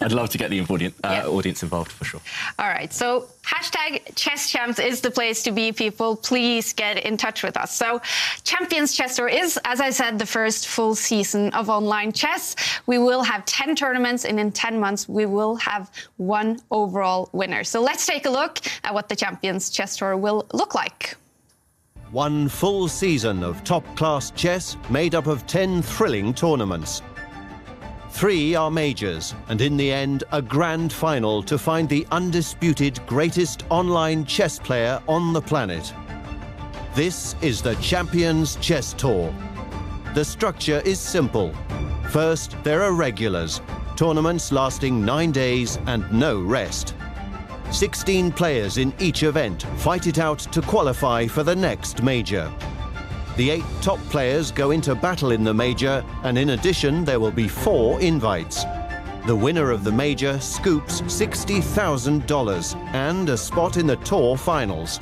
I'd love to get the audience involved for sure. All right, so #ChessChamps is the place to be, people. Please get in touch with us. So Champions Chess Tour is, as I said, the first full season of online chess. We will have 10 tournaments, and in 10 months we will have one overall winner. So let's take a look at what the Champions Chess Tour will look like. One full season of top-class chess made up of 10 thrilling tournaments. 3 are majors, and in the end, a grand final to find the undisputed greatest online chess player on the planet. This is the Champions Chess Tour. The structure is simple. First, there are regulars, tournaments lasting 9 days and no rest. 16 players in each event fight it out to qualify for the next major. The 8 top players go into battle in the major, and in addition there will be 4 invites. The winner of the major scoops $60,000 and a spot in the tour finals.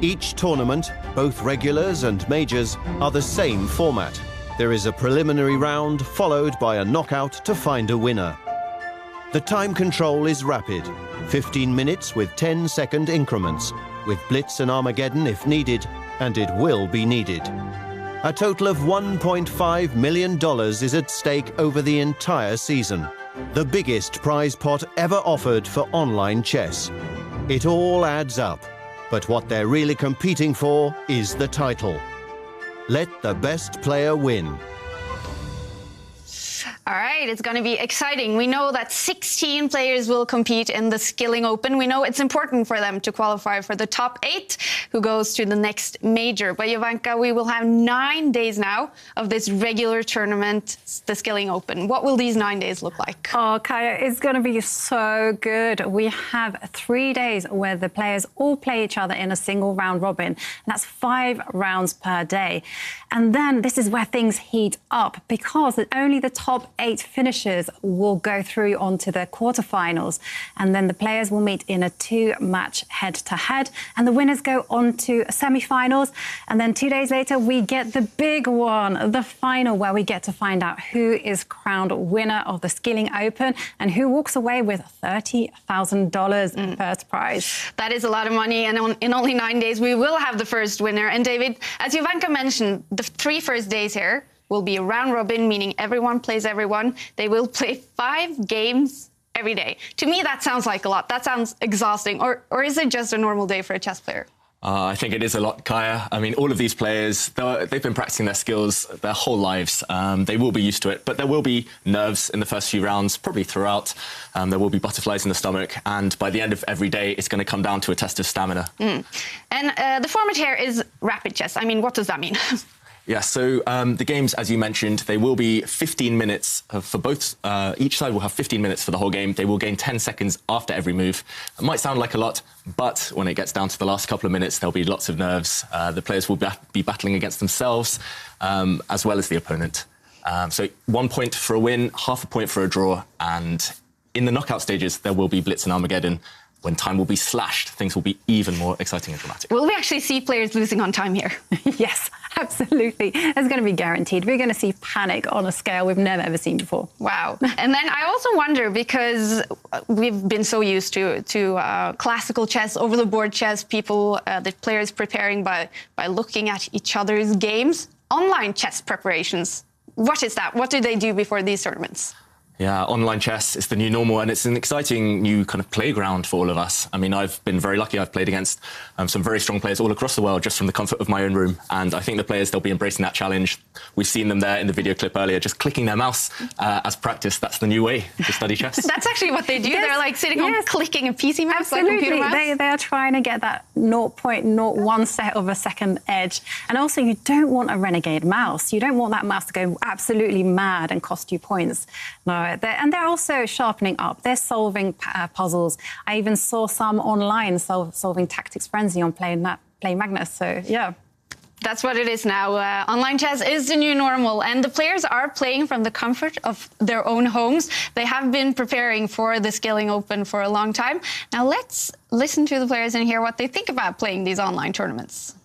Each tournament, both regulars and majors, are the same format. There is a preliminary round followed by a knockout to find a winner. The time control is rapid, 15 minutes with 10-second increments, with Blitz and Armageddon if needed, and it will be needed. A total of $1.5 million is at stake over the entire season, the biggest prize pot ever offered for online chess. It all adds up, but what they're really competing for is the title. Let the best player win. All right, it's going to be exciting. We know that 16 players will compete in the Skilling Open. We know it's important for them to qualify for the top 8 who goes to the next major. But Jovanka, we will have 9 days now of this regular tournament, the Skilling Open. What will these 9 days look like? Oh, Kaya, it's going to be so good. We have 3 days where the players all play each other in a single round robin. And that's 5 rounds per day. And then this is where things heat up, because only the top 8 finishers will go through onto the quarterfinals, and then the players will meet in a 2-match head-to-head, and the winners go on to semi-finals. And then 2 days later we get the big one, the final, where we get to find out who is crowned winner of the Skilling Open and who walks away with $30,000 first prize. That is a lot of money, and in only 9 days we will have the first winner. And David, as Jovanka mentioned, the 3 first days here will be a round robin, meaning everyone plays everyone. They will play 5 games every day. To me, that sounds like a lot. That sounds exhausting. Or is it just a normal day for a chess player? I think it is a lot, Kaya. I mean, all of these players, they've been practicing their skills their whole lives. They will be used to it, but there will be nerves in the first few rounds, probably throughout. There will be butterflies in the stomach, and by the end of every day, it's going to come down to a test of stamina. And the format here is rapid chess. I mean, what does that mean? Yeah, so the games, as you mentioned, they will be 15 minutes for both. Each side will have 15 minutes for the whole game. They will gain 10 seconds after every move. It might sound like a lot, but when it gets down to the last couple of minutes, there'll be lots of nerves. The players will be battling against themselves as well as the opponent. So 1 point for a win, half a point for a draw. And in the knockout stages, there will be Blitz and Armageddon. When time will be slashed, things will be even more exciting and dramatic. Will we actually see players losing on time here? Yes, absolutely. It's going to be guaranteed. We're going to see panic on a scale we've never, ever seen before. Wow. And then I also wonder, because we've been so used to classical chess, over-the-board chess, people, the players preparing by looking at each other's games. Online chess preparations, what is that? What do they do before these tournaments? Yeah, online chess is the new normal, and it's an exciting new kind of playground for all of us. I mean, I've been very lucky. I've played against some very strong players all across the world just from the comfort of my own room. And I think the players, they'll be embracing that challenge. We've seen them there in the video clip earlier, just clicking their mouse as practice. That's the new way to study chess. That's actually what they do. Yes, they're like sitting on clicking a PC mouse, absolutely. like computer mouse. They're trying to get that 0.01 set of a second edge. And also, you don't want a renegade mouse. You don't want that mouse to go absolutely mad and cost you points. No, they're also sharpening up. They're solving puzzles. I even saw some online solving Tactics Frenzy on playing Magnus. So, yeah. That's what it is now. Online chess is the new normal, and the players are playing from the comfort of their own homes. They have been preparing for the Skilling Open for a long time. Now let's listen to the players and hear what they think about playing these online tournaments.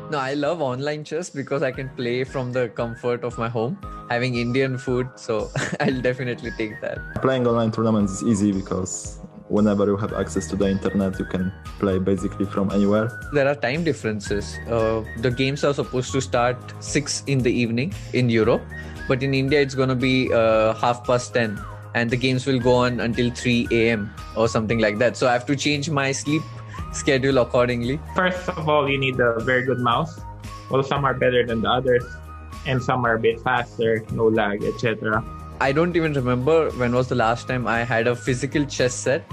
No, I love online chess because I can play from the comfort of my home, having Indian food, so I'll definitely take that. Playing online tournaments is easy because whenever you have access to the internet, you can play basically from anywhere. There are time differences. The games are supposed to start 6 in the evening in Europe, but in India it's going to be 10:30, and the games will go on until 3 a.m. or something like that. So I have to change my sleep schedule accordingly. First of all, you need a very good mouse. Well, some are better than the others, and some are a bit faster, no lag, etc. I don't even remember when was the last time I had a physical chess set.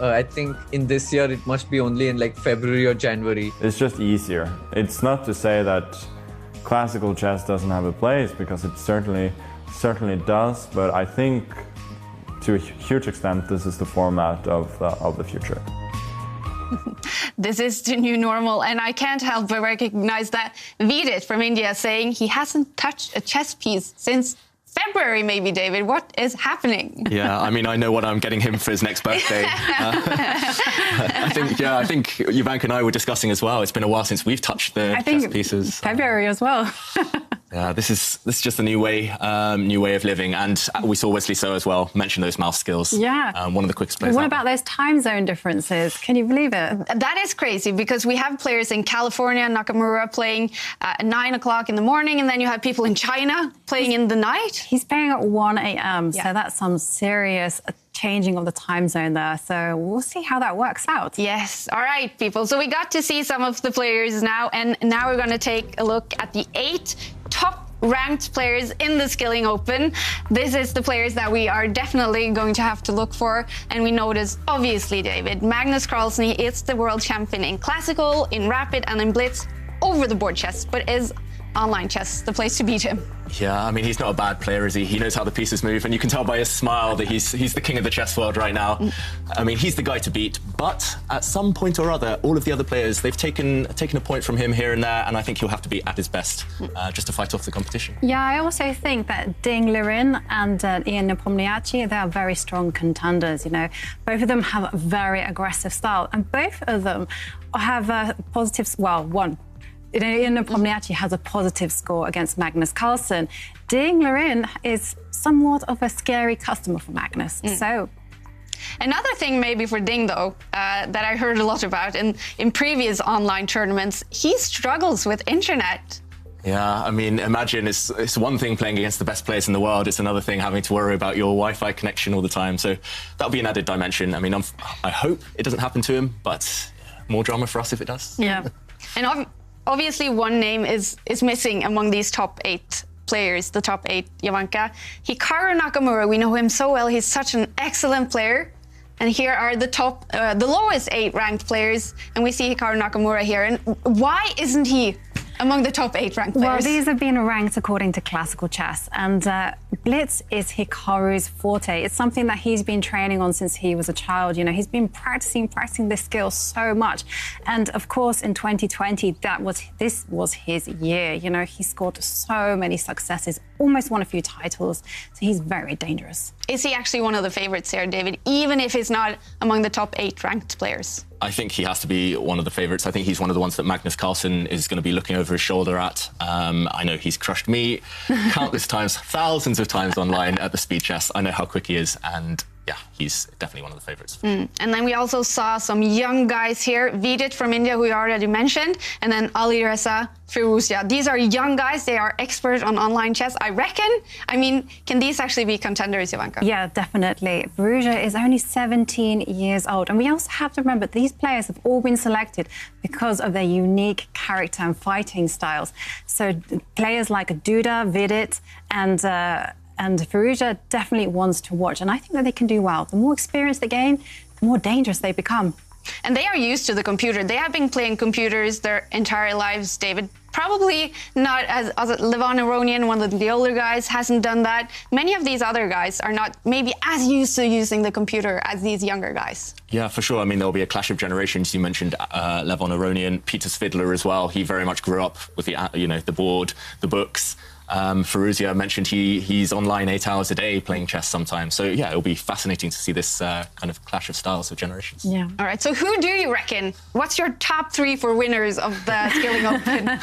I think in this year it must be only in like February or January. It's just easier. It's not to say that classical chess doesn't have a place, because it certainly does, but I think to a huge extent this is the format of the future. This is the new normal, and I can't help but recognize that Vidit from India saying he hasn't touched a chess piece since February, maybe, David. What is happening? Yeah, I mean, I know what I'm getting him for his next birthday. I think Jovanka and I were discussing as well. It's been a while since we've touched the chess pieces. February as well. Yeah, this is just a new way of living, and we saw Wesley So as well mention those mouse skills. Yeah, one of the quickest players. What about those time zone differences? Can you believe it? That is crazy, because we have players in California, Nakamura, playing at 9 o'clock in the morning, and then you have people in China playing in the night. He's playing at 1 a.m., so that's some serious changing of the time zone there. So we'll see how that works out. Yes. All right, people. So we got to see some of the players now, and now we're going to take a look at the 8 top ranked players in the Skilling Open. This is the players that we are definitely going to have to look for. And we notice, obviously, David, Magnus Carlsen, he is the world champion in classical, in rapid, and in blitz over the board chess, but is online chess the place to beat him? Yeah, I mean, he's not a bad player, is he? He knows how the pieces move, and you can tell by his smile that he's the king of the chess world right now. I mean, he's the guy to beat, but at some point or other, all of the other players, they've taken a point from him here and there, and I think he'll have to be at his best just to fight off the competition. Yeah, I also think that Ding Liren and Ian Nepomniachtchi, they are very strong contenders, you know. Both of them have a very aggressive style, and both of them have positives, well, one. Ian Nepomniachtchi has a positive score against Magnus Carlsen. Ding Liren is somewhat of a scary customer for Magnus. So, another thing maybe for Ding, though, that I heard a lot about in previous online tournaments, he struggles with internet. Yeah, I mean, imagine it's one thing playing against the best players in the world. It's another thing having to worry about your Wi-Fi connection all the time. So that'll be an added dimension. I mean, I hope it doesn't happen to him, but more drama for us if it does. Yeah. And obviously, one name is missing among these top 8 players, the top 8, Jovanka. Hikaru Nakamura, we know him so well. He's such an excellent player. And here are the lowest 8 ranked players. And we see Hikaru Nakamura here. And why isn't he among the top 8 ranked players? Well, these have been ranked according to classical chess, and blitz is Hikaru's forte. It's something that he's been training on since he was a child. You know, he's been practicing this skill so much. And of course, in 2020, this was his year. You know, he scored so many successes, almost won a few titles. So he's very dangerous. Is he actually one of the favorites here, David, even if he's not among the top 8 ranked players? I think he has to be one of the favourites. I think he's one of the ones that Magnus Carlsen is going to be looking over his shoulder at. I know he's crushed me countless times, thousands of times online at the speed chess. I know how quick he is, and yeah, he's definitely one of the favourites. And then we also saw some young guys here. Vidit from India, who we already mentioned, and then Alireza Firouzja. These are young guys. They are expert on online chess, I reckon. I mean, can these actually be contenders, Jovanka? Yeah, definitely. Firouzja is only 17 years old. And we also have to remember these players have all been selected because of their unique character and fighting styles. So players like Duda, Vidit, and Firouzja definitely ones to watch. And I think that they can do well. The more experience they gain, the more dangerous they become. And they are used to the computer. They have been playing computers their entire lives, David. Probably not as Levon Aronian, one of the older guys, hasn't done that. Many of these other guys are not maybe as used to using the computer as these younger guys. Yeah, for sure. I mean, there'll be a clash of generations. You mentioned Levon Aronian, Peter Svidler as well. He very much grew up with the board, the books. Firouzja mentioned he's online 8 hours a day playing chess sometimes. So yeah, it'll be fascinating to see this kind of clash of styles of generations. Yeah. All right, so who do you reckon? What's your top 3 for winners of the Skilling Open?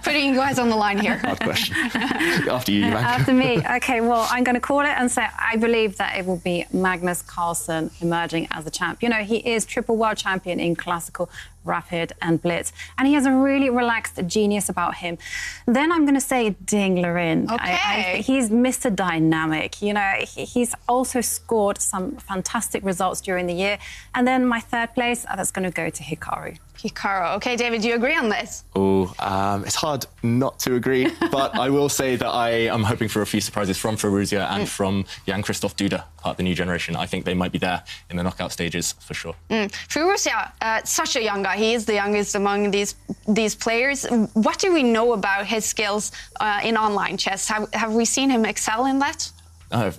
Putting you guys on the line here. Hard question. After you, Jovanka. After me. Okay, well, I'm going to call it and say I believe that it will be Magnus Carlsen emerging as the champ. You know, he is triple world champion in classical, rapid and blitz, and he has a really relaxed genius about him. Then I'm going to say Ding Liren. Okay. He's Mr. Dynamic. You know, he's also scored some fantastic results during the year. And then my third place, that's going to go to Hikaru. Hikaru. Okay, David, do you agree on this? Oh, it's hard not to agree, but I will say that I am hoping for a few surprises from Firouzja and from Jan-Krzysztof Duda, part of the new generation. I think they might be there in the knockout stages for sure. Firouzja, such a young guy. He is the youngest among these players. What do we know about his skills in online chess? Have we seen him excel in that?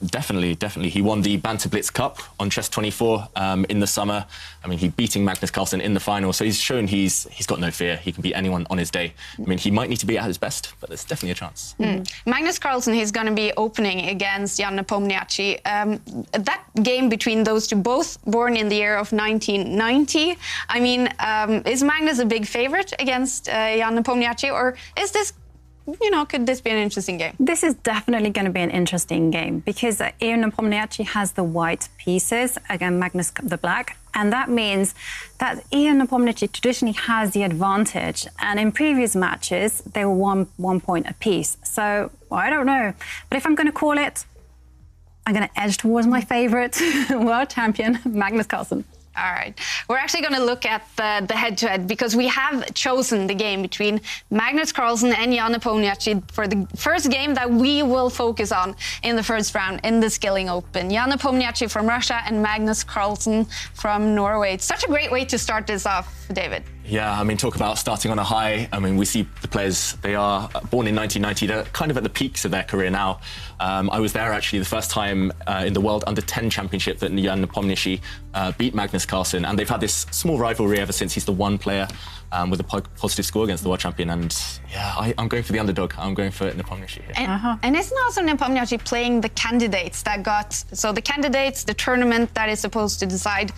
Definitely. He won the Banter Blitz Cup on Chess24 in the summer. I mean, he beating Magnus Carlsen in the final, so he's shown he's got no fear. He can beat anyone on his day. I mean, he might need to be at his best, but there's definitely a chance. Magnus Carlsen, he's going to be opening against Jan Nepomniachtchi. That game between those two, both born in the year of 1990. I mean, is Magnus a big favorite against Jan Nepomniachtchi, or is this, you know, could this be an interesting game? This is definitely going to be an interesting game because Jan Nepomniachtchi has the white pieces, again Magnus the black, and that means that Jan Nepomniachtchi traditionally has the advantage, and in previous matches they were one point apiece. So well, I don't know, but if I'm going to call it, I'm going to edge towards my favourite world champion, Magnus Carlsen. All right. We're actually going to look at the head-to-head because we have chosen the game between Magnus Carlsen and Jan Nepomniachtchi for the first game that we will focus on in the first round in the Skilling Open. Jan Nepomniachtchi from Russia and Magnus Carlsen from Norway. It's such a great way to start this off, David. Yeah, I mean, talk about starting on a high. I mean, we see the players, they are born in 1990. They're kind of at the peaks of their career now. I was there actually the first time in the World Under-10 Championship that Jan Nepomniachtchi beat Magnus Carlsen. And they've had this small rivalry ever since. He's the one player with a positive score against the world champion. And yeah, I'm going for the underdog. I'm going for Nepomniachtchi here. And isn't also Nepomniachtchi playing the candidates that got... So the candidates, the tournament that is supposed to decide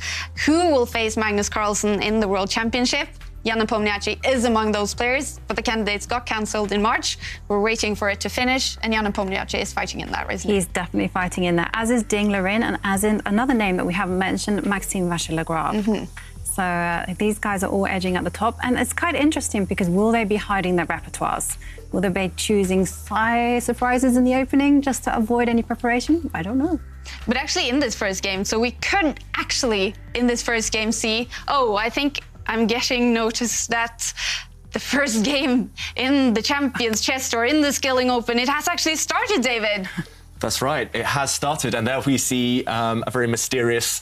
who will face Magnus Carlsen in the World Championship. Jan Nepomniachtchi is among those players, but the candidates got cancelled in March. We're waiting for it to finish, and Jan Nepomniachtchi is fighting in that race. He's definitely fighting in that, as is Ding Liren, and as in another name that we haven't mentioned, Maxime Vachier-Lagrave. So these guys are all edging at the top, and it's quite interesting because will they be hiding their repertoires? Will they be choosing surprises in the opening just to avoid any preparation? I don't know. But actually in this first game, so we could actually in this first game see, I think I'm getting notice that the first game in the Champions Chess Tour, in the Skilling Open, it has actually started, David. That's right, it has started, and there we see a very mysterious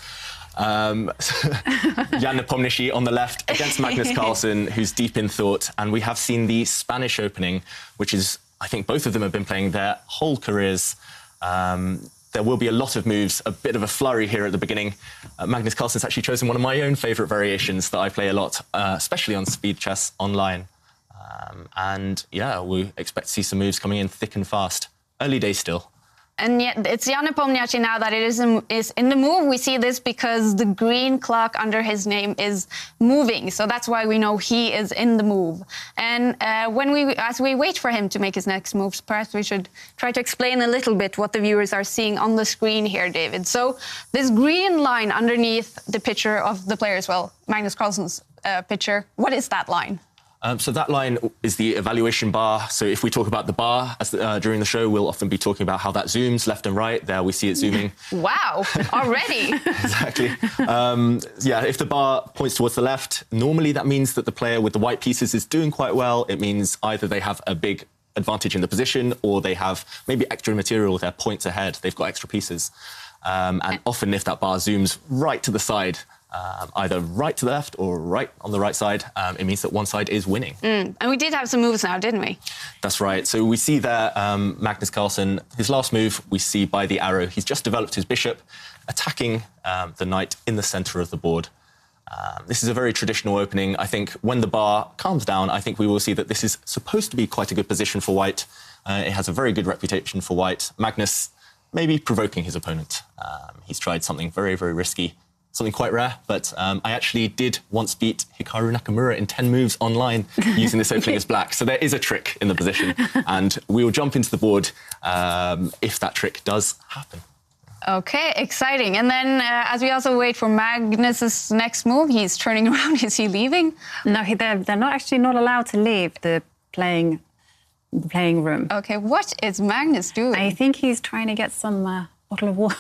Jan Nepomniachtchi on the left against Magnus Carlsen, who's deep in thought. And we have seen the Spanish Opening, which is, I think both of them have been playing their whole careers. There will be a lot of moves, a bit of a flurry here at the beginning. Magnus Carlsen's actually chosen one of my own favourite variations that I play a lot, especially on Speed Chess Online. And yeah, we expect to see some moves coming in thick and fast. Early days still. And yet it's Jan Nepomniachtchi now that it is in the move. We see this because the green clock under his name is moving. So that's why we know he is in the move. And as we wait for him to make his next moves, perhaps we should try to explain a little bit what the viewers are seeing on the screen here, David. So this green line underneath the picture of the players, well, Magnus Carlsen's picture, what is that line? So that line is the evaluation bar. So if we talk about the bar during the show, we'll often be talking about how that zooms left and right. There we see it zooming. Wow, already. Exactly. Yeah, if the bar points towards the left, normally that means that the player with the white pieces is doing quite well. It means either they have a big advantage in the position or they have maybe extra material, they're points ahead, they've got extra pieces. And often if that bar zooms right to the side, either right to the left or right on the right side, it means that one side is winning. And we did have some moves now, didn't we? That's right. So we see there Magnus Carlsen, his last move, we see by the arrow, he's just developed his bishop, attacking the knight in the centre of the board. This is a very traditional opening. I think when the bar calms down, I think we will see that this is supposed to be quite a good position for white. It has a very good reputation for white. Magnus maybe provoking his opponent. He's tried something very, very risky, something quite rare, but I actually did once beat Hikaru Nakamura in 10 moves online using this opening as black. So there is a trick in the position, and we will jump into the board if that trick does happen. Okay, exciting. And then as we also wait for Magnus's next move, he's turning around. Is he leaving? No, they're not allowed to leave the playing room. Okay, what is Magnus doing? I think he's trying to get some bottle of water.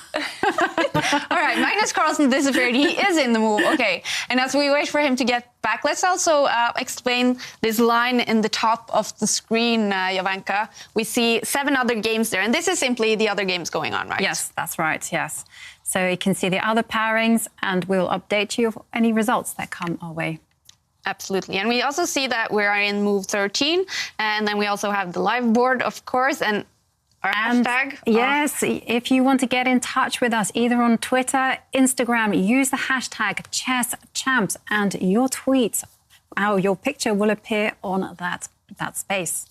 All right, Magnus Carlsen disappeared. He is in the move. Okay, and as we wait for him to get back, let's also explain this line in the top of the screen, Jovanka. We see 7 other games there, and this is simply the other games going on, right? Yes, that's right, yes. So you can see the other pairings, and we'll update you of any results that come our way. Absolutely. And we also see that we are in move 13, and then we also have the live board, of course, and our hashtag. Yes, if you want to get in touch with us, either on Twitter, Instagram, use the hashtag #ChessChamps, and your tweets, your picture will appear on that space.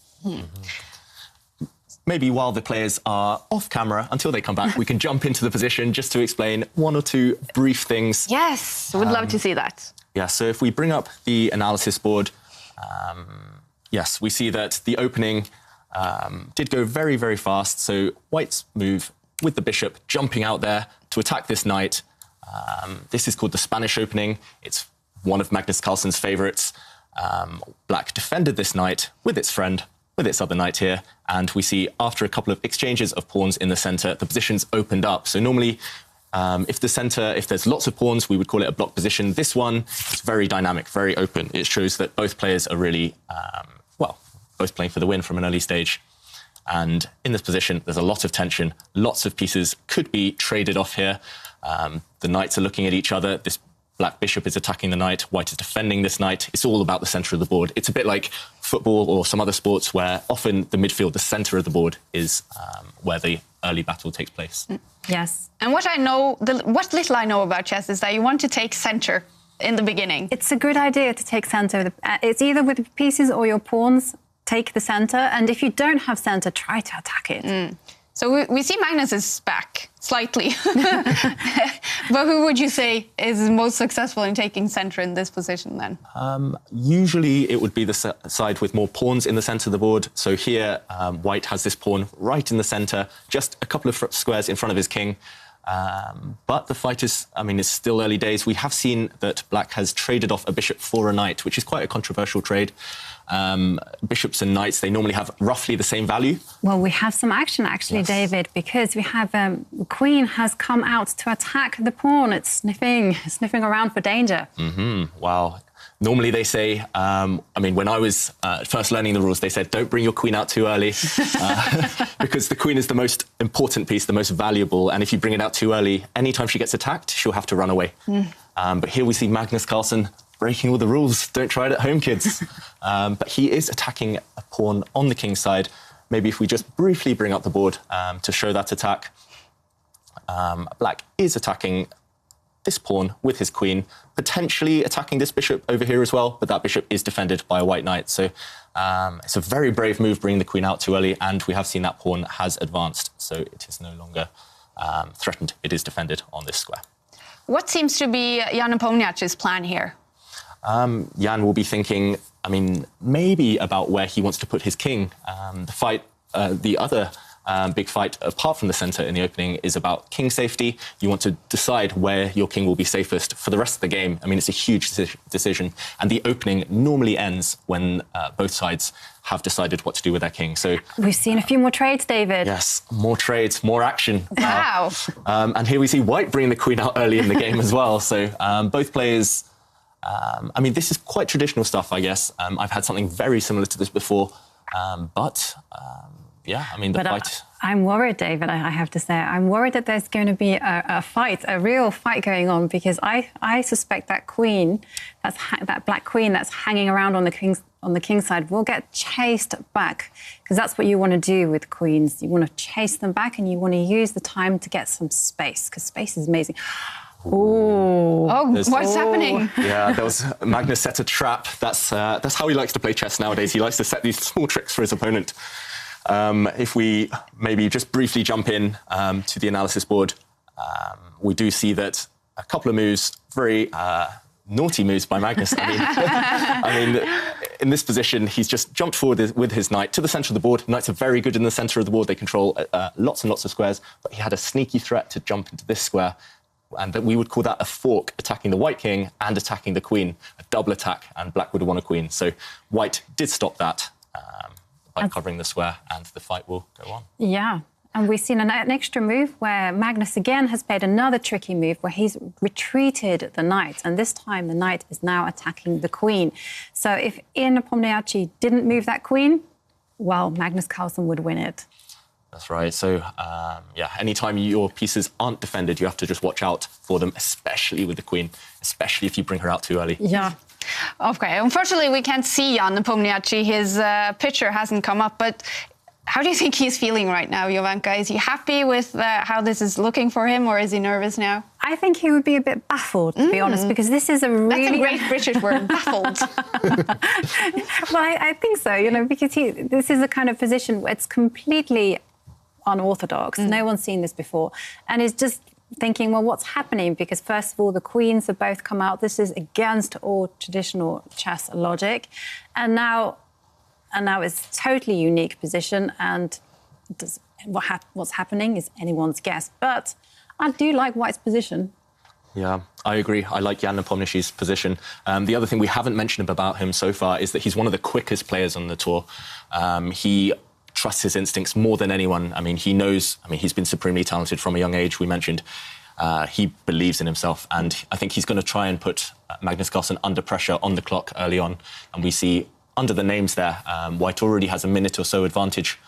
Maybe while the players are off camera, until they come back, we can jump into the position just to explain 1 or 2 brief things. Yes, would love to see that. Yeah, so if we bring up the analysis board, yes, we see that the opening did go very, very fast. So white's move with the bishop jumping out there to attack this knight. This is called the Spanish opening. It's one of Magnus Carlsen's favorites. Black defended this knight with its friend, with its other knight here. And we see after a couple of exchanges of pawns in the center, the positions opened up. So normally, if there's lots of pawns, we would call it a block position. This one is very dynamic, very open. It shows that both players are really, both playing for the win from an early stage. And in this position, there's a lot of tension. Lots of pieces could be traded off here. The knights are looking at each other. This black bishop is attacking the knight. White is defending this knight. It's all about the center of the board. It's a bit like football or some other sports where often the midfield, the center of the board, is where the early battle takes place. Yes. And what little I know about chess is that you want to take center in the beginning. It's a good idea to take center. It's either with pieces or your pawns. Take the center, and if you don't have center, try to attack it. So we see Magnus is back, slightly. But who would you say is most successful in taking center in this position then? Usually it would be the side with more pawns in the center of the board. So here, white has this pawn right in the center, just a couple of squares in front of his king. But the fight is, it's still early days. We have seen that black has traded off a bishop for a knight, which is quite a controversial trade. Bishops and knights, they normally have roughly the same value. Well, we have some action, actually, yes. David, because we have the queen has come out to attack the pawn. It's sniffing around for danger. Wow. Normally they say, when I was first learning the rules, they said, don't bring your queen out too early because the queen is the most important piece, the most valuable. And if you bring it out too early, anytime she gets attacked, she'll have to run away. But here we see Magnus Carlsen breaking all the rules. Don't try it at home, kids. But he is attacking a pawn on the king's side. Maybe if we just briefly bring up the board to show that attack. Black is attacking this pawn with his queen, potentially attacking this bishop over here as well, but that bishop is defended by a white knight. So it's a very brave move bringing the queen out too early, and we have seen that pawn has advanced, so it is no longer threatened. It is defended on this square. What seems to be Jan Nepomniachtchi's plan here? Jan will be thinking, maybe about where he wants to put his king. The other big fight, apart from the center in the opening, is about king safety. You want to decide where your king will be safest for the rest of the game. It's a huge decision. And the opening normally ends when both sides have decided what to do with their king. So we've seen a few more trades, David. Yes, more trades, more action. Wow. And here we see white bringing the queen out early in the game as well. So both players... this is quite traditional stuff, I guess. I've had something very similar to this before, fight... I'm worried, David, I have to say. I'm worried that there's going to be a real fight going on, because I suspect that queen, that black queen that's hanging around on the king's side will get chased back, because that's what you want to do with queens. You want to chase them back, and you want to use the time to get some space, because space is amazing. Oh, what's happening? Yeah, there was Magnus set a trap. That's how he likes to play chess nowadays. He likes to set these small tricks for his opponent. If we maybe just briefly jump in to the analysis board, we do see that a couple of moves, very naughty moves by Magnus. I mean, in this position, he's just jumped forward with his knight to the centre of the board. Knights are very good in the centre of the board. They control lots and lots of squares, but he had a sneaky threat to jump into this square. And that we would call that a fork, attacking the white king and attacking the queen, a double attack, and black would have won a queen. So white did stop that by covering the square, and the fight will go on. Yeah, and we've seen an extra move where Magnus again has played another tricky move where he's retreated the knight, and this time the knight is now attacking the queen. So if Jan Nepomniachtchi didn't move that queen, well, Magnus Carlsen would win it. That's right. So, yeah, anytime your pieces aren't defended, you have to just watch out for them, especially with the queen, especially if you bring her out too early. Yeah. Okay, unfortunately, we can't see Jan Nepomniachtchi. His picture hasn't come up, but how do you think he's feeling right now, Jovanka? Is he happy with how this is looking for him, or is he nervous now? I think he would be a bit baffled, to be honest, because this is a really... That's a great British word, baffled. Well, I think so, you know, because this is a kind of position where it's completely unorthodox. No one's seen this before. And he's just thinking, well, what's happening? Because first of all, the queens have both come out. This is against all traditional chess logic. And now it's a totally unique position. And what's happening is anyone's guess. But I do like White's position. Yeah, I agree. I like Jan Nepomniachtchi's position. The other thing we haven't mentioned about him so far is that he's one of the quickest players on the tour. He trusts his instincts more than anyone. I mean, he knows, he's been supremely talented from a young age, we mentioned. He believes in himself, and I think he's going to try and put Magnus Carlsen under pressure on the clock early on. And we see under the names there, White already has a minute or so advantage,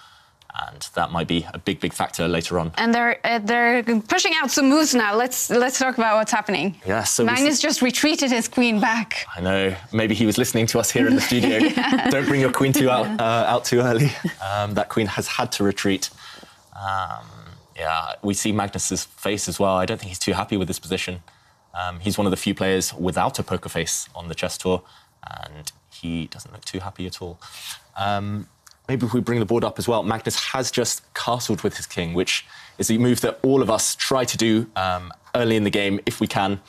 and that might be a big, big factor later on. And they're pushing out some moves now. Let's talk about what's happening. Yeah, so Magnus just retreated his queen back. I know. Maybe he was listening to us here in the studio. Yeah. Don't bring your queen out too early. That queen has had to retreat. Yeah, we see Magnus's face as well. I don't think he's too happy with this position. He's one of the few players without a poker face on the chess tour, and he doesn't look too happy at all. Maybe if we bring the board up as well, Magnus has just castled with his king, which is a move that all of us try to do early in the game if we can.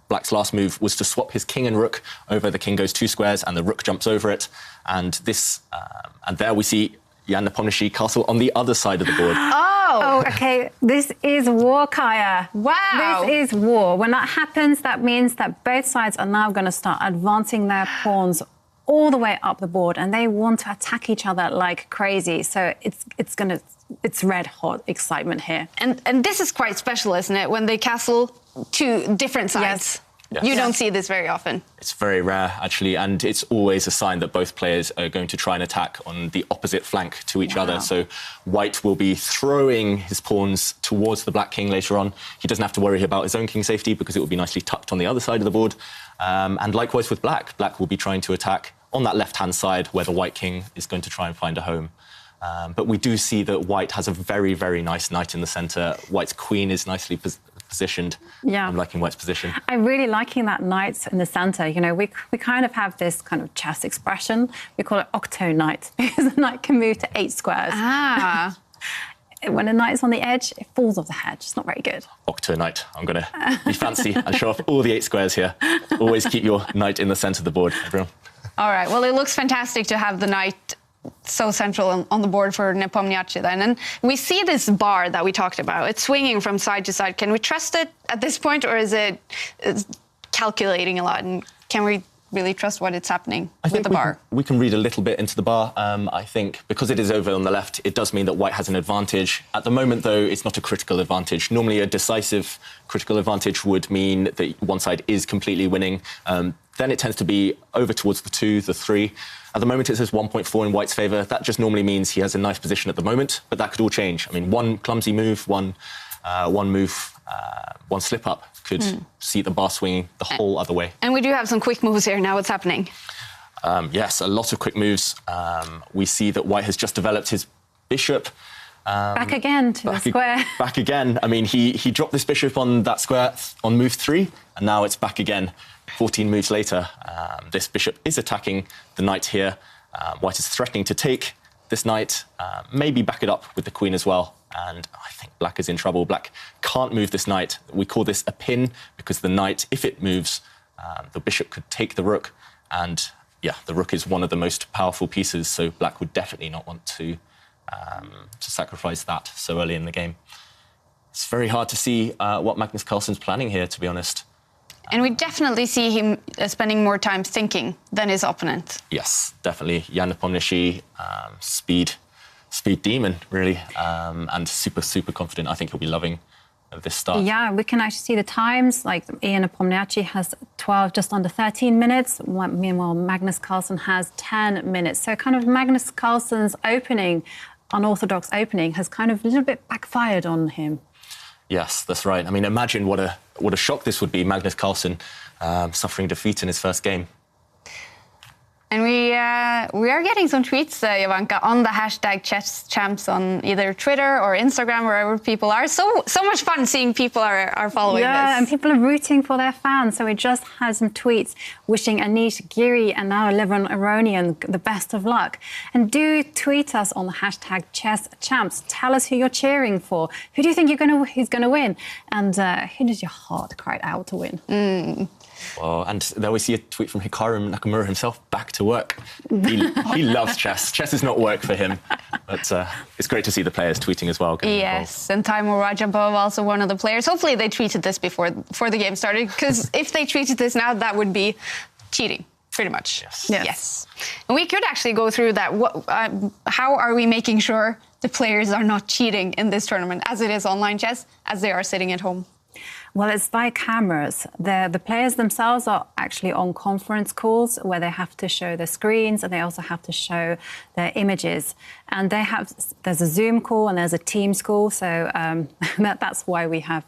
Black's last move was to swap his king and rook over. The king goes 2 squares and the rook jumps over it. And there we see Jan Nepomniachtchi castle on the other side of the board. Oh, okay. This is war, Kaya. Wow. This is war. When that happens, that means that both sides are now going to start advancing their pawns all the way up the board, and they want to attack each other like crazy. So it's red hot excitement here. And this is quite special, isn't it? When they castle to different sides. Yes. You don't see this very often. It's very rare, actually, and it's always a sign that both players are going to try and attack on the opposite flank to each other. So White will be throwing his pawns towards the black king later on. He doesn't have to worry about his own king safety because it will be nicely tucked on the other side of the board. And likewise with Black. Black will be trying to attack on that left-hand side where the white king is going to try and find a home. But we do see that White has a very, very nice knight in the centre. White's queen is nicely positioned. Yeah. I'm liking White's position. I'm really liking that knight in the centre. You know, we kind of have this kind of chess expression. We call it octo knight because the knight can move to 8 squares. Ah. When a knight's on the edge, it falls off the hedge. It's not very good. Octo knight. I'm going to be fancy and show off all the 8 squares here. Always keep your knight in the centre of the board, everyone. All right. Well, it looks fantastic to have the knight so central on the board for Nepomniachtchi then. And we see this bar that we talked about. It's swinging from side to side. Can we trust it at this point, or is it calculating a lot? And can we really trust what it's happening with the bar? We can read a little bit into the bar. I think because it is over on the left, it does mean that White has an advantage. At the moment, though, it's not a critical advantage. Normally, a decisive critical advantage would mean that one side is completely winning. Then it tends to be over towards the 2, the 3. At the moment, it says 1.4 in White's favour. That just normally means he has a nice position at the moment, but that could all change. I mean, one clumsy move, one slip-up could see the bar swinging the whole other way. And we do have some quick moves here now. What's happening? Yes, a lot of quick moves. We see that White has just developed his bishop. Back again to the square. Back again. I mean, he dropped this bishop on that square on move 3, and now it's back again. 14 moves later, this bishop is attacking the knight here. White is threatening to take this knight, maybe back it up with the queen as well. And I think black is in trouble. Black can't move this knight. We call this a pin because the knight, if it moves, the bishop could take the rook. And yeah, the rook is one of the most powerful pieces, so black would definitely not want to sacrifice that so early in the game. It's very hard to see what Magnus Carlsen's planning here, to be honest. And we definitely see him spending more time thinking than his opponent. Yes, definitely. Jan Nepomniachtchi, speed demon, really, and super confident. I think he'll be loving this start. Yeah, we can actually see the times. Like Jan Nepomniachtchi has 12, just under 13 minutes. Meanwhile, Magnus Carlsen has 10 minutes. So kind of Magnus Carlsen's opening, unorthodox opening, has kind of a little bit backfired on him. Yes, that's right. I mean, imagine what a shock this would be, Magnus Carlsen suffering defeat in his first game. And we are getting some tweets, Jovanka, on the hashtag chess champs on either Twitter or Instagram, wherever people are. So much fun seeing people are following this. Yeah, and people are rooting for their fans. So we just had some tweets wishing Anish Giri and now Levon Aronian the best of luck. And do tweet us on the hashtag chess champs. Tell us who you're cheering for. Who do you think who's going to win? And who does your heart cry out to win? Well, and there we see a tweet from Hikaru Nakamura himself, back to work. He loves chess. Chess is not work for him. But it's great to see the players tweeting as well. Yes, and Taimur Rajabov, also one of the players. Hopefully they tweeted this before the game started, because if they tweeted this now, that would be cheating, pretty much. Yes. And we could actually go through that. How are we making sure the players are not cheating in this tournament, as it is online chess, as they are sitting at home? Well, it's by cameras. The players themselves are actually on conference calls where they have to show the screens and they also have to show their images. And there's a Zoom call and there's a Teams call. So that's why we have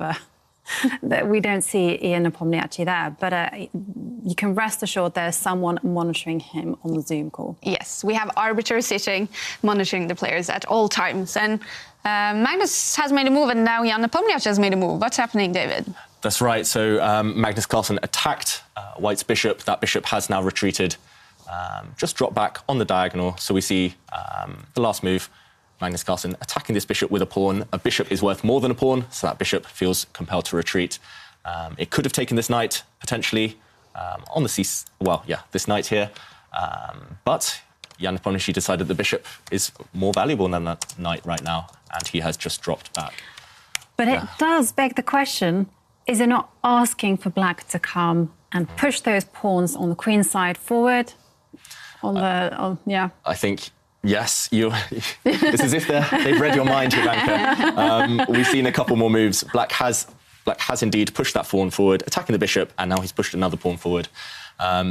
we don't see Jan Nepomniachtchi there. But you can rest assured there's someone monitoring him on the Zoom call. Yes, we have arbiters sitting, monitoring the players at all times. And Magnus has made a move, and now Jan Nepomniachtchi has made a move. What's happening, David? That's right. So Magnus Carlsen attacked White's bishop. That bishop has now retreated, just dropped back on the diagonal. So we see the last move, Magnus Carlsen attacking this bishop with a pawn. A bishop is worth more than a pawn, so that bishop feels compelled to retreat. It could have taken this knight, potentially, on the this knight here. But Jan Nepomniachtchi decided the bishop is more valuable than that knight right now, and he has just dropped back. But it does beg the question, is it not asking for black to come and push those pawns on the queen side forward? I think, yes. It's as if they've read your mind, Jovanka. We've seen a couple more moves. Black has indeed pushed that pawn forward, attacking the bishop, and now he's pushed another pawn forward.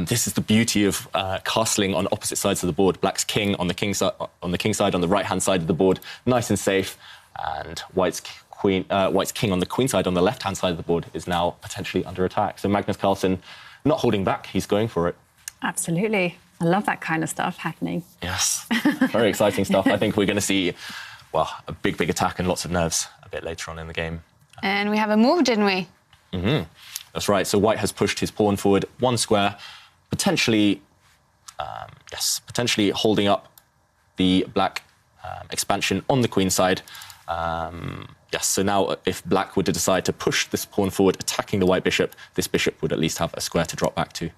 This is the beauty of castling on opposite sides of the board. Black's king on the king side, on the right-hand side of the board, nice and safe, and White's king on the queen side, on the left-hand side of the board, is now potentially under attack. So Magnus Carlsen not holding back; he's going for it. Absolutely, I love that kind of stuff happening. Yes, very exciting stuff. I think we're going to see, well, a big attack and lots of nerves a bit later on in the game. And we have a move, didn't we? Mm-hmm. That's right. So White has pushed his pawn forward one square, potentially holding up the black expansion on the queen side. So now if black were to decide to push this pawn forward, attacking the white bishop, this bishop would at least have a square to drop back to.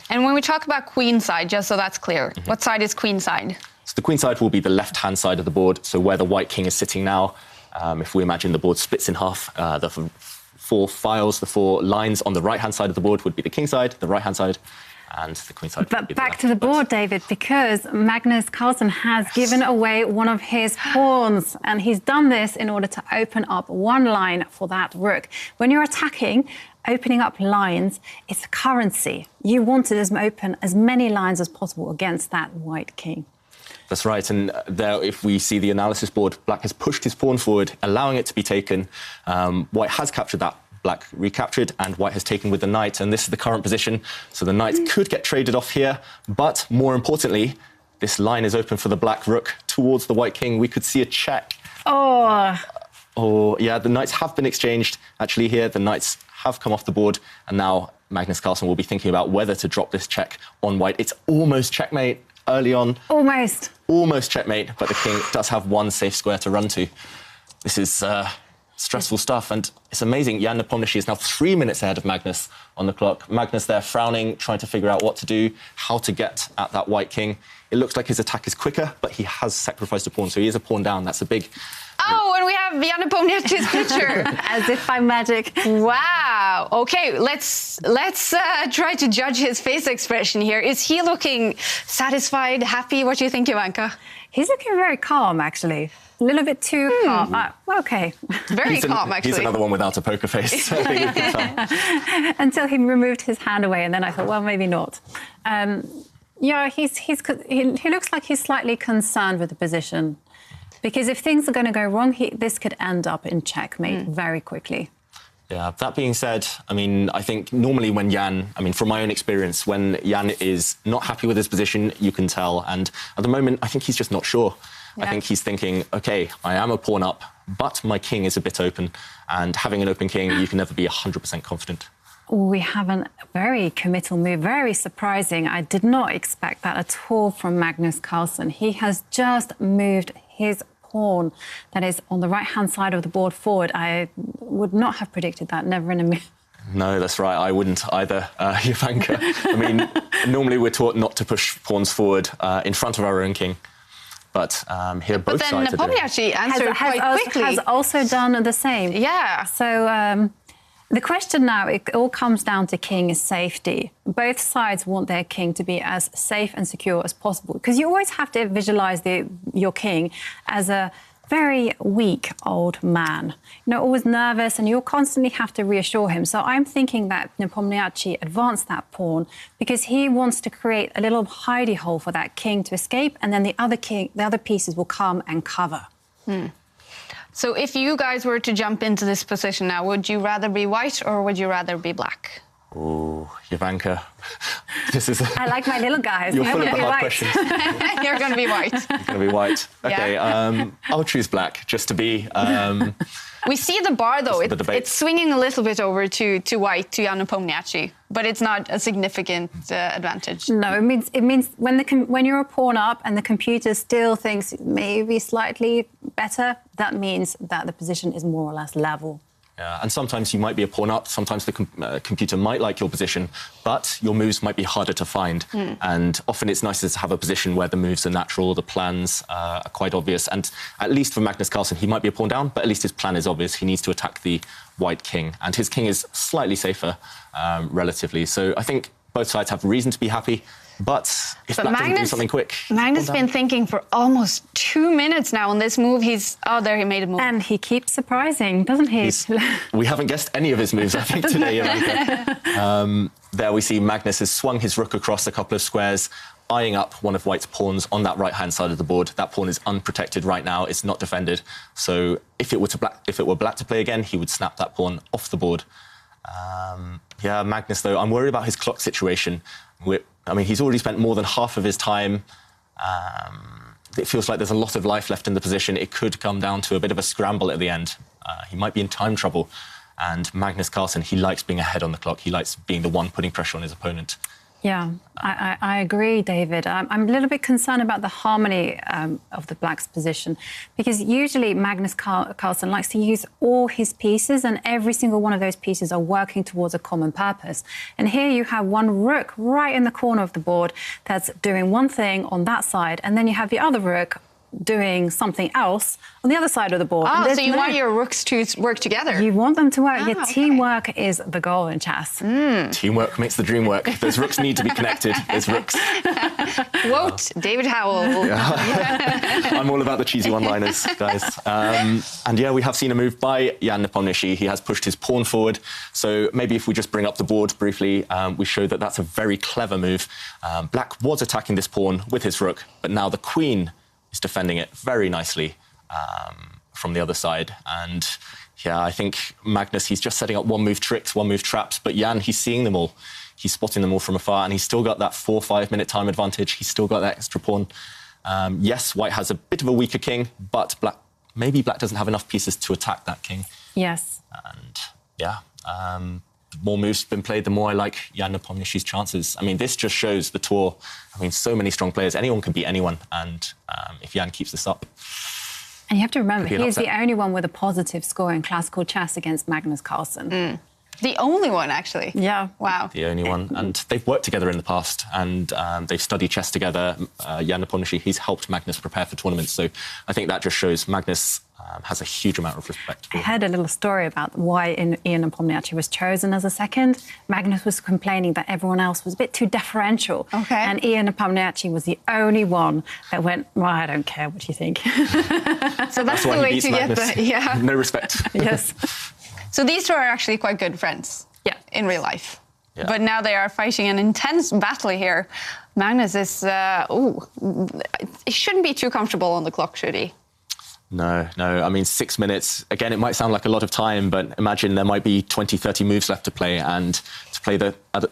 And when we talk about queen side, just so that's clear, what side is queen side? So the queen side will be the left-hand side of the board, so where the white king is sitting now. If we imagine the board splits in half, the four lines on the right-hand side of the board would be the king side, the right-hand side, and the queen side. But back to the board, David, because Magnus Carlsen has given away one of his pawns, and he's done this in order to open up one line for that rook. When you're attacking, opening up lines, it's a currency. You want to open as many lines as possible against that white king. That's right, and there, if we see the analysis board, black has pushed his pawn forward, allowing it to be taken. White has captured that, black recaptured, and white has taken with the knight, and this is the current position. So the knight could get traded off here, but more importantly, this line is open for the black rook towards the white king. We could see a check Oh, yeah, the knights have been exchanged. Actually, here, the knights have come off the board, and now Magnus Carlsen will be thinking about whether to drop this check on white. It's almost checkmate early on. Almost checkmate, but the king does have one safe square to run to. This is stressful stuff, and it's amazing. Jan Nepomniachtchi is now 3 minutes ahead of Magnus on the clock. Magnus there frowning, trying to figure out what to do, how to get at that white king. It looks like his attack is quicker, but he has sacrificed a pawn, so he is a pawn down. That's a big... Oh, and we have Jan Nepomniachtchi's picture. As if by magic. Wow. Okay, let's try to judge his face expression here. Is he looking satisfied, happy? What do you think, Jovanka? He's looking very calm, actually. A little bit too calm. Okay. Very calm, actually. He's another one without a poker face. I think we can tell. Until he removed his hand away, and then I thought, well, maybe not. Yeah, he looks like he's slightly concerned with the position. Because if things are going to go wrong, this could end up in checkmate very quickly. Yeah, that being said, I mean, I think normally when Jan, I mean, from my own experience, when Jan is not happy with his position, you can tell. And at the moment, I think he's just not sure. Yeah. I think he's thinking, OK, I am a pawn up, but my king is a bit open. And having an open king, you can never be 100% confident. We have a very committal move, very surprising. I did not expect that at all from Magnus Carlsen. He has just moved his pawn that is on the right-hand side of the board forward. I would not have predicted that, never in a million. No, that's right. I wouldn't either, Jovanka. I mean, normally we're taught not to push pawns forward in front of our own king. But here both sides are doing it. But then Nepomniachtchi answered quite quickly. Has also done the same. Yeah. So the question now, it all comes down to king safety. Both sides want their king to be as safe and secure as possible, because you always have to visualize your king as a very weak old man, always nervous, and you'll constantly have to reassure him. So I'm thinking that Nepomniachtchi advanced that pawn because he wants to create a little hidey hole for that king to escape, and then the other pieces will come and cover. So if you guys were to jump into this position now, would you rather be white or would you rather be black? Oh, Jovanka, this is... I like my little guys. You're full of the hard questions. You're going to be white. You're going to be white. OK, Yeah. I'll choose black, just to be... We see the bar, though. It's swinging a little bit over to white, to Jan Nepomniachtchi, but it's not a significant advantage. No, it means when you're a pawn up and the computer still thinks maybe slightly better, that means that the position is more or less level. Yeah, and sometimes you might be a pawn up, sometimes the computer might like your position, but your moves might be harder to find. And often it's nicer to have a position where the moves are natural, the plans are quite obvious. And at least for Magnus Carlsen, he might be a pawn down, but at least his plan is obvious. He needs to attack the white king. And his king is slightly safer, relatively. So I think both sides have reason to be happy. But if black doesn't do something quick... Magnus has been thinking for almost 2 minutes now on this move. There, he made a move. And he keeps surprising, doesn't he? We haven't guessed any of his moves, I think, today, Jovanka. There we see Magnus has swung his rook across a couple of squares, eyeing up one of white's pawns on that right-hand side of the board. That pawn is unprotected right now. It's not defended. So if it were black to play again, he would snap that pawn off the board. Yeah, Magnus, though, I'm worried about his clock situation. I mean, he's already spent more than half of his time. It feels like there's a lot of life left in the position. It could come down to a bit of a scramble at the end. He might be in time trouble. And Magnus Carlsen, he likes being ahead on the clock. He likes being the one putting pressure on his opponent. Yeah, I agree, David. I'm a little bit concerned about the harmony of the black's position, because usually Magnus Carlsen likes to use all his pieces, and every single one of those pieces are working towards a common purpose. And here you have one rook right in the corner of the board that's doing one thing on that side, and then you have the other rook doing something else on the other side of the board. So you want your rooks to work together? You want them to work. Your teamwork is the goal in chess. Teamwork makes the dream work. Those rooks need to be connected. Those rooks. Quote David Howell. I'm all about the cheesy one-liners, guys. And yeah, we have seen a move by Jan Nepomniachtchi. He has pushed his pawn forward. So maybe if we just bring up the board briefly, we show that that's a very clever move. Black was attacking this pawn with his rook, but now the queen is defending it very nicely from the other side. And yeah, I think Magnus, he's just setting up one-move tricks, one-move traps, but Jan, he's seeing them all. He's spotting them all from afar, and he's still got that 4-5 minute time advantage. He's still got that extra pawn. Yes, white has a bit of a weaker king, but black maybe black doesn't have enough pieces to attack that king. Yes. And yeah, the more moves have been played, the more I like Jan Nepomniachtchi's chances. I mean, this just shows the tour. I mean, so many strong players. Anyone can beat anyone. And if Jan keeps this up... And you have to remember, he's the only one with a positive score in classical chess against Magnus Carlsen. The only one, actually. Yeah. Wow. The only one. And they've worked together in the past, and they've studied chess together. Jan Nepomniachtchi, he's helped Magnus prepare for tournaments. So I think that just shows Magnus has a huge amount of respect for him. I heard a little story about why Jan Nepomniachtchi was chosen as a second. Magnus was complaining that everyone else was a bit too deferential. Okay. And Jan Nepomniachtchi was the only one that went, well, I don't care what you think. So that's the way to get Magnus. the... Yeah. No respect. Yes. So these two are actually quite good friends. Yeah. In real life. Yeah. But now they are fighting an intense battle here. Magnus is... it shouldn't be too comfortable on the clock, should he? No. I mean, 6 minutes, again, it might sound like a lot of time, but imagine there might be 20, 30 moves left to play, and to play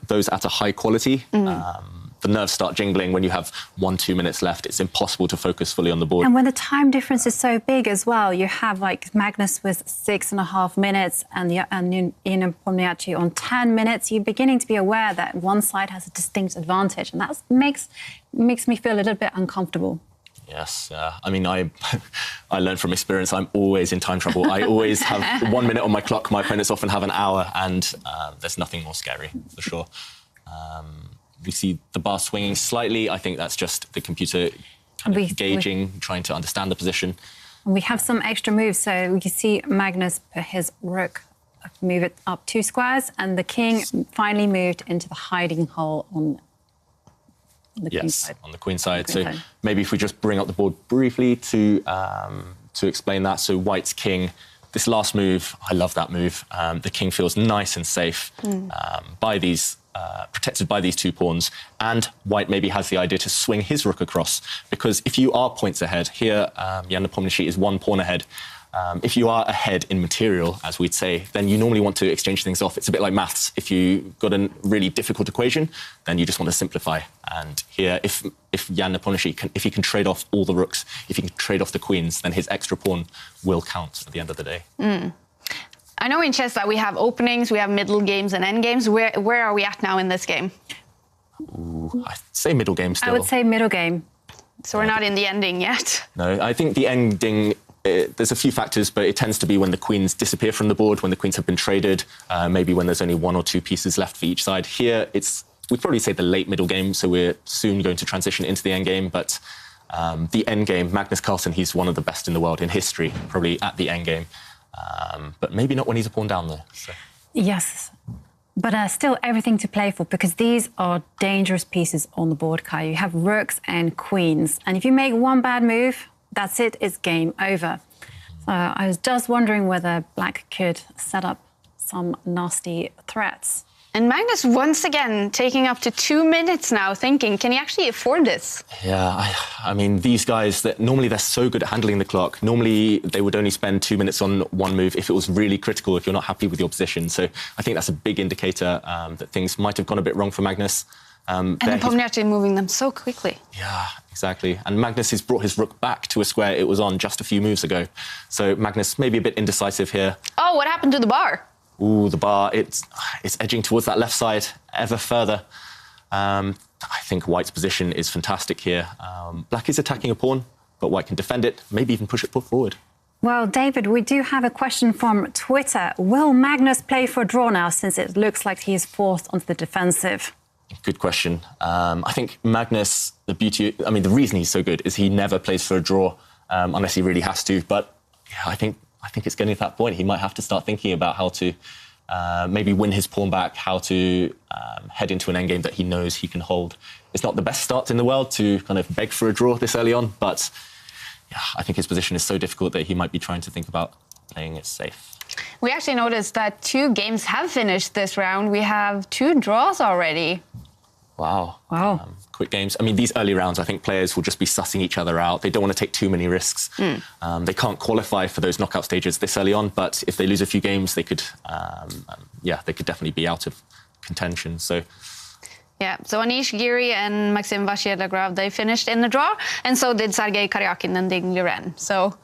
those at a high quality, the nerves start jingling when you have 1-2 minutes left. It's impossible to focus fully on the board. And when the time difference is so big as well, you have like Magnus with 6.5 minutes and Jan Nepomniachtchi on 10 minutes, you're beginning to be aware that one side has a distinct advantage, and that makes me feel a little bit uncomfortable. Yes, I mean, I learned from experience, I'm always in time trouble. I always have 1 minute on my clock. My opponents often have an hour, and there's nothing more scary, for sure. We see the bar swinging slightly. I think that's just the computer kind of gauging, trying to understand the position. We have some extra moves, so we can see Magnus put his rook, move it up 2 squares, and the king finally moved into the hiding hole on the queen side. On the queen side. So maybe if we just bring up the board briefly to explain that. So white's king, this last move, I love that move. The king feels nice and safe by these, protected by these 2 pawns. And white maybe has the idea to swing his rook across, because if you are points ahead, here Jan Nepomniachtchi is 1 pawn ahead. If you are ahead in material, as we'd say, then you normally want to exchange things off. It's a bit like maths. If you've got a really difficult equation, then you just want to simplify. And here, if Jan Nepomniachtchi if he can trade off all the rooks, if he can trade off the queens, then his extra pawn will count at the end of the day. I know in chess that we have openings, we have middle games and end games. Where are we at now in this game? I'd say middle game still. I would say middle game. So we're not in the ending yet. No, I think the ending... there's a few factors, but it tends to be when the queens disappear from the board, when the queens have been traded, maybe when there's only 1 or 2 pieces left for each side. Here, we'd probably say the late middle game, so we're soon going to transition into the end game. But the end game, Magnus Carlsen, he's one of the best in the world in history, probably at the end game. But maybe not when he's a pawn down there. So. Yes, but still everything to play for, because these are dangerous pieces on the board, Kai. You have rooks and queens, and if you make one bad move, that's it, it's game over. So I was just wondering whether black could set up some nasty threats. And Magnus once again taking up to 2 minutes now, thinking, can he actually afford this? Yeah, I mean, these guys, normally they're so good at handling the clock. Normally they would only spend 2 minutes on one move if it was really critical, if you're not happy with your position. So I think that's a big indicator that things might have gone a bit wrong for Magnus. And Nepomniachtchi moving them so quickly. Yeah, exactly. And Magnus has brought his rook back to a square it was on just a few moves ago. So Magnus maybe a bit indecisive here. Oh, what happened to the bar? Ooh, the bar, it's edging towards that left side ever further. I think white's position is fantastic here. Black is attacking a pawn, but white can defend it, maybe even push it forward. Well, David, we do have a question from Twitter. Will Magnus play for a draw now, since it looks like he is forced onto the defensive? Good question. I think Magnus, the reason he's so good is he never plays for a draw unless he really has to. But yeah, I think it's getting to that point. He might have to start thinking about how to maybe win his pawn back, how to head into an endgame that he knows he can hold. It's not the best start in the world to kind of beg for a draw this early on, but yeah, I think his position is so difficult that he might be trying to think about playing it safe. We actually noticed that 2 games have finished this round. We have 2 draws already. Wow. Quick games. I mean, these early rounds, I think players will just be sussing each other out. They don't want to take too many risks. They can't qualify for those knockout stages this early on, but if they lose a few games, they could definitely be out of contention. So, Yeah, so Anish Giri and Maxim Vachier-Lagrave, they finished in the draw, and so did Sergei Karyakin and Ding Liren. So,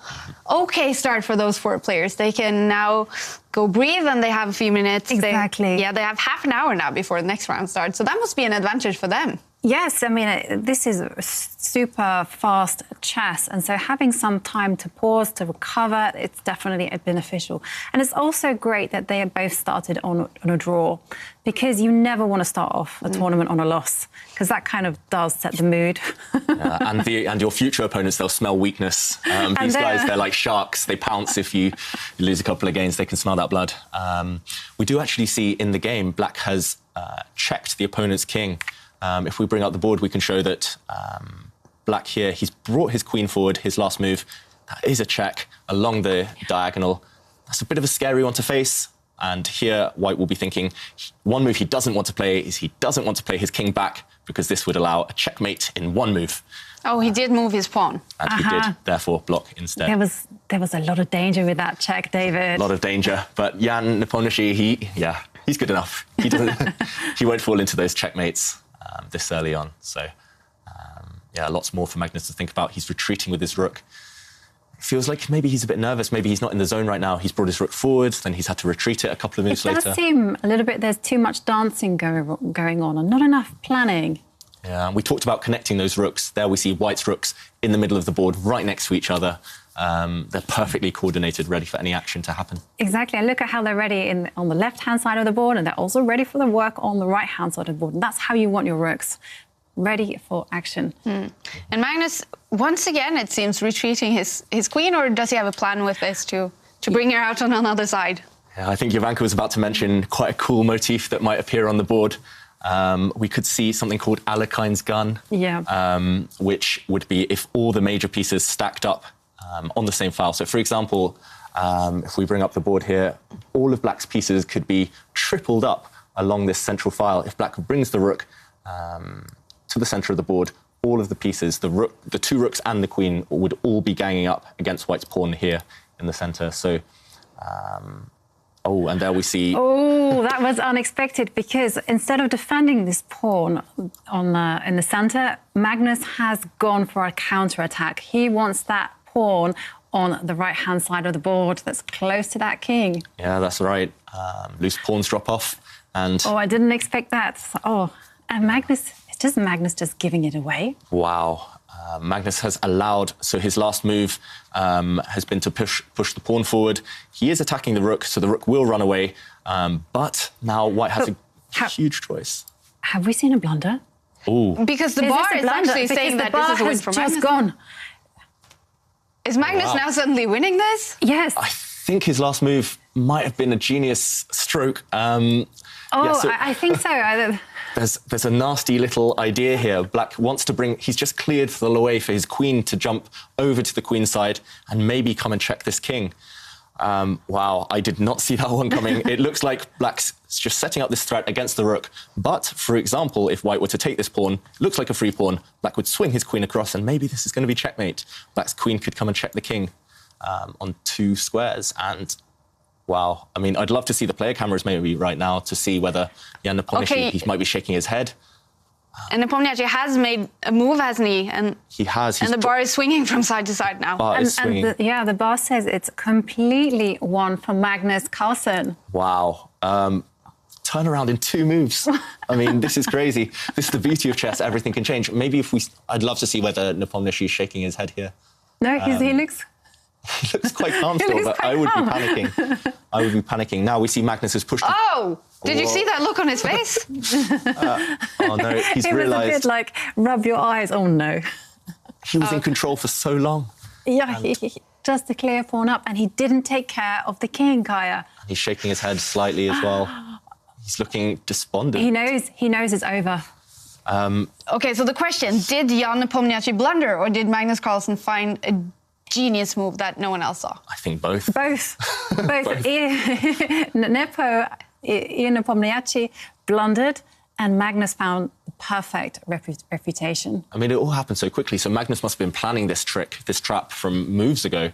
okay start for those 4 players. They can now go breathe, and they have a few minutes. Exactly. They have half an hour now before the next round starts, so that must be an advantage for them. Yes, I mean, this is super fast chess, and so having some time to pause, to recover, it's definitely beneficial. And it's also great that they both started on a draw, because you never want to start off a tournament on a loss, because that kind of does set the mood. And your future opponents, they'll smell weakness. These guys, they're like sharks. They pounce if you lose a couple of games. They can smell that blood. We do actually see in the game, Black has checked the opponent's king. If we bring up the board, we can show that Black here, he's brought his queen forward, his last move. That is a check along the diagonal. That's a bit of a scary one to face. And here, White will be thinking, one move he doesn't want to play is he doesn't want to play his king back, because this would allow a checkmate in one move. Oh, he did move his pawn. And he did, therefore, block instead. There was a lot of danger with that check, David. A lot of danger. But Jan Nepomniachtchi, he's good enough. He doesn't. He won't fall into those checkmates this early on. So, lots more for Magnus to think about. He's retreating with his rook. It feels like maybe he's a bit nervous. Maybe he's not in the zone right now. He's brought his rook forward, then he's had to retreat it a couple of moves later. It does seem a little bit, there's too much dancing going on and not enough planning. Yeah, we talked about connecting those rooks. There we see White's rooks in the middle of the board, right next to each other. They're perfectly coordinated, ready for any action to happen. Exactly, and look at how they're ready on the left-hand side of the board, and they're also ready for the work on the right-hand side of the board. And that's how you want your rooks, ready for action. And Magnus, once again, it seems retreating his queen, or does he have a plan with this to bring her out on another side? Yeah, I think Jovanka was about to mention quite a cool motif that might appear on the board. We could see something called Alekhine's gun, which would be if all the major pieces stacked up on the same file. So, for example, if we bring up the board here, all of Black's pieces could be tripled up along this central file. If Black brings the rook to the centre of the board, all of the pieces, the 2 rooks and the queen, would all be ganging up against White's pawn here in the centre. So, and there we see... Oh, that was unexpected, because instead of defending this pawn in the centre, Magnus has gone for a counter-attack. He wants that pawn on the right-hand side of the board that's close to that king. Yeah, that's right. Loose pawns drop off, and... Oh, I didn't expect that. Oh, and Magnus just giving it away? Wow. Magnus has allowed, so his last move has been to push the pawn forward. He is attacking the rook, so the rook will run away. But now White has a huge choice. Have we seen a blunder? Ooh. Because the bar is actually saying that this is a win for Magnus. Just gone. Is Magnus now suddenly winning this? Yes. I think his last move might have been a genius stroke. I think so. There's a nasty little idea here. Black wants to he's just cleared the way for his queen to jump over to the queen's side and maybe come and check this king. Wow, I did not see that one coming. It looks like Black's just setting up this threat against the rook. But, for example, if White were to take this pawn, it looks like a free pawn, Black would swing his queen across, and maybe this is going to be checkmate. Black's queen could come and check the king on 2 squares. And, wow, I mean, I'd love to see the player cameras maybe right now to see whether Jan Nepomniachtchi, he might be shaking his head. And Nepomniachtchi has made a move, hasn't he? And he has. And the bar is swinging from side to side now. The bar says it's completely won for Magnus Carlsen. Wow. Turn around in 2 moves. I mean, this is crazy. This is the beauty of chess. Everything can change. Maybe I'd love to see whether Nepomniachtchi is shaking his head here. No, he looks... He looks quite calm still, but I would be panicking. I would be panicking. Now we see Magnus has pushed... Oh! Did you see that look on his face? Oh, no, he's it realised... It was a bit like, rub your eyes. Oh, no. He was in control for so long. Yeah, just to clear pawn up, and he didn't take care of the king, Kaya. He's shaking his head slightly as well. He's looking despondent. He knows it's over. OK, so the question, did Jan Nepomniachtchi blunder, or did Magnus Carlsen find a genius move that no one else saw? I think both. Both. Jan Nepomniachtchi blundered, and Magnus found the perfect reputation. I mean, it all happened so quickly, so Magnus must have been planning this trap from moves ago.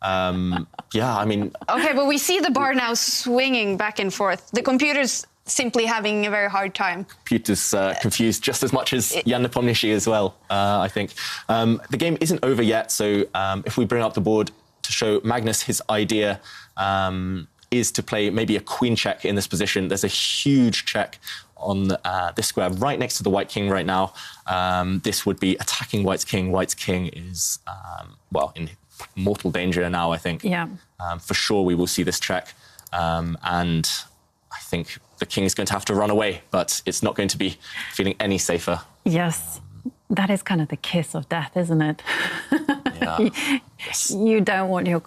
Yeah, I mean... OK, but we see the bar now swinging back and forth. The computer's simply having a very hard time. Computer's confused just as much as Jan Nepomniachtchi as well, I think. The game isn't over yet, so if we bring up the board to show Magnus, his idea is to play maybe a queen check in this position. There's a huge check on this square right next to the white king right now. This would be attacking white's king. White's king is, well, in mortal danger now, I think. Yeah. For sure, we will see this check. And I think the king is going to have to run away, but it's not going to be feeling any safer. Yes. That is kind of the kiss of death, isn't it? Yeah. Yes. You don't want your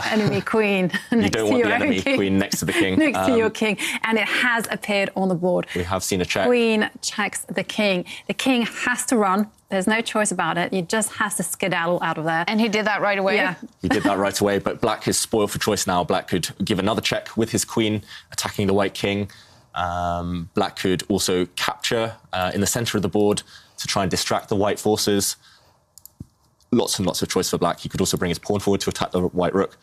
enemy queen next to your You don't want the enemy king. queen next to the king. Next to your king. And it has appeared on the board. We have seen a check. Queen checks the king. The king has to run. There's no choice about it. He just has to skedaddle out of there. And he did that right away. Yeah. He did that right away, but black is spoiled for choice now. Black could give another check with his queen, attacking the white king. Black could also capture in the centre of the board to try and distract the white forces. Lots and lots of choice for black. He could also bring his pawn forward to attack the white rook.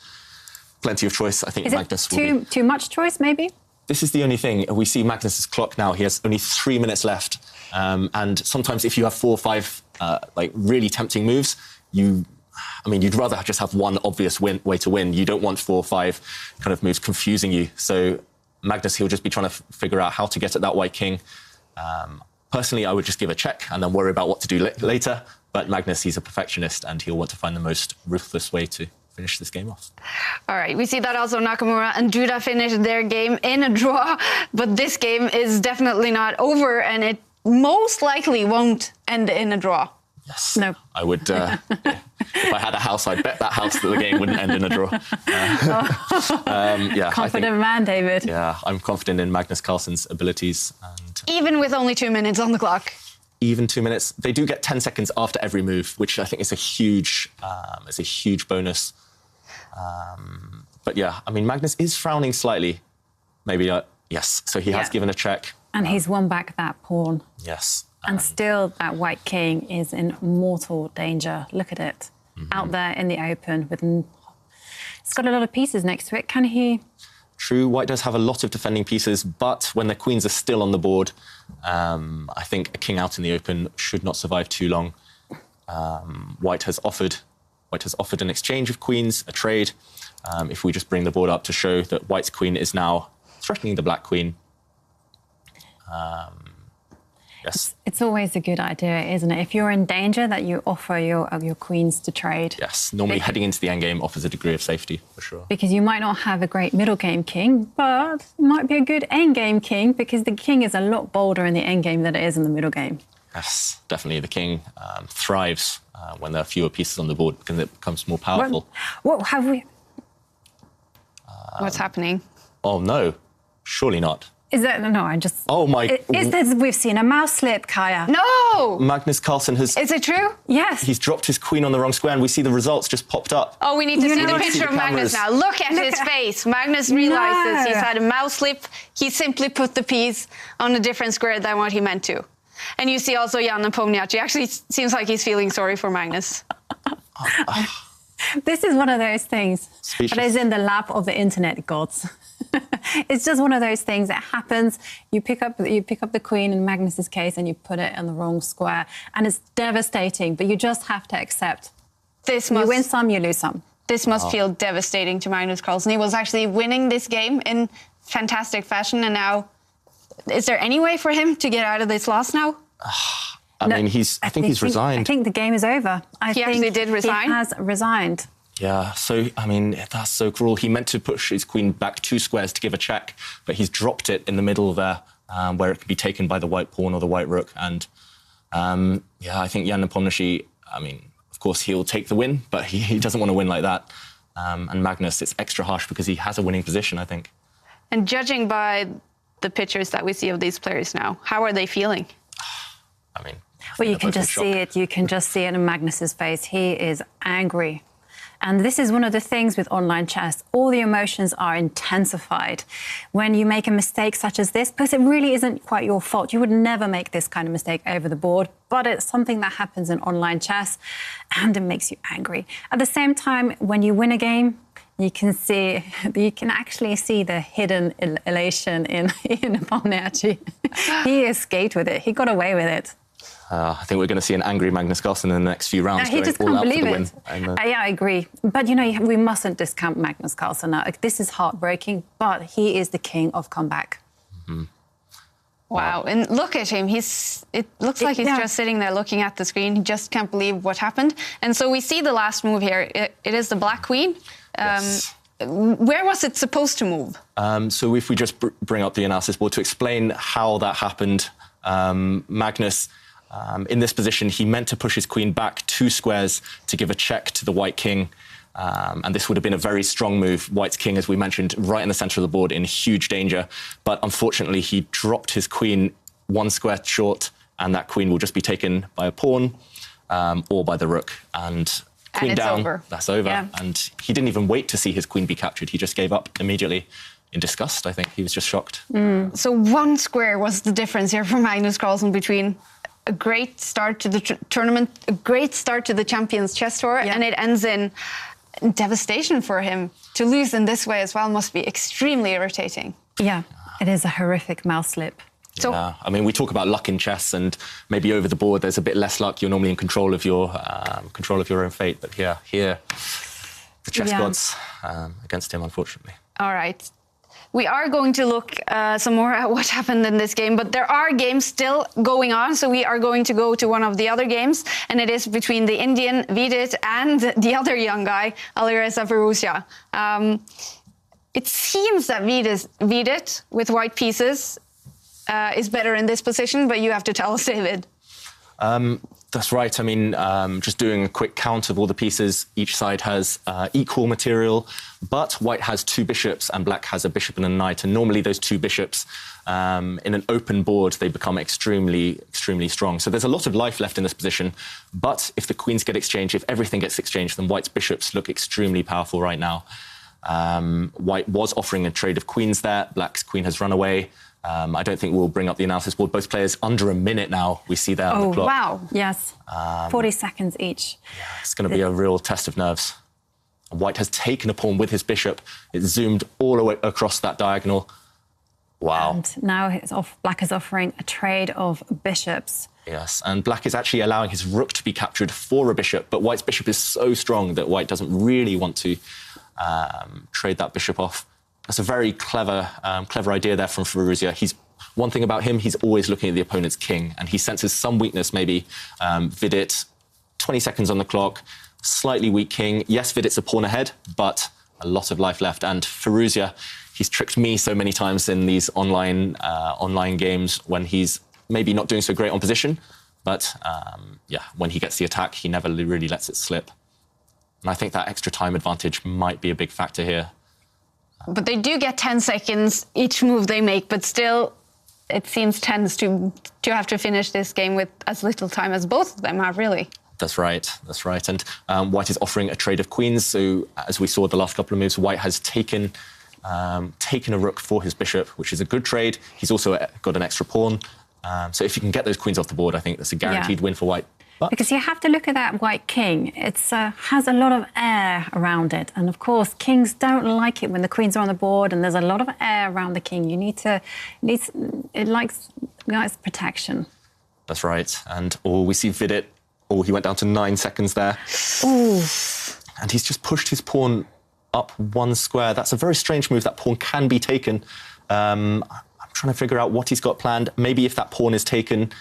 Plenty of choice. I think Is Magnus it will be... too much choice, maybe? This is the only thing. We see Magnus's clock now. He has only 3 minutes left. And sometimes if you have 4 or 5 like really tempting moves, you'd rather just have one obvious way to win. You don't want 4 or 5 kind of moves confusing you. So Magnus, he'll just be trying to figure out how to get at that white king. Personally, I would just give a check and then worry about what to do later. But Magnus, he's a perfectionist and he'll want to find the most ruthless way to finish this game off. All right, we see that also Nakamura and Duda finished their game in a draw, but this game is definitely not over and it most likely won't end in a draw. Yes. No. I would, if I had a house, I'd bet that house that the game wouldn't end in a draw. Yeah, Confident man, David. Yeah, I'm confident in Magnus Carlsen's abilities. And Even with only 2 minutes on the clock. even 2 minutes. They do get 10 seconds after every move, which I think is a huge bonus. But yeah, I mean, Magnus is frowning slightly. Maybe, yes. So he has given a check. And he's won back that pawn. Yes. And still that white king is in mortal danger. Look at it. Out there in the open with... It's got a lot of pieces next to it. Can he... True, white does have a lot of defending pieces, but when their queens are still on the board, I think a king out in the open should not survive too long. White has offered an exchange of queens, a trade. If we just bring the board up to show that white's queen is now threatening the black queen. Yes. It's always a good idea, isn't it? If you're in danger, that you offer your queens to trade. Yes, normally heading into the endgame offers a degree of safety, for sure. Because you might not have a great middle game king, but it might be a good endgame king because the king is a lot bolder in the endgame than it is in the middle game. Yes, definitely. The king thrives when there are fewer pieces on the board because it becomes more powerful. What have we... What's happening? Oh, no. Surely not. Is that... No, I just... Oh, my... Is this... We've seen a mouse slip, Kaya. No! Magnus Carlsen has... Is it true? Yes. He's dropped his queen on the wrong square and we see the results just popped up. Oh, we need to see the need to see picture the of Magnus cameras. now. Look at his face. Magnus realizes No. he's had a mouse slip. He simply put the piece on a different square than what he meant to. And you see also Jan Nepomniachtchi. Actually, seems like he's feeling sorry for Magnus. This is one of those things Speechless. that is in the lap of the internet gods. It's just one of those things that happens. You pick up the queen in Magnus's case and you put it in the wrong square, and it's devastating. But you just have to accept. This You must win some, you lose some. This must feel devastating to Magnus Carlsen. He was actually winning this game in fantastic fashion, and now, is there any way for him to get out of this loss now? I mean, I think he's resigned. I think the game is over. He actually did resign? He has resigned. Yeah, so, I mean, that's so cruel. He meant to push his queen back 2 squares to give a check, but he's dropped it in the middle there, where it could be taken by the white pawn or the white rook. And, yeah, I think Jan Nepomniachtchi, I mean, of course, he'll take the win, but he doesn't want to win like that. And Magnus, it's extra harsh because he has a winning position, I think. And judging by the pictures that we see of these players now, how are they feeling? I mean... Well, you can just see it. You can just see it in Magnus's face. He is angry. And this is one of the things with online chess. All the emotions are intensified when you make a mistake such as this, because it really isn't quite your fault. You would never make this kind of mistake over the board, but it's something that happens in online chess and it makes you angry. At the same time, when you win a game, You can actually see the hidden elation in Palmiacci. He escaped with it. He got away with it. I think we're going to see an angry Magnus Carlsen in the next few rounds. He just can't believe it. Yeah, I agree. But, you know, we mustn't discount Magnus Carlsen now. This is heartbreaking, but he is the king of comeback. Mm-hmm. Wow. And look at him. It looks like he's just sitting there looking at the screen. He just can't believe what happened. And so we see the last move here. It is the Black Queen. Yes. Where was it supposed to move? So if we just bring up the analysis board to explain how that happened, Magnus, in this position, he meant to push his queen back 2 squares to give a check to the white king. And this would have been a very strong move. White's king, as we mentioned, right in the centre of the board in huge danger. But unfortunately, he dropped his queen 1 square short, and that queen will just be taken by a pawn or by the rook. And queen down, over. That's over. Yeah. And he didn't even wait to see his queen be captured. He just gave up immediately in disgust, I think. He was just shocked. So 1 square was the difference here for Magnus Carlsen between a great start to the tournament, a great start to the Champions Chess Tour, and it ends in devastation for him. To lose in this way as well must be extremely irritating. Yeah, it is a horrific mouse slip. So, yeah, I mean, we talk about luck in chess, and maybe over the board there's a bit less luck. You're normally in control of your own fate. But here, the chess gods against him, unfortunately. all right. We are going to look some more at what happened in this game, but there are games still going on, so we are going to go to one of the other games, and it is between the Indian Vidit and the other young guy, Alireza Firouzja. It seems that Vidit, with white pieces, is better in this position, but you have to tell us, David. That's right. I mean, just doing a quick count of all the pieces, each side has equal material, but white has 2 bishops and black has a bishop and a knight. And normally those 2 bishops, in an open board, they become extremely, extremely strong. So there's a lot of life left in this position. But if the queens get exchanged, if everything gets exchanged, then white's bishops look extremely powerful right now. White was offering a trade of queens there. Black's queen has run away. I don't think we'll bring up the analysis board. Both players under a minute now, we see there on the clock. Oh, wow. Yes, 40 seconds each. Yeah, it's going to be a real test of nerves. White has taken a pawn with his bishop. It's zoomed all the way across that diagonal. Wow. And now black is offering a trade of bishops. Yes, and black is actually allowing his rook to be captured for a bishop, but white's bishop is so strong that white doesn't really want to trade that bishop off. That's a very clever idea there from Firouzja. One thing about him, he's always looking at the opponent's king, and he senses some weakness, maybe. Vidit, 20 seconds on the clock, slightly weak king. Yes, Vidit's a pawn ahead, but a lot of life left. And Firouzja, he's tricked me so many times in these online games when he's maybe not doing so great on position, but when he gets the attack, he never really lets it slip. And I think that extra time advantage might be a big factor here. But they do get 10 seconds each move they make, but still it seems tends to have to finish this game with as little time as both of them have, really. That's right. And white is offering a trade of queens. So as we saw the last couple of moves, white has taken a rook for his bishop, which is a good trade. He's also got an extra pawn. So if you can get those queens off the board, I think that's a guaranteed win for white. But because you have to look at that white king. It has a lot of air around it. And, of course, kings don't like it when the queens are on the board and there's a lot of air around the king. It likes protection. That's right. And we see Vidit. He went down to 9 seconds there. Ooh. And he's just pushed his pawn up 1 square. That's a very strange move. That pawn can be taken. I'm trying to figure out what he's got planned. Maybe if that pawn is taken,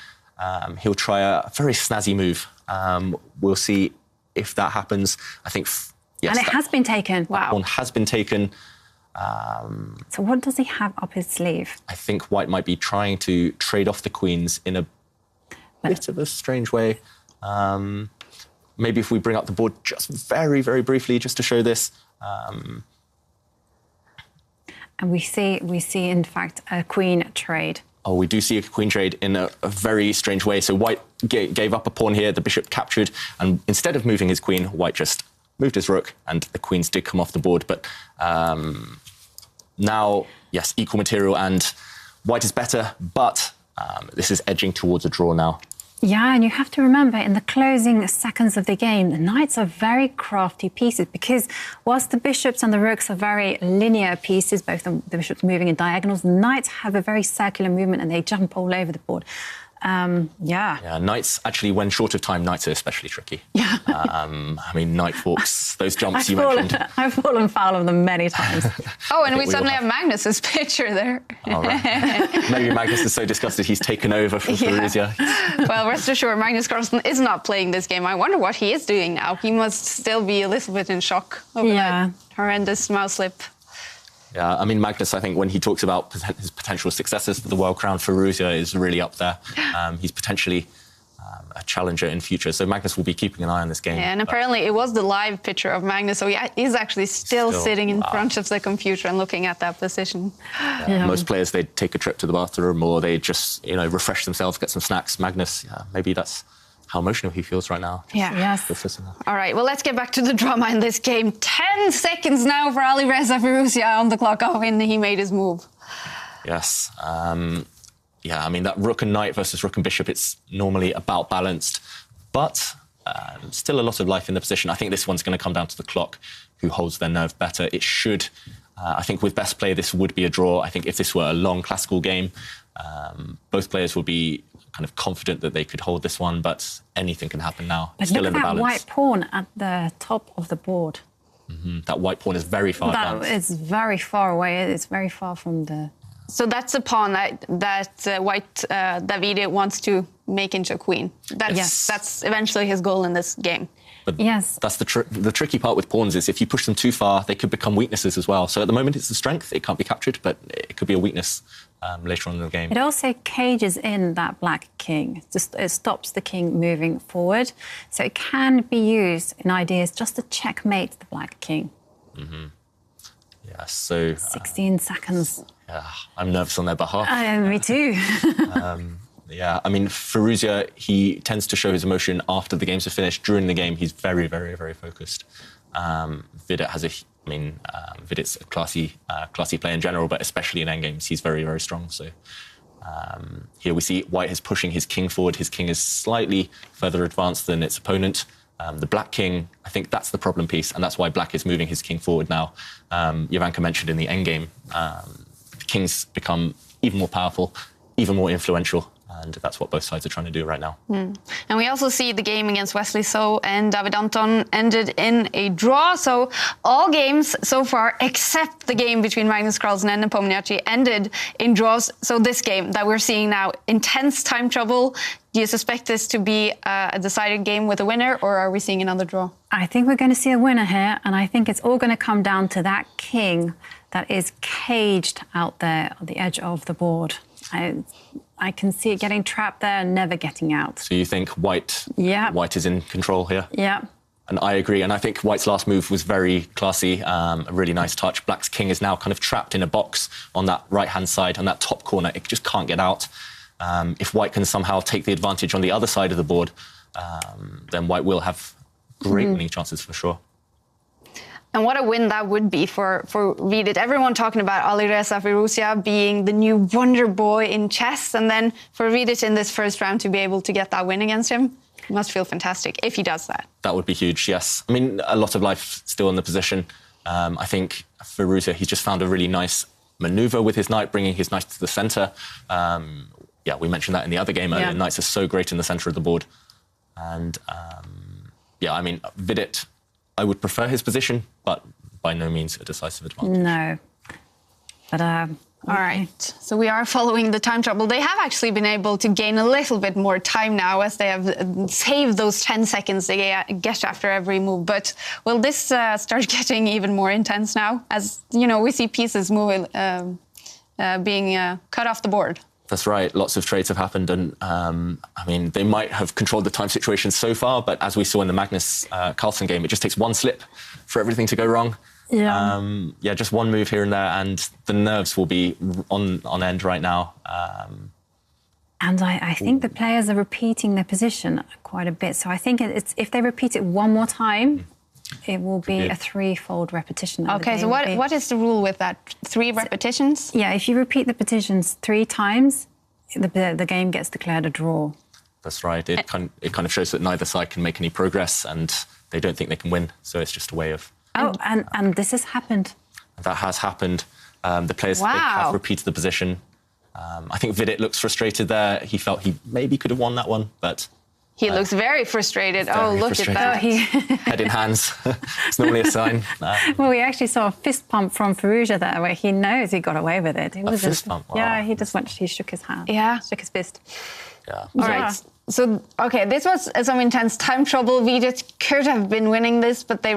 he'll try a very snazzy move. We'll see if that happens. I think, yes. And it has been taken. Wow. Pawn has been taken. So what does he have up his sleeve? I think white might be trying to trade off the queens in a bit of a strange way. Maybe if we bring up the board just very, very briefly, just to show this. And we see, in fact, a queen trade. Oh, we do see a queen trade in a very strange way. So white gave up a pawn here, the bishop captured, and instead of moving his queen, white just moved his rook, and the queens did come off the board. But now, yes, equal material, and white is better, but this is edging towards a draw now. Yeah, and you have to remember, in the closing seconds of the game, the knights are very crafty pieces, because whilst the bishops and the rooks are very linear pieces, both the bishops moving in diagonals, the knights have a very circular movement and they jump all over the board. Yeah, knights, actually, when short of time, knights are especially tricky. Yeah. I mean, knight forks, those jumps mentioned. I've fallen foul of them many times. Oh, and we suddenly have Magnus's picture there. All right. Maybe Magnus is so disgusted he's taken over from Furuzia. Well, rest assured, Magnus Carlsen is not playing this game. I wonder what he is doing now. He must still be a little bit in shock over that horrendous mouse slip. Yeah, I mean, Magnus, I think when he talks about his potential successes for the World Crown, Furuzia is really up there. He's potentially a challenger in future. So Magnus will be keeping an eye on this game. Yeah, and apparently it was the live picture of Magnus, so he's actually still sitting in front of the computer and looking at that position. Yeah. Most players, they'd take a trip to the bathroom or they just, refresh themselves, get some snacks. Magnus, maybe that's how emotional he feels right now. Yeah. Yes. All right, well, let's get back to the drama in this game. 10 seconds now for Alireza Firouzja on the clock when he made his move. Yes. Yeah, I mean, that rook and knight versus rook and bishop, it's normally about balanced, but still a lot of life in the position. I think this one's going to come down to the clock, who holds their nerve better. It should. I think with best play, this would be a draw. I think if this were a long classical game, both players would be kind of confident that they could hold this one, but anything can happen now. But still look in the at that balance. white pawn at the top of the board. That white pawn is very far down. It's very far away. It's very far from the... So that's a pawn that white Davide wants to make into a queen. That's eventually his goal in this game. But yes, that's the tricky part with pawns is if you push them too far, they could become weaknesses as well. So at the moment it's a strength, it can't be captured, but it could be a weakness later on in the game. It also cages in that black king. It stops the king moving forward. So it can be used in ideas just to checkmate the black king. Yeah, so... 16 seconds. Yeah, I'm nervous on their behalf. Me too. Yeah, I mean, Firouzja, he tends to show his emotion after the games are finished. During the game, he's very, very, very focused. Vidit has Vidit's a classy player in general, but especially in endgames, he's very, very strong. So here we see White is pushing his king forward. His king is slightly further advanced than its opponent. The black king, I think that's the problem piece, and that's why black is moving his king forward now. Jovanka mentioned in the endgame, the kings become even more powerful, even more influential. And that's what both sides are trying to do right now. And we also see the game against Wesley So and David Anton ended in a draw. So all games so far, except the game between Magnus Carlsen and Nepomniachtchi, ended in draws. So this game that we're seeing now, intense time trouble. Do you suspect this to be a decided game with a winner, or are we seeing another draw? I think we're going to see a winner here, and I think it's all going to come down to that king that is caged out there on the edge of the board. I can see it getting trapped there and never getting out. So you think White is in control here? Yeah. And I agree. And I think White's last move was very classy, a really nice touch. Black's king is now kind of trapped in a box on that right-hand side, on that top corner. It just can't get out. If White can somehow take the advantage on the other side of the board, then White will have great winning chances for sure. And what a win that would be for Vidit. Everyone talking about Alireza Firouzja being the new wonder boy in chess, and then for Vidit in this first round to be able to get that win against him, it must feel fantastic if he does that. That would be huge, yes. I mean, a lot of life still in the position. I think Firouzja, he's just found a really nice maneuver with his knight, bringing his knight to the centre. Yeah, we mentioned that in the other game earlier. Knights are so great in the centre of the board. And, yeah, I mean, Vidit, I would prefer his position, but by no means a decisive advantage. No. But, all right. So we are following the time trouble. They have actually been able to gain a little bit more time now as they have saved those 10 seconds they get after every move. But will this start getting even more intense now? As, you know, we see pieces moving, being cut off the board. That's right. Lots of trades have happened. And, I mean, they might have controlled the time situation so far, but as we saw in the Magnus Carlsen game, it just takes one slip for everything to go wrong. Yeah. Yeah, just one move here and there, and the nerves will be on end right now. And I think the players are repeating their position quite a bit. So I think if they repeat it one more time, it will be a threefold repetition. Okay, so what is the rule with that? 3 repetitions? Yeah, if you repeat the petitions 3 times, the game gets declared a draw. That's right. It kind of shows that neither side can make any progress, and they don't think they can win. So it's just a way of... Oh, and this has happened. That has happened. The players they have repeated the position. I think Vidit looks frustrated there. He felt he maybe could have won that one, but... He looks very frustrated. Look at that. Head in hands. It's normally a sign. Well, we actually saw a fist pump from Farouja there, where he knows he got away with it. A fist pump? Wow. Yeah, he just he shook his hand. Yeah. Shook his fist. Yeah. All right. So, okay, this was some intense time trouble. Vidit could have been winning this, but they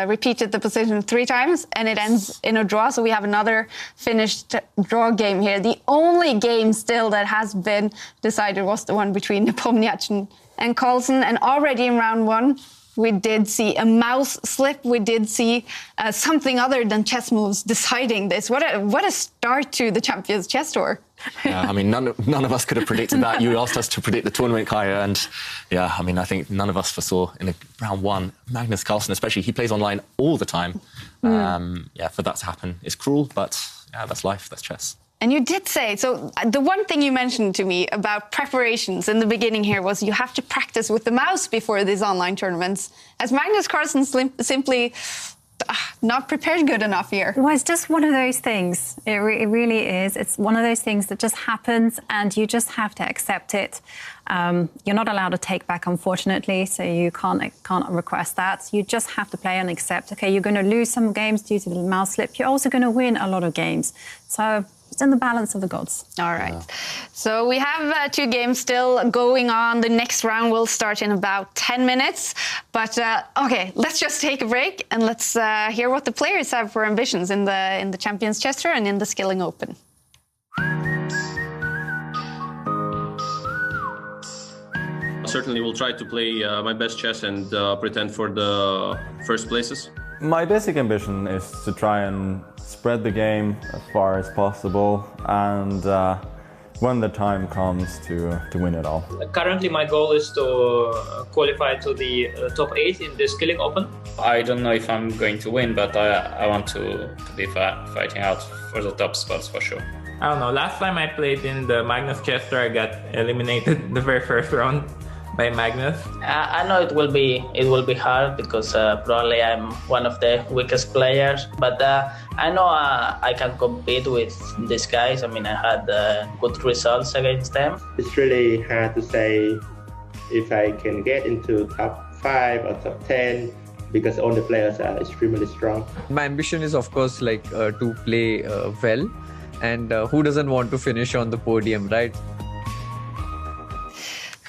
repeated the position 3 times, and it ends in a draw. So we have another finished draw game here. The only game still that has been decided was the one between Nepomniachtchi and Carlsen. And already in round 1, we did see a mouse slip. We did see something other than chess moves deciding this. What a start to the Champions Chess Tour. Yeah, I mean, none of us could have predicted that. You asked us to predict the tournament, Kaya, and yeah, I mean, I think none of us foresaw in round 1, Magnus Carlsen especially, he plays online all the time. For that to happen, it's cruel, but yeah, that's life, that's chess. And you did say, so the one thing you mentioned to me about preparations in the beginning here was you have to practice with the mouse before these online tournaments. As Magnus Carlsen simply not prepared good enough here. Well, it's just one of those things. It really is. It's one of those things that just happens and you just have to accept it. You're not allowed to take back, unfortunately, so you can't request that. You just have to play and accept, okay, you're going to lose some games due to the mouse slip. You're also going to win a lot of games. So it's in the balance of the gods. All right. Yeah. So we have 2 games still going on. The next round will start in about 10 minutes. But okay, let's just take a break and let's hear what the players have for ambitions in the Champions Chess Tour and in the Skilling Open. Certainly will try to play my best chess and pretend for the first places. My basic ambition is to try and spread the game as far as possible, and when the time comes, to win it all. Currently my goal is to qualify to the top 8 in the Skilling Open. I don't know if I'm going to win, but I want to be fighting out for the top spots for sure. I don't know, last time I played in the Magnus Chess Tour, I got eliminated the very first round by Magnus. I know it will be hard because probably I'm one of the weakest players, but I know I can compete with these guys. I mean, I had good results against them. It's really hard to say if I can get into top 5 or top 10 because all the players are extremely strong. My ambition is, of course, to play well, and who doesn't want to finish on the podium, right?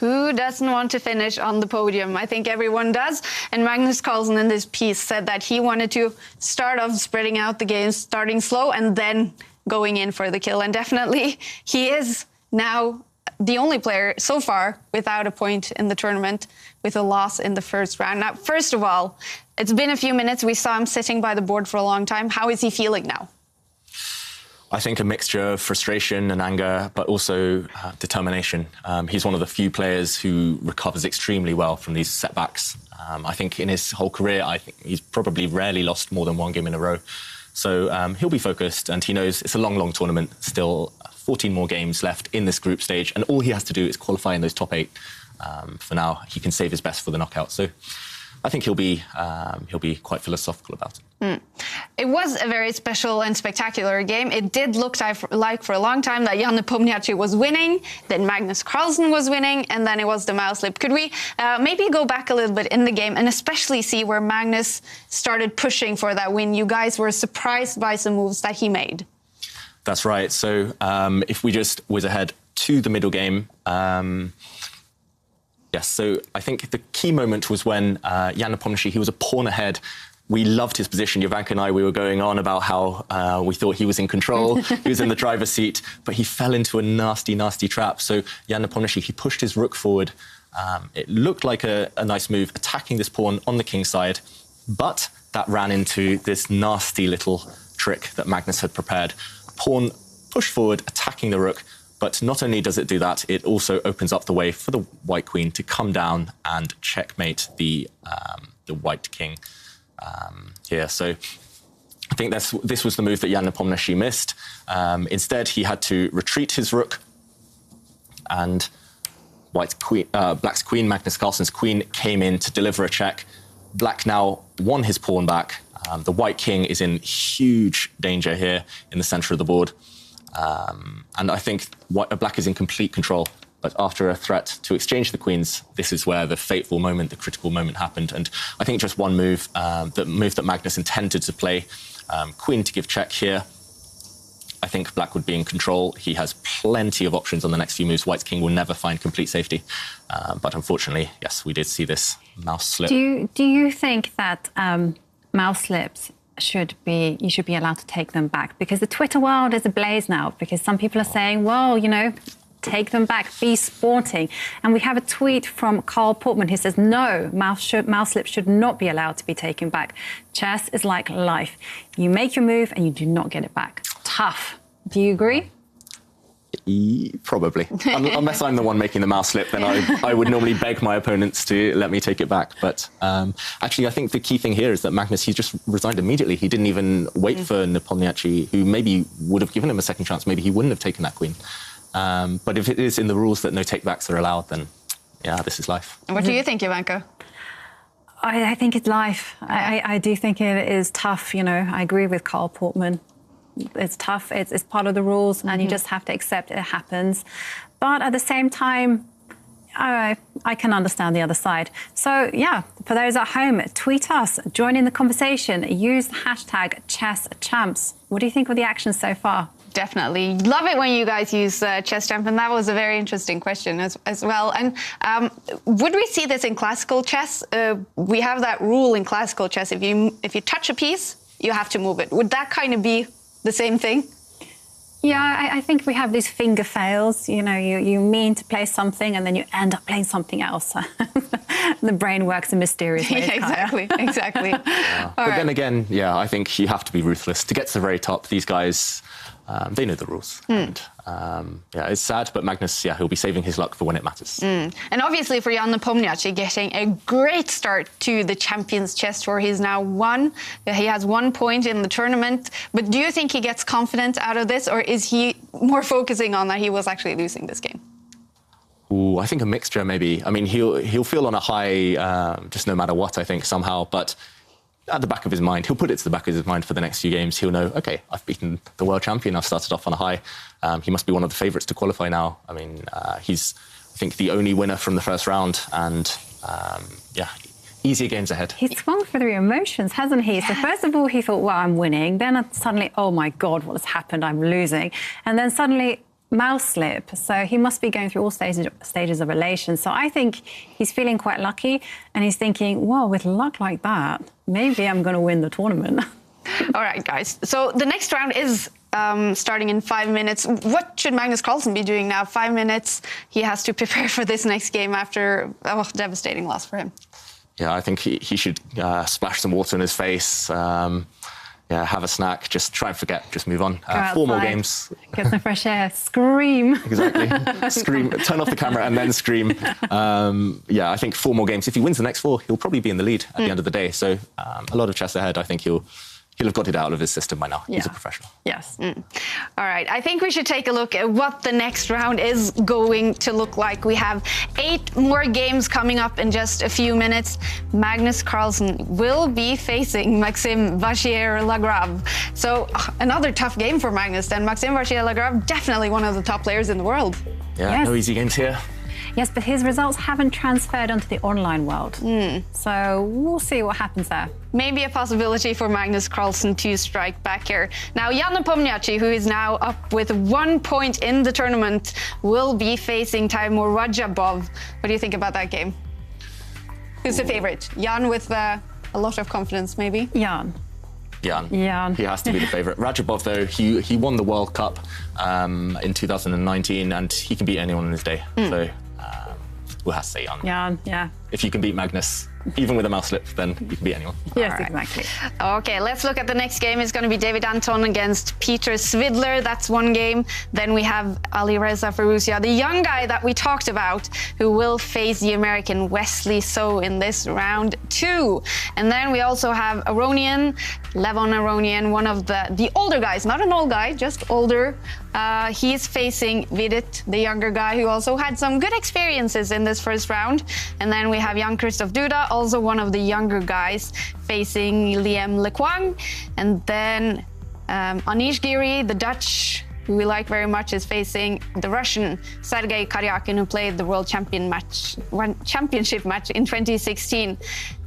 Who doesn't want to finish on the podium? I think everyone does. And Magnus Carlsen in this piece said that he wanted to start off spreading out the games, starting slow and then going in for the kill. And definitely he is now the only player so far without a point in the tournament with a loss in the first round. Now, first of all, it's been a few minutes. We saw him sitting by the board for a long time. How is he feeling now? I think a mixture of frustration and anger, but also determination. He's one of the few players who recovers extremely well from these setbacks. I think in his whole career, I think he's probably rarely lost more than 1 game in a row. So he'll be focused, and he knows it's a long, long tournament. Still 14 more games left in this group stage, and all he has to do is qualify in those top 8. For now, he can save his best for the knockout. So I think he'll be quite philosophical about it. It was a very special and spectacular game. It did look like for a long time that Jan Nepomniachtchi was winning, then Magnus Carlsen was winning, and then it was the mouse slip. Could we maybe go back a little bit in the game and especially see where Magnus started pushing for that win? You guys were surprised by some moves that he made. That's right. So if we just whiz ahead to the middle game, yes, so I think the key moment was when Jan Nepomniachtchi, he was a pawn ahead. We loved his position. Jovanka and I, we were going on about how we thought he was in control. He was in the driver's seat, but he fell into a nasty, nasty trap. So Jan Nepomniachtchi, he pushed his rook forward. It looked like a nice move, attacking this pawn on the king side, but that ran into this nasty little trick that Magnus had prepared. Pawn pushed forward, attacking the rook, but not only does it do that, it also opens up the way for the white queen to come down and checkmate the white king. Here. So I think this was the move that Jan Nepomniachtchi missed. Instead, he had to retreat his rook and Black's queen, Magnus Carlsen's queen, came in to deliver a check. Black now won his pawn back. The white king is in huge danger here in the center of the board. And I think Black is in complete control. But after a threat to exchange the queens, this is where the fateful moment, the critical moment happened. And I think just one move, the move that Magnus intended to play, queen to give check here, I think Black would be in control. He has plenty of options on the next few moves. White's king will never find complete safety. But unfortunately, yes, we did see this mouse slip. Do you think that mouse slips you should be allowed to take them back? Because the Twitter world is ablaze now, because some people are saying, well, you know, take them back, be sporting. And we have a tweet from Carl Portman who says, no, mouse slips should not be allowed to be taken back. Chess is like life. You make your move and you do not get it back. Tough. Do you agree? Probably. Unless I'm the one making the mouse slip, then I would normally beg my opponents to let me take it back. But actually, I think the key thing here is that Magnus, he just resigned immediately. He didn't even wait for Nepomniachtchi, who maybe would have given him a second chance. Maybe he wouldn't have taken that queen. But if it is in the rules that no takebacks are allowed, then yeah, this is life. And what do you think, Jovanka? I think it's life. I do think it is tough, you know. I agree with Carl Portman. It's tough, it's part of the rules, and you just have to accept it happens. But at the same time, I can understand the other side. So, yeah, for those at home, tweet us, join in the conversation, use the hashtag #ChessChamps. What do you think of the action so far? Definitely. Love it when you guys use Chess Champ, and that was a very interesting question as well. And would we see this in classical chess? We have that rule in classical chess, if you touch a piece, you have to move it. Would that kind of be the same thing? Yeah, I think we have these finger fails. You know, you mean to play something and then you end up playing something else. The brain works in mysterious ways. Exactly. Yeah. But then again, yeah, I think you have to be ruthless. To get to the very top, these guys, they know the rules. And, yeah, it's sad, but Magnus, yeah, he'll be saving his luck for when it matters. And obviously for Jan Nepomniachtchi, getting a great start to the Champions Chess Tour. He's now won. He has 1 point in the tournament. But do you think he gets confidence out of this, or is he more focusing on that he was actually losing this game? Ooh, I think a mixture, maybe. I mean, he'll feel on a high, just no matter what, I think, somehow. But at the back of his mind, he'll put it to the back of his mind for the next few games. He'll know, okay, I've beaten the world champion. I've started off on a high. He must be one of the favourites to qualify now. I mean, he's, I think, the only winner from the first round. And, yeah, easier games ahead. He's swung for the emotions, hasn't he? So first of all, he thought, well, I'm winning. Then suddenly, oh, my God, what has happened? I'm losing. And then suddenly, mouse slip. So he must be going through all stages of elation. So I think he's feeling quite lucky, and he's thinking, well, with luck like that, maybe I'm going to win the tournament. All right, guys. So the next round is starting in 5 minutes. What should Magnus Carlsen be doing now? 5 minutes. He has to prepare for this next game after a devastating loss for him. Yeah, I think he should splash some water in his face. Yeah, have a snack, just try and forget, just move on. 4 more games. Get some fresh air, scream. Exactly. Scream, turn off the camera and then scream. Yeah, I think 4 more games. If he wins the next 4, he'll probably be in the lead at the end of the day. So a lot of chess ahead. I think he'll have got it out of his system by now. He's a professional. Yes. All right, I think we should take a look at what the next round is going to look like. We have 8 more games coming up in just a few minutes. Magnus Carlsen will be facing Maxime Vachier-Lagrave. So another tough game for Magnus then. Maxime Vachier-Lagrave, definitely one of the top players in the world. Yeah, no easy games here. Yes, but his results haven't transferred onto the online world. So we'll see what happens there. Maybe a possibility for Magnus Carlsen to strike back here. Now, Jan Nepomniachtchi, who is now up with 1 point in the tournament, will be facing Timur Rajabov. What do you think about that game? Who's the favorite? Jan with a lot of confidence, maybe? Jan. He has to be the favourite. Rajabov, though, he won the World Cup in 2019, and he can beat anyone in his day. So we'll have to say Jan. Jan, yeah. if you can beat Magnus, even with a mouse slip, then you can beat anyone. Yes, exactly. Okay, let's look at the next game. It's going to be David Anton against Peter Svidler. That's one game. Then we have Alireza Firouzja, the young guy that we talked about, who will face the American Wesley So in this round 2. And then we also have Levon Aronian, one of the older guys, not an old guy, just older. He's facing Vidit, the younger guy, who also had some good experiences in this first round. And then we have Jan-Krzysztof Duda, also one of the younger guys, facing Liam Lequang. And then Anish Giri, the Dutch, who we like very much, is facing the Russian Sergei Karyakin, who played the World Championship match in 2016.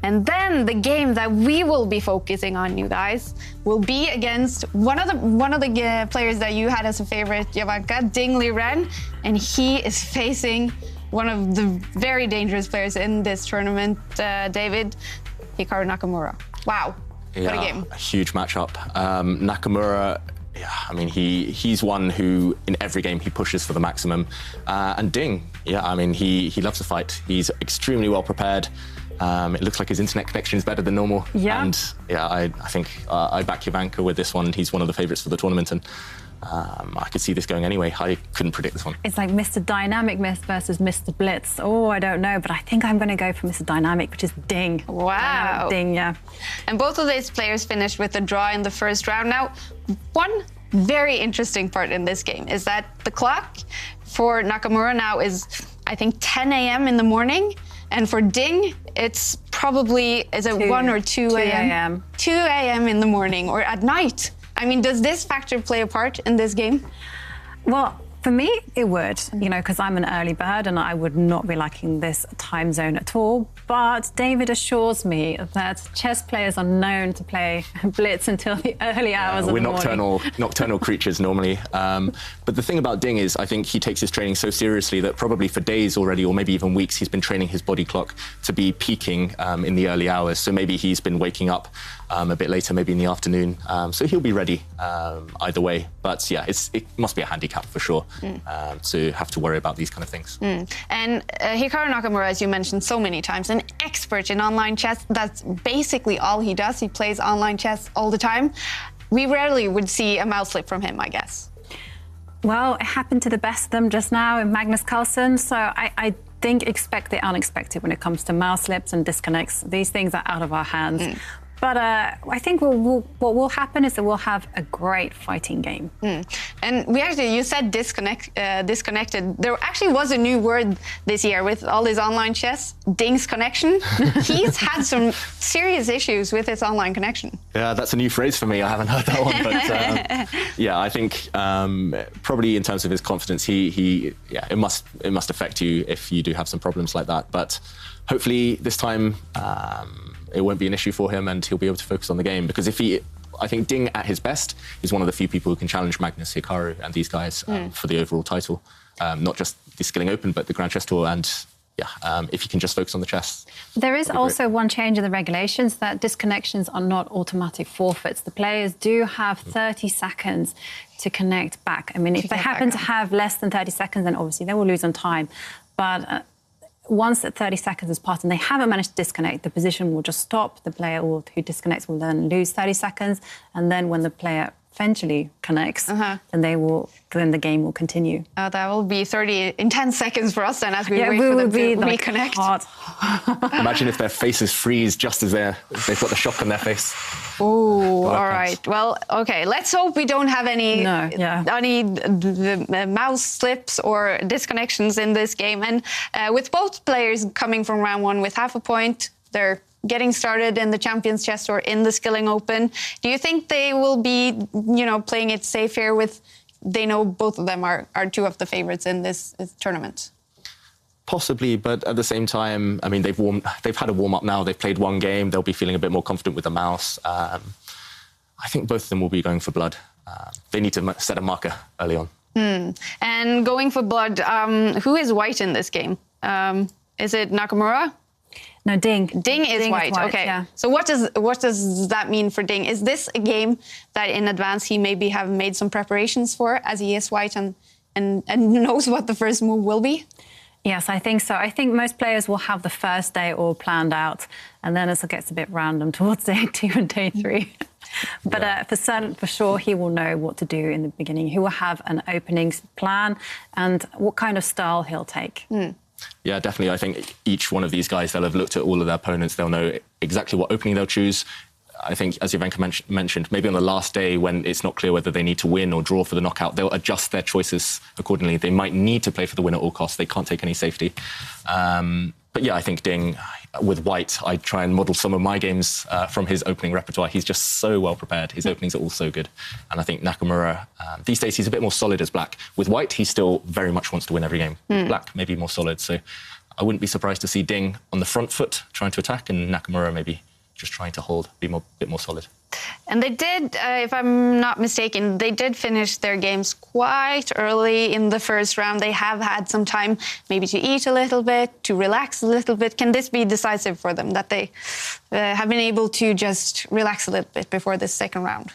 And then the game that we will be focusing on, you guys, will be against one of the players that you had as a favorite, Jovanka, Ding Liren, and he is facing one of the very dangerous players in this tournament, David, Hikaru Nakamura. Wow, what a game. A huge matchup. Nakamura, yeah, I mean, he's one who, in every game, he pushes for the maximum. And Ding, yeah, I mean, he loves to fight. He's extremely well prepared. It looks like his internet connection is better than normal. Yeah. And yeah, I think I back Jovanka with this one. He's one of the favourites for the tournament, and I could see this going anyway. I couldn't predict this one. It's like Mr. Dynamic versus Mr. Blitz. Oh, I don't know, but I think I'm going to go for Mr. Dynamic, which is Ding. Wow. Ding, yeah. And both of these players finished with a draw in the first round. Now, one very interesting part in this game is that the clock for Nakamura now is, I think, 10 a.m. in the morning. And for Ding, it's probably, is it 1 or 2 a.m.? 2 a.m. in the morning or at night. I mean, does this factor play a part in this game? Well, for me, it would, you know, because I'm an early bird and I would not be liking this time zone at all. But David assures me that chess players are known to play blitz until the early hours of the morning. We're nocturnal creatures normally. But the thing about Ding is, I think he takes his training so seriously that probably for days already, or maybe even weeks, he's been training his body clock to be peaking in the early hours. So maybe he's been waking up a bit later, maybe in the afternoon. So he'll be ready either way. But yeah, it must be a handicap for sure to have to worry about these kind of things. And Hikaru Nakamura, as you mentioned so many times, an expert in online chess. That's basically all he does. He plays online chess all the time. We rarely would see a mouse slip from him, I guess. Well, it happened to the best of them just now in Magnus Carlsen. So I think expect the unexpected when it comes to mouse slips and disconnects. These things are out of our hands. But I think what will happen is that we'll have a great fighting game. And you said disconnected. There actually was a new word this year with all his online chess, Ding's connection. He's had some serious issues with his online connection. Yeah, that's a new phrase for me. I haven't heard that one. But yeah, I think probably in terms of his confidence, it must affect you if you do have some problems like that. But hopefully this time, it won't be an issue for him and he'll be able to focus on the game. Because I think Ding at his best is one of the few people who can challenge Magnus, Hikaru and these guys for the overall title. Not just the Skilling Open, but the Grand Chess Tour. And yeah, if you can just focus on the chess. There is also one change in the regulations that disconnections are not automatic forfeits. The players do have 30 seconds to connect back. I mean, if they happen to have less than 30 seconds, then obviously they will lose on time. But once that 30 seconds has passed and they haven't managed to disconnect, the position will just stop. The player who disconnects will then lose 30 seconds. And then when the player eventually connects, then the game will continue. That will be 30 in 10 seconds for us then as we wait for them to reconnect. Imagine if their faces freeze just as they've got the shock on their face. Oh, all right. Well, okay. Let's hope we don't have any mouse slips or disconnections in this game. And with both players coming from round one with half a point, they're getting started in the Champions Chess Tour in the Skilling Open. Do you think they will be, playing it safe here they know both of them are two of the favorites in this tournament? Possibly, but at the same time, I mean, they've had a warm-up now. They've played one game. They'll be feeling a bit more confident with the mouse. I think both of them will be going for blood. They need to set a marker early on. And going for blood, who is white in this game? Is it Nakamura? No, Ding. Ding is white. Okay. Yeah. So what does that mean for Ding? Is this a game that in advance he maybe have made some preparations for, as he is white and knows what the first move will be? Yes, I think so. I think most players will have the first day all planned out, and then it gets a bit random towards day 2 and day 3. But for sure, he will know what to do in the beginning. He will have an opening plan and what kind of style he'll take. Yeah, definitely. I think each one of these guys, they'll have looked at all of their opponents. They'll know exactly what opening they'll choose. I think, as Jovanka mentioned, maybe on the last day when it's not clear whether they need to win or draw for the knockout, they'll adjust their choices accordingly. They might need to play for the win at all costs. They can't take any safety. But yeah, I think Ding, with White, I try and model some of my games from his opening repertoire. He's just so well prepared. His openings are all so good. And I think Nakamura, these days, he's a bit more solid as Black. With White, he still very much wants to win every game. Black, maybe more solid. So I wouldn't be surprised to see Ding on the front foot trying to attack and Nakamura maybe just trying to hold, be a bit more solid. And they did, if I'm not mistaken, they did finish their games quite early in the first round. They have had some time maybe to eat a little bit, to relax a little bit. Can this be decisive for them, that they have been able to just relax a little bit before this second round?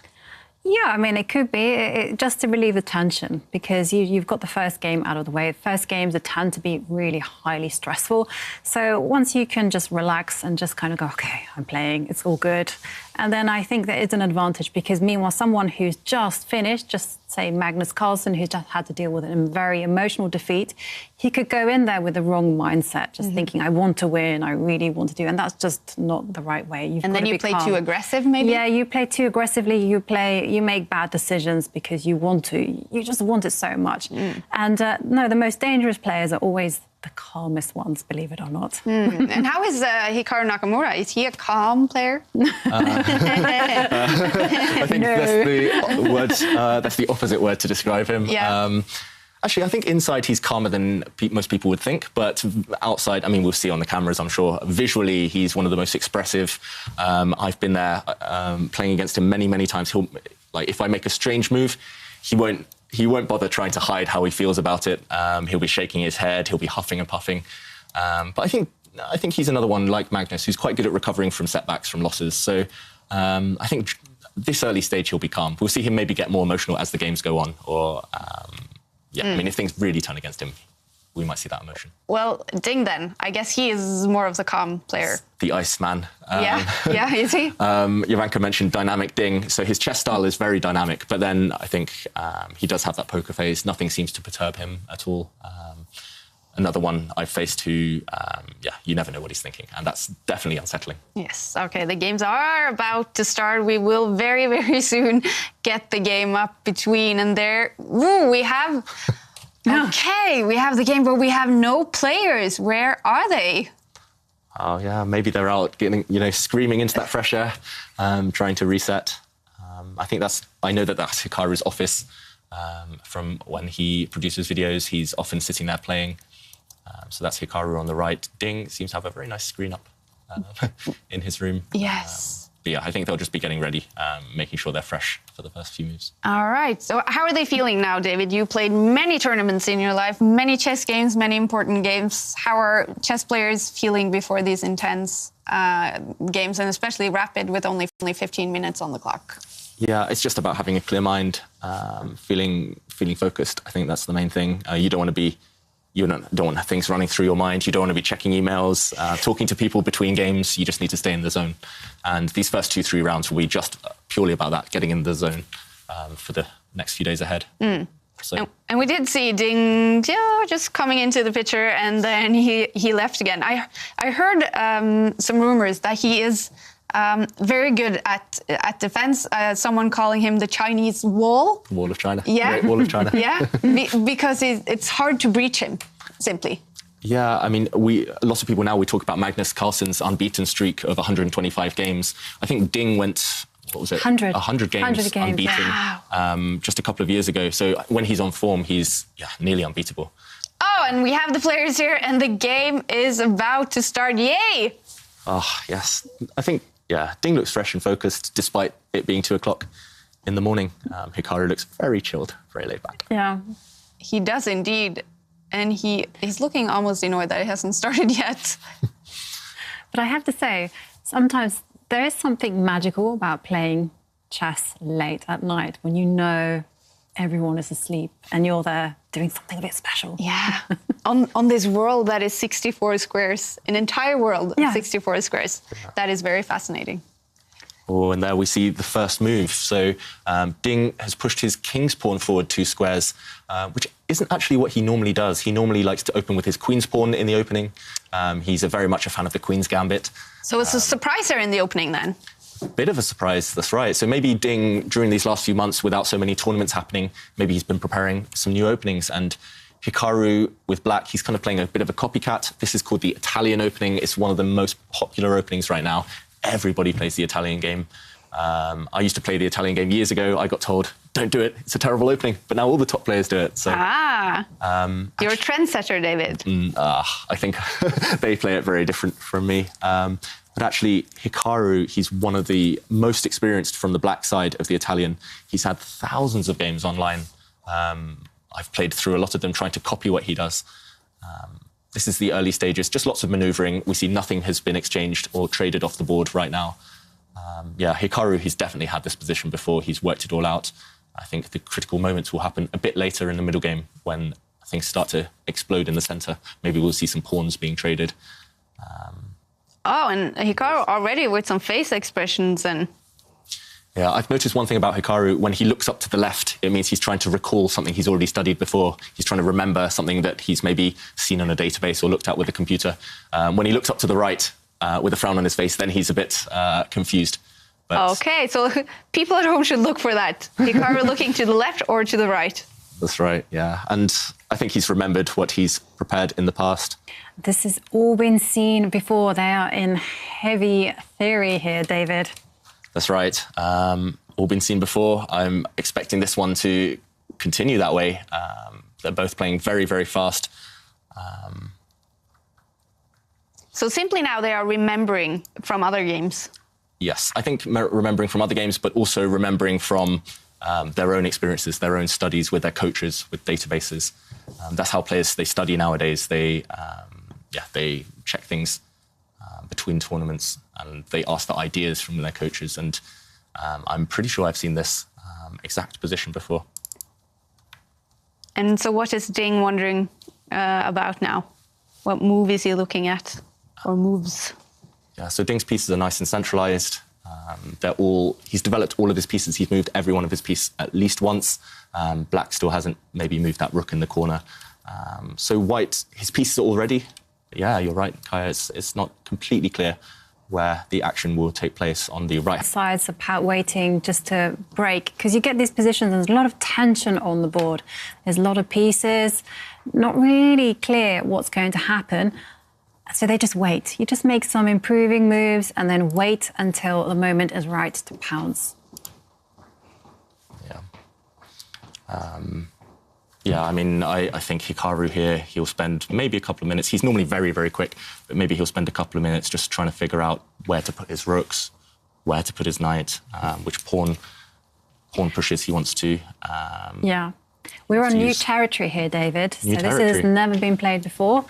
Yeah, I mean, it could be just to relieve the tension, because you've got the first game out of the way. First games tend to be really highly stressful. So once you can just relax and just kind of go, OK, I'm playing, it's all good. And then I think that it's an advantage, because meanwhile, someone who's just finished, just say Magnus Carlsen, who just had to deal with a very emotional defeat, he could go in there with the wrong mindset, just thinking, I want to win, I really want to do, and that's just not the right way. And then you play too aggressive, maybe? Yeah, you play too aggressively, you make bad decisions because you just want it so much. And no, the most dangerous players are always the calmest ones, believe it or not. And how is Hikaru Nakamura? Is he a calm player? I think that's the opposite word to describe him. Yeah. Actually, I think inside he's calmer than most people would think, but outside, I mean, we'll see on the cameras, I'm sure. Visually, he's one of the most expressive. I've been there playing against him many, many times. If I make a strange move, he won't bother trying to hide how he feels about it. He'll be shaking his head, he'll be huffing and puffing. But I think he's another one like Magnus, who's quite good at recovering from setbacks, from losses. So I think this early stage he'll be calm. We'll see him maybe get more emotional as the games go on, or I mean, if things really turn against him, we might see that emotion. Well, Ding then, I guess he is more of the calm player. The Iceman. Yeah, is he? Jovanka mentioned dynamic Ding, so his chess style is very dynamic, but then I think he does have that poker face. Nothing seems to perturb him at all. Another one I've faced who, you never know what he's thinking, and that's definitely unsettling. Yes, OK, the games are about to start. We will very, very soon get the game up between, and there, we have... OK, we have the game, but we have no players. Where are they? Oh, yeah, maybe they're out getting, screaming into that fresh air, trying to reset. I know that's Hikaru's office. From when he produces videos, he's often sitting there playing. So that's Hikaru on the right. Ding seems to have a very nice screen up in his room. Yes. But yeah, I think they'll just be getting ready, making sure they're fresh for the first few moves. All right. So how are they feeling now, David? You played many tournaments in your life, many chess games, many important games. How are chess players feeling before these intense games, and especially rapid with only 15 minutes on the clock? Yeah, it's just about having a clear mind, feeling focused. I think that's the main thing. You don't want things running through your mind. You don't want to be checking emails, talking to people between games. You just need to stay in the zone. And these first 2-3 rounds will be just purely about that, getting in the zone for the next few days ahead. So. And we did see Ding just coming into the picture, and then he left again. I heard some rumors that he is very good at defense. Someone calling him the Chinese wall. Wall of China. Yeah. Great Wall of China. Yeah, because it's hard to breach him, simply. Yeah, I mean, lots of people now, we talk about Magnus Carlsen's unbeaten streak of 125 games. I think Ding went, what was it? 100 games unbeaten just a couple of years ago. So when he's on form, he's nearly unbeatable. Oh, and we have the players here, and the game is about to start. Yay! Oh, yes. I think, Ding looks fresh and focused, despite it being 2 o'clock in the morning. Hikaru looks very chilled, very laid back. Yeah, he does indeed. And he's looking almost annoyed that it hasn't started yet. But I have to say, sometimes there is something magical about playing chess late at night when you know everyone is asleep and you're there doing something a bit special. Yeah. on this world that is 64 squares, an entire world of 64 squares. That is very fascinating. Oh, and there we see the first move. So Ding has pushed his king's pawn forward 2 squares, which isn't actually what he normally does. He normally likes to open with his queen's pawn in the opening. He's very much a fan of the queen's gambit. So it's a surpriser in the opening then? Bit of a surprise, that's right. So maybe Ding, during these last few months, without so many tournaments happening, maybe he's been preparing some new openings. And Hikaru with black, he's kind of playing a bit of a copycat. This is called the Italian opening. It's one of the most popular openings right now. Everybody plays the Italian game. I used to play the Italian game years ago. I got told, don't do it. It's a terrible opening. But now all the top players do it. So, you're a trendsetter, David. I think they play it very different from me. But actually, Hikaru, he's one of the most experienced from the black side of the Italian. He's had thousands of games online. I've played through a lot of them trying to copy what he does. This is the early stages, just lots of manoeuvring. We see nothing has been exchanged or traded off the board right now. Hikaru, he's definitely had this position before. He's worked it all out. I think the critical moments will happen a bit later in the middle game when things start to explode in the centre. Maybe we'll see some pawns being traded. And Hikaru already with some face expressions and... Yeah, I've noticed one thing about Hikaru. When he looks up to the left, it means he's trying to recall something he's already studied before. He's trying to remember something that he's maybe seen on a database or looked at with a computer. When he looks up to the right with a frown on his face, then he's a bit confused. But okay, so people at home should look for that. Hikaru looking to the left or to the right. That's right, yeah. And I think he's remembered what he's prepared in the past. This has all been seen before. They are in heavy theory here, David. That's right. All been seen before. I'm expecting this one to continue that way. They're both playing very, very fast. So simply now they are remembering from other games. Yes, I think remembering from other games, but also remembering from their own experiences, their own studies with their coaches, with databases. That's how players, they study nowadays. They check things between tournaments and they ask the ideas from their coaches. And I'm pretty sure I've seen this exact position before. And so what is Ding wondering about now? What move is he looking at, or moves? Yeah, so Ding's pieces are nice and centralized. He's developed all of his pieces. He's moved every one of his pieces at least once. Black still hasn't maybe moved that rook in the corner. So white, his pieces are all ready. Yeah, you're right, Kaya. It's not completely clear where the action will take place on the right. Sides are waiting just to break, because you get these positions and there's a lot of tension on the board. There's a lot of pieces, not really clear what's going to happen. So they just wait. You just make some improving moves and then wait until the moment is right to pounce. Yeah, I mean, I think Hikaru here, he'll spend maybe a couple of minutes. He's normally very, very quick, but maybe he'll spend a couple of minutes just trying to figure out where to put his rooks, where to put his knight, which pawn pushes he wants to. Yeah. We're on new territory here, David. So this has never been played before.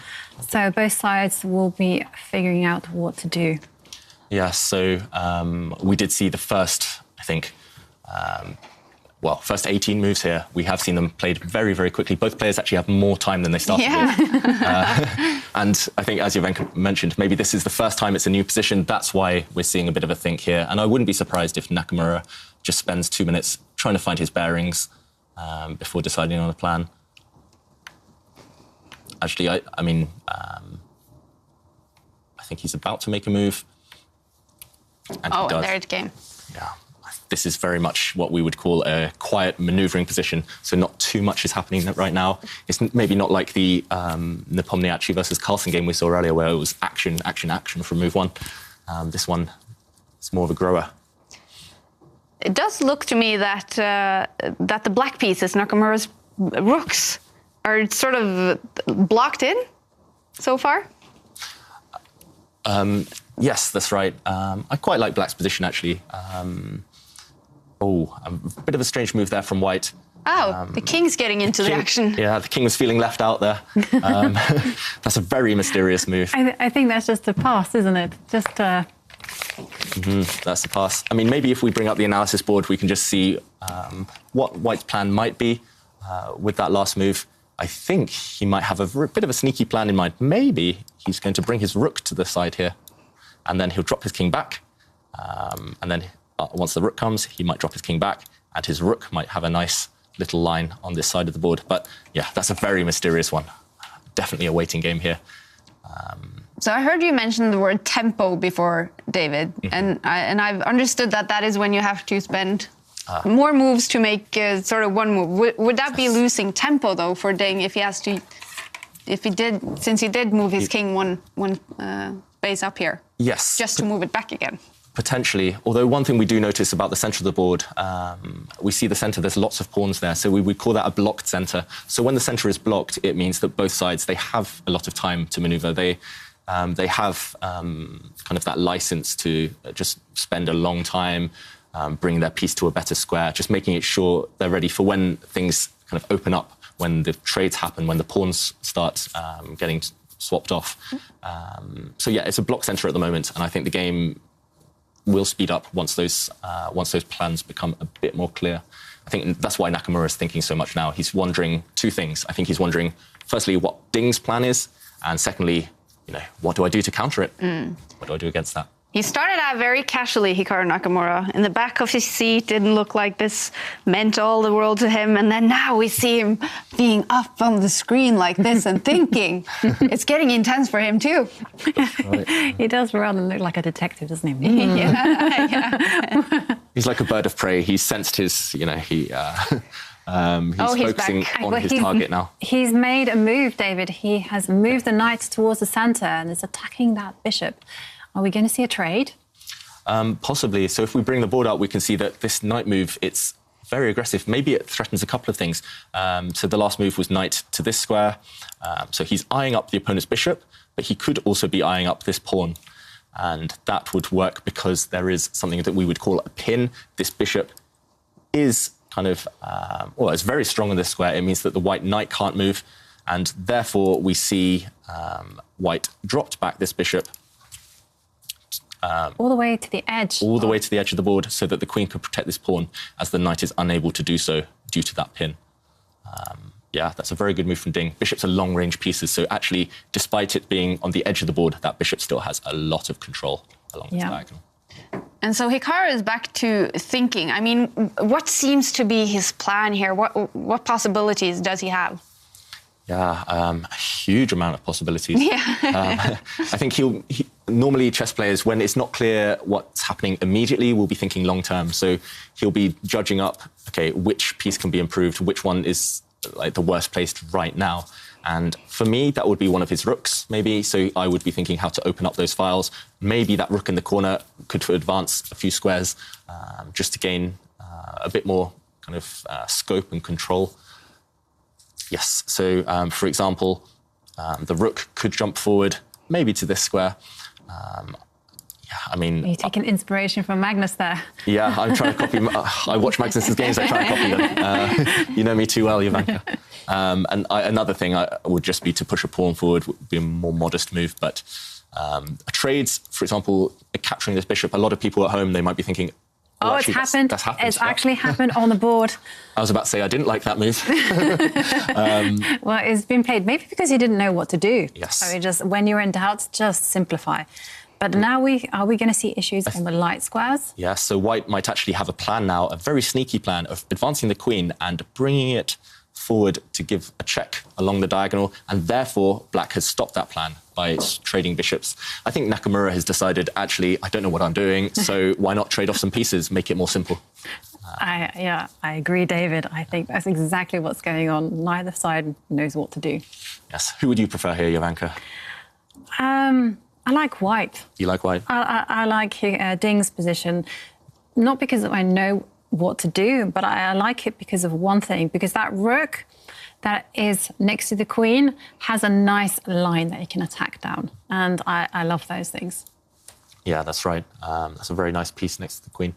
So both sides will be figuring out what to do. Yeah, so we did see the first, I think, first 18 moves here. We have seen them played very, very quickly. Both players actually have more time than they started with. And I think, as Jovanka mentioned, maybe this is the first time it's a new position. That's why we're seeing a bit of a think here. And I wouldn't be surprised if Nakamura just spends 2 minutes trying to find his bearings before deciding on a plan. Actually, I mean, I think he's about to make a move. And he does. There it came. Yeah. This is very much what we would call a quiet manoeuvring position, so not too much is happening right now. It's maybe not like the Nepomniachtchi versus Carlsen game we saw earlier, where it was action, action, action from move one. This one is more of a grower. It does look to me that that the black pieces, Nakamura's rooks, are sort of blocked in so far. Yes, that's right. I quite like black's position, actually. A bit of a strange move there from white. The king's getting into the action. Yeah, the king was feeling left out there. That's a very mysterious move. I think that's just a pass, isn't it? Just That's the pass. I mean, maybe if we bring up the analysis board, we can just see what White's plan might be with that last move. I think he might have a bit of a sneaky plan in mind. Maybe he's going to bring his rook to the side here, and then he'll drop his king back. And then once the rook comes, he might drop his king back, and his rook might have a nice little line on this side of the board. But yeah, that's a very mysterious one. Definitely a waiting game here. So I heard you mention the word tempo before, David, and I've understood that is when you have to spend more moves to make sort of one move. Would that be losing tempo though for Ding if he did move his king one base up here? Yes. Just to move it back again. Potentially, although one thing we do notice about the centre of the board, we see the centre, there's lots of pawns there, so we would call that a blocked centre. So when the centre is blocked, it means that both sides, they have a lot of time to manoeuvre. They have kind of that license to just spend a long time, bring their piece to a better square, just making it sure they're ready for when things kind of open up, when the trades happen, when the pawns start getting swapped off. So yeah, it's a block centre at the moment, and I think the game will speed up once those plans become a bit more clear. I think that's why Nakamura is thinking so much now. He's wondering two things. I think he's wondering, firstly, what Ding's plan is, and secondly, what do I do to counter it? What do I do against that? He started out very casually, Hikaru Nakamura. In the back of his seat, didn't look like this meant all the world to him. And then now we see him being up on the screen like this and thinking. It's getting intense for him too. Right. He does rather look like a detective, doesn't he? Yeah. He's like a bird of prey. He's sensed his, he's focusing on his target now. He's made a move, David. He has moved the knight towards the centre and is attacking that bishop. Are we going to see a trade? Possibly. So if we bring the board up, we can see that this knight move, it's very aggressive. Maybe it threatens a couple of things. So the last move was knight to this square. So he's eyeing up the opponent's bishop, but he could also be eyeing up this pawn. And that would work because there is something that we would call a pin. This bishop is kind of, it's very strong on this square. It means that the white knight can't move. And therefore, we see white dropped back this bishop. All the way to the edge. All the way to the edge of the board so that the queen could protect this pawn as the knight is unable to do so due to that pin. Yeah, that's a very good move from Ding. Bishops are long-range pieces, so actually, despite it being on the edge of the board, that bishop still has a lot of control along the diagonal. And so Hikaru is back to thinking. I mean, what seems to be his plan here? What possibilities does he have? Yeah, a huge amount of possibilities. Yeah. I think normally chess players, when it's not clear what's happening immediately, will be thinking long term. So he'll be judging up, okay, which piece can be improved, which one is like the worst placed right now. And for me, that would be one of his rooks, maybe. So I would be thinking how to open up those files. Maybe that rook in the corner could advance a few squares just to gain a bit more kind of scope and control. Yes, so for example, the rook could jump forward, maybe to this square. Are you taking inspiration from Magnus there? Yeah, I'm trying to copy. I watch Magnus's games, I try and copy them. You know me too well, Jovanka. Another thing would just be to push a pawn forward, would be a more modest move. But trades, for example, capturing this bishop, a lot of people at home, they might be thinking, it's happened. That's happened. It's actually happened on the board. I was about to say I didn't like that move. Well, it's been played maybe because he didn't know what to do. Yes. So when you're in doubt, just simplify. But now are we going to see issues on the light squares? Yeah, so white might actually have a plan now, a very sneaky plan of advancing the queen and bringing it forward to give a check along the diagonal, and therefore black has stopped that plan by trading bishops. I think Nakamura has decided, actually, I don't know what I'm doing, so why not trade off some pieces, make it more simple? I agree, David. I think that's exactly what's going on. Neither side knows what to do. Yes. Who would you prefer here, Jovanka? I like white. You like white? I like Ding's position, not because I know what to do, but I like it because of one thing, because that rook that is next to the queen has a nice line that he can attack down. And I love those things. Yeah, that's right. That's a very nice piece next to the queen.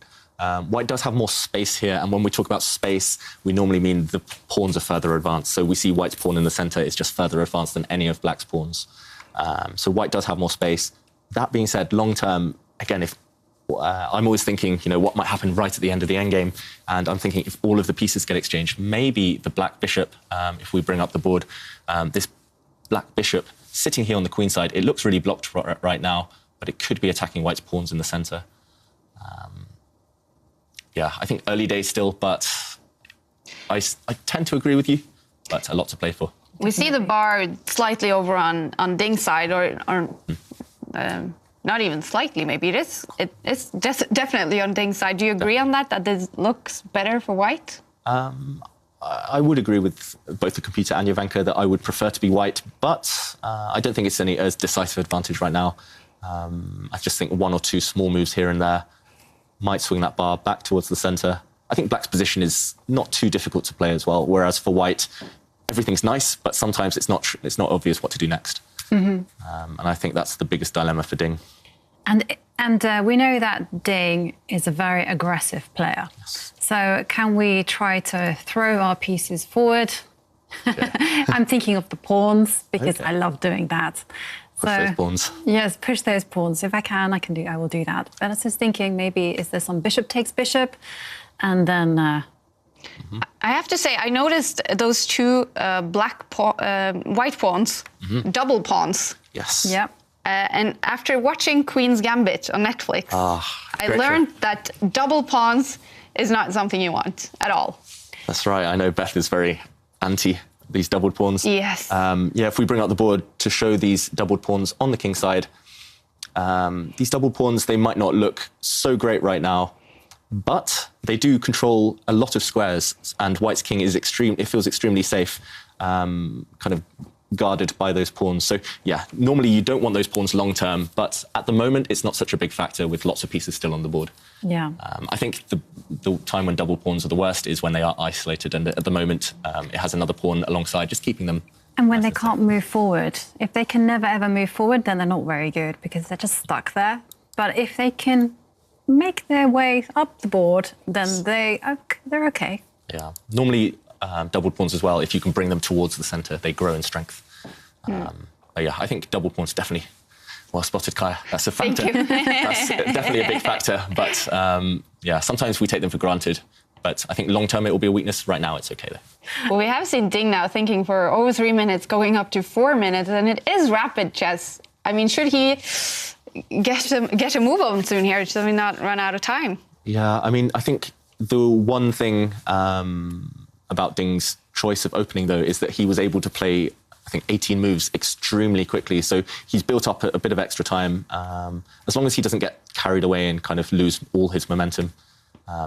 White does have more space here, and when we talk about space, we normally mean the pawns are further advanced. So we see white's pawn in the centre is just further advanced than any of black's pawns. So white does have more space. That being said, long term, again, if I'm always thinking, what might happen right at the end of the endgame, and I'm thinking if all of the pieces get exchanged, maybe the black bishop, if we bring up the board, this black bishop sitting here on the queen side, it looks really blocked right now, but it could be attacking white's pawns in the centre. Yeah, I think early days still, but I tend to agree with you, but a lot to play for. We see the bar slightly over on Ding's side, or not even slightly, maybe it is. It's definitely on Ding's side. Do you agree on that this looks better for white? I would agree with both the computer and Jovanka that I would prefer to be white, but I don't think it's any as decisive advantage right now. I just think one or two small moves here and there might swing that bar back towards the centre. I think black's position is not too difficult to play as well, whereas for white, everything's nice, but sometimes it's not obvious what to do next. And I think that's the biggest dilemma for Ding. And we know that Ding is a very aggressive player. Yes. So can we try to throw our pieces forward? Yeah. I'm thinking of the pawns because I love doing that. Push those pawns. Yes, push those pawns. If I will do that. But I was just thinking, maybe is there some bishop takes bishop, and then. I have to say, I noticed those two white pawns, double pawns. Yes. Yep. And after watching Queen's Gambit on Netflix, I learned that double pawns is not something you want at all. That's right. I know Beth is very anti these doubled pawns. Yes. If we bring up the board to show these doubled pawns on the king side, these doubled pawns, they might not look so great right now, but they do control a lot of squares, and white's king is it feels extremely safe, kind of guarded by those pawns. So yeah, normally you don't want those pawns long term, but at the moment it's not such a big factor with lots of pieces still on the board. Yeah. I think the time when double pawns are the worst is when they are isolated, and at the moment it has another pawn alongside, just keeping them. And when they can't move forward, if they can never ever move forward, then they're not very good because they're just stuck there. But if they can make their way up the board, then they're okay. Yeah. Normally, double pawns as well, if you can bring them towards the centre, they grow in strength. But yeah, I think double pawns definitely. Well spotted, Kaya. That's a factor. Thank you. That's definitely a big factor. But yeah, sometimes we take them for granted. But I think long term it will be a weakness. Right now, it's okay though. Well, we have seen Ding now thinking for over 3 minutes, going up to 4 minutes, and it is rapid chess. I mean, should he get a move on soon here so we not run out of time? Yeah, I mean, I think the one thing about Ding's choice of opening, though, is that he was able to play, I think, 18 moves extremely quickly. So he's built up a bit of extra time. As long as he doesn't get carried away and kind of lose all his momentum.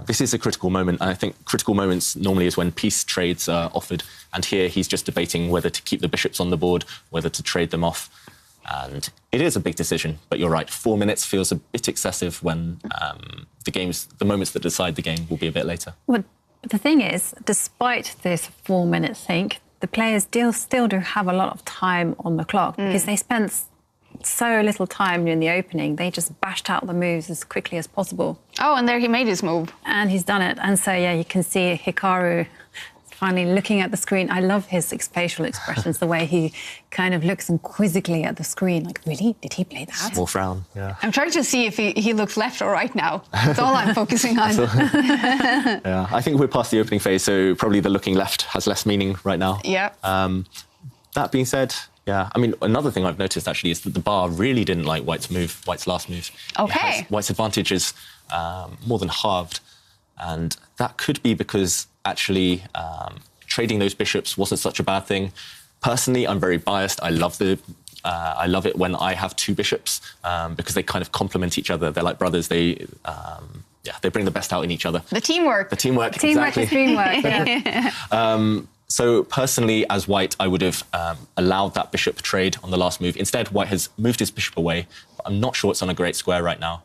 This is a critical moment. And I think critical moments normally is when piece trades are offered. And here he's just debating whether to keep the bishops on the board, whether to trade them off. And it is a big decision, but you're right. 4 minutes feels a bit excessive when the moments that decide the game will be a bit later. Well, the thing is, despite this 4 minute thing, the players still do have a lot of time on the clock because they spent so little time during the opening. They just bashed out the moves as quickly as possible. Oh, and there he made his move. And he's done it. And so, yeah, you can see Hikaru finally looking at the screen. I love his facial expressions, the way he kind of looks quizzically at the screen. Like, really? Did he play that? Small frown, yeah. I'm trying to see if he looks left or right now. That's all I'm focusing on. Yeah, I think we're past the opening phase, so probably the looking left has less meaning right now. Yeah. That being said, yeah, I mean, another thing I've noticed actually is that the bar really didn't like White's last move. Okay. White's advantage is more than halved. And that could be because actually trading those bishops wasn't such a bad thing. Personally, I'm very biased. I love it when I have two bishops because they kind of complement each other. They're like brothers. They bring the best out in each other. The teamwork. Teamwork exactly. is dreamwork. Yeah. So personally, as White, I would have allowed that bishop trade on the last move. Instead, White has moved his bishop away. But I'm not sure it's on a great square right now.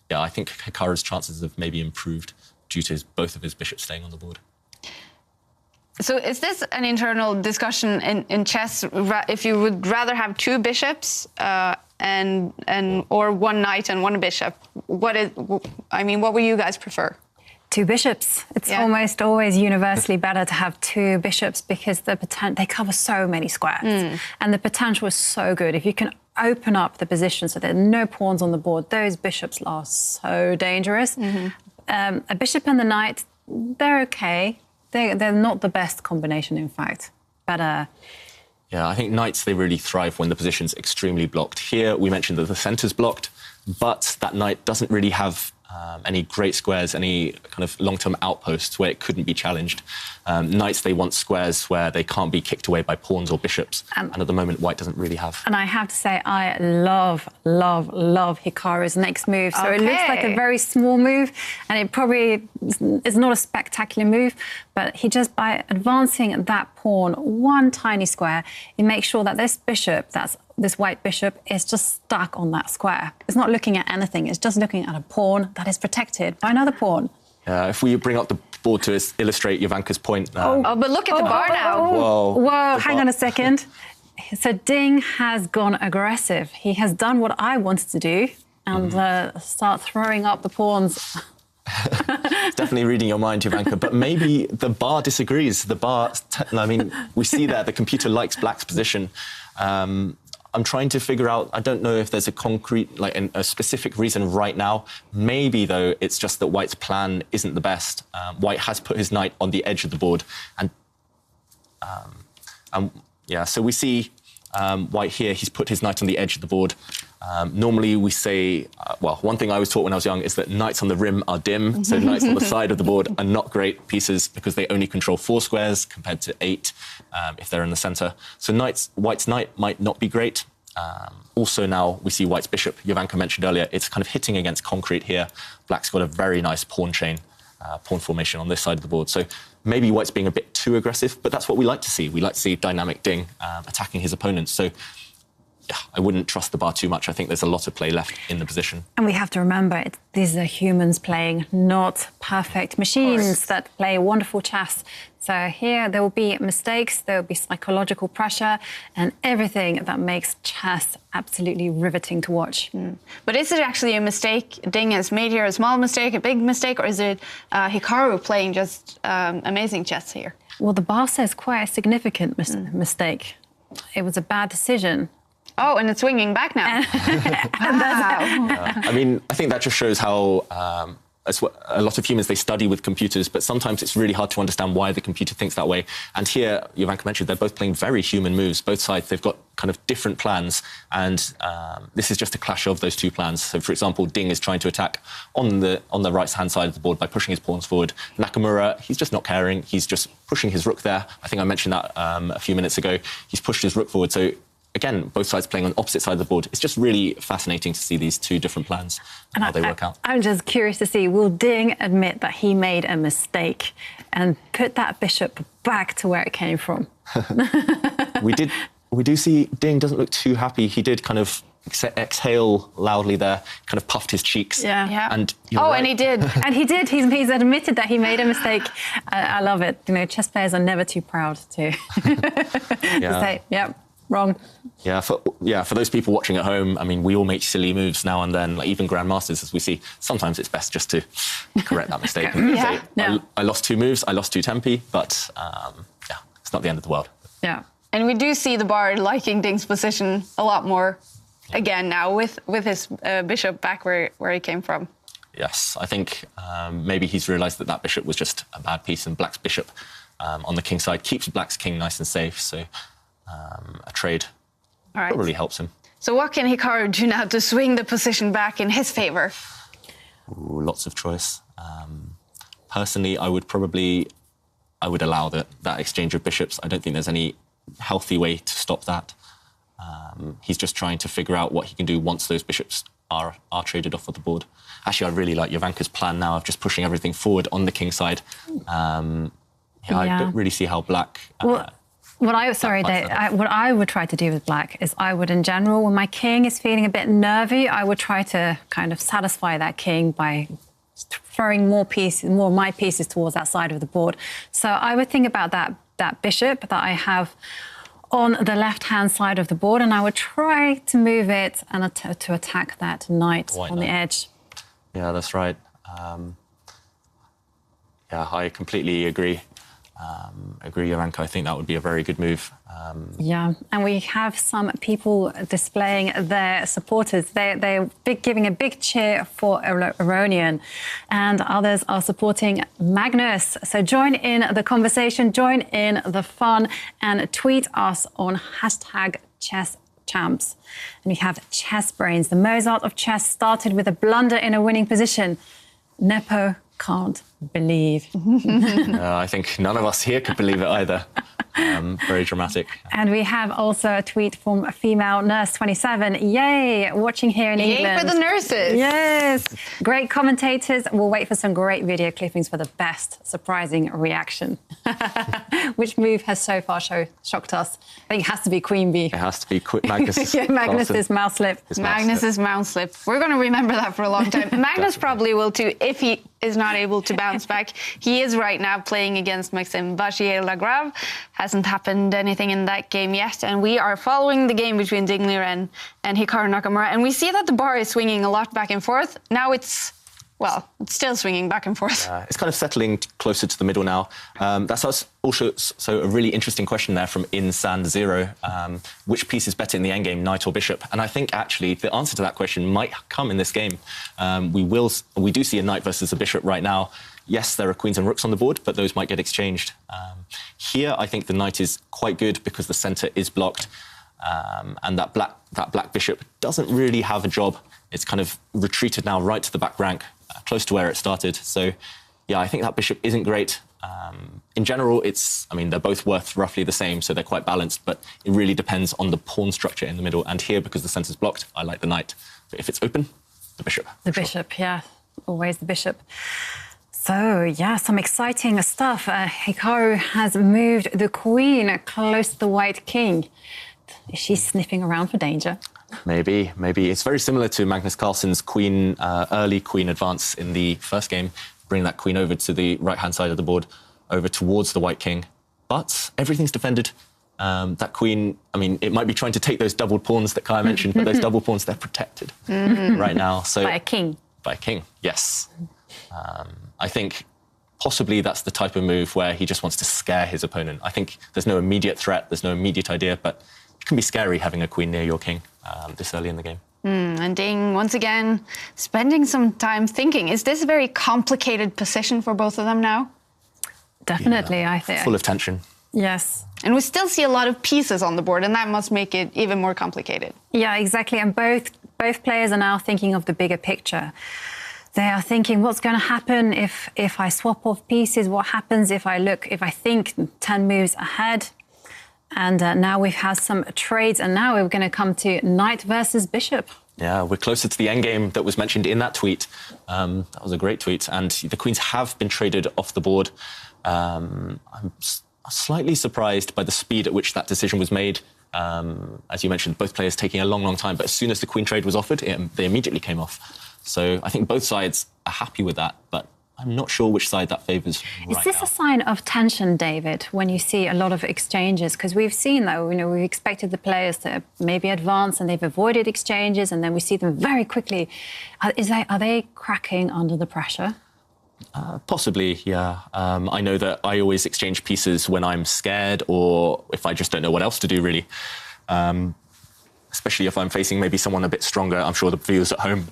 Yeah, I think Hikaru's chances have maybe improved due to both of his bishops staying on the board. So is this an internal discussion in chess, if you would rather have two bishops or one knight and one bishop? What would you guys prefer? Two bishops. It's almost always universally better to have two bishops because they cover so many squares and the potential is so good. If you can open up the position so there are no pawns on the board. Those bishops are so dangerous. A bishop and the knight, they're okay. They're not the best combination, in fact. But yeah, I think knights, they really thrive when the position's extremely blocked. Here, we mentioned that the centre's blocked, but that knight doesn't really have any great squares, any kind of long-term outposts where it couldn't be challenged. Knights, they want squares where they can't be kicked away by pawns or bishops. And at the moment, white doesn't really have. And I have to say, I love Hikaru's next move. So it looks like a very small move, and it probably is not a spectacular move, but he just, by advancing that pawn one tiny square, he makes sure that this bishop, this white bishop, is just stuck on that square. It's not looking at anything. It's just looking at a pawn that is protected by another pawn. If we bring up the board to illustrate Jovanka's point. But look at the bar now. Whoa, hang on a second. So Ding has gone aggressive. He has done what I wanted to do and start throwing up the pawns. Definitely reading your mind, Jovanka, but maybe the bar disagrees. The bar, I mean, we see there the computer likes black's position. I'm trying to figure out, I don't know if there's a concrete, like a specific reason right now. Maybe, though, it's just that white's plan isn't the best. White has put his knight on the edge of the board. And yeah, so we see white here, he's put his knight on the edge of the board. Normally we say, well, one thing I was taught when I was young is that knights on the rim are dim. So knights on the side of the board are not great pieces because they only control 4 squares compared to 8 if they're in the center. So white's knight might not be great. Also now we see white's bishop. Jovanka mentioned earlier, it's kind of hitting against concrete here. Black's got a very nice pawn chain, pawn formation on this side of the board. So maybe white's being a bit too aggressive, but that's what we like to see. We like to see dynamic Ding attacking his opponents. So yeah, I wouldn't trust the bar too much. I think there's a lot of play left in the position. And we have to remember, these are humans playing, not perfect machines that play wonderful chess. So here there will be mistakes, there will be psychological pressure and everything that makes chess absolutely riveting to watch. But is it actually a mistake Ding has made here, a small mistake, a big mistake, or is it Hikaru playing just amazing chess here? Well, the bar says quite a significant mistake. It was a bad decision. Oh, and it's swinging back now. I mean, I think that just shows how a lot of humans, they study with computers, but sometimes it's really hard to understand why the computer thinks that way. And here, Jovanka mentioned, they're both playing very human moves. Both sides, they've got kind of different plans. And this is just a clash of those two plans. So, for example, Ding is trying to attack on the right-hand side of the board by pushing his pawns forward. Nakamura, he's just not caring. He's just pushing his rook there. I think I mentioned that a few minutes ago. He's pushed his rook forward. So again, both sides playing on opposite sides of the board. It's just really fascinating to see these two different plans and how they work out. I'm just curious to see, will Ding admit that he made a mistake and put that bishop back to where it came from? We do see Ding doesn't look too happy. He did kind of exhale loudly there, kind of puffed his cheeks. Yeah. And and he did. And he did. He's admitted that he made a mistake. I love it. You know, chess players are never too proud to say, yep. Wrong. Yeah, for those people watching at home, I mean, we all make silly moves now and then, like even grandmasters, as we see. Sometimes it's best just to correct that mistake. I lost 2 moves, I lost 2 tempi, but yeah, it's not the end of the world. Yeah. And we do see the bar liking Ding's position a lot more again now with his bishop back where he came from. Yes, I think maybe he's realised that bishop was just a bad piece, and black's bishop on the king side keeps black's king nice and safe. So a trade probably helps him. So what can Hikaru do now to swing the position back in his favour? Ooh, lots of choice. Personally, I would allow that exchange of bishops. I don't think there's any healthy way to stop that. He's just trying to figure out what he can do once those bishops are traded off of the board. Actually, I really like Jovanka's plan now of just pushing everything forward on the king side. I don't really see how black... What I would try to do with black is I would, in general, when my king is feeling a bit nervy, I would try to kind of satisfy that king by throwing more of my pieces towards that side of the board. So I would think about that bishop that I have on the left-hand side of the board, and I would try to move it and to attack that knight on the edge. Yeah, that's right. Yeah, I completely agree. Agree, Jovanka. I think that would be a very good move. Yeah, and we have some people displaying their supporters. They're giving a big cheer for Aronian, and others are supporting Magnus. So join in the conversation, join in the fun, and tweet us on #ChessChamps. And we have Chess Brains. The Mozart of chess started with a blunder in a winning position. Nepo can't believe. I think none of us here could believe it either. Very dramatic. And we have also a tweet from a female nurse 27. Yay! Watching here in England. Yay for the nurses. Yes. Great commentators. We'll wait for some great video clippings for the best surprising reaction. Which move has so far shocked us? I think it has to be Queen Bee. It has to be Magnus. Yeah, Magnus's mouse slip. Magnus's mouse slip. We're going to remember that for a long time. Magnus probably will too, if he is not able to bounce back. He is right now playing against Maxim Vachier-Lagrave. Hasn't happened anything in that game yet. And we are following the game between Ding Liren and Hikaru Nakamura. And we see that the bar is swinging a lot back and forth. Now it's still swinging back and forth. It's kind of settling closer to the middle now. That's also a really interesting question there from InSand0. Which piece is better in the endgame, knight or bishop? And I think actually the answer to that question might come in this game. We do see a knight versus a bishop right now. Yes, there are queens and rooks on the board, but those might get exchanged. Here, I think the knight is quite good because the centre is blocked. And that black bishop doesn't really have a job. It's kind of retreated now right to the back rank, close to where it started. So, yeah, I think that bishop isn't great. In general, they're both worth roughly the same, so they're quite balanced, but it really depends on the pawn structure in the middle. And here, because the centre's blocked, I like the knight. But if it's open, the bishop. The bishop, yeah, always the bishop. So, yeah, some exciting stuff. Hikaru has moved the queen close to the white king. Is she sniffing around for danger? Maybe. It's very similar to Magnus Carlsen's early queen advance in the first game, bring that queen over to the right-hand side of the board, over towards the white king. But everything's defended. That queen, it might be trying to take those doubled pawns that Kaya mentioned, but those double pawns, they're protected right now. So by a king. By a king, yes. I think possibly that's the type of move where he just wants to scare his opponent. I think there's no immediate threat, there's no immediate idea, but it can be scary having a queen near your king this early in the game. And Ding, once again, spending some time thinking. Is this a very complicated position for both of them now? Definitely, I think. Full of tension. Yes. And we still see a lot of pieces on the board, and that must make it even more complicated. Yeah, exactly. And both players are now thinking of the bigger picture. They are thinking, what's going to happen if I swap off pieces? What happens if I think 10 moves ahead? And now we've had some trades, and now we're going to come to knight versus bishop. Yeah, we're closer to the endgame that was mentioned in that tweet. That was a great tweet. And the queens have been traded off the board. I'm slightly surprised by the speed at which that decision was made. As you mentioned, both players taking a long, long time. But as soon as the queen trade was offered, they immediately came off. So I think both sides are happy with that, but I'm not sure which side that favours right now. Is this a sign of tension, David, when you see a lot of exchanges? Because we've seen, though, we've expected the players to maybe advance and they've avoided exchanges, and then we see them very quickly. Are they cracking under the pressure? Possibly, yeah. I know that I always exchange pieces when I'm scared or if I just don't know what else to do, really. Especially if I'm facing maybe someone a bit stronger. I'm sure the viewers at home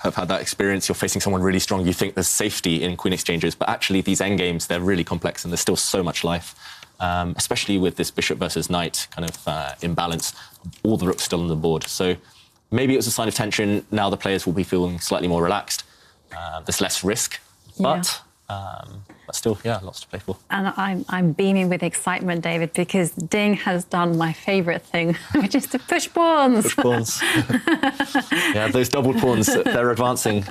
have had that experience. You're facing someone really strong. You think there's safety in queen exchanges, but actually these endgames, they're really complex and there's still so much life, especially with this bishop versus knight kind of imbalance. All the rooks still on the board. So maybe it was a sign of tension. Now the players will be feeling slightly more relaxed. There's less risk, but still, yeah, lots to play for. And I'm beaming with excitement, David, because Ding has done my favourite thing, which is to push pawns. Push pawns. Yeah, those double pawns, they're advancing.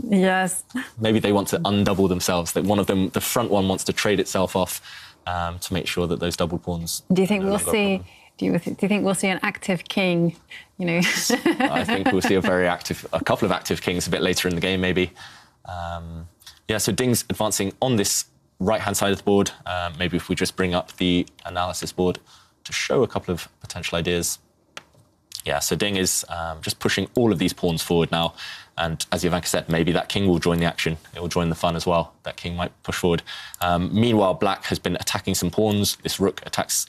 Yes. Maybe they want to undouble themselves. That one of them, the front one, wants to trade itself off to make sure that those double pawns. Do you think we'll see? Do you think we'll see an active king? I think we'll see a couple of active kings a bit later in the game, maybe. Yeah, so Ding's advancing on this right-hand side of the board. Maybe if we just bring up the analysis board to show a couple of potential ideas. Yeah, so Ding is just pushing all of these pawns forward now. And as Jovanka said, maybe that king will join the action. It will join the fun as well. That king might push forward. Meanwhile, black has been attacking some pawns. This rook attacks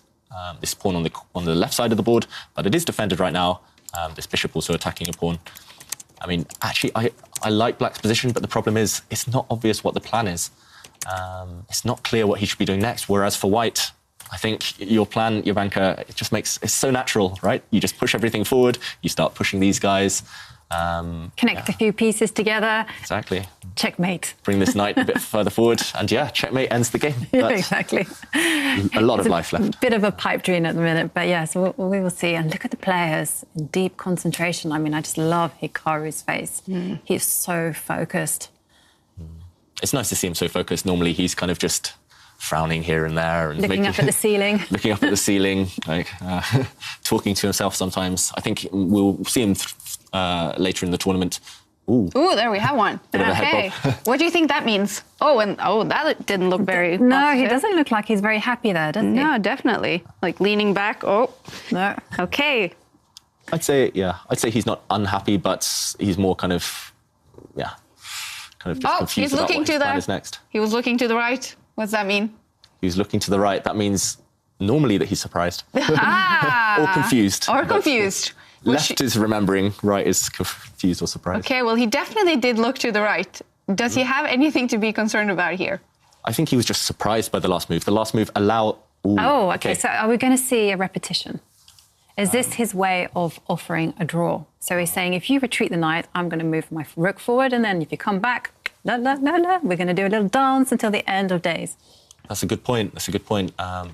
this pawn on the left side of the board, but it is defended right now. This bishop also attacking a pawn. I mean, actually, I like black's position, but the problem is it's not obvious what the plan is. It's not clear what he should be doing next. Whereas for white, I think your plan, Jovanka, it's so natural, right? You just push everything forward. You start pushing these guys. Connect a few pieces together. Exactly. Checkmate. Bring this knight a bit further forward, and yeah, checkmate ends the game. Yeah, exactly. A lot of life left. Bit of a pipe dream at the minute, but yeah, so we will see. And look at the players in deep concentration. I mean, I just love Hikaru's face. He's so focused. It's nice to see him so focused. Normally, he's kind of just frowning here and there and looking up at the ceiling. Looking up at the ceiling, like talking to himself sometimes. I think we'll see him later in the tournament. Ooh, there we have one. Okay. What do you think that means? That didn't look very No, positive. he doesn't look like he's very happy there, does he? No, definitely. Like leaning back. Oh. No. Okay. I'd say he's not unhappy, but he's more kind of just confused he's about looking what his to plan the is next. He was looking to the right. What's that mean? He's looking to the right. That means normally that he's surprised. Or confused. Or confused. Left is remembering, right is confused or surprised. Okay, well, he definitely did look to the right. Does he have anything to be concerned about here? I think he was just surprised by the last move. The last move allowed... Okay. So are we going to see a repetition? Is this his way of offering a draw? So he's saying, if you retreat the knight, I'm going to move my rook forward, and then if you come back, no, we're going to do a little dance until the end of days. That's a good point.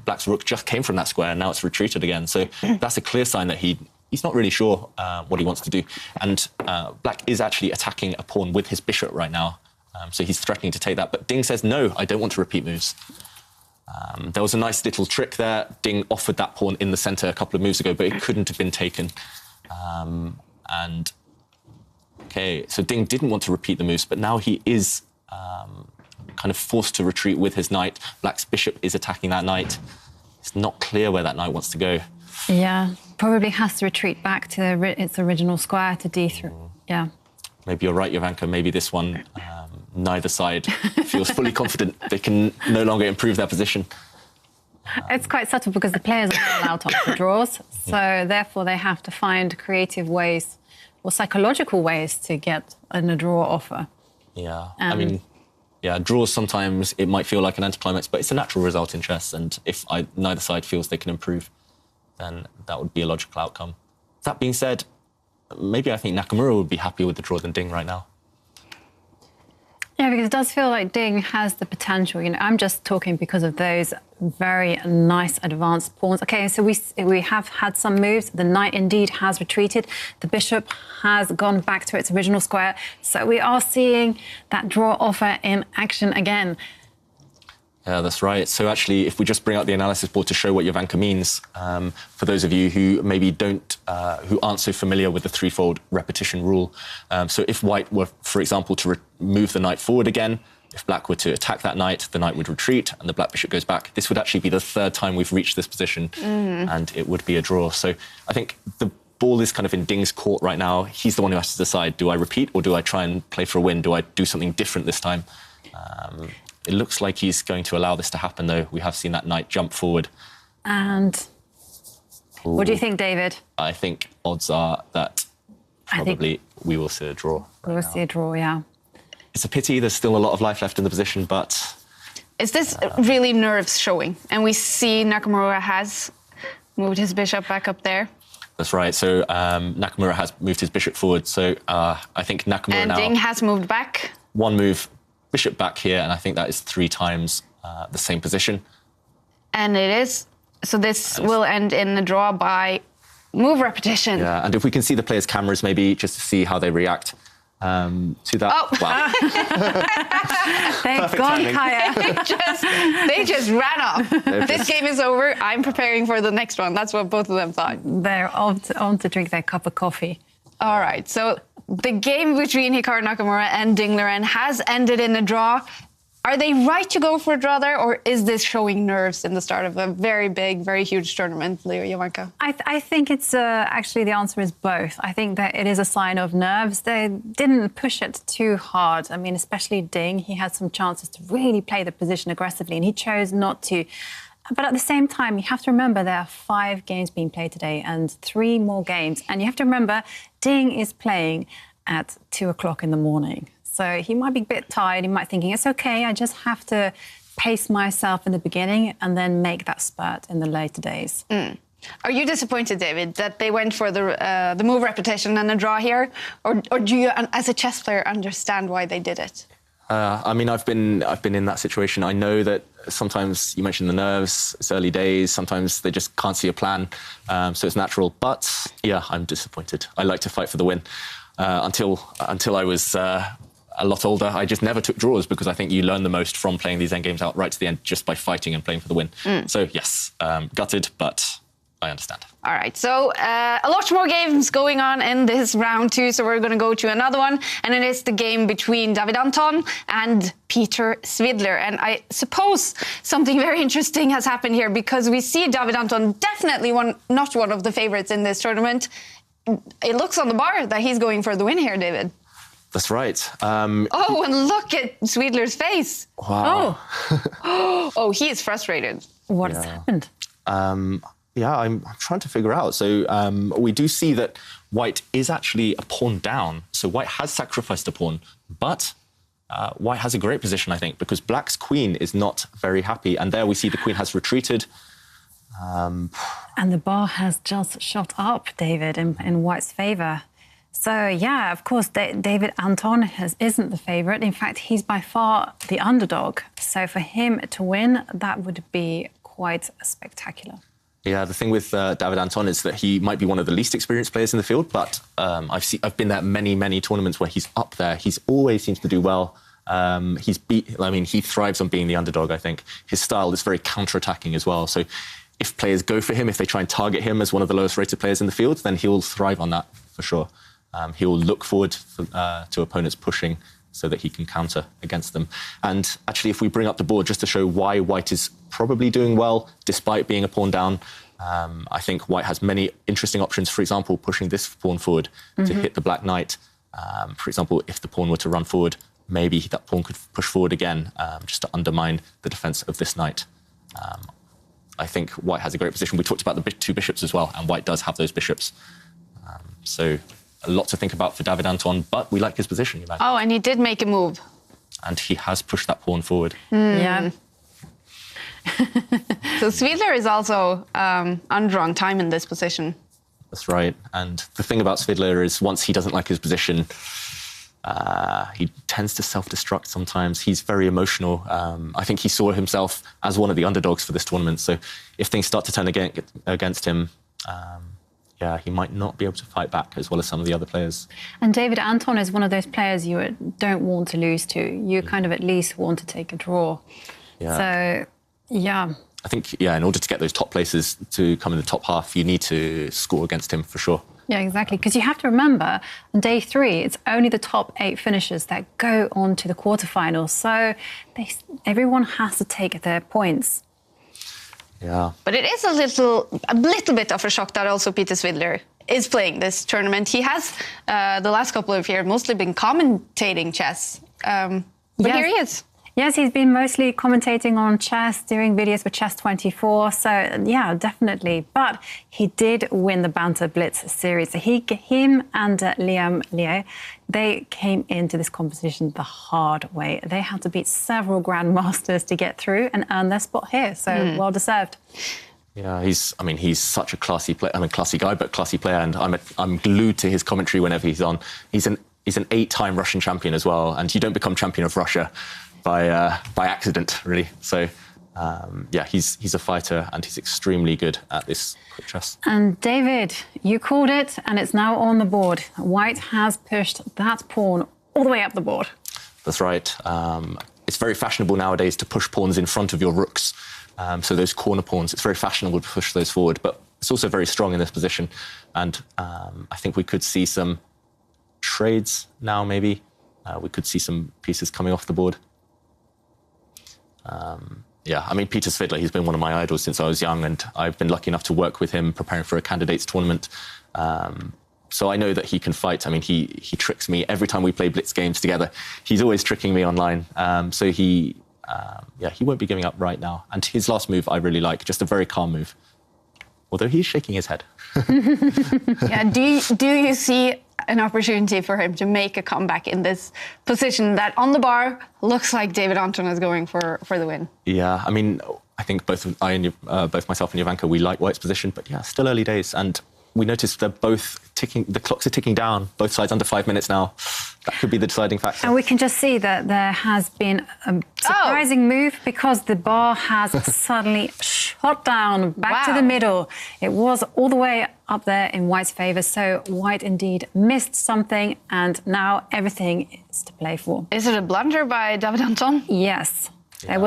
Black's rook just came from that square, and now it's retreated again. So that's a clear sign that he's not really sure what he wants to do. And black is actually attacking a pawn with his bishop right now. So he's threatening to take that. But Ding says, no, I don't want to repeat moves. There was a nice little trick there. Ding offered that pawn in the centre a couple of moves ago, but it couldn't have been taken. So Ding didn't want to repeat the moves, but now he is kind of forced to retreat with his knight. Black's bishop is attacking that knight. It's not clear where that knight wants to go. Yeah, probably has to retreat back to its original square to d3. Yeah. Maybe you're right, Jovanka. Maybe this one, neither side feels fully confident. They can no longer improve their position. It's quite subtle because the players are not allowed to offer draws. So therefore, they have to find creative ways or psychological ways to get a draw offer. Yeah. Draws sometimes it might feel like an anticlimax, but it's a natural result in chess. And if neither side feels they can improve, then that would be a logical outcome. That being said, maybe I think Nakamura would be happier with the draw than Ding right now. Yeah, because it does feel like Ding has the potential. I'm just talking because of those very nice advanced pawns. Okay, so we have had some moves. The knight indeed has retreated. The bishop has gone back to its original square. So we are seeing that draw offer in action again. Yeah, that's right. So actually, if we just bring out the analysis board to show what Jovanka means, for those of you who maybe who aren't so familiar with the threefold repetition rule. So if white were, for example, to move the knight forward again, if black were to attack that knight, the knight would retreat and the black bishop goes back. This would actually be the third time we've reached this position and it would be a draw. So I think the ball is kind of in Ding's court right now. He's the one who has to decide, do I repeat or do I try and play for a win? Do I do something different this time? It looks like he's going to allow this to happen, though. We have seen that knight jump forward. And what do you think, David? I think odds are that probably we will see a draw. We will see a draw, yeah. It's a pity. There's still a lot of life left in the position, but... Is this really nerves showing? And we see Nakamura has moved his bishop back up there. That's right. So Nakamura has moved his bishop forward. So I think Nakamura now... And Ding has moved back. One move, bishop back here, and I think that is 3 times the same position. And it is. So this will end in a draw by move repetition. Yeah, and if we can see the players' cameras maybe, just to see how they react to that. Oh. Wow. Thank God, Kaya. They just ran off. This game is over. I'm preparing for the next one. That's what both of them thought. They're on to drink their cup of coffee. All right, so the game between Hikaru Nakamura and Ding Liren has ended in a draw. Are they right to go for a draw there, or is this showing nerves in the start of a very big, very huge tournament, Leo Jovanka? I think it's actually the answer is both. I think that it is a sign of nerves. They didn't push it too hard. I mean, especially Ding, he had some chances to really play the position aggressively, and he chose not to. But at the same time, you have to remember there are 5 games being played today and 3 more games. And you have to remember, Ding is playing at 2 o'clock in the morning. So he might be a bit tired. He might be thinking, it's OK, I just have to pace myself in the beginning and then make that spurt in the later days. Are you disappointed, David, that they went for the move repetition and a draw here? Or do you, as a chess player, understand why they did it? I mean, I've been in that situation. I know that sometimes you mentioned the nerves, it's early days, sometimes they just can't see a plan, so it's natural. But, yeah, I'm disappointed. I like to fight for the win. Until I was a lot older, I just never took draws because I think you learn the most from playing these endgames out right to the end just by fighting and playing for the win. So, yes, gutted, but I understand. All right, so a lot more games going on in this round 2, so we're going to go to another one, and it is the game between David Anton and Peter Svidler. And I suppose something very interesting has happened here, because we see David Anton definitely not one of the favorites in this tournament. It looks on the bar that he's going for the win here, David. That's right. Oh, and look at Svidler's face. Wow. Oh, he is frustrated. What has happened? Yeah, I'm trying to figure out. So we do see that White is actually a pawn down. So White has sacrificed a pawn, but White has a great position, I think, because Black's queen is not very happy. And there we see the queen has retreated. And the bar has just shot up, David, in White's favour. So, yeah, of course, David Anton isn't the favourite. In fact, he's by far the underdog. So for him to win, that would be quite spectacular. Yeah, the thing with David Anton is that he might be one of the least experienced players in the field, but I've been at many tournaments where he's up there. He's always seems to do well. He thrives on being the underdog, I think. His style is very counter-attacking as well. So if players go for him, if they try and target him as one of the lowest rated players in the field, then he'll thrive on that for sure. He'll look forward to opponents pushing so that he can counter against them. And actually, if we bring up the board just to show why White is probably doing well, despite being a pawn down, I think White has many interesting options. For example, pushing this pawn forward to hit the Black Knight. For example, if the pawn were to run forward, maybe that pawn could push forward again just to undermine the defense of this knight. I think White has a great position. We talked about the 2 bishops as well, and White does have those bishops. So a lot to think about for David Anton, but we like his position. You oh, and he did make a move. And he has pushed that pawn forward. Yeah. So Svidler is also under on time in this position. That's right. And the thing about Svidler is once he doesn't like his position, he tends to self-destruct sometimes. He's very emotional. I think he saw himself as one of the underdogs for this tournament. So if things start to turn against him, yeah, he might not be able to fight back as well as some of the other players. And David Anton is one of those players you don't want to lose to. You kind of at least want to take a draw. Yeah. So, yeah. I think, yeah, in order to get those top places to come in the top half, you need to score against him for sure. Yeah, exactly. Because you have to remember, on day 3, it's only the top 8 finishers that go on to the quarterfinals. So everyone has to take their points. Yeah. But it is a little bit of a shock that also Peter Svidler is playing this tournament. He has, the last couple of years, mostly been commentating chess. But yes. Here he is. Yes, he's been mostly commentating on chess, doing videos for Chess24. So, yeah, definitely. But he did win the Banter Blitz series. So him and Liam Liu, they came into this competition the hard way. They had to beat several grandmasters to get through and earn their spot here. So, well deserved. Yeah, he's such a classy player. Classy guy, but classy player. And I'm glued to his commentary whenever he's on. He's an 8-time Russian champion as well. And you don't become champion of Russia by accident, really. So, yeah, he's a fighter and he's extremely good at this quick chess. And David, you called it, and it's now on the board. White has pushed that pawn all the way up the board. That's right. It's very fashionable nowadays to push pawns in front of your rooks. So those corner pawns, it's very fashionable to push those forward, but it's also very strong in this position. And I think we could see some trades now, maybe. We could see some pieces coming off the board. Yeah, I mean, Peter Svidler, he's been one of my idols since I was young, and I've been lucky enough to work with him preparing for a candidates tournament. So I know that he can fight. I mean, he tricks me every time we play Blitz games together. He's always tricking me online. So he won't be giving up right now. And his last move I really like, just a very calm move. Although he's shaking his head. Yeah, do you see an opportunity for him to make a comeback in this position that on the bar looks like David Anton is going for the win? Yeah, I mean, I think both myself and Jovanka, we like White's position, but yeah, still early days. And we noticed they're both ticking, the clocks are ticking down, both sides under 5 minutes now. That could be the deciding factor. And we can just see that there has been a surprising move because the bar has suddenly shot down back to the middle. It was all the way up there in White's favour, so White indeed missed something, and now everything is to play for. Is it a blunder by David Anton? Yes. Yeah.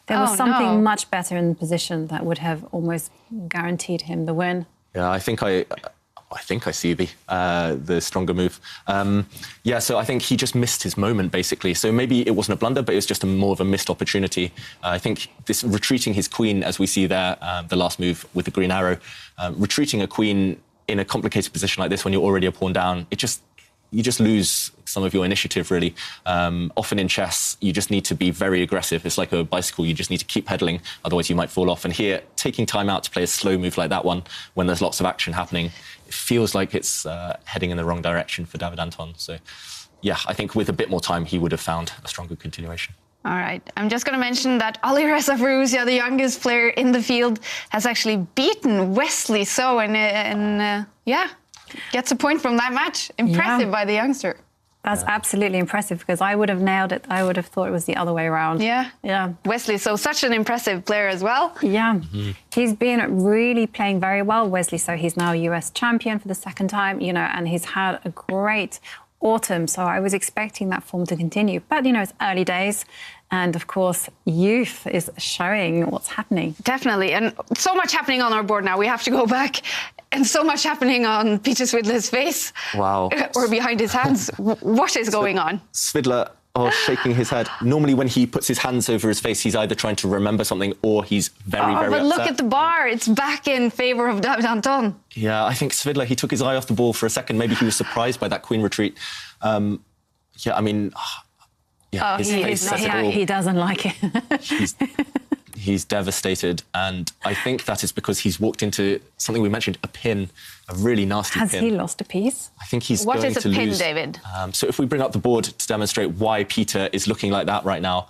There was something much better in the position that would have almost guaranteed him the win. Yeah, I think I see the stronger move. So I think he just missed his moment, basically. So maybe it wasn't a blunder, but it was just more of a missed opportunity. I think this retreating his queen, as we see there, the last move with the green arrow, retreating a queen in a complicated position like this when you're already a pawn down, you just lose some of your initiative, really. Often in chess, you just need to be very aggressive. It's like a bicycle. You just need to keep pedaling, otherwise you might fall off. And here, taking time out to play a slow move like that one, when there's lots of action happening, it feels like it's heading in the wrong direction for David Anton. So, yeah, I think with a bit more time, he would have found a stronger continuation. All right. I'm just going to mention that Alireza Firouzja, the youngest player in the field, has actually beaten Wesley So, gets a point from that match. Impressive by the youngster. That's absolutely impressive, because I would have nailed it. I would have thought it was the other way around. Yeah. Wesley, so such an impressive player as well. Yeah. Mm-hmm. He's been really playing very well, Wesley. So he's now US champion for the second time, and he's had a great autumn. So I was expecting that form to continue. But, it's early days. And, of course, youth is showing what's happening. Definitely. And so much happening on our board now. We have to go back. And so much happening on Peter Svidler's face. Wow. Or behind his hands. What is going on? Svidler, shaking his head. Normally when he puts his hands over his face, he's either trying to remember something or he's very but upset. Look at the bar. It's back in favour of David Anton. Yeah, I think Svidler, he took his eye off the ball for a second. Maybe he was surprised by that queen retreat. His face says it all. He doesn't like it. He's devastated, and I think that is because he's walked into something we mentioned, a pin, a really nasty pin. Has he lost a piece? I think he's going to lose. What is a pin, David? So if we bring up the board to demonstrate why Peter is looking like that right now.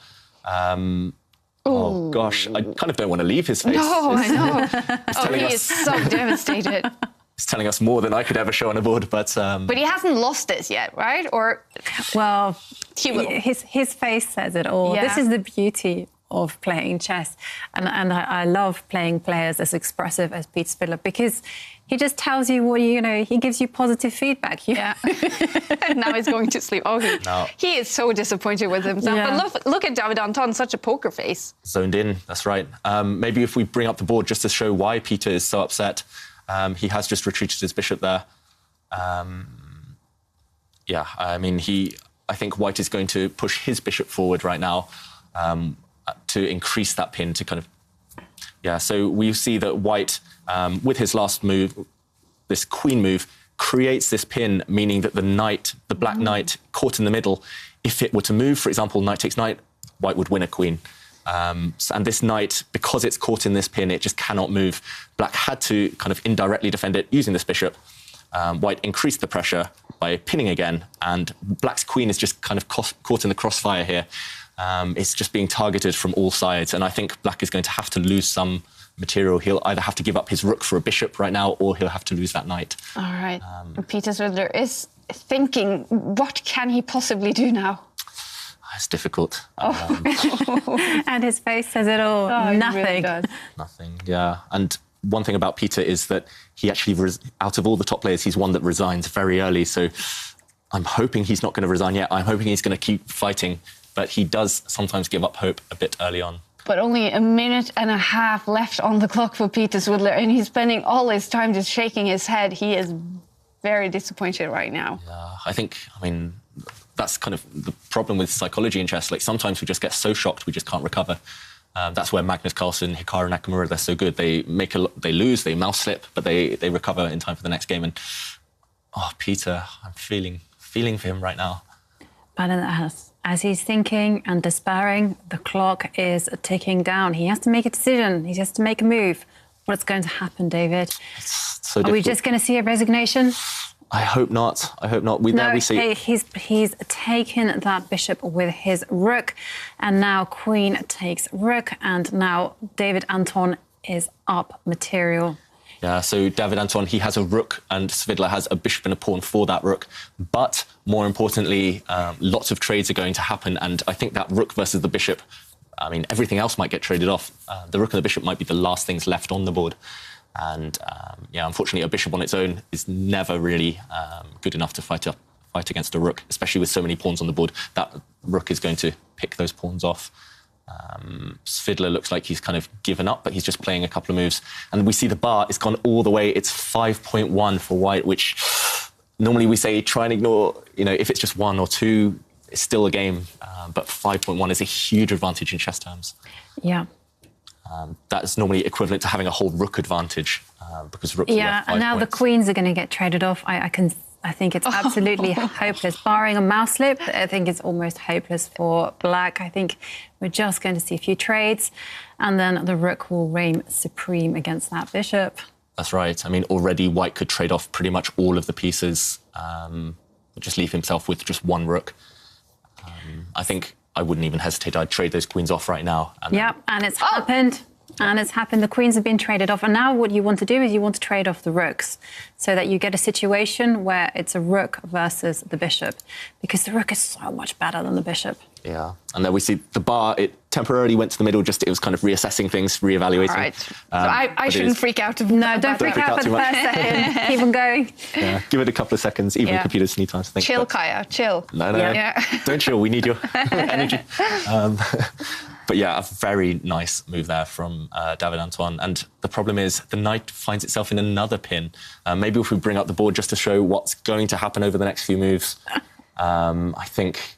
Oh, gosh, I kind of don't want to leave his face. No, I know. He is so devastated. It's telling us more than I could ever show on a board, but... But he hasn't lost this yet, right? Or... Well, he will. His face says it all. Yeah. This is the beauty of playing chess. And I love playing players as expressive as Peter Svidler, because he just tells you what he gives you positive feedback. Yeah. Now he's going to sleep. He is so disappointed with himself. Yeah. But look at David Anton, such a poker face. Zoned in, that's right. Maybe if we bring up the board just to show why Peter is so upset. He has just retreated his bishop there. I think White is going to push his bishop forward right now to increase that pin to kind of... Yeah, so we see that White, with his last move, this queen move, creates this pin, meaning that the black knight caught in the middle, if it were to move, for example, knight takes knight, White would win a queen. And this knight, because it's caught in this pin, it just cannot move. Black had to kind of indirectly defend it using this bishop. White increased the pressure by pinning again, and Black's queen is just kind of caught in the crossfire here. It's just being targeted from all sides, and I think Black is going to have to lose some material. He'll either have to give up his rook for a bishop right now, or he'll have to lose that knight. All right. Peter Svidler is thinking, what can he possibly do now? It's difficult. And his face says it all. Nothing. Really does. Nothing, yeah. And one thing about Peter is that he actually, out of all the top players, he's one that resigns very early. So I'm hoping he's not going to resign yet. I'm hoping he's going to keep fighting. But he does sometimes give up hope a bit early on. But only a minute and a half left on the clock for Peter Svidler, and he's spending all his time just shaking his head. He is very disappointed right now. Yeah, that's kind of the problem with psychology in chess. Like, sometimes we just get so shocked we just can't recover. That's where Magnus, Carlsen, Hikaru, Nakamura, they're so good. They lose, they mouse slip, but they recover in time for the next game. And Peter, I'm feeling for him right now. But as he's thinking and despairing, the clock is ticking down. He has to make a decision. He has to make a move. What's going to happen, David? So Are we just going to see a resignation? I hope not. I hope not. He's taken that bishop with his rook, and now queen takes rook, and now David Anton is up material. Yeah, so David Anton, he has a rook, and Svidler has a bishop and a pawn for that rook. But more importantly, lots of trades are going to happen, and I think that rook versus the bishop, I mean, everything else might get traded off. The rook and the bishop might be the last things left on the board. And unfortunately, a bishop on its own is never really good enough to fight against a rook, especially with so many pawns on the board. That rook is going to pick those pawns off. Svidler looks like he's kind of given up, but he's just playing a couple of moves. And we see the bar, it's gone all the way. It's 5.1 for white, which normally we say try and ignore, if it's just 1 or 2, it's still a game. But 5.1 is a huge advantage in chess terms. Yeah. That's normally equivalent to having a whole rook advantage because rooks are worth 5 and now points. the queens are going to get traded off. I think it's absolutely hopeless. Barring a mouse slip, I think it's almost hopeless for black. I think we're just going to see a few trades, and then the rook will reign supreme against that bishop. That's right. I mean, already white could trade off pretty much all of the pieces, just leave himself with just one rook. I think I wouldn't even hesitate. I'd trade those queens off right now. And it's happened. And it's happened. The queens have been traded off. And now what you want to do is you want to trade off the rooks so that you get a situation where it's a rook versus the bishop, because the rook is so much better than the bishop. Yeah. And then we see the bar, it temporarily went to the middle, it was kind of reassessing things, reevaluating. All right. So I shouldn't freak out. No, don't freak out for the first second. Keep on going. Yeah. Give it a couple of seconds. Even computers need time to think. Chill, Kaya, chill. No. Yeah. Don't chill. We need your energy. But yeah, a very nice move there from David Antoine. And the problem is the knight finds itself in another pin. Maybe if we bring up the board just to show what's going to happen over the next few moves. I think,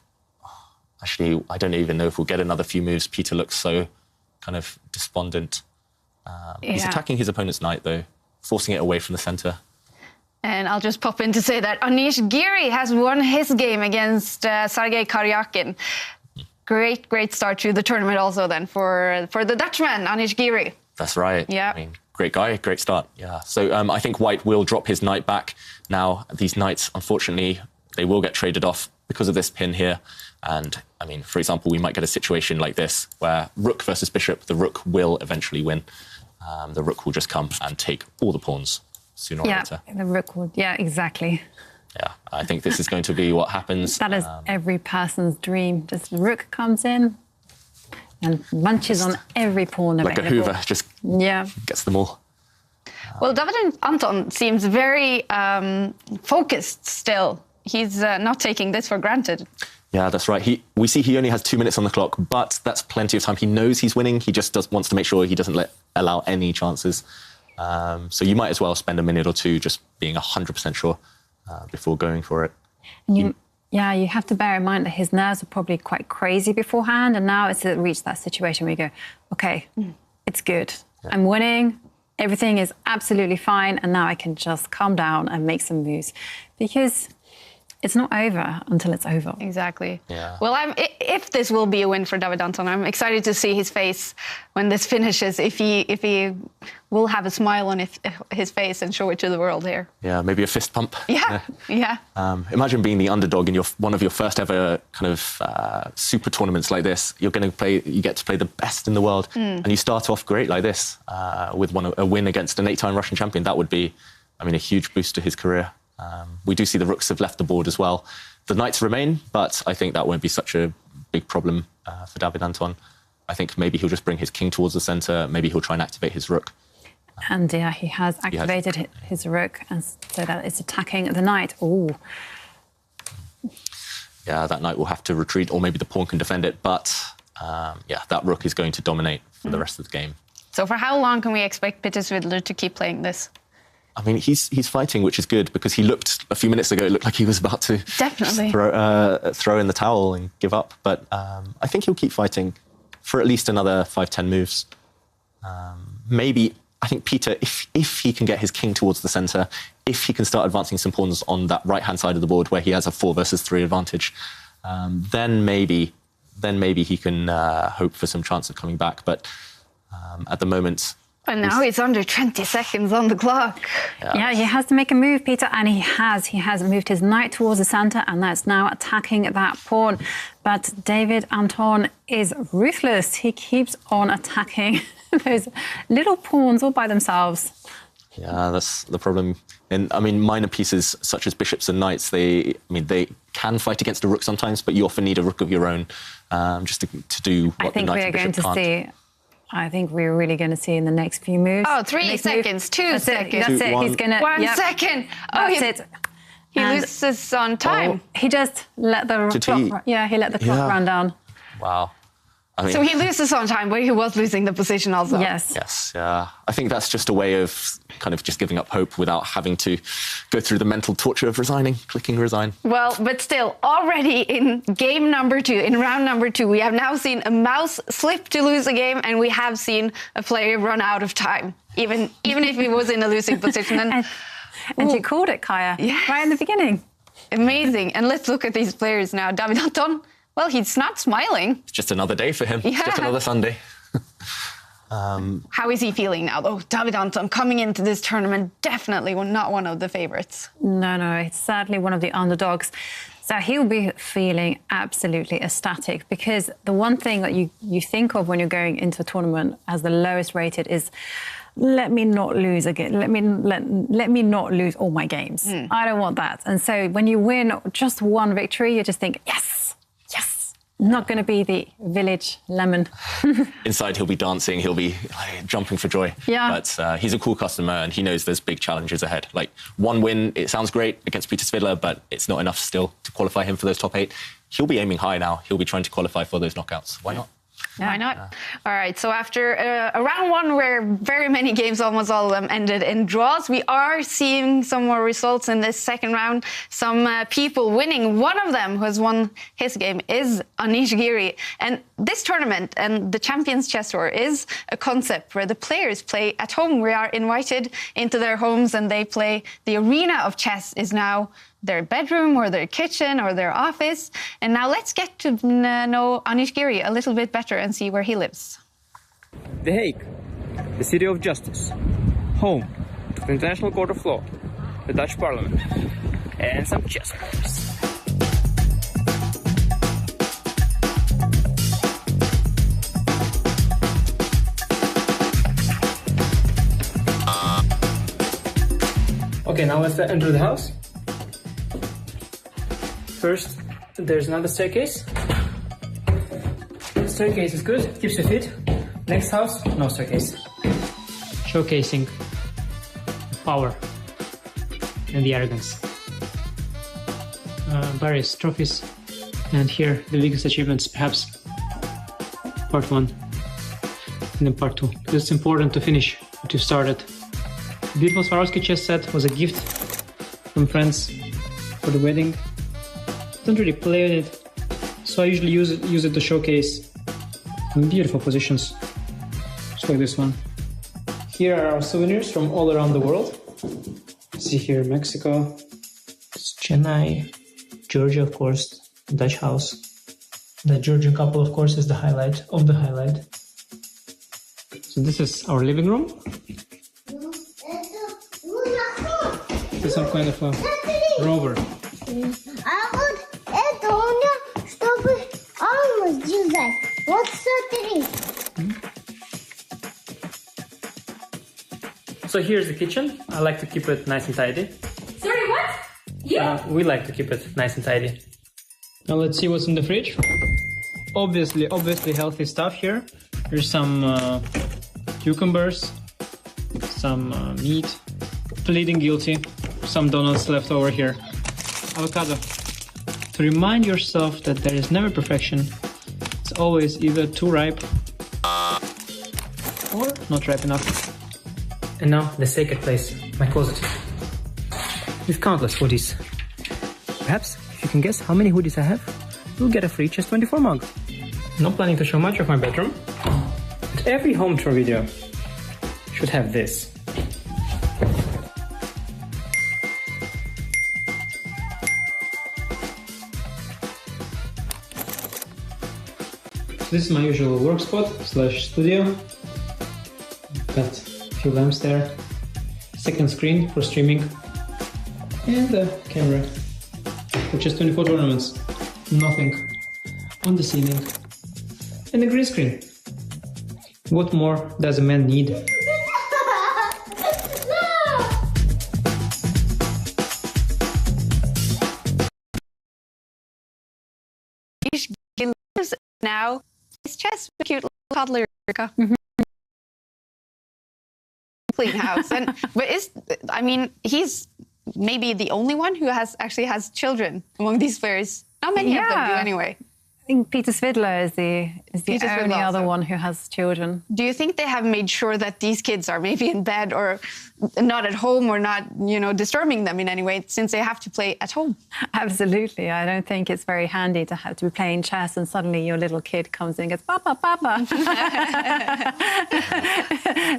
actually, I don't even know if we'll get another few moves. Peter looks so kind of despondent. He's attacking his opponent's knight, though, forcing it away from the centre. And I'll just pop in to say that Anish Giri has won his game against Sergei Karyakin. Great start to the tournament also then for the Dutchman, Anish Giri. That's right. Yeah. I mean, great guy, great start. Yeah. So I think white will drop his knight back. Now, these knights, unfortunately, they will get traded off because of this pin here. And, I mean, for example, we might get a situation like this where rook versus bishop, the rook will eventually win. The rook will just come and take all the pawns sooner or later. The rook would. Yeah, exactly. Yeah, I think this is going to be what happens. That is every person's dream. Just the rook comes in and munches on every pawn available. Like a Hoover, just gets them all. Well, David Anton seems very focused still. He's not taking this for granted. Yeah, that's right. We see he only has 2 minutes on the clock, but that's plenty of time. He knows he's winning. He just wants to make sure he doesn't allow any chances. So you might as well spend a minute or two just being 100% sure before going for it. And you have to bear in mind that his nerves are probably quite crazy beforehand, and now it's reached that situation where you go, okay, it's good. Yeah. I'm winning. Everything is absolutely fine, and now I can just calm down and make some moves, because it's not over until it's over. Exactly. Yeah. Well, if this will be a win for David Anton, I'm excited to see his face when this finishes, if he will have a smile on his face and show it to the world here. Yeah, maybe a fist pump. Yeah. Imagine being the underdog in one of your first ever kind of super tournaments like this. You get to play the best in the world, and you start off great like this with a win against an 8-time Russian champion. That would be, I mean, a huge boost to his career. We do see the rooks have left the board as well. The knights remain, but I think that won't be such a big problem for David Anton. I think maybe he'll just bring his king towards the centre. Maybe he'll try and activate his rook. And he has activated his rook, and so that it's attacking the knight. Ooh. Yeah, that knight will have to retreat, or maybe the pawn can defend it. But that rook is going to dominate for the rest of the game. So for how long can we expect Peter Svidler to keep playing this? I mean, he's fighting, which is good, because he looked, a few minutes ago, it looked like he was about to definitely throw in the towel and give up. But I think he'll keep fighting. for at least another 5-10 moves. Maybe, I think Peter, if he can get his king towards the centre, if he can start advancing some pawns on that right-hand side of the board where he has a 4 versus 3 advantage, then maybe he can hope for some chance of coming back. But at the moment... And now he's under 20 seconds on the clock. Yeah, he has to make a move, Peter, and he has. He has moved his knight towards the centre, and that's now attacking that pawn. But David Anton is ruthless. He keeps on attacking those little pawns all by themselves. Yeah, that's the problem. And I mean, minor pieces such as bishops and knights, they can fight against a rook sometimes, but you often need a rook of your own just to do what the knight and bishop can't. I think we're really going to see in the next few moves. Oh, 3 seconds, 2 seconds. That's it. He's going to... 1 second. Oh, that's it. He loses on time. He just let the clock... he let the clock run down. Wow. I mean, so he loses on time, but he was losing the position also. Yes. Yes, yeah. I think that's just a way of kind of just giving up hope without having to go through the mental torture of resigning, clicking resign. Well, but still, already in game number 2, in round number 2, we have now seen a mouse slip to lose a game, and we have seen a player run out of time, even if he was in a losing position. And you called it, Kaya, right in the beginning. Amazing. And let's look at these players now. David Anton. Well, he's not smiling. It's just another day for him. Yeah. It's just another Sunday. How is he feeling now, though? David Anton coming into this tournament, definitely not one of the favourites. No, it's sadly one of the underdogs. So he'll be feeling absolutely ecstatic, because the one thing that you think of when you're going into a tournament as the lowest rated is, let me not lose again. Let me not lose all my games. I don't want that. And so when you win just one victory, you just think, yes. Not going to be the village lemon. Inside, he'll be dancing. He'll be jumping for joy. Yeah. But he's a cool customer, and he knows there's big challenges ahead. Like, one win, it sounds great against Peter Svidler, but it's not enough still to qualify him for those top 8. He'll be aiming high now. He'll be trying to qualify for those knockouts. Why not? Yeah. Why not? All right, so after a round 1 where very many games, almost all of them, ended in draws, we are seeing some more results in this second round. Some people winning. One of them who has won his game is Anish Giri. And this tournament and the Champions Chess Tour is a concept where the players play at home. We are invited into their homes and they play. The arena of chess is now their bedroom or their kitchen or their office. And now let's get to know Anish Giri a little bit better and see where he lives. The Hague, the city of justice, home to the International Court of Law, the Dutch Parliament, and some chess players. Okay, now let's enter the house. First, there's another staircase. The staircase is good, keeps you fit. Next house, no staircase. Showcasing power and the arrogance. Various trophies, and here the biggest achievements, perhaps part 1 and then part 2. It's important to finish what you started. The beautiful Swarovski chess set was a gift from friends for the wedding. Don't really play with it, so I usually use it to showcase beautiful positions, just like this one. Here are our souvenirs from all around the world. See here, Mexico, it's Chennai, Georgia, of course, Dutch house. The Georgian couple, of course, is the highlight of the highlight. So this is our living room. This is some kind of a rover. Вот смотри. So here's the kitchen. I like to keep it nice and tidy. Sorry, what? We like to keep it nice and tidy. Now let's see what's in the fridge. Obviously healthy stuff here. There's some cucumbers, some meat, pleading guilty, some donuts left over here. Avocado. To remind yourself that there is never perfection. It's always either too ripe or not ripe enough. And now the sacred place, my closet. With countless hoodies. Perhaps if you can guess how many hoodies I have, you'll get a free Chess24 mug. not planning to show much of my bedroom, but every home tour video should have this. This is my usual work spot / studio. Got a few lamps there, second screen for streaming, and a camera for just 24 tournaments. Nothing on the ceiling, and a green screen. What more does a man need? Now, his chest, cute little toddler. Clean house, he's maybe the only one who actually has children among these players. Not many of them do, anyway. I think Peter Svidler is the only other one who has children. Do you think they have made sure that these kids are maybe in bed or not at home or not, disturbing them in any way, since they have to play at home? Absolutely. I don't think it's very handy to have to be playing chess and suddenly your little kid comes in and goes, Papa, Papa.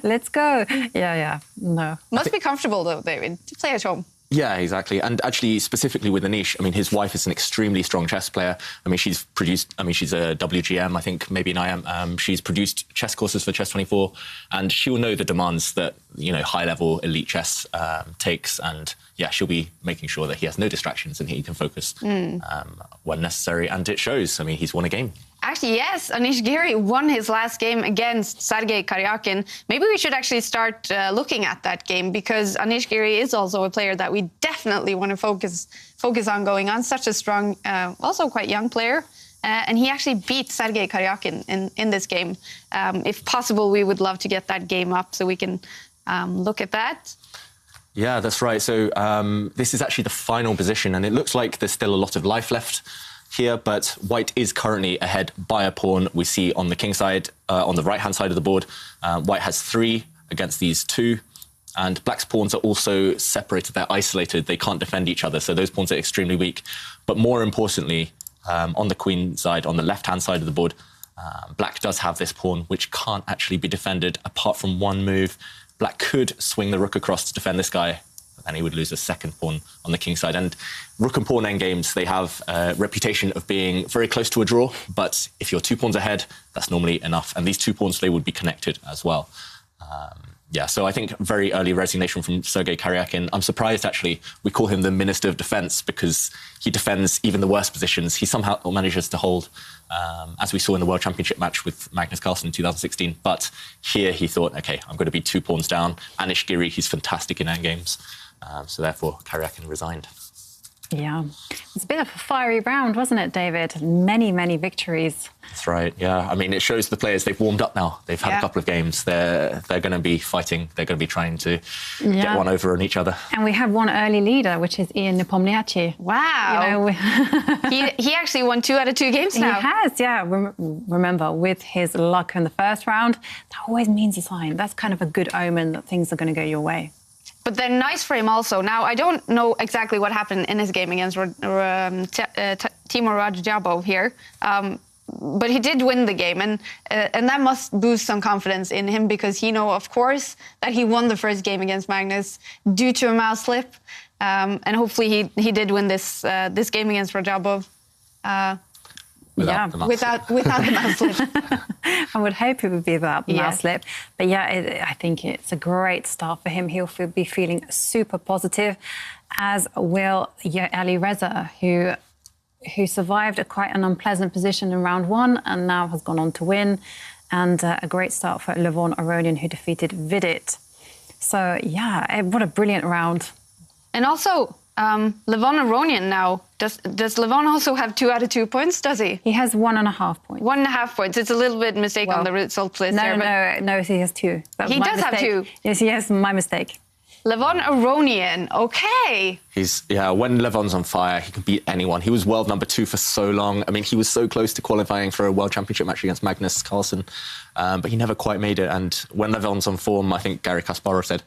Let's go. Yeah, no. Must be comfortable, though, David, to play at home. Yeah, exactly. And actually, specifically with Anish, his wife is an extremely strong chess player. She's a WGM, I think, maybe an IM. She's produced chess courses for Chess24, and she'll know the demands that, high-level elite chess takes. And, yeah, she'll be making sure that he has no distractions and he can focus when necessary. And it shows. He's won a game. Actually, yes, Anish Giri won his last game against Sergei Karyakin. Maybe we should actually start looking at that game, because Anish Giri is also a player that we definitely want to focus on going on. Such a strong, also quite young player. And he actually beat Sergei Karyakin in this game. If possible, we would love to get that game up so we can look at that. Yeah, that's right. So this is actually the final position, and it looks like there's still a lot of life left here, but White is currently ahead by a pawn. We see on the king side, on the right-hand side of the board, White has 3 against these 2, and Black's pawns are also separated. They're isolated. They can't defend each other, so those pawns are extremely weak. But more importantly, on the queen side, on the left-hand side of the board, Black does have this pawn, which can't actually be defended apart from one move. Black could swing the rook across to defend this guy, and he would lose a second pawn on the king side. And rook and pawn endgames, they have a reputation of being very close to a draw, but if you're 2 pawns ahead, that's normally enough. And these 2 pawns, they would be connected as well. So I think very early resignation from Sergei Karyakin. I'm surprised, actually, we call him the Minister of Defence, because he defends even the worst positions. He somehow manages to hold, as we saw in the World Championship match with Magnus Carlsen in 2016. But here he thought, OK, I'm going to be 2 pawns down. Anish Giri, he's fantastic in endgames. So therefore, Karyakin resigned. Yeah. It's a bit of a fiery round, wasn't it, David? Many, many victories. That's right, yeah. It shows the players, they've warmed up now. They've had a couple of games. They're going to be fighting. They're going to be trying to get one over on each other. And we have one early leader, which is Ian Nepomniachtchi. Wow. He actually won 2 out of 2 games now. He has, yeah. Remember, with his luck in the first round, that always means a sign. That's kind of a good omen that things are going to go your way. But they're nice for him also. Now, I don't know exactly what happened in his game against Timur Radjabov here, but he did win the game, and that must boost some confidence in him, because he knows, of course, that he won the first game against Magnus due to a mouse slip, and hopefully he did win this game against Radjabov. Without the mouse slip. I would hope it would be without the mouse slip. But yeah, I think it's a great start for him. He'll be feeling super positive, as will Ali Reza, who survived quite an unpleasant position in round 1 and now has gone on to win. And a great start for Levon Aronian, who defeated Vidit. So yeah, what a brilliant round. And also, Levon Aronian now, does Levon also have 2 out of 2 points, does he? He has 1.5 points. 1.5 points. It's a little bit mistake on the result list there. No, he has 2. He does have 2. Yes, he has, my mistake. Levon Aronian, okay. When Levon's on fire, he can beat anyone. He was world number 2 for so long. He was so close to qualifying for a World Championship match against Magnus Carlsen, but he never quite made it. And when Levon's on form, I think Garry Kasparov said,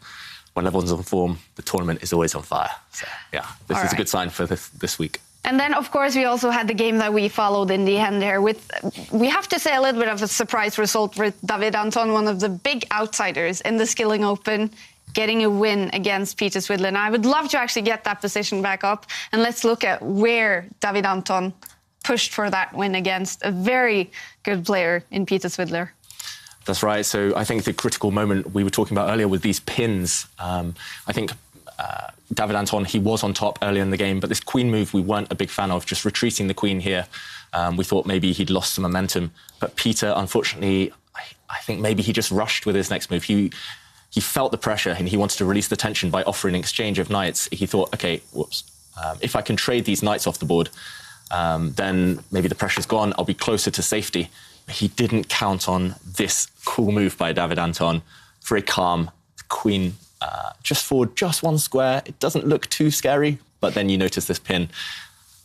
when Levon's on form, the tournament is always on fire. So, yeah, this is a good sign for this week. And then, of course, we also had the game that we followed in the end there with, we have to say, a little bit of a surprise result with David Anton, one of the big outsiders in the Skilling Open, getting a win against Peter Swidler. And I would love to actually get that position back up. And let's look at where David Anton pushed for that win against a very good player in Peter Swidler. That's right. So I think the critical moment we were talking about earlier with these pins, I think David Anton, he was on top earlier in the game, but this queen move we weren't a big fan of, just retreating the queen here. We thought maybe he'd lost some momentum. But Peter, unfortunately, I think maybe he just rushed with his next move. He felt the pressure and he wanted to release the tension by offering an exchange of knights. He thought, OK, whoops, if I can trade these knights off the board, then maybe the pressure's gone, I'll be closer to safety. He didn't count on this cool move by David Anton. Very calm, queen just forward, just one square. It doesn't look too scary, but then you notice this pin.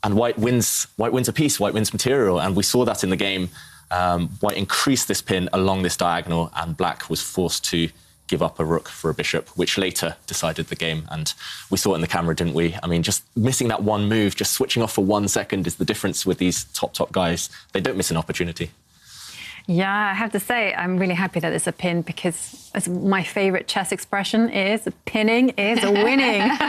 And white wins a piece, white wins material, and we saw that in the game. White increased this pin along this diagonal, and black was forced to give up a rook for a bishop, which later decided the game. And we saw it in the camera, didn't we? I mean, just missing that one move, just switching off for 1 second is the difference with these top guys. They don't miss an opportunity. Yeah, I have to say, I'm really happy that it's a pin because my favourite chess expression is pinning is winning. It's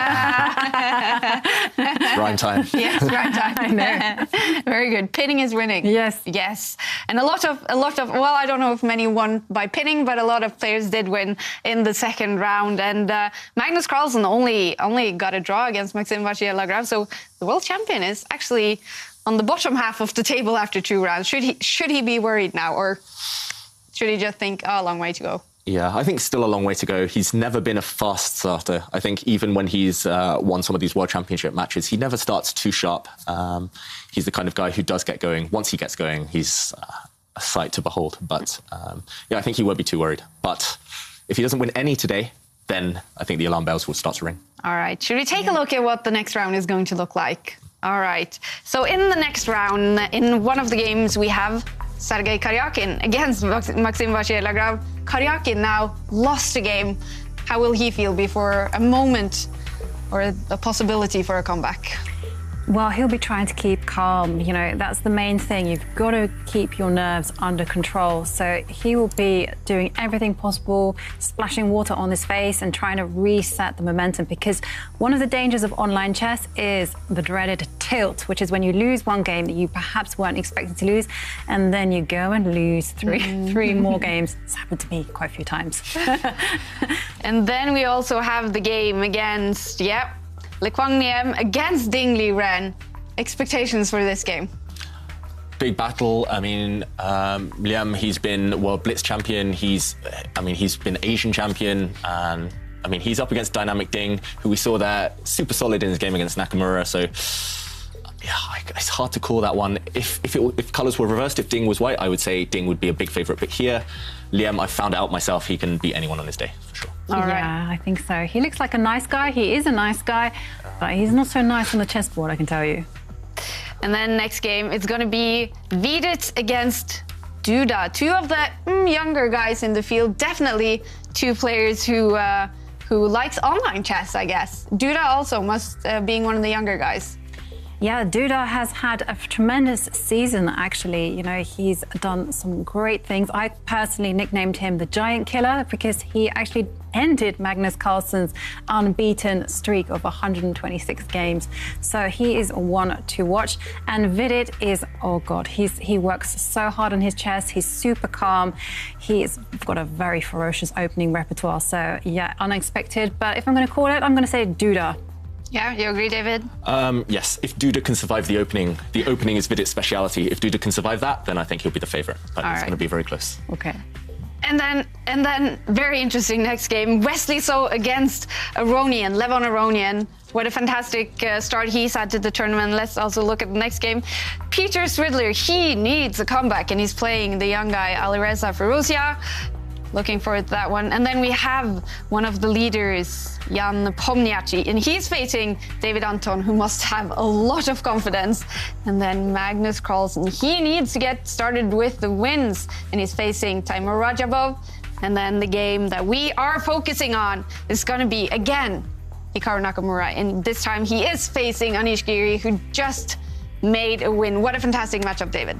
rhyme time. Yes, rhyme time. I know. Very good. Pinning is winning. Yes. Yes. And a lot of, well, I don't know if many won by pinning, but a lot of players did win in the second round. And Magnus Carlsen only got a draw against Maxime Vachier-Lagrave. So the world champion is actually on the bottom half of the table after 2 rounds. Should he be worried now, or should he just think, oh, a long way to go? Yeah, I think still a long way to go. He's never been a fast starter. I think even when he's won some of these World Championship matches, he never starts too sharp. He's the kind of guy who does get going. Once he gets going, he's a sight to behold. But yeah, I think he won't be too worried. But if he doesn't win any today, then I think the alarm bells will start to ring. All right, should we take a look at what the next round is going to look like? All right. So in the next round, in one of the games, we have Sergei Karyakin against Maxime Vachier-Lagrave. Karyakin now lost a game. How will he feel before a moment or a possibility for a comeback? Well, he'll be trying to keep calm. You know, that's the main thing. You've got to keep your nerves under control. So he will be doing everything possible, splashing water on his face and trying to reset the momentum, because one of the dangers of online chess is the dreaded tilt, which is when you lose one game that you perhaps weren't expecting to lose, and then you go and lose three more games. It's happened to me quite a few times. And then we also have the game against, Le Quang Nguyen against Ding Liren. Expectations for this game? Big battle. I mean, Liam, he's been World Blitz champion. He's been Asian champion. And I mean, he's up against Dynamic Ding, who we saw there super solid in his game against Nakamura. So yeah, it's hard to call that one. If colours were reversed, if Ding was white, I would say Ding would be a big favourite. But here, Liam, I found out myself, he can beat anyone on his day, for sure. All right. Yeah, I think so. He looks like a nice guy. He is a nice guy, but he's not so nice on the chessboard, I can tell you. And then next game, it's going to be Vidit against Duda. Two of the younger guys in the field. Definitely two players who likes online chess, I guess. Duda also being one of the younger guys. Yeah, Duda has had a tremendous season, actually. You know, he's done some great things. I personally nicknamed him the Giant Killer because he actually ended Magnus Carlsen's unbeaten streak of 126 games. So he is one to watch. And Vidit is, oh God, he works so hard on his chess. He's super calm. He's got a very ferocious opening repertoire. So yeah, unexpected. But if I'm going to call it, I'm going to say Duda. Yeah, you agree, David? Yes, if Duda can survive the opening is Vidit's speciality. If Duda can survive that, then I think he'll be the favourite. But it's going to be very close. Okay. And then, very interesting next game, Wesley So against Aronian, Levon Aronian. What a fantastic start he's had to the tournament. Let's also look at the next game. Peter Swidler, he needs a comeback, and he's playing the young guy, Alireza Firouzja. Looking forward to that one. And then we have one of the leaders, Jan Pomniachtchi, and he's facing David Anton, who must have a lot of confidence. And then Magnus Carlsen, he needs to get started with the wins, and he's facing Timur Rajabov. And then the game that we are focusing on is going to be, again, Hikaru Nakamura. And this time he is facing Anish Giri, who just made a win. What a fantastic matchup, David.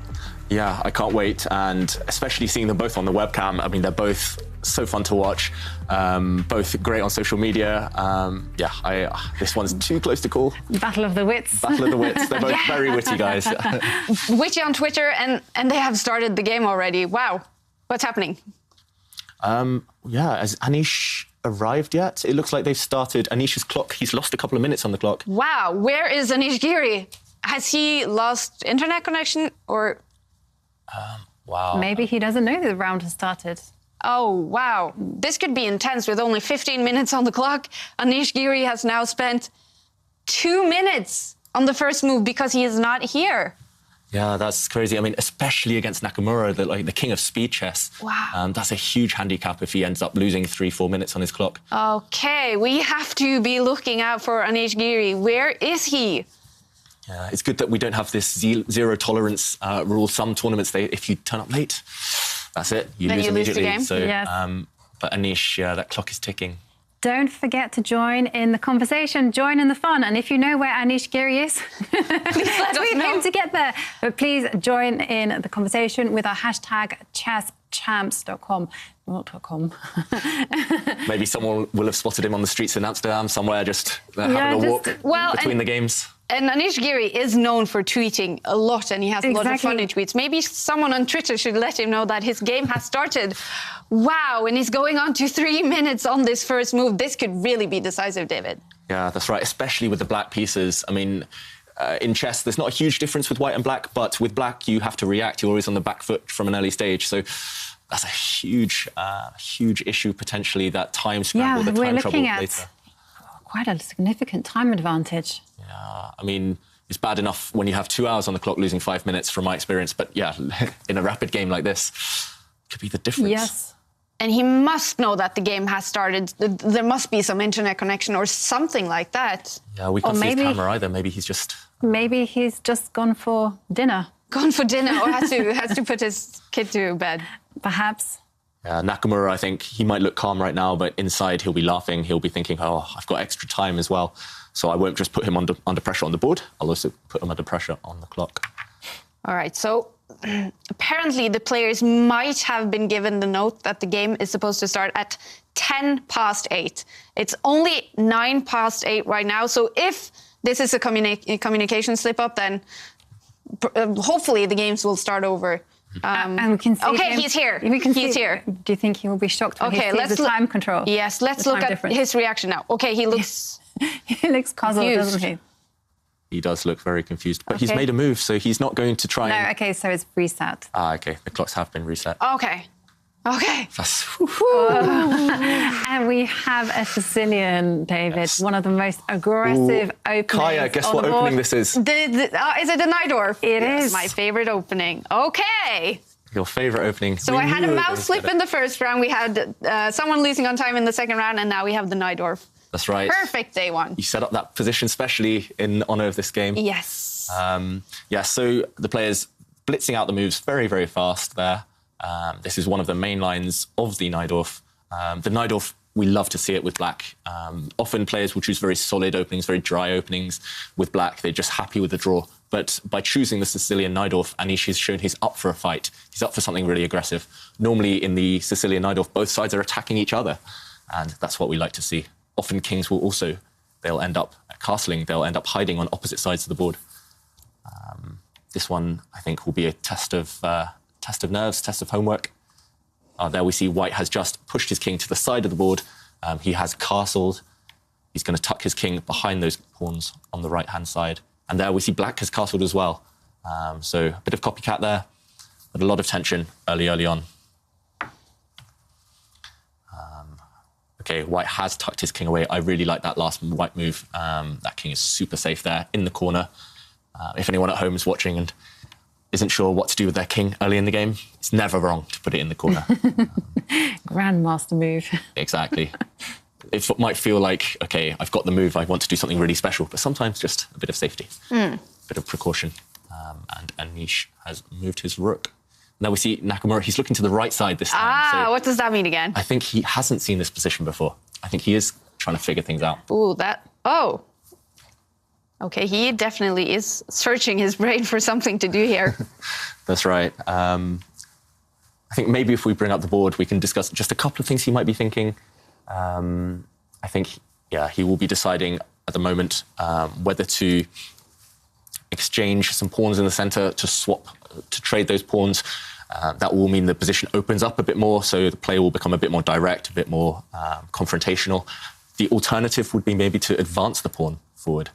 Yeah, I can't wait, and especially seeing them both on the webcam. I mean, they're both so fun to watch, both great on social media. This one's too close to call. Battle of the wits. Battle of the wits. They're both very witty guys. Witty on Twitter, and they have started the game already. Wow, what's happening? Has Anish arrived yet? It looks like they've started Anish's clock. He's lost a couple of minutes on the clock. Wow, where is Anish Giri? Has he lost internet connection or? Wow. Maybe he doesn't know the round has started. Oh, wow. This could be intense with only 15 minutes on the clock. Anish Giri has now spent 2 minutes on the first move because he is not here. Yeah, that's crazy. I mean, especially against Nakamura, the king of speed chess. Wow. That's a huge handicap if he ends up losing 3-4 minutes on his clock. Okay, we have to be looking out for Anish Giri. Where is he? Yeah, it's good that we don't have this zero tolerance rule. Some tournaments, if you turn up late, that's it. You then lose you immediately. Lose the game. So, yes. But Anish, that clock is ticking. Don't forget to join in the conversation, join in the fun. And if you know where Anish Giri is, please let us know. Him to get there. But please join in the conversation with our hashtag chesschamps.com. Not .com. Maybe someone will have spotted him on the streets in Amsterdam somewhere, just having a walk between the games. And Anish Giri is known for tweeting a lot, and he has a lot of funny tweets. Maybe someone on Twitter should let him know that his game has started. Wow, and he's going on to 3 minutes on this first move. This could really be decisive, David. Yeah, that's right, especially with the black pieces. I mean, in chess, there's not a huge difference with white and black, but with black, you have to react. You're always on the back foot from an early stage. So that's a huge issue, potentially, that time scramble, the time trouble later. Quite a significant time advantage. Yeah, I mean, it's bad enough when you have 2 hours on the clock, losing 5 minutes from my experience. But yeah, in a rapid game like this, could be the difference. Yes. And he must know that the game has started. There must be some internet connection or something like that. Yeah, we can't see his camera either. Maybe he's just... Maybe he's just gone for dinner. Gone for dinner or has to put his kid to bed. Perhaps. Nakamura, I think he might look calm right now, but inside he'll be laughing. He'll be thinking, oh, I've got extra time as well. So I won't just put him under pressure on the board. I'll also put him under pressure on the clock. All right, so apparently the players might have been given the note that the game is supposed to start at 8:10. It's only 8:09 right now. So if this is a communication slip-up, then hopefully the games will start over. And we can see okay, him. He's here. He's here. Do you think he will be shocked when he sees the time control? Yes, let's look at his reaction now. Okay, he looks... he looks puzzled, doesn't he? He does look very confused, but he's made a move, so he's not going to try No, okay, so it's reset. Okay, the clocks have been reset. Okay. And we have a Sicilian, David, one of the most aggressive openings. Kaya, guess what opening this is? Is it the Najdorf? It is. My favorite opening. Okay. Your favorite opening. So I had a mouse slip in the first round. We had someone losing on time in the second round, and now we have the Najdorf. That's right. Perfect day one. You set up that position specially in honour of this game. Yes. So the players blitzing out the moves very, very fast there. This is one of the main lines of the Najdorf. The Najdorf, we love to see it with black. Often players will choose very solid openings, very dry openings. With black, they're just happy with the draw. But by choosing the Sicilian Najdorf, Anish has shown he's up for a fight. He's up for something really aggressive. Normally in the Sicilian Najdorf, both sides are attacking each other. And that's what we like to see. Often kings will also, they'll end up castling, they'll end up hiding on opposite sides of the board. This one, I think, will be a test of nerves, test of homework. There we see white has just pushed his king to the side of the board. He has castled. He's going to tuck his king behind those pawns on the right-hand side. And there we see black has castled as well. So a bit of copycat there, but a lot of tension early on. Okay, white has tucked his king away. I really like that last white move. That king is super safe there in the corner. If anyone at home is watching and isn't sure what to do with their king early in the game, it's never wrong to put it in the corner. Grandmaster move. Exactly. It might feel like, okay, I've got the move, I want to do something really special, but sometimes just a bit of safety, a bit of precaution. And Anish has moved his rook. Now we see Nakamura, he's looking to the right side this time. So what does that mean again? I think he hasn't seen this position before. I think he is trying to figure things out. Ooh, Okay, he definitely is searching his brain for something to do here. That's right. I think maybe if we bring up the board, we can discuss just a couple of things he might be thinking. I think, yeah, he will be deciding at the moment whether to exchange some pawns in the center to trade those pawns. That will mean the position opens up a bit more, so the play will become a bit more direct, a bit more confrontational. The alternative would be maybe to advance the pawn forward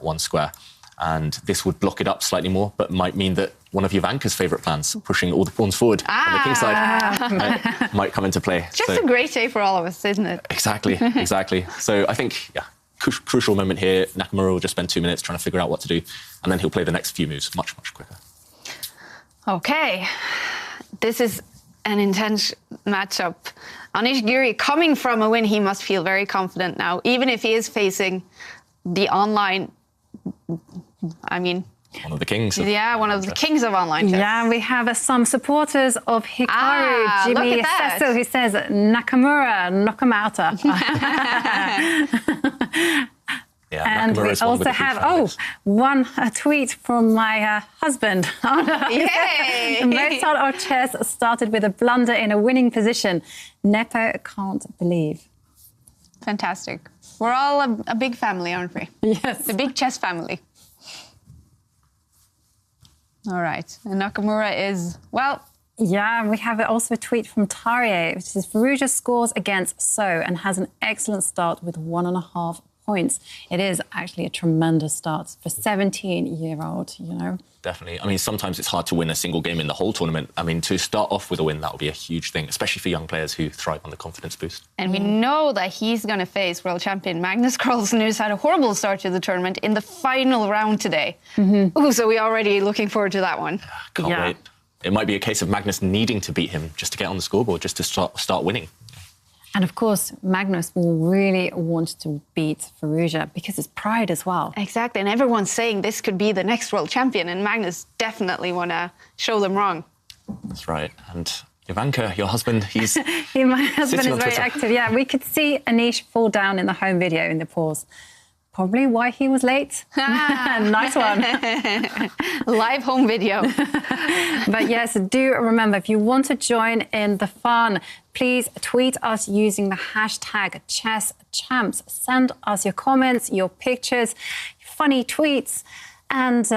1 square. And this would block it up slightly more, but might mean that one of Jovanka's favourite plans, pushing all the pawns forward on the king side, might come into play. Just a great day for all of us, isn't it? Exactly, exactly. So I think, yeah, crucial moment here. Nakamura will just spend 2 minutes trying to figure out what to do, and then he'll play the next few moves much, much quicker. Okay, this is an intense matchup. Anish Giri, coming from a win, he must feel very confident now, even if he is facing the online, I mean... One of the kings. One of the kings of online chess. Yeah, we have some supporters of Hikaru. Jimmy Cecil, who says, Nakamura, knock him out. And we also have, a tweet from my husband. Yay! Mozart of chess started with a blunder in a winning position. Nepo can't believe. Fantastic. We're all a big family, aren't we? Yes. The big chess family. All right. And Nakamura is, well... Yeah, we have also a tweet from Tarie, which says, Vachier scores against So and has an excellent start with 1.5 points. It is actually a tremendous start for a 17-year-old, you know. Definitely. I mean, sometimes it's hard to win a single game in the whole tournament. I mean, to start off with a win, that would be a huge thing, especially for young players who thrive on the confidence boost. And we know that he's going to face world champion Magnus Carlsen, who's had a horrible start to the tournament, in the final round today. Ooh, so we're already looking forward to that one. Can't wait. It might be a case of Magnus needing to beat him just to get on the scoreboard, just to start winning. And of course, Magnus will really want to beat Vachier because it's pride as well. Exactly, and everyone's saying this could be the next world champion, and Magnus definitely want to show them wrong. That's right. And Jovanka, your husband, he's my husband is very Twitter. active. Yeah, we could see Anish fall down in the home video in the pause. Probably why he was late. Nice one. Live home video. But yes, do remember, if you want to join in the fun, please tweet us using the hashtag #ChessChamps. Send us your comments, your pictures, funny tweets, and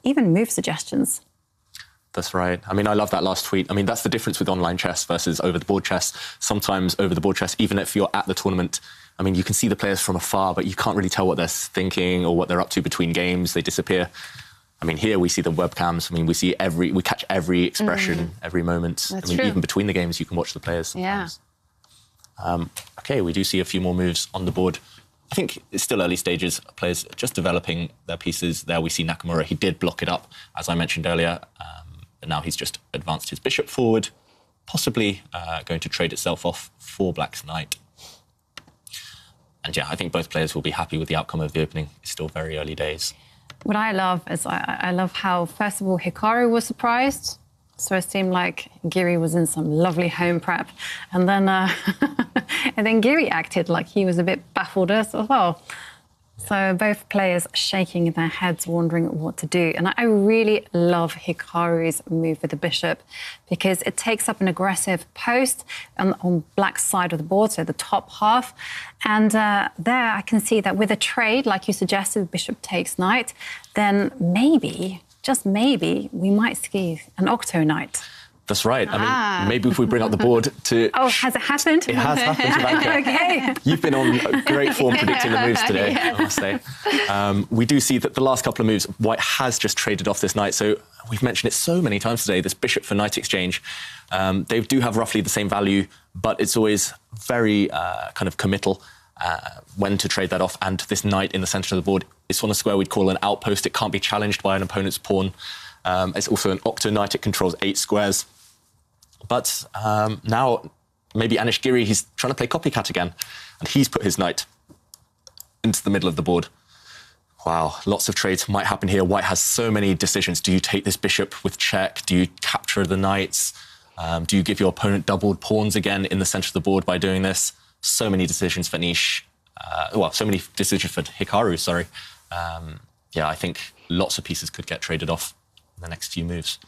even move suggestions. That's right. I mean, I love that last tweet. I mean, that's the difference with online chess versus over-the-board chess. Sometimes over-the-board chess, even if you're at the tournament, I mean, you can see the players from afar, but you can't really tell what they're thinking or what they're up to between games. They disappear. I mean, here we see the webcams. I mean, we catch every expression, every moment. That's I mean, true. even between the games, you can watch the players sometimes. Yeah. Okay, we do see a few more moves on the board. I think it's still early stages. Players just developing their pieces. There we see Nakamura. He did block it up, as I mentioned earlier. But now he's just advanced his bishop forward, possibly going to trade itself off for Black's knight. And yeah, I think both players will be happy with the outcome of the opening. It's still very early days. What I love is I love how, first of all, Hikaru was surprised. So it seemed like Giri was in some lovely home prep. And then Giri acted like he was a bit baffled as well. So both players shaking their heads, wondering what to do. And I really love Hikaru's move with the bishop because it takes up an aggressive post on Black's side of the board, so the top half. And there I can see that with a trade, like you suggested, bishop takes knight, then maybe, just maybe, we might see an octo knight. That's right. I mean, maybe if we bring up the board to... Oh, has it happened? It has happened, Jovanka. Okay. You've been on great form predicting the moves today, I must say. We do see that the last couple of moves, White has just traded off this knight. So we've mentioned it so many times today, this bishop for knight exchange. They do have roughly the same value, but it's always very kind of committal when to trade that off. And this knight in the centre of the board, it's on a square we'd call an outpost. It can't be challenged by an opponent's pawn. It's also an octo knight. It controls 8 squares. But now, maybe Anish Giri, he's trying to play copycat again. And he's put his knight into the middle of the board. Wow, lots of trades might happen here. White has so many decisions. Do you take this bishop with check? Do you capture the knights? Do you give your opponent doubled pawns again in the centre of the board by doing this? So many decisions for Anish. So many decisions for Hikaru, sorry. Yeah, I think lots of pieces could get traded off in the next few moves.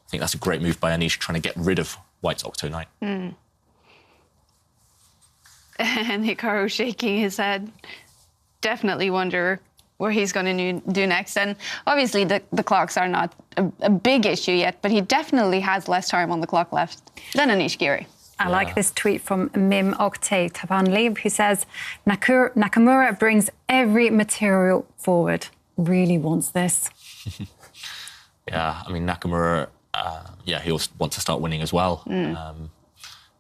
I think that's a great move by Anish, trying to get rid of White's Octo Knight. And Hikaru shaking his head. Definitely wonder where he's going to do next. And obviously the clocks are not a big issue yet, but he definitely has less time on the clock left than Anish Giri. I like this tweet from Mim Octave Tabanli, who says, Nakamura brings every material forward. Really wants this. Yeah, I mean, Nakamura, he'll want to start winning as well. I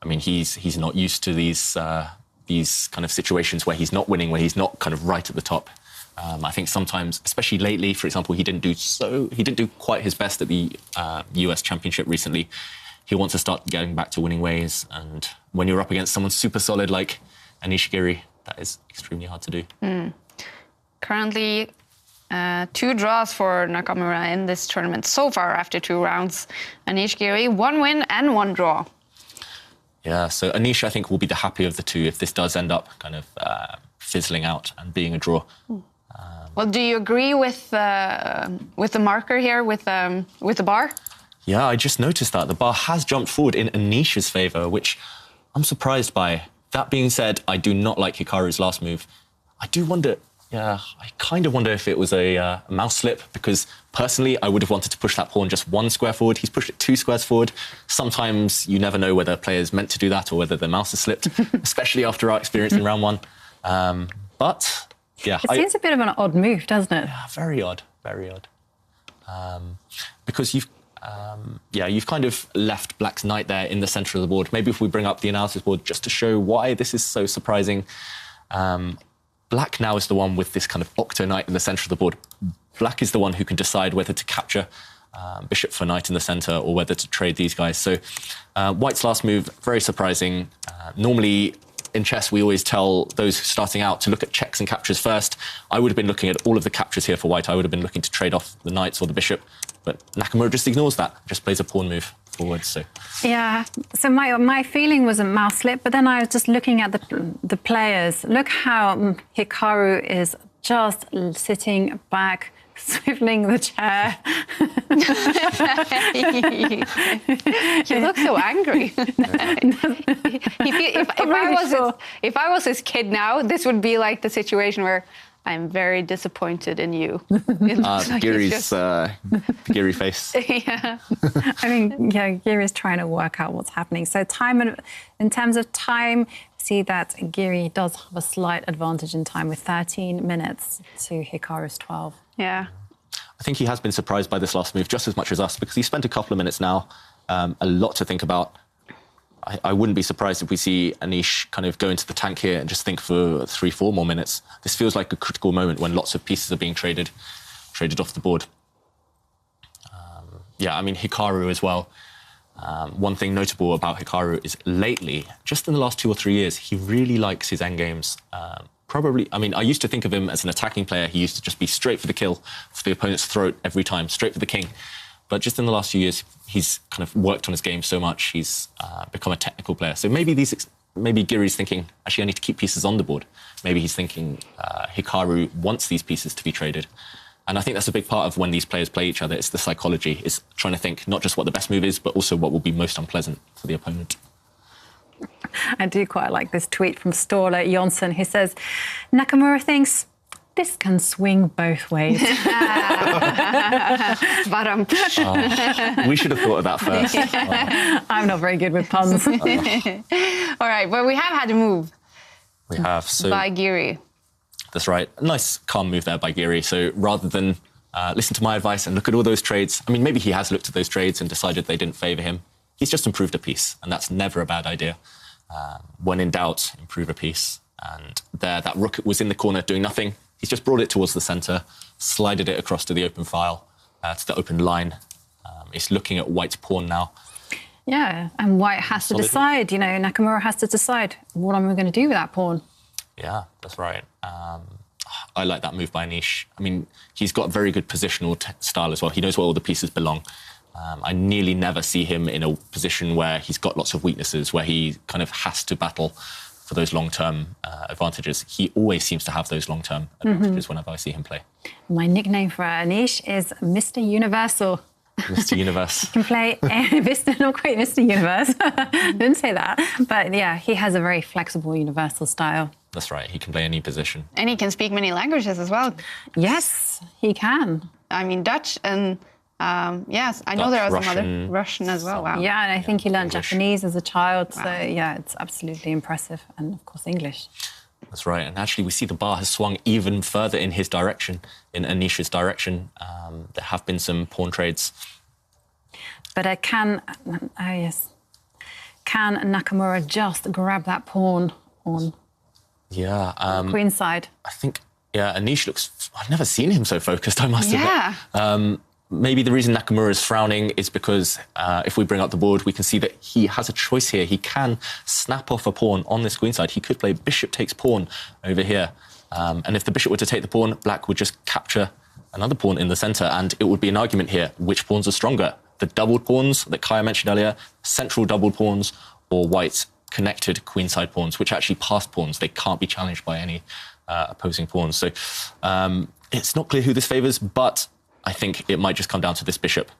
mean, he's not used to these kind of situations where he's not winning, where he's not kind of right at the top. I think sometimes, especially lately, for example, he didn't do quite his best at the US Championship recently. He wants to start getting back to winning ways, and when you're up against someone super solid like Anish Giri, that is extremely hard to do. Currently, 2 draws for Nakamura in this tournament so far after 2 rounds. Anish Giri, 1 win and 1 draw. Yeah, so Anish, I think, will be the happier of the two if this does end up kind of fizzling out and being a draw. Well, do you agree with the marker here, with the bar? Yeah, I just noticed that. The bar has jumped forward in Anish's favour, which I'm surprised by. That being said, I do not like Hikaru's last move. I do wonder, I kind of wonder if it was a mouse slip, because personally, I would have wanted to push that pawn just 1 square forward. He's pushed it 2 squares forward. Sometimes you never know whether a player's meant to do that or whether the mouse has slipped, especially after our experience in round 1. But, yeah. It seems a bit of an odd move, doesn't it? Yeah, very odd, very odd. Because you've kind of left Black's knight there in the centre of the board. Maybe if we bring up the analysis board just to show why this is so surprising. Black now is the one with this kind of Octo Knight in the centre of the board. Black is the one who can decide whether to capture bishop for knight in the centre or whether to trade these guys. So White's last move, very surprising. Normally in chess, we always tell those starting out to look at checks and captures first. I would have been looking at all of the captures here for White. I would have been looking to trade off the knights or the bishop. But Nakamura just ignores that, just plays a pawn move forward. So yeah, so my feeling was a mouse slip, but then I was just looking at the players. Look how Hikaru is just sitting back, swiveling the chair. You look so angry. If I was his kid now, this would be like the situation where I'm very disappointed in you. Giri's Giri face. Yeah. I mean, Giri is trying to work out what's happening. So in terms of time, see that Giri does have a slight advantage in time with 13 minutes to Hikaru's 12. Yeah. I think he has been surprised by this last move just as much as us, because he spent a couple of minutes now, a lot to think about. I wouldn't be surprised if we see Anish kind of go into the tank here and just think for 3-4 more minutes. This feels like a critical moment when lots of pieces are being traded off the board. I mean, Hikaru as well. One thing notable about Hikaru is lately, just in the last 2 or 3 years, he really likes his endgames. I used to think of him as an attacking player. He used to just be straight for the kill, for the opponent's throat every time, straight for the king. But just in the last few years, he's kind of worked on his game so much, he's become a technical player. So maybe Giri's thinking, actually, I need to keep pieces on the board. Maybe he's thinking Hikaru wants these pieces to be traded. And I think that's a big part of when these players play each other. It's the psychology. It's trying to think not just what the best move is, but also what will be most unpleasant for the opponent. I do quite like this tweet from Ståle Jonsson, who says, Nakamura thinks, this can swing both ways. We should have thought of that first. I'm not very good with puns. All right, well, we have had a move. We have. So by Giri. That's right. A nice, calm move there by Giri. So rather than listen to my advice and look at all those trades, I mean, maybe he has looked at those trades and decided they didn't favour him. He's just improved a piece, and that's never a bad idea. When in doubt, improve a piece. And there, that rook was in the corner doing nothing. He's just brought it towards the centre, slided it across to the open file, to the open line. It's looking at White's pawn now. Yeah, and White has to decide, Nakamura has to decide, what am I going to do with that pawn? Yeah, that's right. I like that move by Anish. I mean, he's got very good positional style as well. He knows where all the pieces belong. I nearly never see him in a position where he's got lots of weaknesses, where he kind of has to battle for those long-term advantages. He always seems to have those long-term advantages whenever I see him play. My nickname for Anish is Mr. Universal. Mr. Universe. He can play not quite Mr. Universe. Didn't say that. But yeah, he has a very flexible universal style. That's right. He can play any position. And he can speak many languages as well. Yes, he can. I mean, Dutch and yes, I know there are some other Russian as well. Wow. Yeah, and I think he learned Japanese as a child. So yeah, it's absolutely impressive. And of course, English. That's right. And actually, we see the bar has swung even further in his direction, in Anish's direction. There have been some pawn trades. But can Nakamura just grab that pawn on queen side? I think, Anish looks... I've never seen him so focused, I must admit. Maybe the reason Nakamura is frowning is because if we bring up the board, we can see that he has a choice here. He can snap off a pawn on this queen side. He could play bishop takes pawn over here. And if the bishop were to take the pawn, black would just capture another pawn in the centre, and it would be an argument here. Which pawns are stronger? The doubled pawns that Kaya mentioned earlier, central doubled pawns, or white connected queenside pawns, which actually pass pawns. They can't be challenged by any opposing pawns. So it's not clear who this favours, but I think it might just come down to this bishop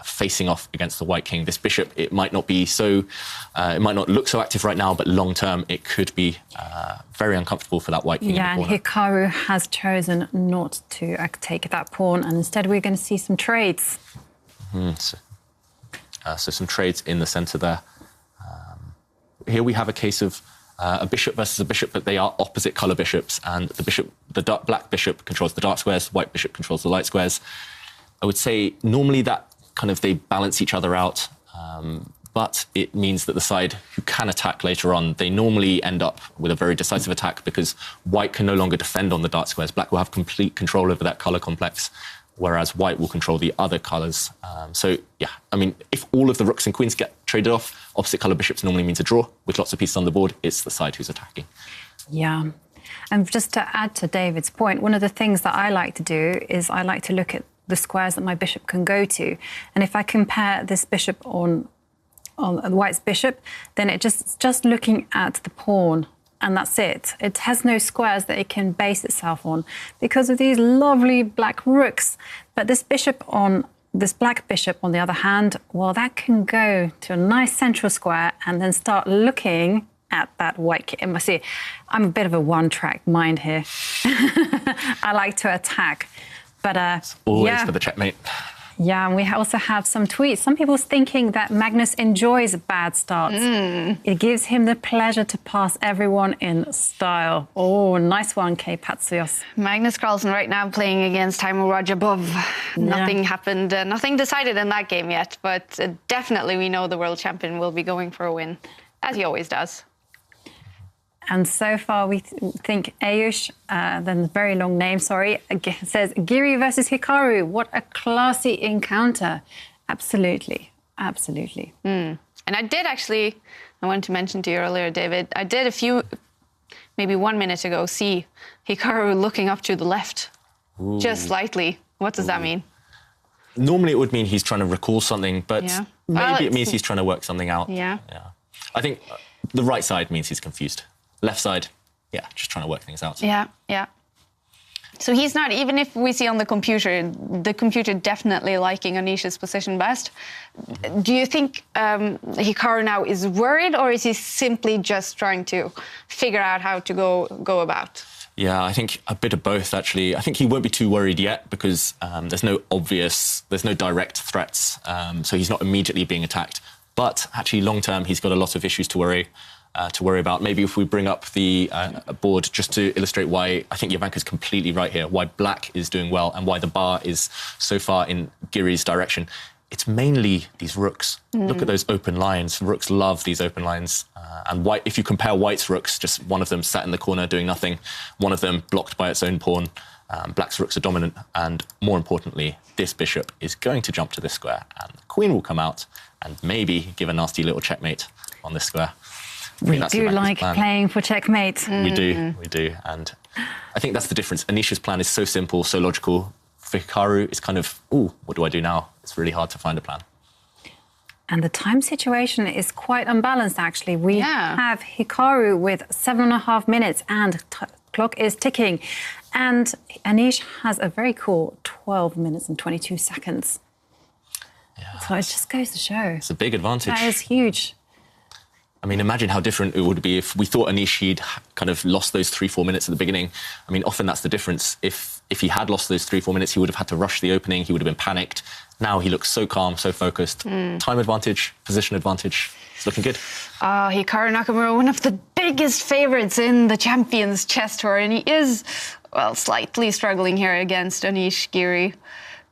facing off against the white king. This bishop, it might not be so, it might not look so active right now, but long term, it could be very uncomfortable for that white king. Yeah, and Hikaru has chosen not to take that pawn, and instead we're going to see some trades. So some trades in the centre there. Here we have a case of a bishop versus a bishop, but they are opposite colour bishops, and the black bishop controls the dark squares, the white bishop controls the light squares. I would say normally that kind of they balance each other out, but it means that the side who can attack later on, they normally end up with a very decisive attack because white can no longer defend on the dark squares. Black will have complete control over that colour complex, whereas white will control the other colours. So, yeah, I mean, if all of the rooks and queens get traded off, opposite colour bishops normally means a draw. With lots of pieces on the board, it's the side who's attacking. Yeah. And just to add to David's point, one of the things that I like to do is I like to look at the squares that my bishop can go to. And if I compare this bishop on the white's bishop, then it's just looking at the pawn, and that's it. It has no squares that it can base itself on because of these lovely black rooks. But this black bishop, on the other hand, well, that can go to a nice central square and then start looking at that white king. See, I'm a bit of a one-track mind here. I like to attack, but always for the checkmate. Yeah, and we also have some tweets. Some people thinking that Magnus enjoys bad starts. It gives him the pleasure to pass everyone in style. Oh, nice one, K. Patsios. Magnus Carlsen right now playing against Timo Rajabov. Nothing happened, nothing decided in that game yet, but definitely we know the world champion will be going for a win, as he always does. And so far, we think Ayush, then the very long name, sorry, says Giri versus Hikaru. What a classy encounter. Absolutely, absolutely. And I did actually, I wanted to mention to you earlier, David, I did maybe 1 minute ago, see Hikaru looking up to the left, just slightly. What does that mean? Normally it would mean he's trying to recall something, but maybe it means he's trying to work something out. Yeah. I think the right side means he's confused. Left side, just trying to work things out. Yeah. So he's not, even if we see on the computer definitely liking Anish's position best. Do you think Hikaru now is worried, or is he simply just trying to figure out how to go about? Yeah, I think a bit of both, actually. I think he won't be too worried yet because there's no direct threats, so he's not immediately being attacked. But actually, long term, he's got a lot of issues to worry about. Maybe if we bring up the board just to illustrate why I think Jovanka's completely right here, why black is doing well and why the bar is so far in Giri's direction. It's mainly these rooks. Look at those open lines. Rooks love these open lines. And white, if you compare white's rooks, just one of them sat in the corner doing nothing, one of them blocked by its own pawn. Black's rooks are dominant. And more importantly, this bishop is going to jump to this square and the queen will come out and maybe give a nasty little checkmate on this square. We do like playing for checkmate. We do. And I think that's the difference. Anisha's plan is so simple, so logical. For Hikaru, it's kind of, what do I do now? It's really hard to find a plan. And the time situation is quite unbalanced, actually. We have Hikaru with 7.5 minutes and clock is ticking. And Anish has a very cool 12 minutes and 22 seconds. Yeah. So it just goes to show. It's a big advantage. That is huge. I mean, imagine how different it would be if we thought Anish he'd kind of lost those 3-4 minutes at the beginning. I mean, often that's the difference. If he had lost those 3-4 minutes, he would have had to rush the opening. He would have been panicked. Now he looks so calm, so focused. Time advantage, position advantage. It's looking good. Hikaru Nakamura, one of the biggest favourites in the Champions Chess Tour, and he is, well, slightly struggling here against Anish Giri,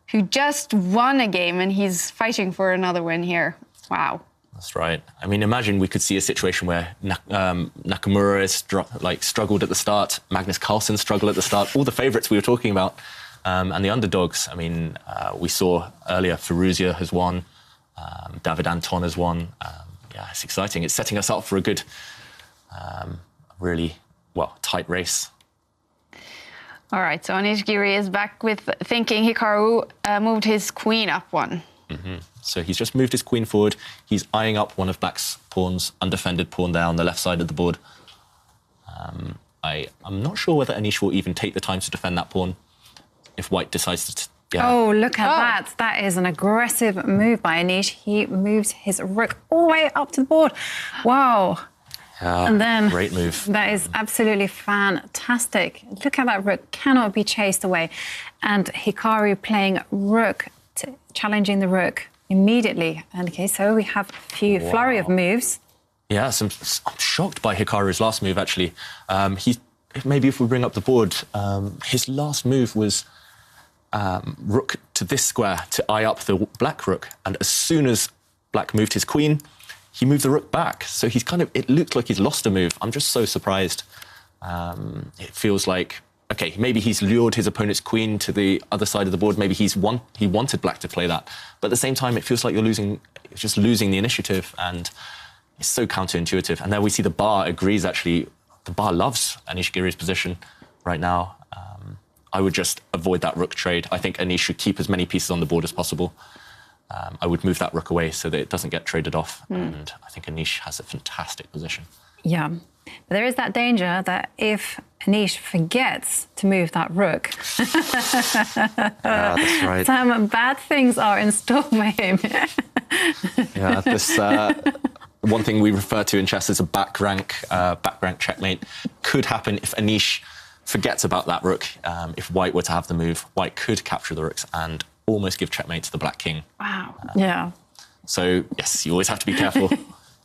who just won a game, and he's fighting for another win here. Wow. That's right. I mean, imagine we could see a situation where Nakamura is struggled at the start, Magnus Carlsen struggled at the start, all the favourites we were talking about, and the underdogs. I mean, we saw earlier Firouzja has won, David Anton has won. Yeah, it's exciting. It's setting us up for a good, really, well, tight race. All right, so Anish Giri is back with thinking Hikaru moved his queen up one. So he's just moved his queen forward. He's eyeing up one of Black's pawns, undefended pawn there on the left side of the board. I'm not sure whether Anish will even take the time to defend that pawn if White decides to... Yeah. Oh, look at that. That is an aggressive move by Anish. He moves his rook all the way up to the board. Wow. Yeah, and then great move. That is absolutely fantastic. Look at that rook, cannot be chased away. And Hikaru playing rook, challenging the rook immediately. And okay, so we have a few flurry of moves. Yeah, I'm shocked by Hikaru's last move, actually. Maybe if we bring up the board, his last move was rook to this square to eye up the black rook. And as soon as Black moved his queen, he moved the rook back. So he's it looked like he's lost a move. I'm just so surprised. It feels like, okay, maybe he's lured his opponent's queen to the other side of the board. Maybe he wanted Black to play that. But at the same time, it feels like you're just losing the initiative, and it's so counterintuitive. And there we see the bar agrees, actually. The bar loves Anish Giri's position right now. I would just avoid that rook trade. I think Anish should keep as many pieces on the board as possible. I would move that rook away so that it doesn't get traded off. And I think Anish has a fantastic position. Yeah, but there is that danger that if Anish forgets to move that rook, that's right. Some bad things are in store for him. Yeah, this one thing we refer to in chess as a back rank checkmate could happen if Anish forgets about that rook. If White were to have the move, White could capture the rooks and almost give checkmate to the Black king. Wow. Yeah. So, yes, you always have to be careful.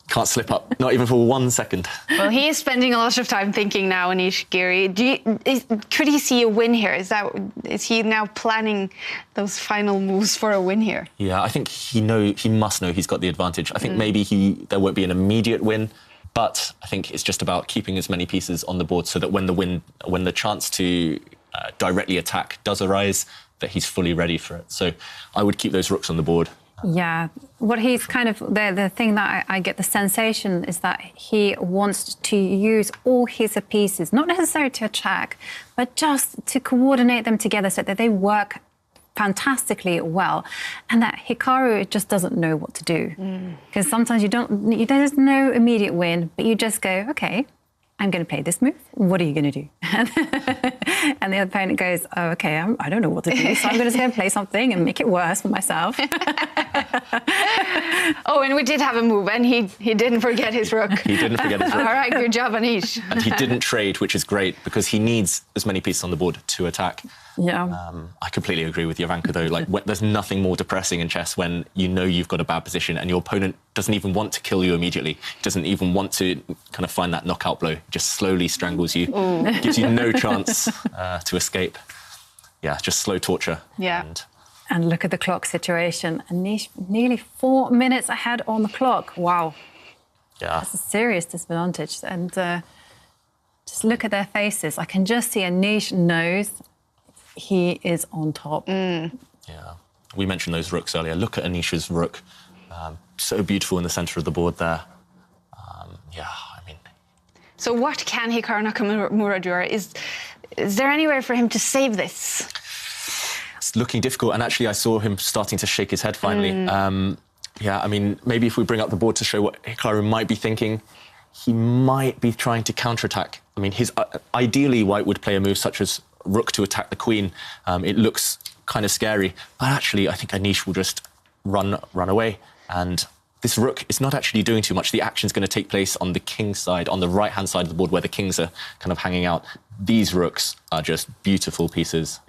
Can't slip up, not even for 1 second. Well, he is spending a lot of time thinking now, Anish Giri. Could he see a win here? Is he now planning those final moves for a win here? Yeah, I think he must know he's got the advantage. I think maybe there won't be an immediate win, but I think it's just about keeping as many pieces on the board so that when the chance to directly attack does arise, that he's fully ready for it. So I would keep those rooks on the board. Yeah, what he's kind of, the thing that I get the sensation is that he wants to use all his pieces, not necessarily to attack, but just to coordinate them together so that they work fantastically well, and that Hikaru just doesn't know what to do. Because sometimes there's no immediate win, but you just go, okay, I'm going to play this move. What are you going to do? And the opponent goes, oh, okay, I don't know what to do, so I'm just going to play something and make it worse for myself. Oh, and we did have a move, and he didn't forget his rook. He didn't forget his rook. All right, good job, Anish. And he didn't trade, which is great, because he needs as many pieces on the board to attack. Yeah. I completely agree with Jovanka, though. Like, there's nothing more depressing in chess when you know you've got a bad position and your opponent doesn't even want to kill you immediately. He doesn't even want to kind of find that knockout blow. He just slowly strangles you, gives you no chance to escape. Yeah, just slow torture. Yeah. And look at the clock situation. Anish nearly 4 minutes ahead on the clock. Wow. Yeah. That's a serious disadvantage. And just look at their faces. I can just see Anish knows he is on top. Yeah. We mentioned those rooks earlier. Look at Anish's rook. So beautiful in the centre of the board there. Yeah, I mean... So what can Hikaru Nakamura do? Is there any way for him to save this? It's looking difficult, and actually I saw him starting to shake his head finally. Yeah, I mean, maybe if we bring up the board to show what Hikaru might be thinking, he might be trying to counterattack. I mean, ideally, white would play a move such as rook to attack the queen. It looks kind of scary, but actually, I think Anish will just run away. And this rook is not actually doing too much. The action's going to take place on the king side, on the right-hand side of the board where the kings are kind of hanging out. These rooks are just beautiful pieces.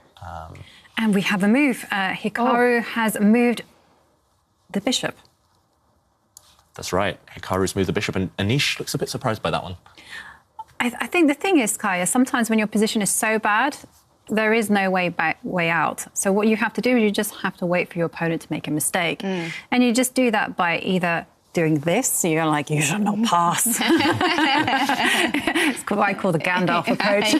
And we have a move. Hikaru has moved the bishop. That's right. Hikaru's moved the bishop, and Anish looks a bit surprised by that one. I think the thing is, Kaya, sometimes when your position is so bad, there is no way out. So what you have to do is you just have to wait for your opponent to make a mistake. And you just do that by either doing this, so you're like, you should not pass. It's what I call the Gandalf approach.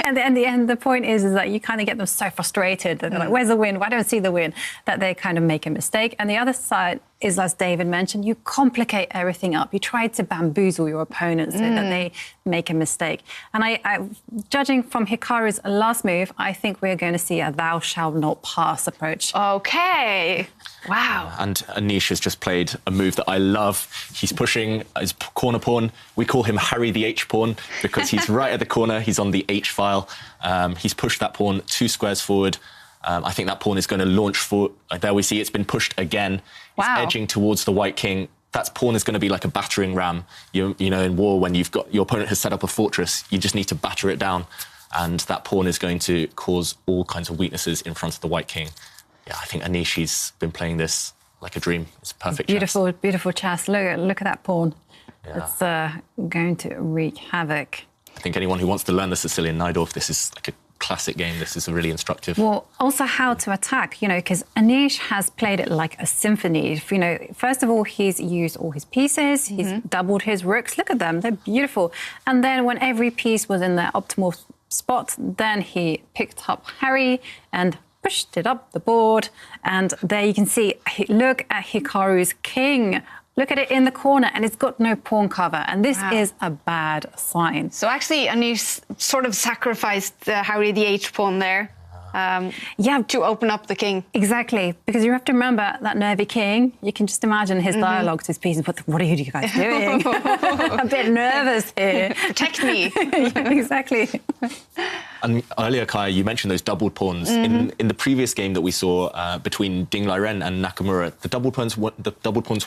and the point is that you kind of get them so frustrated that they're like, where's the win? Why don't I see the win? That they kind of make a mistake. And the other side is, as David mentioned, you complicate everything up. You try to bamboozle your opponents so that they make a mistake. And I judging from Hikaru's last move, I think we're going to see a thou shalt not pass approach. Okay. Wow. And Anish has just played a move that I love. He's pushing his corner pawn. We call him Harry the H pawn because he's right at the corner. He's on the H file. He's pushed that pawn 2 squares forward. I think that pawn is going to launch forward. There we see it's been pushed again. It's edging towards the white king. That pawn is going to be like a battering ram. You know, in war, when you've got your opponent has set up a fortress, you just need to batter it down. And that pawn is going to cause all kinds of weaknesses in front of the white king. Yeah, I think Anish, he's been playing this like a dream. It's perfect Beautiful, chess. beautiful chess. Look at that pawn. Yeah. It's going to wreak havoc. I think anyone who wants to learn the Sicilian Najdorf, this is like a classic game. This is really instructive. Well, also how to attack, you know, because Anish has played it like a symphony. You know, first of all, he's used all his pieces. He's doubled his rooks. Look at them. They're beautiful. And then when every piece was in their optimal spot, then he picked up Harry and pushed it up the board. And there you can see, look at Hikaru's king. Look at it in the corner, and it's got no pawn cover, and this is a bad sign. So actually, Anish sort of sacrificed Harry the H pawn there. To open up the king. Exactly, because you have to remember that nervy king, you can just imagine his dialogue to his pieces. What are you guys doing? A bit nervous here. Protect me. Yeah, exactly. And earlier, Kaya, you mentioned those doubled pawns. In the previous game that we saw between Ding Liren and Nakamura, the doubled pawns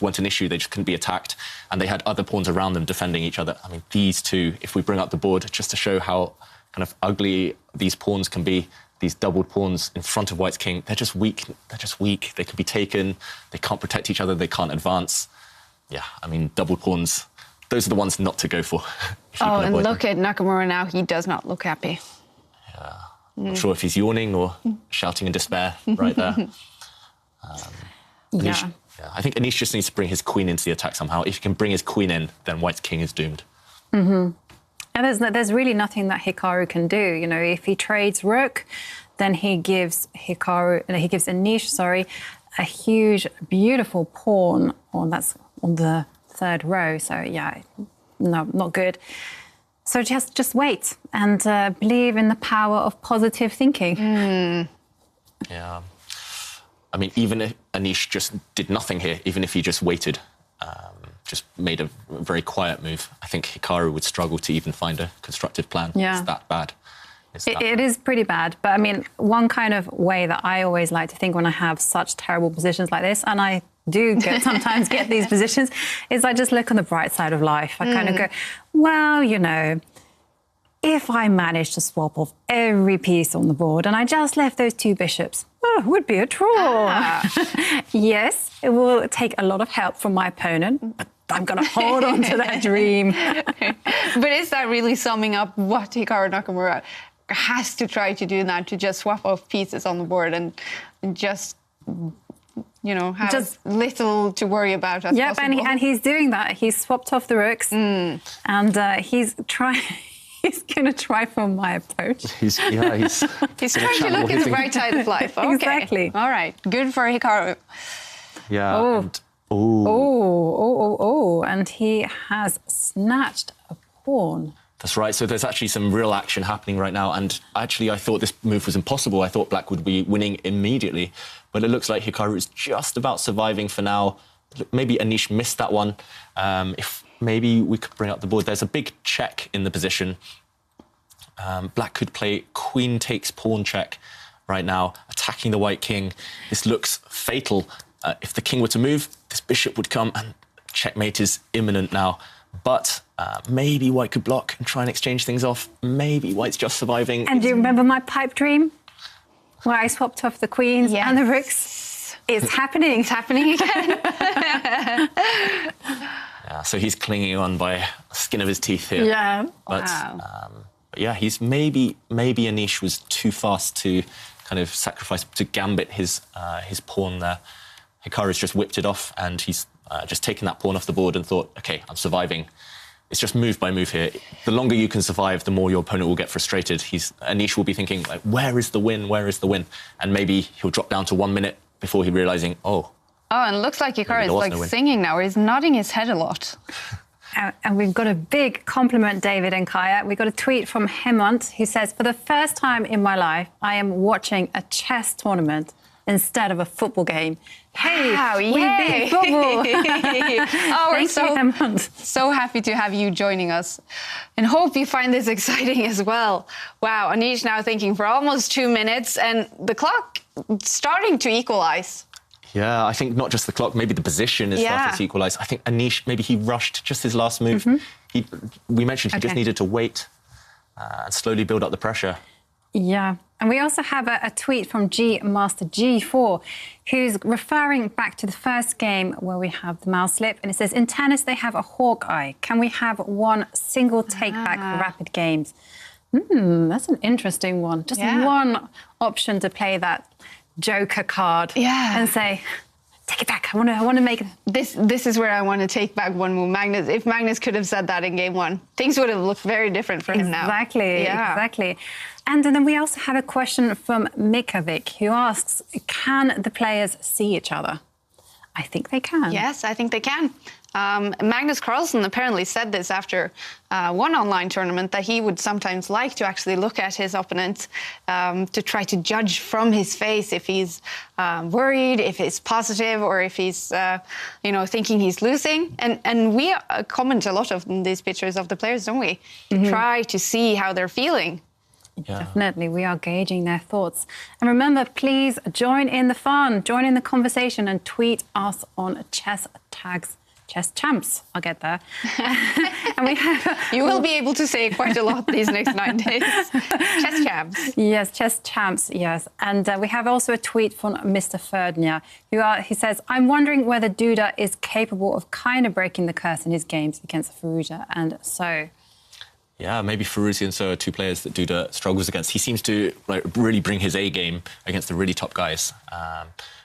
weren't an issue. They just couldn't be attacked, and they had other pawns around them defending each other. I mean, these two, if we bring up the board, just to show how kind of ugly these pawns can be, these doubled pawns in front of White's king, they're just weak. They're just weak. They can be taken. They can't protect each other. They can't advance. Yeah, I mean, doubled pawns, those are the ones not to go for. Oh, and look at Nakamura now. He does not look happy. Yeah. Not sure if he's yawning or shouting in despair right there. Anish, I think Anish just needs to bring his queen into the attack somehow. If he can bring his queen in, then White's king is doomed. And there's really nothing that Hikaru can do. You know, if he trades rook, then he gives Anish, a huge, beautiful pawn that's on the third row. So yeah, no, not good. So just wait and believe in the power of positive thinking. Yeah. I mean, even if Anish just did nothing here, even if he just waited, just made a very quiet move, I think Hikaru would struggle to even find a constructive plan. Yeah. It's that bad. It is pretty bad. But I mean, one kind of way that I always like to think when I have such terrible positions like this, and I do sometimes get these positions, is I just look on the bright side of life. I kind of go, well, you know, if I managed to swap off every piece on the board and I just left those 2 bishops, it would be a draw. Yes, it will take a lot of help from my opponent, but I'm going to hold on to that dream. But is that really summing up what Hikaru Nakamura has to try to do now, to just swap off pieces on the board and just, you know, have as little to worry about as possible? And he's doing that. He's swapped off the rooks and he's trying... He's going to try for my approach. He's trying to look at the bright side of life. Okay. Exactly. All right. Good for Hikaru. Yeah. And he has snatched a pawn. That's right. So there's actually some real action happening right now. And actually, I thought this move was impossible. I thought Black would be winning immediately. but it looks like Hikaru is just about surviving for now. Maybe Anish missed that one. If maybe we could bring up the board. There's a big check in the position. Black could play queen takes pawn check right now, attacking the white king. This looks fatal. If the king were to move, this bishop would come, and checkmate is imminent now. But maybe white could block and try and exchange things off. Maybe white's just surviving. And do you remember my pipe dream? Where I swapped off the queens and the rooks? It's happening. It's happening again. Yeah, so he's clinging on by the skin of his teeth here. Yeah. But, Wow. but yeah, he's maybe Anish was too fast to kind of sacrifice, to gambit his pawn there. Hikaru's just whipped it off, and he's just taken that pawn off the board and thought, OK, I'm surviving. It's just move by move here. The longer you can survive, the more your opponent will get frustrated. Anish will be thinking, like, where is the win? Where is the win? And maybe he'll drop down to 1 minute before he realising, oh. Oh, and it looks like Hikaru is like singing now, or he's nodding his head a lot. And we've got a big compliment, David and Kaya. We got a tweet from Hemant, who says, for the first time in my life, I am watching a chess tournament instead of a football game. Hey, wow, we beat football. Oh, we're so happy to have you joining us, and hope you find this exciting as well. Wow, Anish now thinking for almost 2 minutes, and the clock starting to equalise. Yeah, I think not just the clock, maybe the position is starting to equalise. I think Anish, maybe he rushed just his last move. We mentioned he just needed to wait and slowly build up the pressure. Yeah, and we also have a tweet from Master G4, who's referring back to the first game where we have the mouse slip, and it says, in tennis they have a hawk eye. Can we have one single take-back for rapid games? That's an interesting one. Just one option to play that Joker card and say, take it back. I want to make it. This is where I want to take back one move. Magnus, if Magnus could have said that in game one, things would have looked very different for him now. Exactly. And then we also have a question from Mikovic, who asks, can the players see each other? I think they can. Yes, I think they can. Magnus Carlsen apparently said this after one online tournament, that he would sometimes like to actually look at his opponent to try to judge from his face if he's worried, if he's positive, or if he's thinking he's losing. And we comment a lot of these pictures of the players, don't we? Try to see how they're feeling. Yeah. Definitely, we are gauging their thoughts. And remember, please join in the fun, join in the conversation, and tweet us on chess tags. Chess champs, I'll get there. And we have you will be able to say quite a lot these next 9 days. Chess champs. Yes, chess champs, yes. And we have also a tweet from Mr. Ferdinand, he says, I'm wondering whether Duda is capable of kind of breaking the curse in his games against Firouzja and So. Yeah, maybe Firouzja and So are two players that Duda struggles against. He seems to really bring his A game against the really top guys.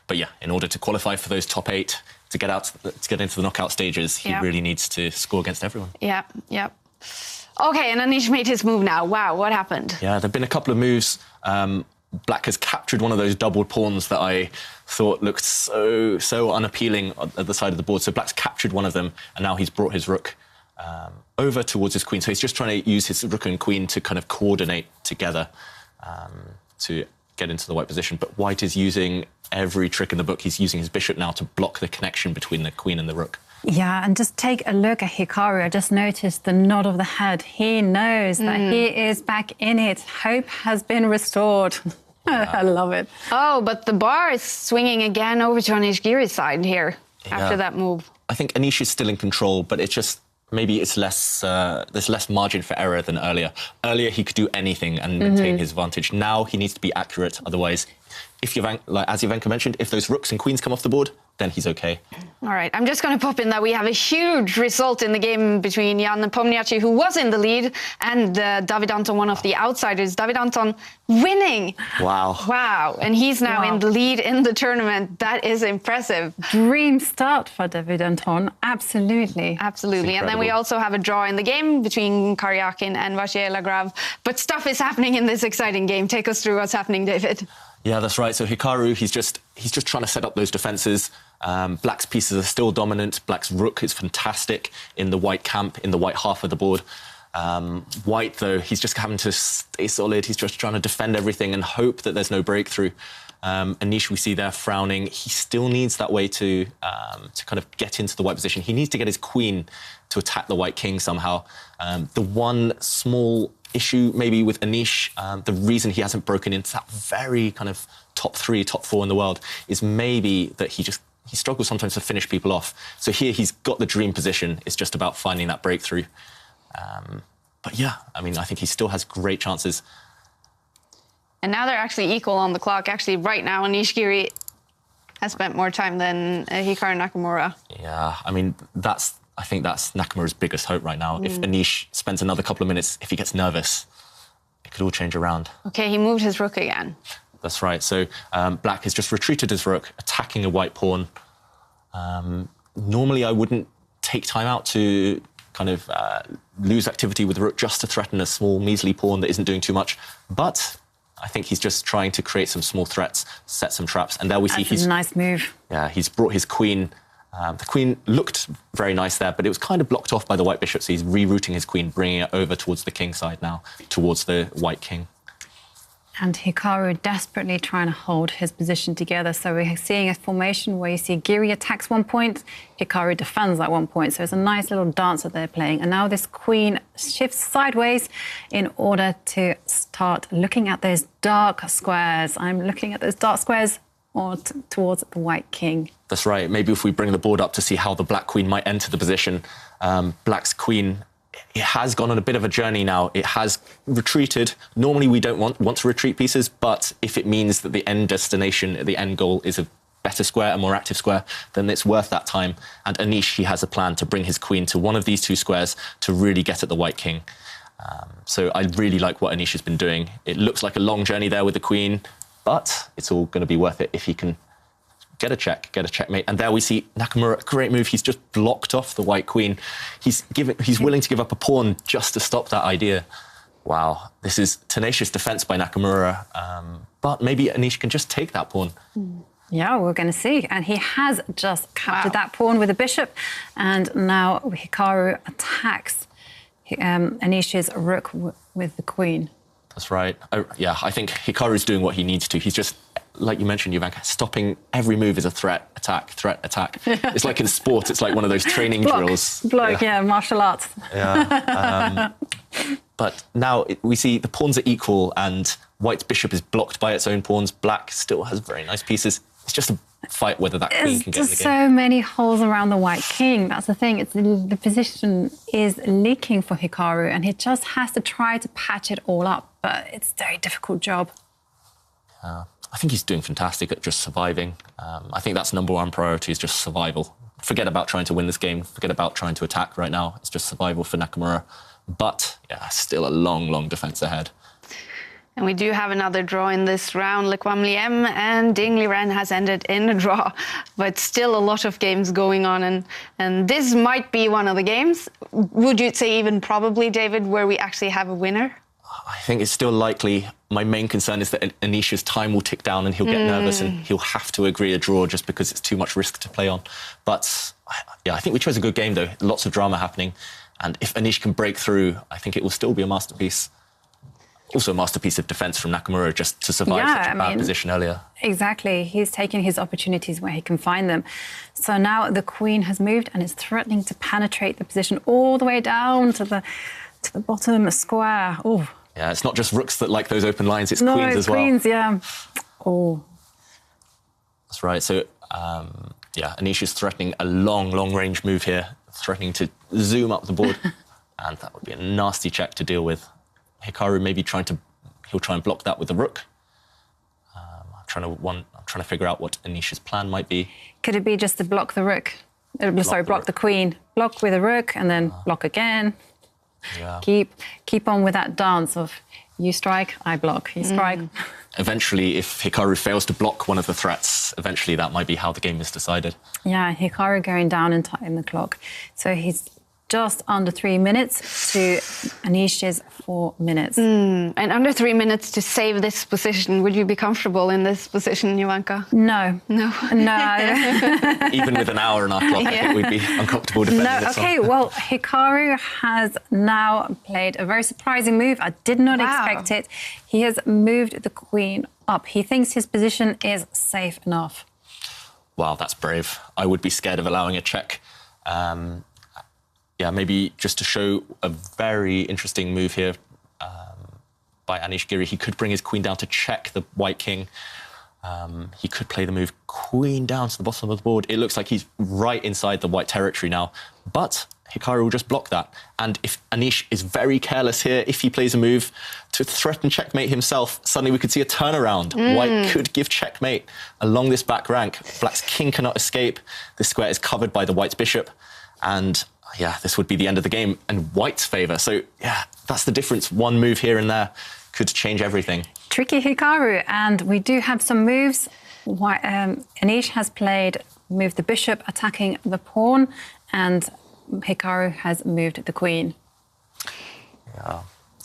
But yeah, in order to qualify for those top 8, to get into the knockout stages, he really needs to score against everyone. Yeah. Okay, and Anish made his move now. Wow, what happened? Yeah, there've been a couple of moves. Black has captured one of those doubled pawns that I thought looked so unappealing at the side of the board. So Black's captured one of them, and now he's brought his rook over towards his queen. So he's just trying to use his rook and queen to kind of coordinate together to get into the white position. But white is using every trick in the book. He's using his bishop now to block the connection between the queen and the rook. Yeah, and just take a look at Hikaru. I just noticed the nod of the head. He knows that he is back in it. Hope has been restored. I love it. Oh, but the bar is swinging again over to Anish Giri's side here after that move. I think Anish is still in control, but it's just maybe it's less. There's less margin for error than earlier. Earlier he could do anything and maintain his advantage. Now he needs to be accurate. Otherwise, as Jovanka mentioned, if those rooks and queens come off the board, then he's okay. All right, I'm just going to pop in that we have a huge result in the game between Jan Pomniachtchi, who was in the lead, and David Anton, one of the outsiders. David Anton winning. Wow. And he's now in the lead in the tournament. That is impressive. Dream start for David Anton. Absolutely. And then we also have a draw in the game between Karyakin and Vachier-Lagrave. But stuff is happening in this exciting game. Take us through what's happening, David. Yeah, that's right. So Hikaru, he's just trying to set up those defences. Black's pieces are still dominant. Black's rook is fantastic in the white camp, in the white half of the board. White, though, he's just having to stay solid. He's just trying to defend everything and hope that there's no breakthrough. Anish, we see there frowning. He still needs that way to kind of get into the white position. He needs to get his queen to attack the white king somehow. The one small issue maybe with Anish, the reason he hasn't broken into that very kind of top 3, top 4 in the world is maybe that he struggles sometimes to finish people off. So here he's got the dream position. It's just about finding that breakthrough. But yeah, I mean, I think he still has great chances. And now they're actually equal on the clock. Actually, right now, Anish Giri has spent more time than Hikaru Nakamura. Yeah, I mean, I think that's Nakamura's biggest hope right now. If Anish spends another couple of minutes, if he gets nervous, it could all change around. OK, he moved his rook again. That's right. So Black has just retreated his rook, attacking a white pawn. Normally, I wouldn't take time out to kind of lose activity with the rook just to threaten a small, measly pawn that isn't doing too much. But I think he's just trying to create some small threats, set some traps. And there we see That's a nice move. Yeah, he's brought his queen. The queen looked very nice there, but it was kind of blocked off by the white bishop. So he's rerouting his queen, bringing it over towards the king side now, towards the white king. And Hikaru desperately trying to hold his position together. So we're seeing a formation where you see Giri attacks one point, Hikaru defends at one point. So it's a nice little dance that they're playing. And now this queen shifts sideways in order to start looking at those dark squares. I'm looking at those dark squares or towards the white king. That's right. Maybe if we bring the board up to see how the black queen might enter the position. Black's queen, it has gone on a bit of a journey now. It has retreated. Normally, we don't want to retreat pieces, but if it means that the end destination, the end goal is a better square, a more active square, then it's worth that time. And Anish, he has a plan to bring his queen to one of these two squares to really get at the white king. So I really like what Anish has been doing. It looks like a long journey there with the queen, but it's all going to be worth it if he can get a check, get a checkmate. And there we see Nakamura, great move. He's just blocked off the white queen. He's willing to give up a pawn just to stop that idea. Wow, this is tenacious defense by Nakamura. But maybe Anish can just take that pawn. Yeah, we're going to see. And he has just captured that pawn with a bishop. And now Hikaru attacks Anish's rook with the queen. That's right. Yeah, I think Hikaru's doing what he needs to. He's just, like you mentioned, Jovanka, stopping every move is a threat, attack. It's like in sport, it's like one of those training drills. Yeah, martial arts. Yeah. But now we see the pawns are equal and white's bishop is blocked by its own pawns. Black still has very nice pieces. It's just a fight whether that queen can get in the game. There's so many holes around the white king. That's the thing. The position is leaking for Hikaru and he just has to try to patch it all up. But it's a very difficult job. I think he's doing fantastic at just surviving. I think that's #1 priority is just survival. Forget about trying to win this game. Forget about trying to attack right now. It's just survival for Nakamura. But yeah, still a long, long defense ahead. And we do have another draw in this round. Le Quam Liem and Ding Liren has ended in a draw, but still a lot of games going on. And this might be one of the games. Would you say even probably, David, where we actually have a winner? I think it's still likely. My main concern is that Anish's time will tick down and he'll get nervous and he'll have to agree a draw just because it's too much risk to play on. But yeah, I think we chose a good game, though. Lots of drama happening. And if Anish can break through, I think it will still be a masterpiece. Also a masterpiece of defence from Nakamura just to survive such a bad position earlier. Exactly. He's taking his opportunities where he can find them. So now the queen has moved and is threatening to penetrate the position all the way down to the bottom square. Oh. Yeah, it's not just rooks that like those open lines, it's queens as well. Queens, yeah. Oh. That's right. So, yeah, Anish is threatening a long, long-range move here, threatening to zoom up the board. And that would be a nasty check to deal with. Hikaru maybe he'll try and block that with the rook. I'm trying to figure out what Anish's plan might be. Could it be just to block the rook? Block the queen. Block with a rook and then block again. Yeah. Keep on with that dance of you strike, I block, you strike. Eventually, if Hikaru fails to block one of the threats, eventually that might be how the game is decided. Yeah, Hikaru going down in time the clock. So he's just under 3 minutes to Anish's 4 minutes. And under 3 minutes to save this position. Would you be comfortable in this position, Jovanka? No. No? No. Even with an hour on our clock, I think we'd be uncomfortable defending this one. Okay, well, Hikaru has now played a very surprising move. I did not expect it. He has moved the queen up. He thinks his position is safe enough. Wow, that's brave. I would be scared of allowing a check. Yeah, maybe just to show a very interesting move here by Anish Giri. He could bring his queen down to check the white king. He could play the move queen down to the bottom of the board. It looks like he's right inside the white territory now, but Hikaru will just block that. And if Anish is very careless here, if he plays a move to threaten checkmate himself, suddenly we could see a turnaround. White could give checkmate along this back rank. Black's king cannot escape. This square is covered by the white's bishop. And yeah, this would be the end of the game in white's favour. So yeah, that's the difference. One move here and there could change everything. Tricky Hikaru, and we do have some moves. Anish has played, moved the bishop, attacking the pawn, and Hikaru has moved the queen. Yeah,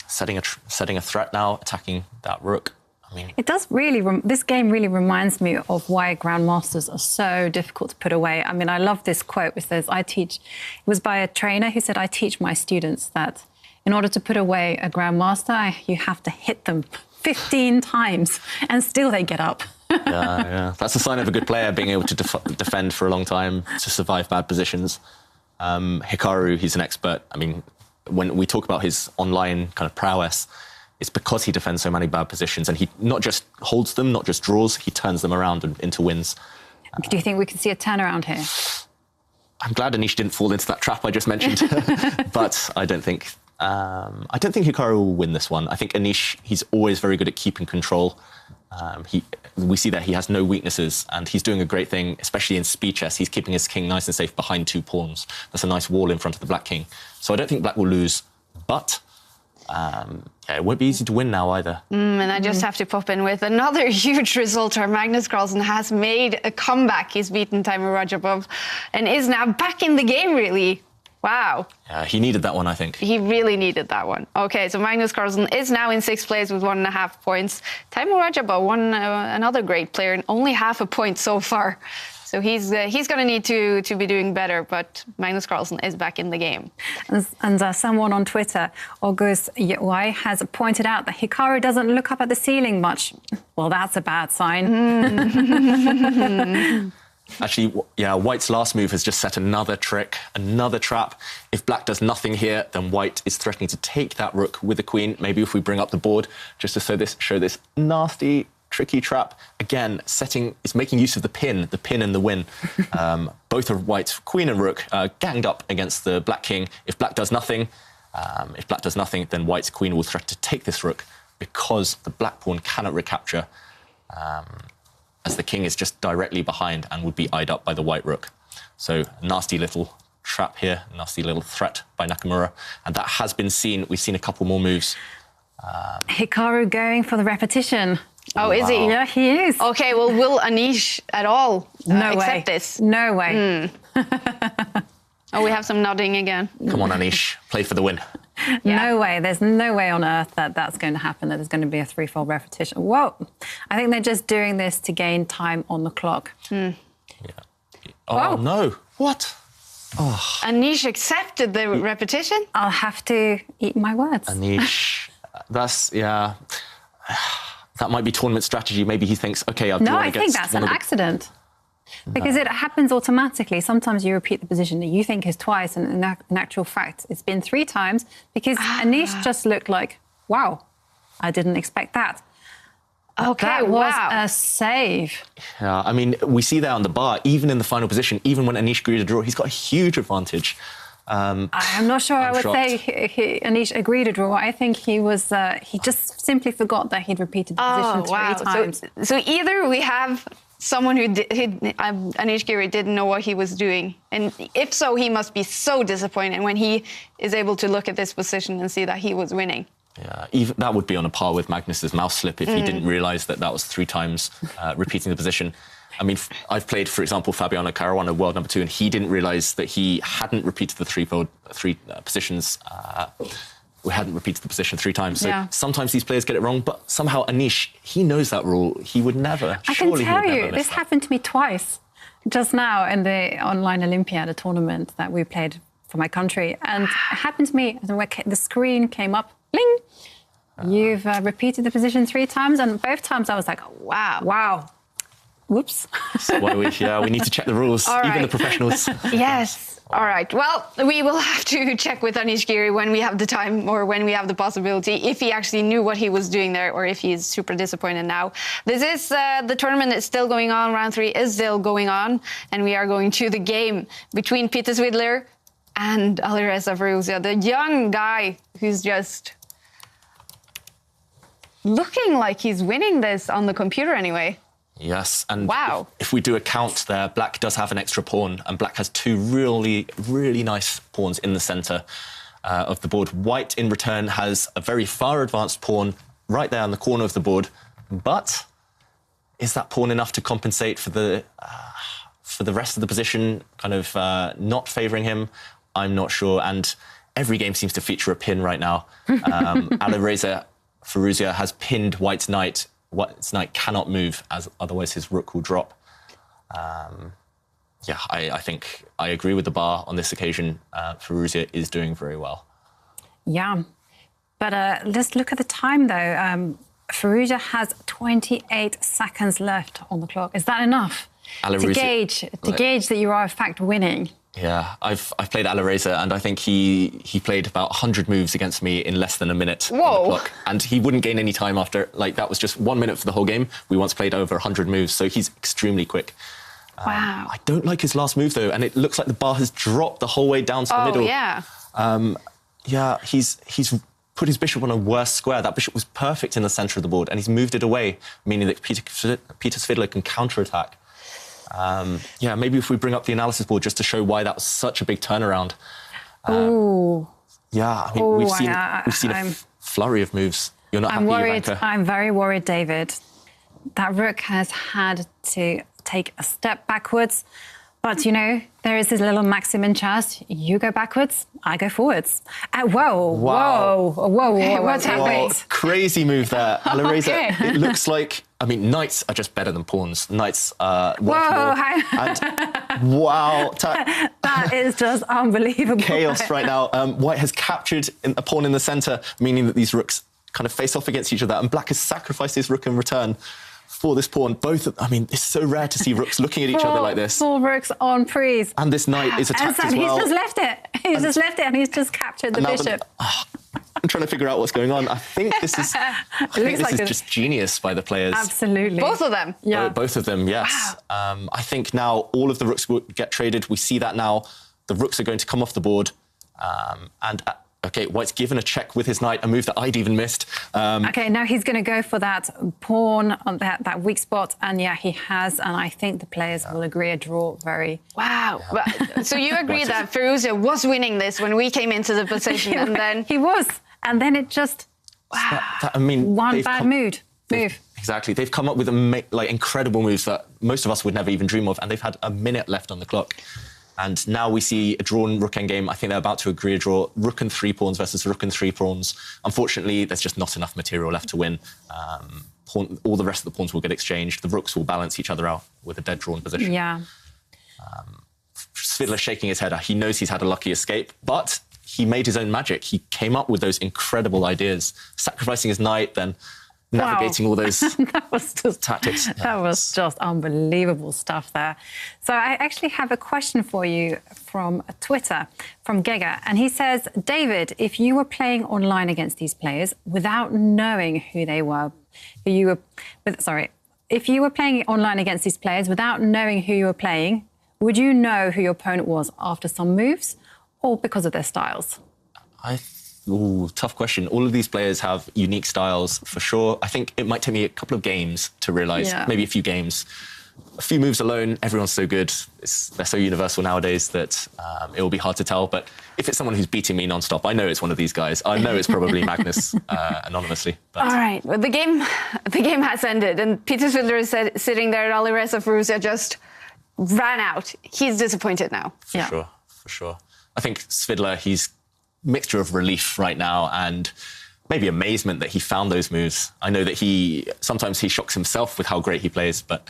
setting a threat now, attacking that rook. I mean, it does really. This game really reminds me of why grandmasters are so difficult to put away. I mean, I love this quote which says, It was by a trainer who said, "I teach my students that in order to put away a grandmaster, you have to hit them 15 times, and still they get up." Yeah. That's a sign of a good player, being able to defend for a long time, to survive bad positions. Hikaru, he's an expert. I mean, when we talk about his online kind of prowess, it's because he defends so many bad positions, and he not just holds them, not just draws, he turns them around into wins. Do you think we can see a turnaround here? I'm glad Anish didn't fall into that trap I just mentioned, but I don't think Hikaru will win this one. I think Anish, he's always very good at keeping control. We see that he has no weaknesses, and he's doing a great thing, especially in speed chess. He's keeping his king nice and safe behind two pawns. That's a nice wall in front of the black king. So I don't think black will lose, but yeah, it won't be easy to win now either. And I just have to pop in with another huge result. Our Magnus Carlsen has made a comeback. He's beaten Timur Rajabov and is now back in the game, really. Wow. Yeah, he needed that one, I think. He really needed that one. OK, so Magnus Carlsen is now in 6th place with 1.5 points. Timur Rajabov, another great player, and only half a point so far. So he's going to need to be doing better, but Magnus Carlsen is back in the game. And someone on Twitter, August Y, has pointed out that Hikaru doesn't look up at the ceiling much. Well, that's a bad sign. Actually, yeah, white's last move has just set another trick, another trap. If black does nothing here, then white is threatening to take that rook with the queen. Maybe if we bring up the board, just to show this nasty, tricky trap. Again, it's making use of the pin and the win. Both of white's queen and rook ganged up against the black king. If black does nothing, then white's queen will threaten to take this rook because the black pawn cannot recapture, as the king is just directly behind and would be eyed up by the white rook. So nasty little trap here, nasty little threat by Nakamura, and that has been seen. We've seen a couple more moves. Hikaru going for the repetition. Oh, is he? Yeah, he is. OK, well, will Anish at all accept this? No way. Oh, we have some nodding again. Come on, Anish, play for the win. Yeah. No way. There's no way on earth that that's going to happen, that there's going to be a threefold repetition. Whoa. I think they're just doing this to gain time on the clock. Yeah. Oh, no. What? Oh. Anish accepted the repetition? I'll have to eat my words. Anish, yeah. That might be tournament strategy. Maybe he thinks, OK, I've drawn against... No, I think that's an accident. Because it happens automatically. Sometimes you repeat the position that you think is twice, and in actual fact, it's been 3 times, because Anish just looked like, wow, I didn't expect that. OK, that was a save. Yeah, I mean, we see that on the bar, even in the final position, even when Anish agreed to draw, he's got a huge advantage. I'm not sure I would say Anish agreed to draw. I think he just simply forgot that he'd repeated the position 3 times. So either we have someone who Anish Giri didn't know what he was doing, and if so, he must be so disappointed when he is able to look at this position and see that he was winning. Yeah, even that would be on a par with Magnus's mouse slip if he didn't realise that was 3 times repeating the position. I mean, I've played, for example, Fabiano Caruana, world number 2, and he didn't realise that he hadn't repeated the three positions. We hadn't repeated the position 3 times. So sometimes these players get it wrong, but somehow Anish, he knows that rule. He would never. I can tell you, this happened to me twice just now in the online Olympiad, a tournament that we played for my country. And it happened to me, the screen came up, bling. You've repeated the position 3 times, and both times I was like, wow. Whoops. That's why we need to check the rules, even the professionals. Yes. All right. Well, we will have to check with Anish Giri when we have the time or when we have the possibility, if he actually knew what he was doing there or if he's super disappointed now. This is the tournament is still going on. Round 3 is still going on. And we are going to the game between Peter Svidler and Alireza Firouzja, the young guy who's just looking like he's winning this on the computer anyway. Yes, and wow. If we do a count there, Black does have an extra pawn, and Black has 2 really, really nice pawns in the centre of the board. White, in return, has a very far advanced pawn right there on the corner of the board, but is that pawn enough to compensate for the rest of the position, kind of not favouring him? I'm not sure, and every game seems to feature a pin right now. Alireza Firouzja has pinned White's knight. White's knight cannot move, as otherwise his rook will drop. I think I agree with the bar on this occasion. Firouzja is doing very well. Yeah, but let's look at the time, though. Firouzja has 28 seconds left on the clock. Is that enough to gauge that you are, in fact, winning? Yeah, I've played Alireza, and I think he played about 100 moves against me in less than a minute on the clock. And he wouldn't gain any time after, like, that was just 1 minute for the whole game. We once played over 100 moves, so he's extremely quick. Wow. I don't like his last move, though, and it looks like the bar has dropped the whole way down to the middle. He's put his bishop on a worse square. That bishop was perfect in the centre of the board, and he's moved it away, meaning that Peter Svidler can counterattack. Maybe if we bring up the analysis board just to show why that was such a big turnaround. We've seen a flurry of moves. You're not happy, Jovanka? I'm very worried, David. That rook has had to take a step backwards. But, you know, there is this little maxim in chess. You go backwards, I go forwards. Whoa. What's happening? Crazy move there. Alireza, it looks like... I mean, knights are just better than pawns. Knights are worth more. That is just unbelievable. Chaos right now. White has captured a pawn in the centre, meaning that these rooks kind of face off against each other, and Black has sacrificed his rook in return for this pawn. It's so rare to see rooks looking at each other like this. 4 rooks on prise. And this knight is attacked as well. He's just left it. And he's just captured the bishop. I'm trying to figure out what's going on. I think this is just genius by the players. Absolutely. Both of them? Yeah. Both of them, yes. Wow. I think now all of the rooks will get traded. We see that now. The rooks are going to come off the board. White's given a check with his knight, a move that I'd even missed. Now he's going to go for that pawn on that weak spot. And he has. And I think the players will agree a draw very... Wow. So you agree that Firouzja was winning this when we came into the position and then... He was. And then it just... Wow. One bad move. Exactly. They've come up with incredible moves that most of us would never even dream of. And they've had a minute left on the clock. And now we see a drawn rook endgame. I think they're about to agree a draw. Rook and 3 pawns versus rook and 3 pawns. Unfortunately, there's just not enough material left to win. All the rest of the pawns will get exchanged. The rooks will balance each other out with a dead drawn position. Yeah. Svidler shaking his head. He knows he's had a lucky escape, but he made his own magic. He came up with those incredible ideas, sacrificing his knight, then navigating all those tactics. That was just unbelievable stuff there. So I actually have a question for you from Twitter, from Gega. And he says, David, if you were playing online against these players without knowing who they were, if you were playing online against these players without knowing who you were playing, would you know who your opponent was after some moves or because of their styles? Tough question. All of these players have unique styles, for sure. I think it might take me a couple of games to realise, maybe a few games. A few moves alone, everyone's so good. They're so universal nowadays that it will be hard to tell. But if it's someone who's beating me non-stop, I know it's one of these guys. I know it's probably Magnus, anonymously. But. All right. Well, the game has ended, and Peter Svidler is sitting there, and Alireza Firouzja just ran out. He's disappointed now. For sure. I think Svidler, he's mixture of relief right now and maybe amazement that he found those moves. I know that sometimes he shocks himself with how great he plays, but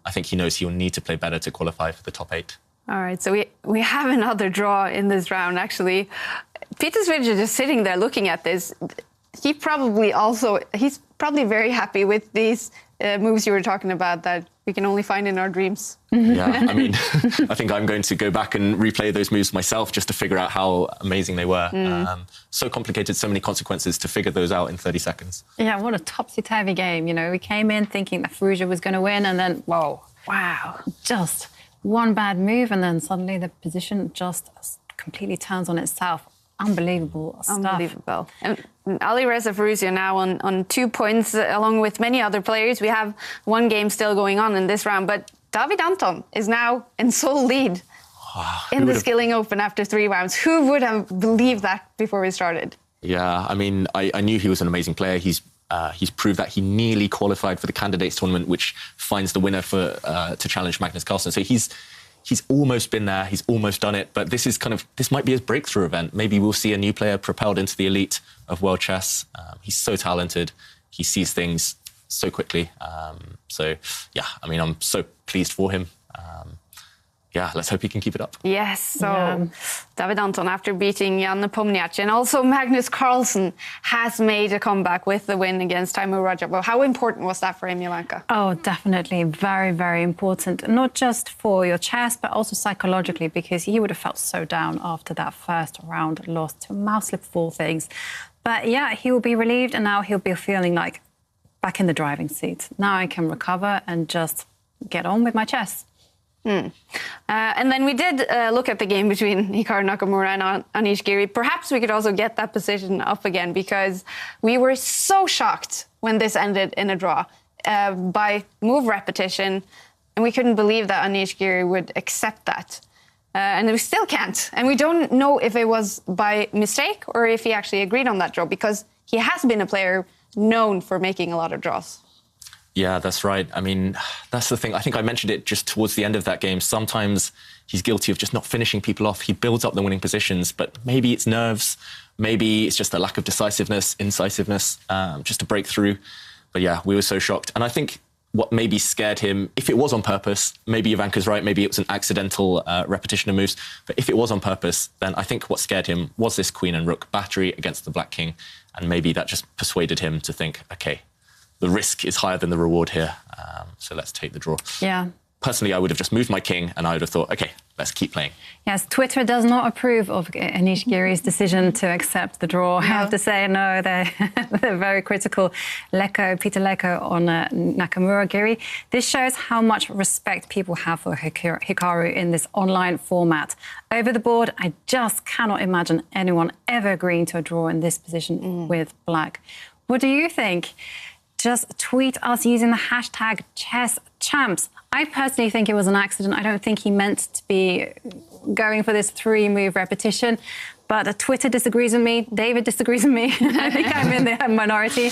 I think he knows he'll need to play better to qualify for the top 8. All right, so we have another draw in this round, actually. Peter Svidler just sitting there looking at this. he's probably very happy with these moves you were talking about that we can only find in our dreams. Yeah, I mean, I think I'm going to go back and replay those moves myself just to figure out how amazing they were. So complicated, so many consequences to figure those out in 30 seconds. Yeah, what a topsy-turvy game. You know, we came in thinking that Ferrugia was going to win, and then, whoa, wow, just one bad move, and then suddenly the position just completely turns on itself. Unbelievable stuff. Unbelievable. And Alireza Ferrugia now on 2 points, along with many other players. We have one game still going on in this round, but David Anton is now in sole lead in the Skilling Open after 3 rounds. Who would have believed that before we started? Yeah, I mean, I knew he was an amazing player. He's proved that he nearly qualified for the candidates tournament, which finds the winner for to challenge Magnus Carlsen. So he's almost been there, he's almost done it, but this might be his breakthrough event. Maybe we'll see a new player propelled into the elite of world chess. He's so talented, he sees things so quickly. So, yeah, I mean, I'm so pleased for him. Yeah, let's hope he can keep it up. Yes, so David Anton, after beating Jan Nepomniachtchi, and also Magnus Carlsen, has made a comeback with the win against Timur Rajabov. How important was that for him, Jovanka? Oh, definitely. Very, very important. Not just for your chess, but also psychologically, because he would have felt so down after that first round loss to Mouselip of all things. But yeah, he will be relieved, and now he'll be feeling like back in the driving seat. Now I can recover and just get on with my chess. And then we did look at the game between Hikaru Nakamura and Anish Giri. Perhaps we could also get that position up again, because we were so shocked when this ended in a draw by move repetition, and we couldn't believe that Anish Giri would accept that. And we still can't. And we don't know if it was by mistake or if he actually agreed on that draw, because he has been a player known for making a lot of draws. Yeah, that's right. I mean, that's the thing. I think I mentioned it just towards the end of that game. Sometimes he's guilty of just not finishing people off. He builds up the winning positions, but maybe it's nerves. Maybe it's just a lack of decisiveness, incisiveness, just to break through. But yeah, we were so shocked. And I think what maybe scared him, if it was on purpose, maybe Jovanka's right, maybe it was an accidental repetition of moves. But if it was on purpose, then I think what scared him was this queen and rook battery against the black king. And maybe that just persuaded him to think, OK, the risk is higher than the reward here, so let's take the draw. Yeah. Personally, I would have just moved my king, and I would have thought, OK, let's keep playing. Yes, Twitter does not approve of Anish Giri's decision to accept the draw. I have to say, no, they're very critical. Peter Lecco on Nakamura Giri. This shows how much respect people have for Hikaru in this online format. Over the board, I just cannot imagine anyone ever agreeing to a draw in this position with black. What do you think? Just tweet us using the hashtag #ChessChamps. I personally think it was an accident. I don't think he meant to be going for this 3-move repetition. But Twitter disagrees with me. David disagrees with me. I think I'm in the minority.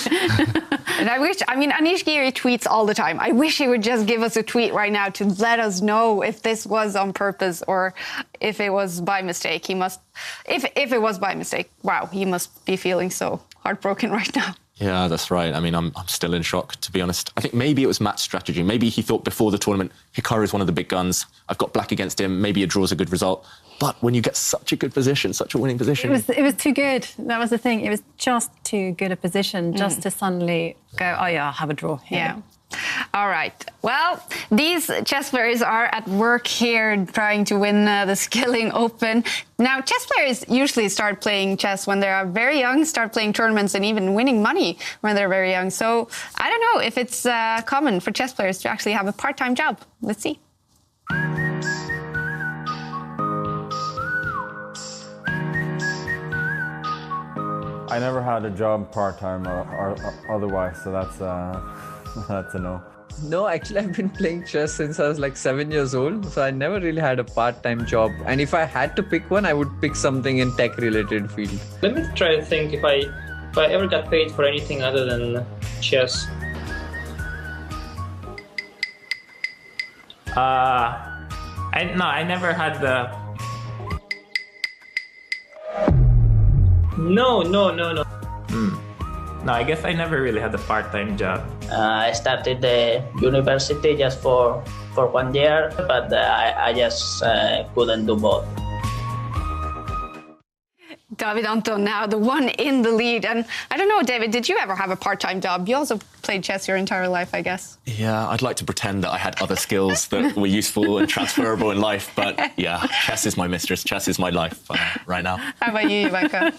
And Anish Giri tweets all the time. I wish he would just give us a tweet right now to let us know if this was on purpose or if it was by mistake. He must, if it was by mistake, wow, he must be feeling so heartbroken right now. Yeah, that's right. I mean, I'm still in shock, to be honest. I think maybe it was Matt's strategy. Maybe he thought before the tournament, Hikaru is one of the big guns. I've got black against him. Maybe a draw is a good result. But when you get such a good position, such a winning position... It was too good. That was the thing. It was just too good a position just to suddenly go, oh, yeah, I'll have a draw here. Yeah. All right. Well, these chess players are at work here trying to win the Skilling Open. Now, chess players usually start playing chess when they are very young, start playing tournaments and even winning money when they're very young. So I don't know if it's common for chess players to actually have a part-time job. Let's see. I never had a job part-time or otherwise, so that's a no. No, actually, I've been playing chess since I was like 7 years old, so I never really had a part-time job. And if I had to pick one, I would pick something in tech-related field. Let me try to think if I ever got paid for anything other than chess. I never had the... No. No, I guess I never really had a part-time job. I started the university just for 1 year, but I just couldn't do both. David Anton now, the one in the lead. And I don't know, David, did you ever have a part-time job? You also played chess your entire life, I guess. Yeah, I'd like to pretend that I had other skills that were useful and transferable in life. But yeah, chess is my mistress. Chess is my life right now. How about you, Jovanka?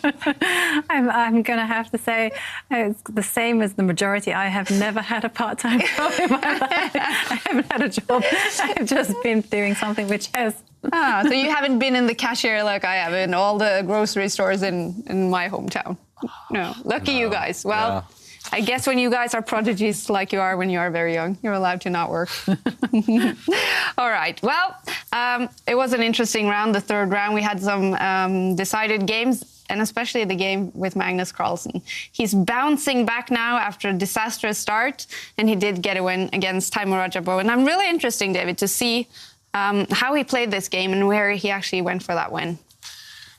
I'm going to have to say it's the same as the majority. I have never had a part-time job in my life. I haven't had a job. I've just been doing something with chess. So you haven't been in the cashier like I have in all the grocery stores in my hometown? No. Lucky you guys. Well, yeah. I guess when you guys are prodigies like you are when you are very young, you're allowed to not work. All right. Well, it was an interesting round, the third round. We had some decided games, and especially the game with Magnus Carlsen. He's bouncing back now after a disastrous start, and he did get a win against Timo Rajabov. And I'm really interested, David, to see how he played this game and where he actually went for that win.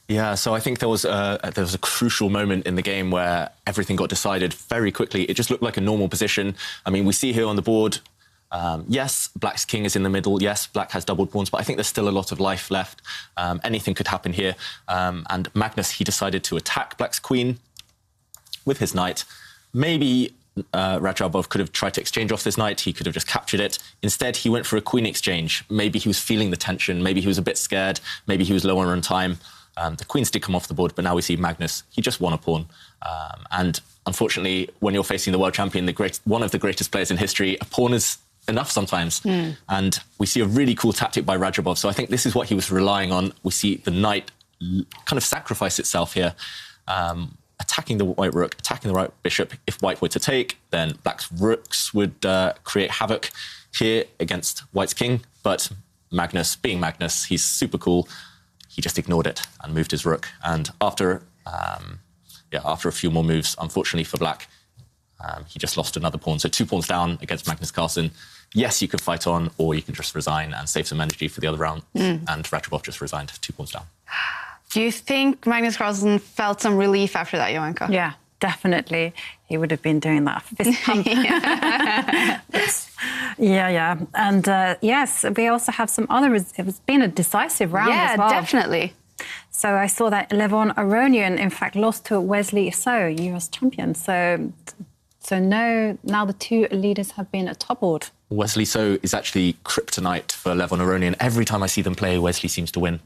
Yeah, so I think there was a crucial moment in the game where everything got decided very quickly. It just looked like a normal position. I mean, we see here on the board, yes, Black's king is in the middle. Yes, Black has doubled pawns, but I think there's still a lot of life left. Anything could happen here. And Magnus, he decided to attack Black's queen with his knight. Maybe Rajabov could have tried to exchange off this knight. He could have just captured it. Instead, he went for a queen exchange. Maybe he was feeling the tension. Maybe he was a bit scared. Maybe he was lower on time. The queens did come off the board, but now we see Magnus. He just won a pawn. And unfortunately, when you're facing the world champion, one of the greatest players in history, a pawn is enough sometimes. And we see a really cool tactic by Rajabov. So I think this is what he was relying on. We see the knight kind of sacrifice itself here, attacking the white rook, attacking the white bishop. If white were to take, then Black's rooks would create havoc here against white's king. But Magnus, being Magnus, he's super cool. He just ignored it and moved his rook. And after a few more moves, unfortunately for Black, he just lost another pawn. So 2 pawns down against Magnus Carlsen. Yes, you could fight on, or you can just resign and save some energy for the other round. And Rajabov just resigned 2 pawns down. Do you think Magnus Carlsen felt some relief after that, Jovanka? Yeah, definitely. He would have been doing that fist pump. Yeah. And yes, we also have some other... It's been a decisive round as well. Yeah, definitely. So I saw that Levon Aronian, in fact, lost to Wesley So, US champion. So now the 2 leaders have been toppled. Wesley So is actually kryptonite for Levon Aronian. Every time I see them play, Wesley seems to win.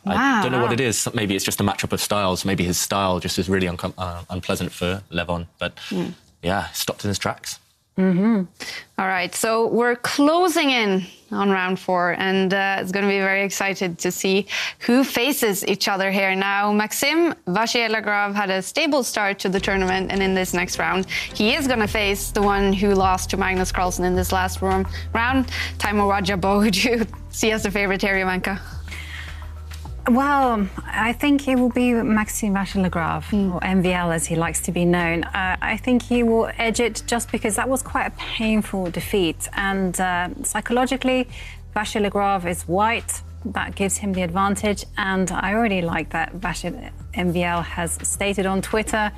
Wow. I don't know what it is. Maybe it's just a matchup of styles. Maybe his style just is really unpleasant for Levon. But yeah, stopped in his tracks. All right, so we're closing in on round 4, and it's going to be very excited to see who faces each other here. Now, Maxim Vachier-Lagrave had a stable start to the tournament, and in this next round, he is going to face the one who lost to Magnus Carlsen in this last round, Timo Rajabov. Who do you see as the favourite here, Jovanka? Well, I think it will be Maxim Vachier-Lagrave, or MVL as he likes to be known. I think he will edge it just because that was quite a painful defeat. And psychologically, Vachier-Lagrave is white. That gives him the advantage. And I already like that MVL has stated on Twitter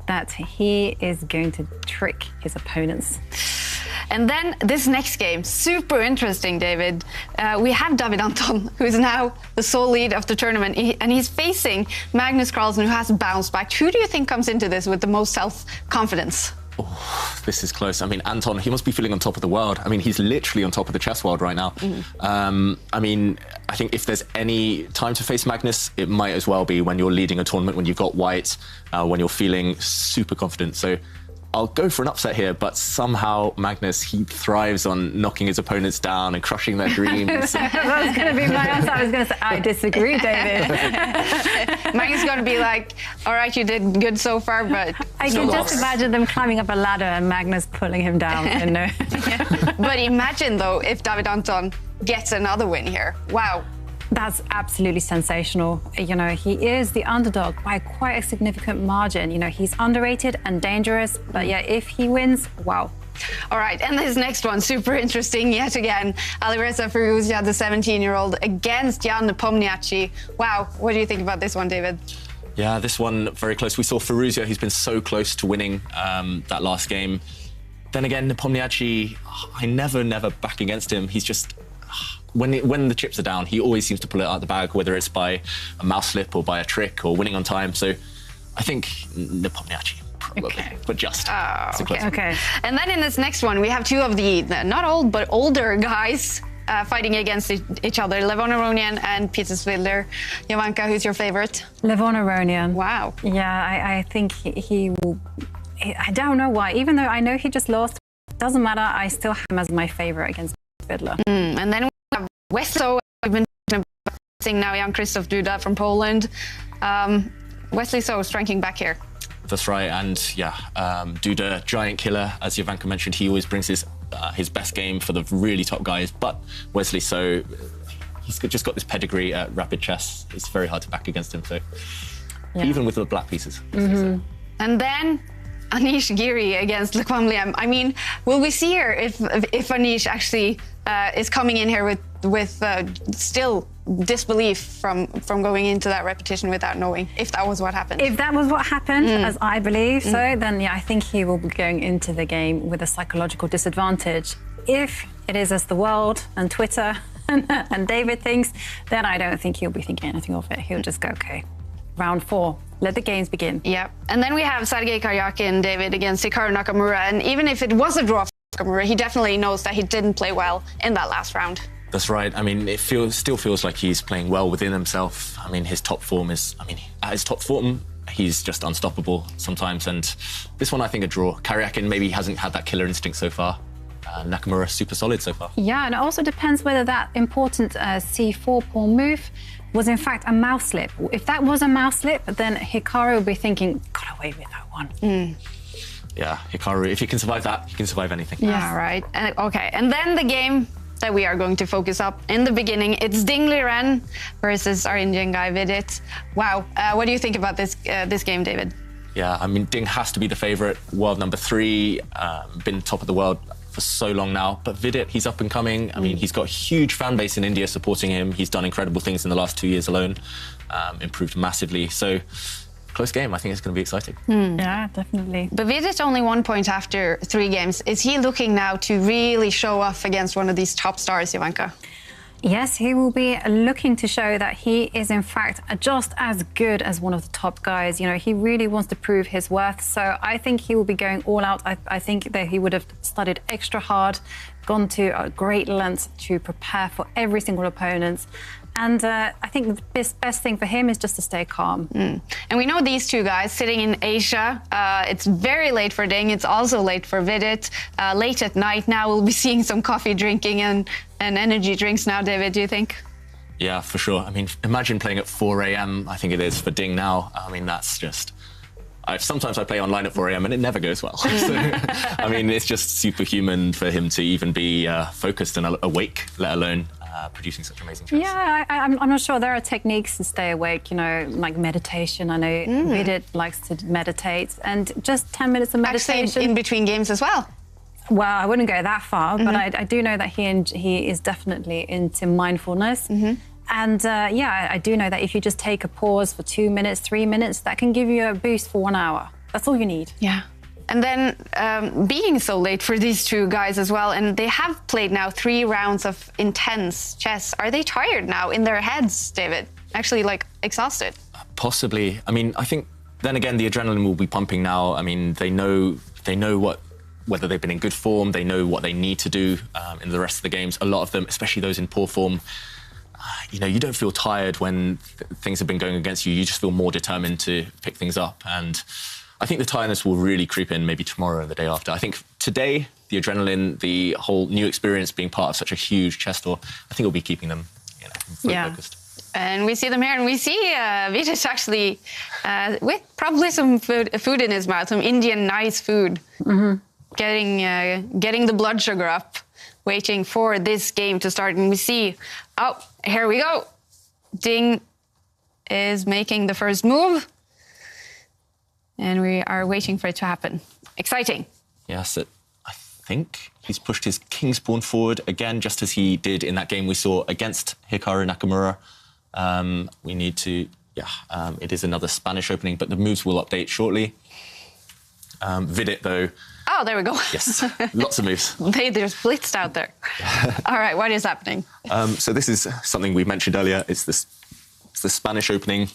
that he is going to trick his opponents. And then this next game, super interesting, David. We have David Anton, who is now the sole lead of the tournament, and he's facing Magnus Carlsen, who has bounced back. Who do you think comes into this with the most self-confidence? Oh, this is close. I mean, Anton, he must be feeling on top of the world. I mean, he's literally on top of the chess world right now. I mean, I think if there's any time to face Magnus, it might as well be when you're leading a tournament, when you've got white, when you're feeling super confident. So I'll go for an upset here, but somehow Magnus, he thrives on knocking his opponents down and crushing their dreams. That was going to be my answer. I was going to say, I disagree, David. Magnus is going to be like, all right, you did good so far, but I can just imagine them climbing up a ladder and Magnus pulling him down. But imagine, though, if David Anton gets another win here. Wow. That's absolutely sensational. You know, he is the underdog by quite a significant margin. You know, he's underrated and dangerous, but yeah, if he wins, wow. All right, and this next one, super interesting yet again. Alireza Firouzja, the 17-year-old, against Jan Nepomniachtchi. Wow, what do you think about this one, David? Yeah, this one, very close. We saw Firouzja, who's been so close to winning that last game. Then again, Nepomniachtchi, I never back against him. He's just... when the chips are down, he always seems to pull it out of the bag, whether it's by a mouse slip or by a trick or winning on time. So I think Nepomniachtchi. Probably, but just. Okay. And then in this next one, we have two of the not old but older guys fighting against each other, Levon Aronian and Peter Svidler. Jovanka, who's your favorite? Levon Aronian. Wow. Yeah, I think he will. I don't know why. Even though I know he just lost, doesn't matter. I still have him as my favorite against Svidler. And then we have Wesley. We've been seeing now Jan-Krzysztof Duda from Poland. Wesley So striking back here. That's right, and Duda, giant killer, as Jovanka mentioned. He always brings his best game for the really top guys, but Wesley So, he's just got this pedigree at rapid chess. It's very hard to back against him, so even with the black pieces. And then Anish Giri against Lequam Liam. I mean, will we see her if Anish actually is coming in here with still disbelief from going into that repetition without knowing if that was what happened? If that was what happened, as I believe so, then I think he will be going into the game with a psychological disadvantage. If it is as the world and Twitter and David thinks, then I don't think he'll be thinking anything of it. He'll just go, okay, round 4. Let the games begin. Yeah. And then we have Sergei Karyakin, David, against Hikaru Nakamura. And even if it was a draw for Nakamura, he definitely knows that he didn't play well in that last round. That's right. I mean, it still feels like he's playing well within himself. I mean, his top form is... I mean, at his top form, he's just unstoppable sometimes. And this one, I think, a draw. Karyakin maybe hasn't had that killer instinct so far. Nakamura, super solid so far. Yeah, and it also depends whether that important c4 pawn move was in fact a mouse slip. If that was a mouse slip, then Hikaru will be thinking, got away with that one. Yeah, Hikaru, if he can survive that, he can survive anything. Yeah, right. Okay, and then the game that we are going to focus up in the beginning, it's Ding Liren versus our Indian guy Vidit. Wow, what do you think about this game, David? Yeah, I mean, Ding has to be the favourite, world number 3, been top of the world for so long now. But Vidit, he's up and coming. I mean, he's got a huge fan base in India supporting him. He's done incredible things in the last 2 years alone, improved massively. So, close game. I think it's going to be exciting. Yeah, definitely. But Vidit only 1 point after 3 games. Is he looking now to really show off against one of these top stars, Jovanka? Yes, he will be looking to show that he is, in fact, just as good as one of the top guys. You know, he really wants to prove his worth. So I think he will be going all out. I think that he would have studied extra hard, gone to a great length to prepare for every single opponent. And I think the best thing for him is just to stay calm. And we know these two guys sitting in Asia. It's very late for Ding. It's also late for Vidit. Late at night now, we'll be seeing some coffee drinking and energy drinks now, David, do you think? Yeah, for sure. I mean, imagine playing at 4 a.m. I think it is for Ding now. I mean, that's just... Sometimes I play online at 4 a.m. and it never goes well. So, I mean, it's just superhuman for him to even be focused and awake, let alone producing such amazing chess. Yeah, I'm not sure. There are techniques to stay awake, you know, like meditation. I know Vidit likes to meditate, and just 10 minutes of meditation. Actually, in between games as well. Well, I wouldn't go that far, but I do know that he is definitely into mindfulness. And yeah, I do know that if you just take a pause for 2 minutes, 3 minutes, that can give you a boost for 1 hour. That's all you need. Yeah. And then being so late for these two guys as well, and they have played now 3 rounds of intense chess. Are they tired now in their heads, David? Actually, like, exhausted? Possibly. I mean, I think, then again, the adrenaline will be pumping now. I mean, they know whether they've been in good form, they know what they need to do in the rest of the games. A lot of them, especially those in poor form, you know, you don't feel tired when things have been going against you. You just feel more determined to pick things up. And I think the tiredness will really creep in maybe tomorrow or the day after. I think today, the adrenaline, the whole new experience being part of such a huge chess tour, I think will be keeping them, you know, fully focused. And we see them here, and we see Vidit actually with probably some food in his mouth, some Indian nice food, getting the blood sugar up, waiting for this game to start. And we see, oh, here we go. Ding is making the first move. And we are waiting for it to happen. Exciting. Yes, I think he's pushed his king's pawn forward again, just as he did in that game we saw against Hikaru Nakamura. We need to, it is another Spanish opening, but the moves will update shortly. Vidit, though. Oh, there we go. Yes, lots of moves. They're blitzed out there. All right, what is happening? So this is something we mentioned earlier. It's the Spanish opening.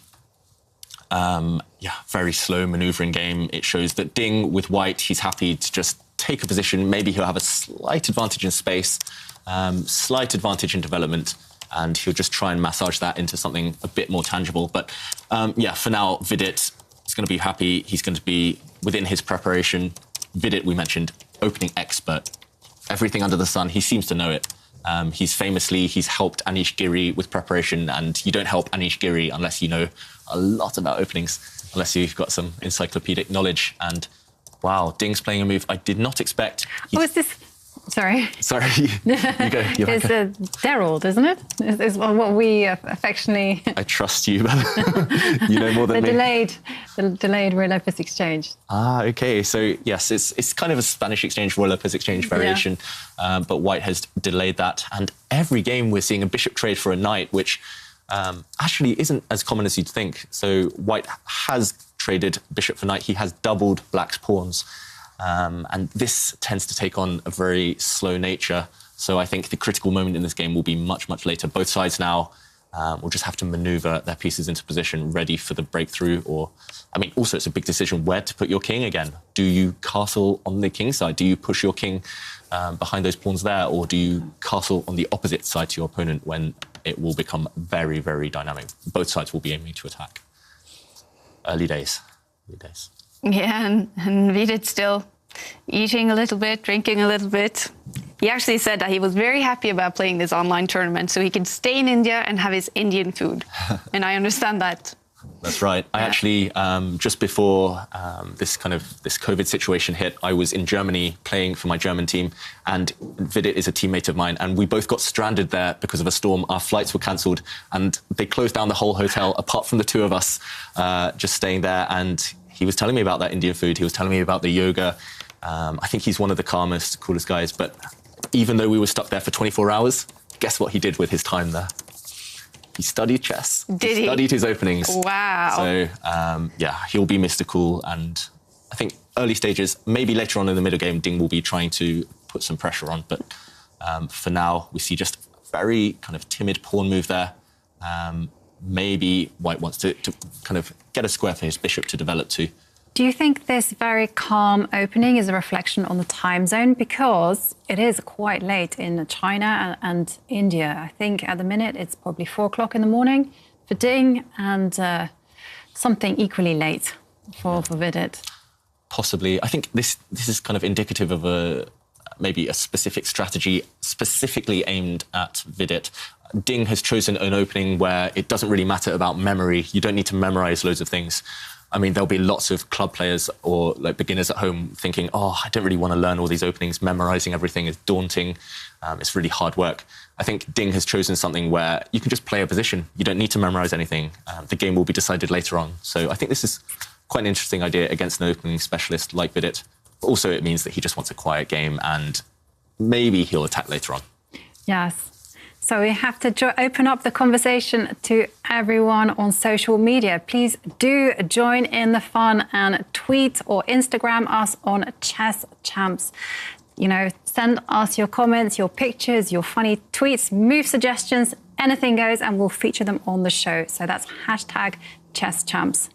Very slow maneuvering game. It shows that Ding with white, he's happy to just take a position. Maybe he'll have a slight advantage in space, slight advantage in development, and he'll just try and massage that into something a bit more tangible. But for now, Vidit is going to be happy. He's going to be within his preparation. Vidit, we mentioned, opening expert. Everything under the sun, he seems to know it. He's helped Anish Giri with preparation, and you don't help Anish Giri unless you know a lot about openings, unless you've got some encyclopedic knowledge. And wow, Ding's playing a move I did not expect. Is this? Sorry. Sorry, you go. It's Derald, isn't it? It's what we affectionately... I trust you. You know more than me. The delayed Royal exchange. Okay. So, yes, it's kind of a Spanish exchange, Royal exchange variation, but White has delayed that. And every game we're seeing a bishop trade for a knight, which actually isn't as common as you'd think. So White has traded bishop for knight. He has doubled Black's pawns. And this tends to take on a very slow nature. So I think the critical moment in this game will be much, much later. Both sides now will just have to maneuver their pieces into position ready for the breakthrough. Also, it's a big decision where to put your king again. Do you castle on the king side? Do you push your king behind those pawns there? Or do you castle on the opposite side to your opponent when it will become very, very dynamic? Both sides will be aiming to attack. Early days. Yeah, and Vidit still eating a little bit, drinking a little bit. He actually said that he was very happy about playing this online tournament so he could stay in India and have his Indian food. And I understand that. That's right. I actually, just before this COVID situation hit, I was in Germany playing for my German team, and Vidit is a teammate of mine, and we both got stranded there because of a storm. Our flights were cancelled, and they closed down the whole hotel, apart from the two of us just staying there. And he was telling me about that Indian food. He was telling me about the yoga. I think he's one of the calmest, coolest guys. But even though we were stuck there for 24 hours, guess what he did with his time there? He studied chess. Did he? Studied his openings. Wow. So, he'll be mystical. And I think early stages, maybe later on in the middle game, Ding will be trying to put some pressure on. But for now, we see just a very kind of timid pawn move there. Maybe White wants to kind of get a square for his bishop to develop to. Do you think this very calm opening is a reflection on the time zone? Because it is quite late in China and India. I think at the minute it's probably 4 o'clock in the morning for Ding and something equally late for Vidit. Possibly. I think this is kind of indicative of maybe a specific strategy specifically aimed at Vidit. Ding has chosen an opening where it doesn't really matter about memory. You don't need to memorize loads of things. I mean, there'll be lots of club players or like beginners at home thinking, I don't really want to learn all these openings. Memorizing everything is daunting. It's really hard work. I think Ding has chosen something where you can just play a position. You don't need to memorize anything. The game will be decided later on. So I think this is quite an interesting idea against an opening specialist like Vidit. But also, it means that he just wants a quiet game and maybe he'll attack later on. Yes. So we have to open up the conversation to everyone on social media. Please do join in the fun and tweet or Instagram us on Chess Champs. Send us your comments, your pictures, your funny tweets, move suggestions, anything goes, and we'll feature them on the show. So that's #ChessChamps.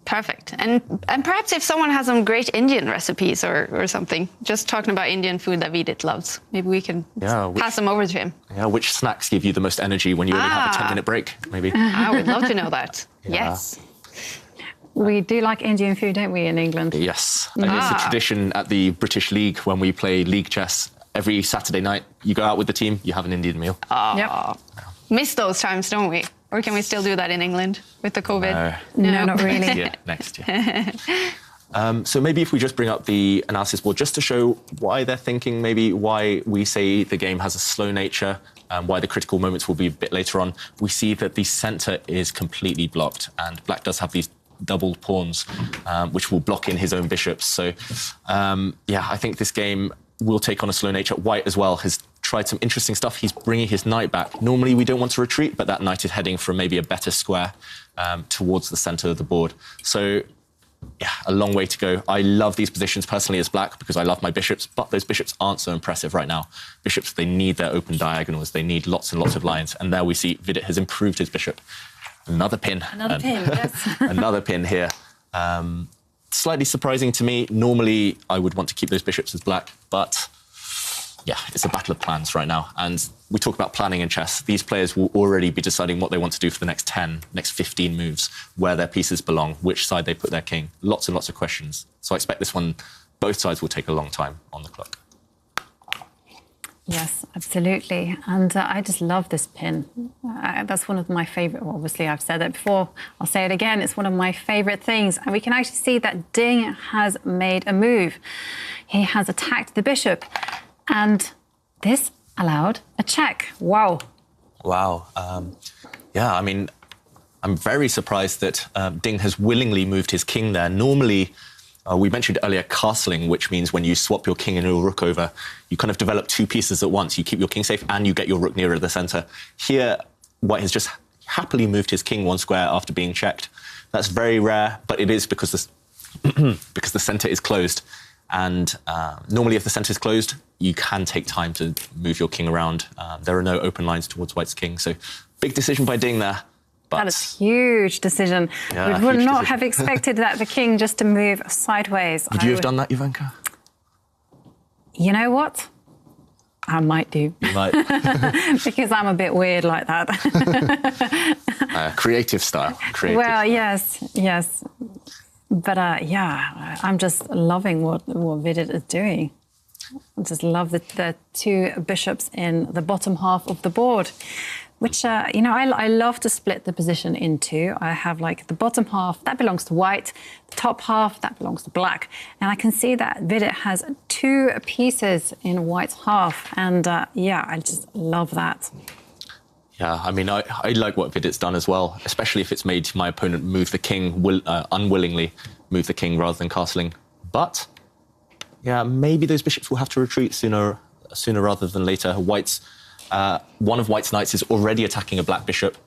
Perfect. And perhaps if someone has some great Indian recipes or something, just talking about Indian food that Vidit loves, maybe we can pass them over to him. Yeah, which snacks give you the most energy when you only have a 10-minute break, maybe? I would love to know that. Yes. We do like Indian food, don't we, in England? Yes. And it's a tradition at the British League when we play league chess. Every Saturday night, you go out with the team, you have an Indian meal. Yep. Miss those times, don't we? Or can we still do that in England with the COVID? No, not really. Next year. So maybe if we just bring up the analysis board, just to show why they're thinking, maybe why we say the game has a slow nature, why the critical moments will be a bit later on. We see that the centre is completely blocked, and Black does have these double pawns, which will block in his own bishops. So, I think this game will take on a slow nature. White as well has tried some interesting stuff. He's bringing his knight back. Normally we don't want to retreat, but that knight is heading for maybe a better square towards the centre of the board. So yeah, a long way to go. I love these positions personally as black because I love my bishops, but those bishops aren't so impressive right now. Bishops, they need their open diagonals. They need lots and lots of lines. And there we see Vidit has improved his bishop. Another pin. Another pin, yes. Another pin here. Slightly surprising to me. Normally, I would want to keep those bishops as black, but yeah, it's a battle of plans right now. And we talk about planning in chess. These players will already be deciding what they want to do for the next 10, next 15 moves, where their pieces belong, which side they put their king. Lots and lots of questions. So I expect this one, both sides will take a long time on the clock. Yes, absolutely. And I just love this pin. That's one of my favorite, well, obviously I've said that before, I'll say it again, it's one of my favorite things. And we can actually see that Ding has made a move. He has attacked the bishop and this allowed a check. Wow. Wow. Yeah, I mean, I'm very surprised that Ding has willingly moved his king there. Normally, we mentioned earlier castling, which means when you swap your king and your rook over, you kind of develop two pieces at once. You keep your king safe and you get your rook nearer the centre. Here, White has just happily moved his king one square after being checked. That's very rare, but it is because because the centre is closed. And normally if the centre is closed, you can take time to move your king around. There are no open lines towards White's king. So big decision by Ding there. But that is a huge decision. Yeah, we would huge not decision. have expected that the king just to move sideways. Would you have done that, Jovanka? You know what? I might do. You might. Because I'm a bit weird like that. Creative style. Creative. Well, yes. But yeah, I'm just loving what Vidit is doing. I just love the two bishops in the bottom half of the board, which, you know, I love to split the position in two. I have like the bottom half, that belongs to White, the top half, that belongs to Black. And I can see that Vidit has two pieces in White's half. And yeah, I just love that. Yeah, I mean, I like what Vidit's done as well, especially if it's made my opponent move the king, unwillingly move the king rather than castling. But, yeah, maybe those bishops will have to retreat sooner rather than later. One of White's knights is already attacking a black bishop.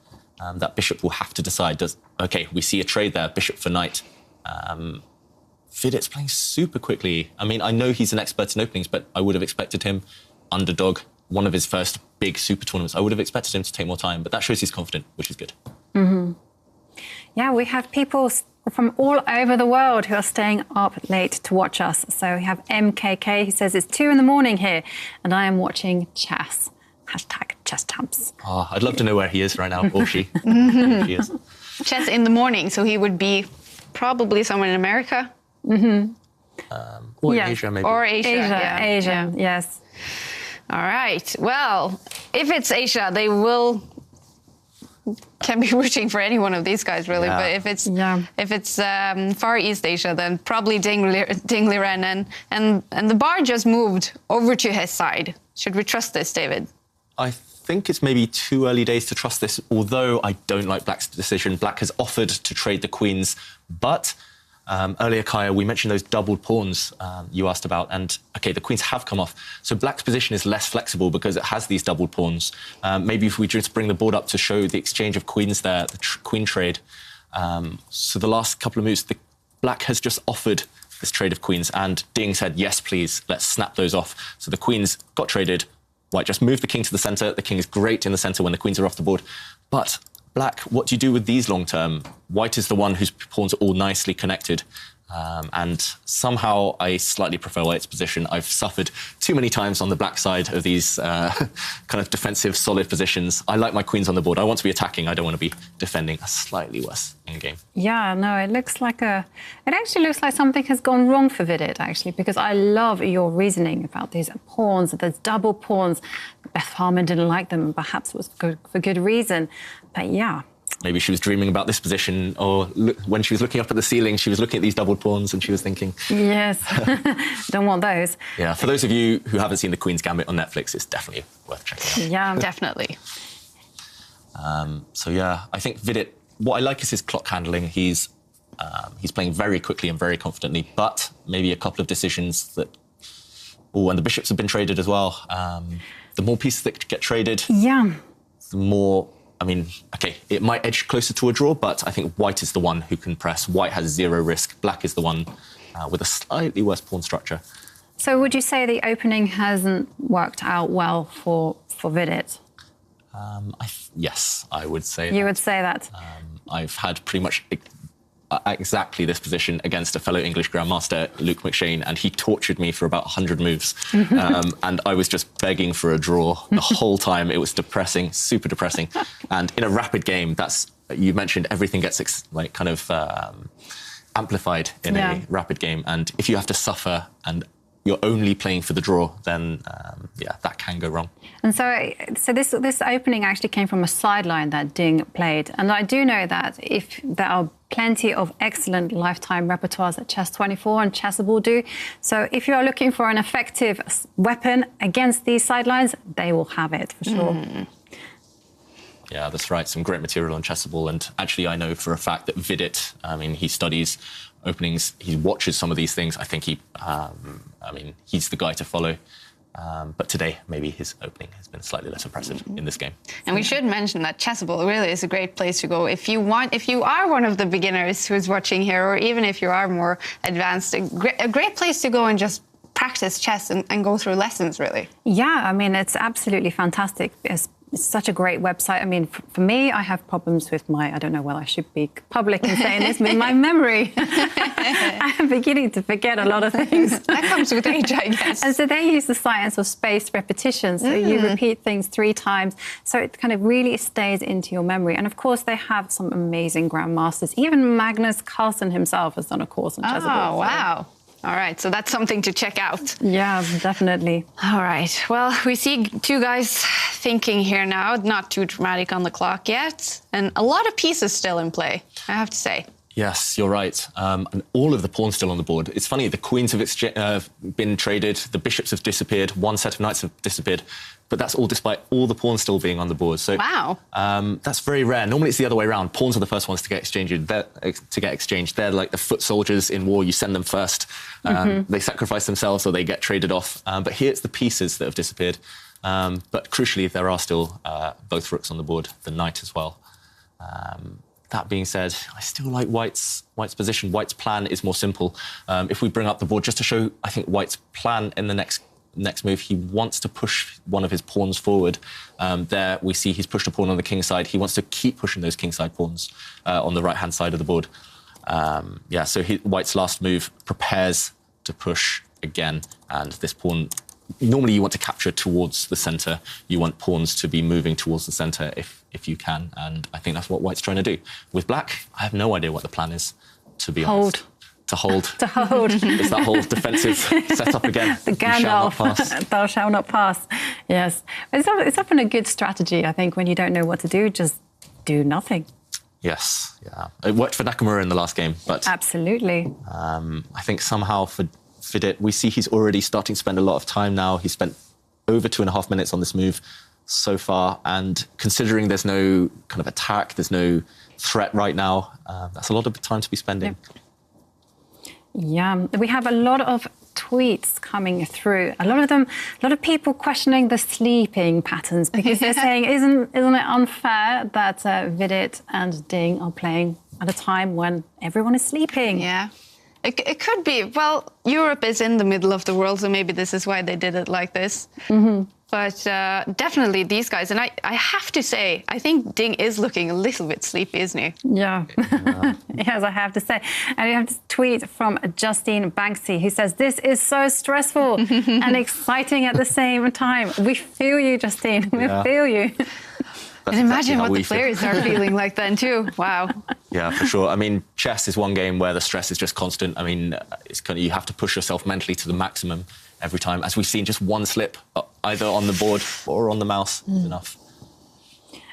That bishop will have to decide, okay, we see a trade there, bishop for knight. Vidit's playing super quickly. I mean, I know he's an expert in openings, but I would have expected him underdog, one of his first big super tournaments. I would have expected him to take more time, but that shows he's confident, which is good. Mm-hmm. Yeah, we have people from all over the world who are staying up late to watch us. So we have MKK, who says it's 2 a.m. here, and I am watching chess. #ChessChamps. Oh, I'd love to know where he is right now, or she. She is. Chess in the morning, so he would be probably somewhere in America. Mm-hmm. Or in Asia, maybe. Or Asia. Asia, yes. All right. Well, if it's Asia, they can be rooting for any one of these guys, really. Yeah. But if it's Far East Asia, then probably Ding Liren, and the bar just moved over to his side. Should we trust this, David? I think it's maybe too early days to trust this, although I don't like Black's decision. Black has offered to trade the queens, but earlier, Kaya, we mentioned those doubled pawns you asked about, and okay, the queens have come off. So Black's position is less flexible because it has these doubled pawns. Maybe if we just bring the board up to show the exchange of queens there, the queen trade. So the last couple of moves, Black has just offered this trade of queens, and Ding said, yes, please, let's snap those off. So the queens got traded. White just moved the king to the centre. The king is great in the centre when the queens are off the board. But Black, what do you do with these long term? White is the one whose pawns are all nicely connected. And somehow I slightly prefer White's position. I've suffered too many times on the black side of these kind of defensive, solid positions. I like my queens on the board. I want to be attacking. I don't want to be defending. A slightly worse endgame. Yeah, no, it actually looks like something has gone wrong for Vidit, actually, because I love your reasoning about these pawns, those double pawns. Beth Harmon didn't like them, and perhaps it was for good reason. But yeah. Maybe she was dreaming about this position, or when she was looking up at the ceiling, she was looking at these doubled pawns and she was thinking... Yes, don't want those. Yeah, for those of you who haven't seen The Queen's Gambit on Netflix, it's definitely worth checking out. Yeah, definitely. So yeah, I think Vidit, what I like is his clock handling. He's playing very quickly and very confidently, but maybe a couple of decisions that... Oh, and the bishops have been traded as well. The more pieces that get traded, yeah, the more I mean, okay, it might edge closer to a draw, but I think white is the one who can press. White has 0 risk. Black is the one with a slightly worse pawn structure. So would you say the opening hasn't worked out well for Vidit? Yes, I would say You would say that? I've had pretty much exactly this position against a fellow English grandmaster, Luke McShane, and he tortured me for about 100 moves. And I was just begging for a draw the whole time. It was depressing, super depressing. And in a rapid game, you mentioned everything gets amplified in a rapid game. And if you have to suffer and you're only playing for the draw, then that can go wrong. And so this opening actually came from a sideline that Ding played. And I do know that if there are plenty of excellent lifetime repertoires that Chess24 and Chessable do. So if you're looking for an effective weapon against these sidelines, they will have it for sure. Yeah, that's right. Some great material on Chessable. And actually, I know for a fact that Vidit, I mean, he studies openings, he watches some of these things. I think he's the guy to follow. But today, maybe his opening has been slightly less impressive in this game. And we should mention that Chessable really is a great place to go if you are one of the beginners who's watching here, or even if you are more advanced, a great place to go and just practice chess and go through lessons, really. Yeah, I mean, it's absolutely fantastic. It's such a great website. I mean, for me, I have problems with I don't know whether I should be public in saying this, but my memory. I'm beginning to forget a lot of things. That comes with age, I guess. And so they use the science of spaced repetition. So you repeat things 3 times. So it kind of really stays into your memory. And of course, they have some amazing grandmasters. Even Magnus Carlsen himself has done a course on Chessable. Oh, wow. All right, so that's something to check out. Yeah, definitely. All right, well, we see 2 guys thinking here now, not too dramatic on the clock yet, and a lot of pieces still in play, I have to say. Yes, you're right. And all of the pawns still on the board. It's funny, the queens have been traded, the bishops have disappeared, 1 set of knights have disappeared, but that's all despite all the pawns still being on the board. So wow. That's very rare. Normally it's the other way around. Pawns are the first ones to get exchanged. They're like the foot soldiers in war. You send them first. They sacrifice themselves or they get traded off. But here it's the pieces that have disappeared. But crucially, there are still both rooks on the board, the knight as well. That being said, I still like White's position. White's plan is more simple. If we bring up the board, just to show, I think White's plan in the next move, he wants to push one of his pawns forward. There we see he's pushed a pawn on the king side. He wants to keep pushing those king side pawns on the right-hand side of the board. So White's last move prepares to push again, and this pawn, normally you want to capture towards the centre. You want pawns to be moving towards the centre if you can, and I think that's what White's trying to do. With Black, I have no idea what the plan is, to be honest. To hold. To hold. It's that whole defensive setup again. The Gandalf, thou shalt not pass. Yes. It's often a good strategy, I think, when you don't know what to do, just do nothing. Yes, yeah. It worked for Nakamura in the last game, but... Absolutely. I think somehow for Vidit, we see he's already starting to spend a lot of time now. He spent over 2.5 minutes on this move so far, and considering there's no kind of attack, there's no threat right now, that's a lot of time to be spending. Yeah, we have a lot of tweets coming through. A lot of people questioning the sleeping patterns because they're saying, isn't it unfair that Vidit and Ding are playing at a time when everyone is sleeping? Yeah. It could be. Well, Europe is in the middle of the world, so maybe this is why they did it like this. But definitely these guys, and I have to say, I think Ding is looking a little bit sleepy, isn't he? Yeah. Yes, I have to say. And we have this tweet from Justine Banksy, who says, this is so stressful and exciting at the same time. We feel you, Justine. We feel you. And imagine what the players are feeling like then too. Wow. Yeah, for sure. I mean, chess is one game where the stress is just constant. I mean, it's kind of, you have to push yourself mentally to the maximum every time. As we've seen, just one slip, either on the board or on the mouse, is enough.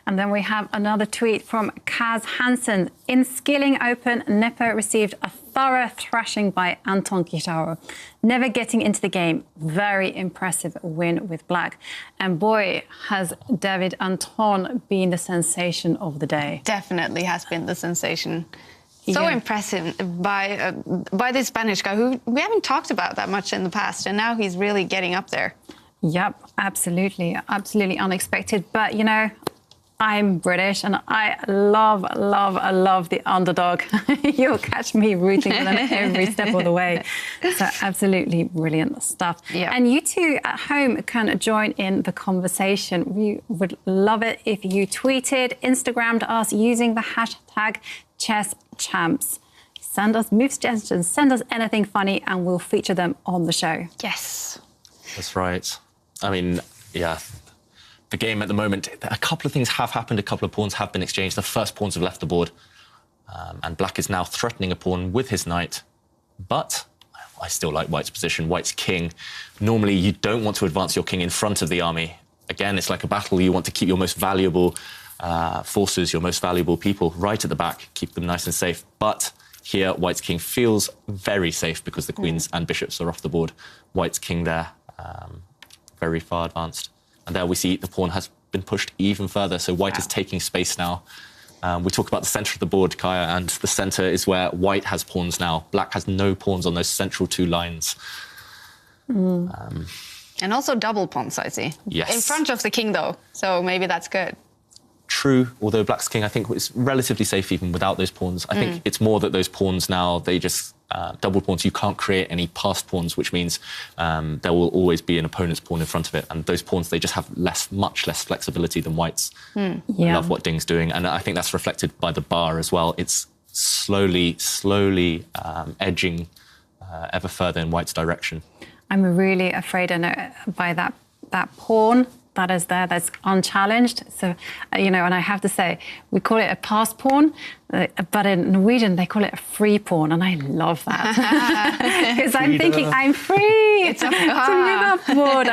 And then we have another tweet from Kaz Hansen. In Skilling Open, Nepo received a thorough thrashing by Anton Hikaru, never getting into the game. Very impressive win with Black. And boy, has David Anton been the sensation of the day. Definitely has been the sensation. So impressive by this Spanish guy who we haven't talked about that much in the past, and now he's really getting up there. Yep, absolutely. Absolutely unexpected. But, you know, I'm British and I love the underdog. You'll catch me rooting for them every step of the way. So absolutely brilliant stuff. Yeah. And you two at home can join in the conversation. We would love it if you tweeted, Instagrammed us using the hashtag #ChessChamps. Send us move suggestions, send us anything funny and we'll feature them on the show. Yes. That's right. I mean, yeah. The game at the moment, a couple of things have happened. A couple of pawns have been exchanged. The first pawns have left the board. And black is now threatening a pawn with his knight. But I still like white's position. White's king. Normally, you don't want to advance your king in front of the army. Again, it's like a battle. You want to keep your most valuable forces, your most valuable people right at the back. Keep them nice and safe. But here, white's king feels very safe because the queens and bishops are off the board. White's king there, very far advanced. And there we see the pawn has been pushed even further. So white is taking space now. We talk about the centre of the board, Kaya, and the centre is where white has pawns now. Black has no pawns on those central two lines. And also double pawns, I see. Yes. In front of the king, though. So maybe that's good. True, although black's king, I think, was relatively safe even without those pawns. I think it's more that those pawns now, they just... double pawns, you can't create any passed pawns, which means there will always be an opponent's pawn in front of it. And those pawns, they just have much less flexibility than white's. I love what Ding's doing. And I think that's reflected by the bar as well. It's slowly edging ever further in white's direction. I'm really afraid by that pawn that is there, that's unchallenged. So, and I have to say, we call it a pass pawn, but in Norwegian, they call it a free pawn, and I love that. Because I'm thinking, I'm free to move up board.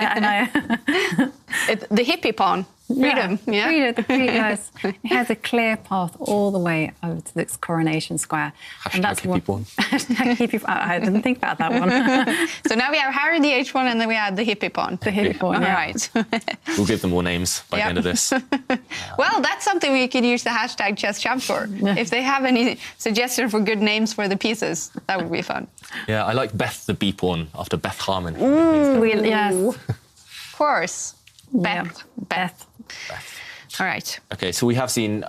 The hippie pawn. Freedom, yes. It has a clear path all the way over to this coronation square. And that's hippie pawn. Hippie, I didn't think about that one. So now we have Harry the H1 and then we have the hippie pawn. The hippie pawn, All right. We'll give them more names by the end of this. Well, that's something we could use the hashtag #ChessChamps for. If they have any suggestions for good names for the pieces, that would be fun. Yeah, I like Beth the B pawn after Beth Harmon. Yes. Of course. Beth. All right. OK, so we have seen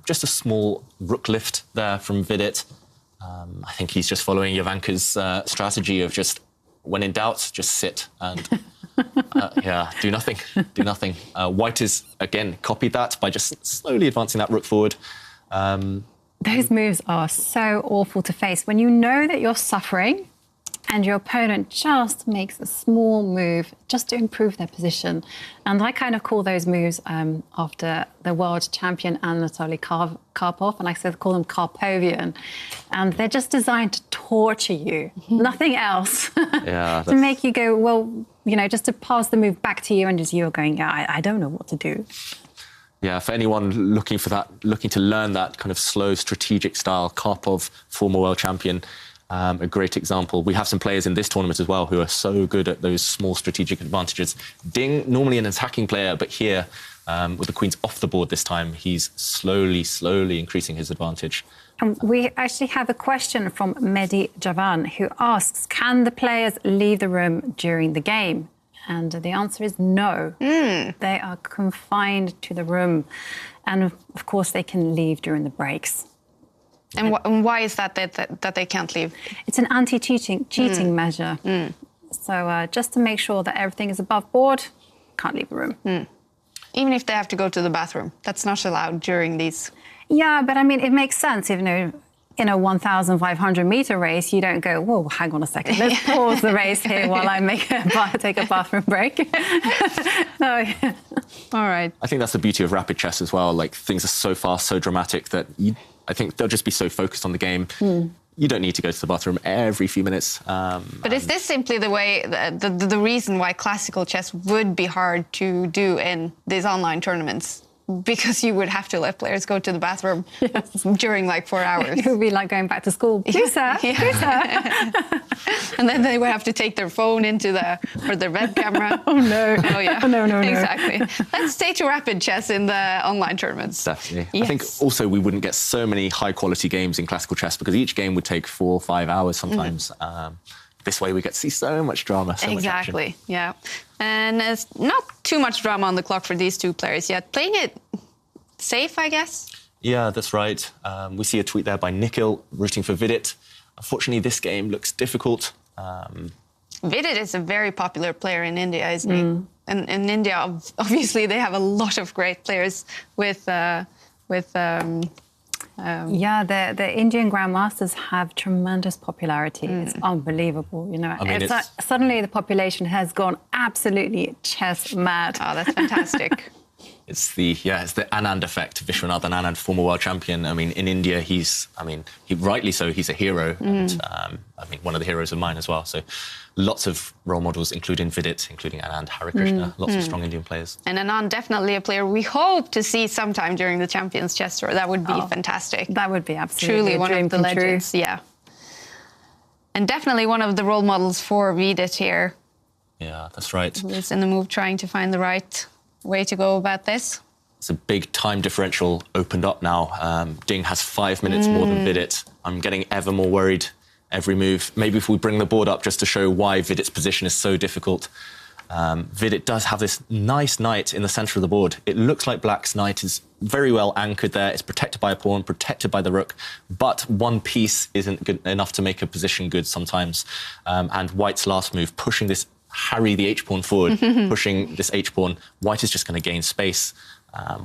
just a small rook lift there from Vidit. I think he's just following Jovanka's strategy of just, when in doubt, just sit and, do nothing. White is, again, copied that by just slowly advancing that rook forward. Those moves are so awful to face when you know that you're suffering and your opponent just makes a small move just to improve their position. And I kind of call those moves after the world champion Anatoly Karpov, and I call them Karpovian. And they're just designed to torture you, nothing else. To make you go, well, just to pass the move back to you and just you're going, I don't know what to do. Yeah, for anyone looking to learn that kind of slow strategic style, Karpov, former world champion, a great example. We have some players in this tournament as well who are so good at those small strategic advantages. Ding, normally an attacking player, but here, with the queens off the board this time, he's slowly increasing his advantage. And we actually have a question from Mehdi Javan, who asks, can the players leave the room during the game? And the answer is no. They are confined to the room. And of course, they can leave during the breaks. And why is that they can't leave? It's an anti-cheating measure. So just to make sure that everything is above board, can't leave the room. Even if they have to go to the bathroom, that's not allowed during these. Yeah, but I mean, it makes sense. In a 1,500-meter race, you don't go, whoa, hang on a second, let's pause the race here while I take a bathroom break. No. All right. I think that's the beauty of rapid chess as well. Like, things are so fast, so dramatic that I think they'll just be so focused on the game. You don't need to go to the bathroom every few minutes. But is this simply the way, the reason why classical chess would be hard to do in these online tournaments? Because you would have to let players go to the bathroom during like 4 hours. It would be like going back to school. Please, sir. Please, sir. And then they would have to take their phone for their web camera. Oh, no. Oh, yeah. Oh, no. Exactly. Let's stay to rapid chess in the online tournaments. Definitely. Yes. I think also we wouldn't get so many high-quality games in classical chess because each game would take 4 or 5 hours sometimes. This way we get to see so much drama, so much action. Exactly, yeah. And there's not too much drama on the clock for these two players yet. Playing it safe, I guess. Yeah, that's right. We see a tweet there by Nikhil rooting for Vidit. Unfortunately, this game looks difficult. Vidit is a very popular player in India, isn't he? And in India, obviously, they have a lot of great players with yeah, the Indian grandmasters have tremendous popularity. It's unbelievable, you know. I mean, like suddenly the population has gone absolutely chess mad. Oh, that's fantastic. It's the Anand effect. Vishwanathan Anand, former world champion. I mean, in India, he rightly so, he's a hero. And, I mean, one of the heroes of mine as well. So lots of role models, including Vidit, including Anand, Harikrishna, lots of strong Indian players. And Anand, definitely a player we hope to see sometime during the Champions Chess Tour. That would be fantastic. That would be absolutely truly one of the legends. Yeah. And definitely one of the role models for Vidit here. Yeah, that's right. Who's in the move trying to find the right way to go about this. It's a big time differential opened up now. Ding has 5 minutes more than Vidit. I'm getting ever more worried every move. Maybe if we bring the board up just to show why Vidit's position is so difficult. Vidit does have this nice knight in the centre of the board. It looks like Black's knight is very well anchored there. It's protected by a pawn, protected by the rook, but one piece isn't good enough to make a position good sometimes. And White's last move, pushing this Harry the h-pawn forward, pushing this h-pawn, White is just going to gain space.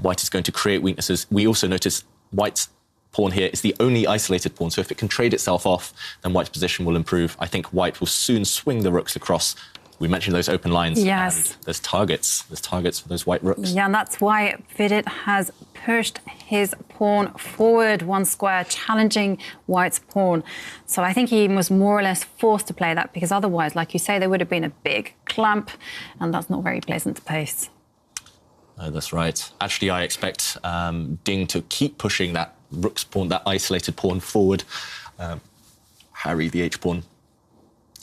White is going to create weaknesses. We also notice White's pawn here is the only isolated pawn, so if it can trade itself off, then White's position will improve. I think White will soon swing the rooks across. We mentioned those open lines. Yes. And there's targets. There's targets for those white rooks. Yeah, and that's why Vidit has pushed his pawn forward one square, challenging White's pawn. So I think he was more or less forced to play that, because otherwise, like you say, there would have been a big clump, and that's not very pleasant to pace. That's right. Actually, I expect Ding to keep pushing that rook's pawn, that isolated pawn forward. Harry the h-pawn.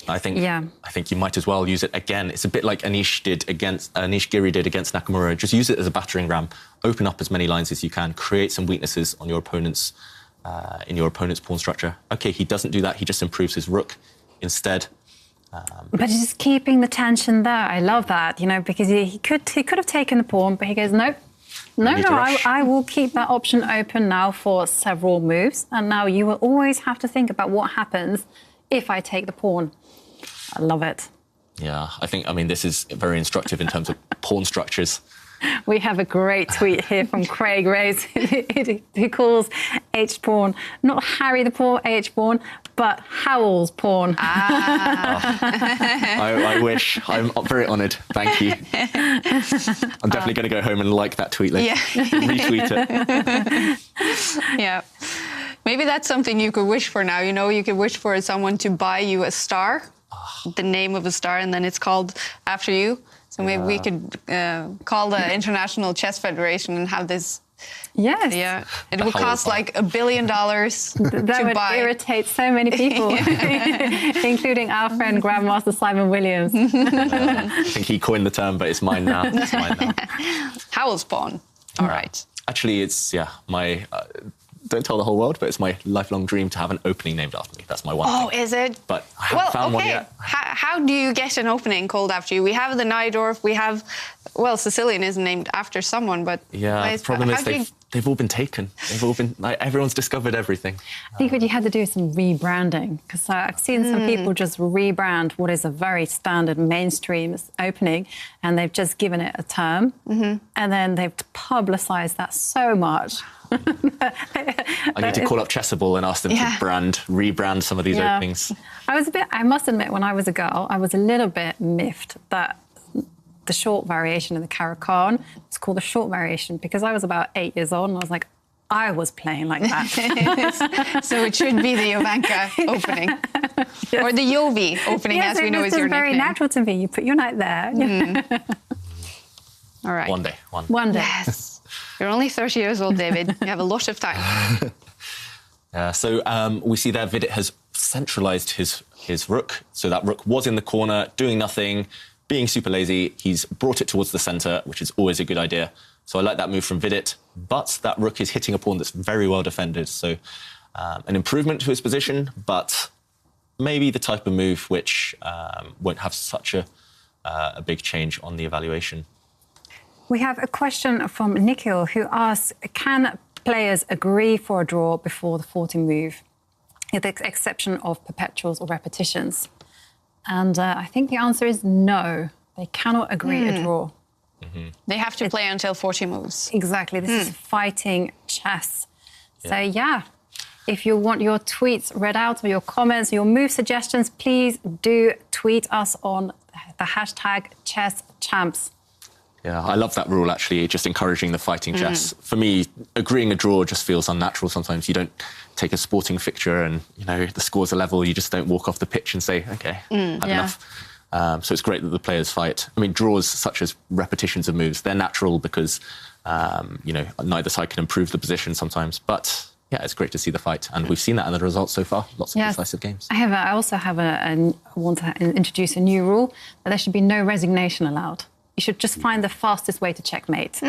I think you might as well use it again. It's a bit like Anish Giri did against Nakamura. Just use it as a battering ram. Open up as many lines as you can. Create some weaknesses on your opponent's in your opponent's pawn structure. Okay, he doesn't do that. He just improves his rook instead. But he's just keeping the tension there. I love that, you know, because he could have taken the pawn, but he goes, no, I will keep that option open now for several moves. And now you will always have to think about what happens if I take the pawn. I love it. Yeah, I mean, this is very instructive in terms of pawn structures. We have a great tweet here from Craig Reyes, who calls H-pawn not Harry the pawn H-pawn, but Howell's pawn. I wish. I'm very honoured. Thank you. I'm definitely going to go home and like that tweet later. Retweet it. Yeah. Maybe that's something you could wish for now. You know, you could wish for someone to buy you a star, the name of a star, and then it's called after you. So maybe we could call the International Chess Federation and have this. Yes. Yeah. It would cost like $1 billion that would irritate so many people, including our friend Grandmaster Simon Williams. I think he coined the term, but it's mine now. It's mine now. Howell's pawn. All right. Actually, it's, my... don't tell the whole world, but it's my lifelong dream to have an opening named after me. That's my one thing. Oh, is it? But I haven't found one yet. How do you get an opening called after you? We have the Najdorf, we have... Well, Sicilian isn't named after someone, but... Yeah, the problem is they've all been taken. They've all been... everyone's discovered everything. I think what you had to do is some rebranding, because I've seen some people just rebrand what is a very standard mainstream opening, and they've just given it a term, and then they've publicised that so much. I need to call up Chessable and ask them to rebrand some of these openings. I must admit, when I was a girl, I was a little bit miffed that the short variation in the Caro-Kann was called the short variation, because I was about 8 years old and I was like, I was playing like that. So it should be the Jovanka opening. Or the Jovi opening, as we know is your nickname. It's very natural to me. You put your knight there. All right. One day. One day. Yes. You're only 30 years old, David. You have a lot of time. So we see there Vidit has centralised his rook. So that rook was in the corner, doing nothing, being super lazy. He's brought it towards the centre, which is always a good idea. So I like that move from Vidit. But that rook is hitting a pawn that's very well defended. So an improvement to his position, but maybe the type of move which won't have such a big change on the evaluation. We have a question from Nikhil who asks, can players agree for a draw before the 40 move, with the exception of perpetuals or repetitions? And I think the answer is no. They cannot agree a draw. They have to play until 40 moves. Exactly. This is fighting chess. So, yeah, if you want your tweets read out, or your comments, your move suggestions, please do tweet us on the hashtag #ChessChamps. Yeah, I love that rule, actually, just encouraging the fighting chess. For me, agreeing a draw just feels unnatural sometimes. You don't take a sporting fixture and, you know, the scores are level, you just don't walk off the pitch and say, OK, had enough. So it's great that the players fight. I mean, draws such as repetitions of moves, they're natural because, you know, neither side can improve the position sometimes. But, yeah, it's great to see the fight. And we've seen that in the results so far. Lots of decisive games. I also have want to introduce a new rule, that there should be no resignation allowed. You should just find the fastest way to checkmate.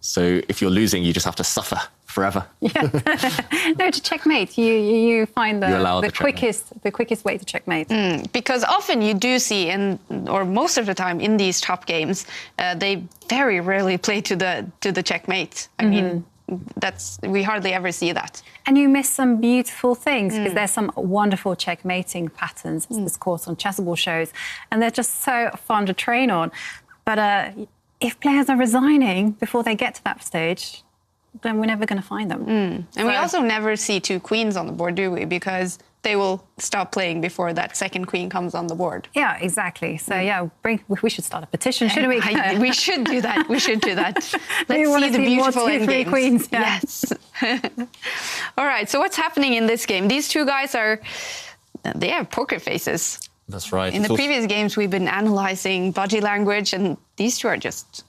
So if you're losing, you just have to suffer forever. No, to checkmate, you find the quickest way to checkmate. Because often you do see, or most of the time in these top games, they very rarely play to the checkmate. I mean, we hardly ever see that. And you miss some beautiful things, because there's some wonderful checkmating patterns, as this course on Chessable shows, and they're just so fun to train on. But if players are resigning before they get to that stage, then we're never going to find them. And we also never see two queens on the board, do we? Because they will stop playing before that second queen comes on the board. Yeah, exactly. So, yeah, we should start a petition, shouldn't we? We should do that. We should do that. Let's see the beautiful endgames. Queens. Yeah. Yes. All right, so what's happening in this game? These two guys they have poker faces. That's right. In the previous games, we've been analysing body language, and these two are just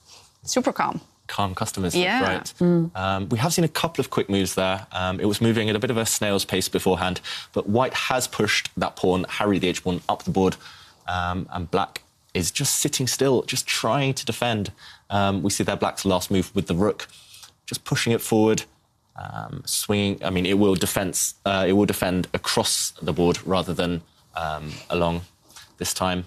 super calm. Calm customers, that's right. We have seen a couple of quick moves there. It was moving at a bit of a snail's pace beforehand, but White has pushed that pawn, Harry the h-pawn, up the board, and Black is just sitting still, just trying to defend. We see there Black's last move with the rook, just pushing it forward, swinging. I mean, it will defend across the board rather than along this time.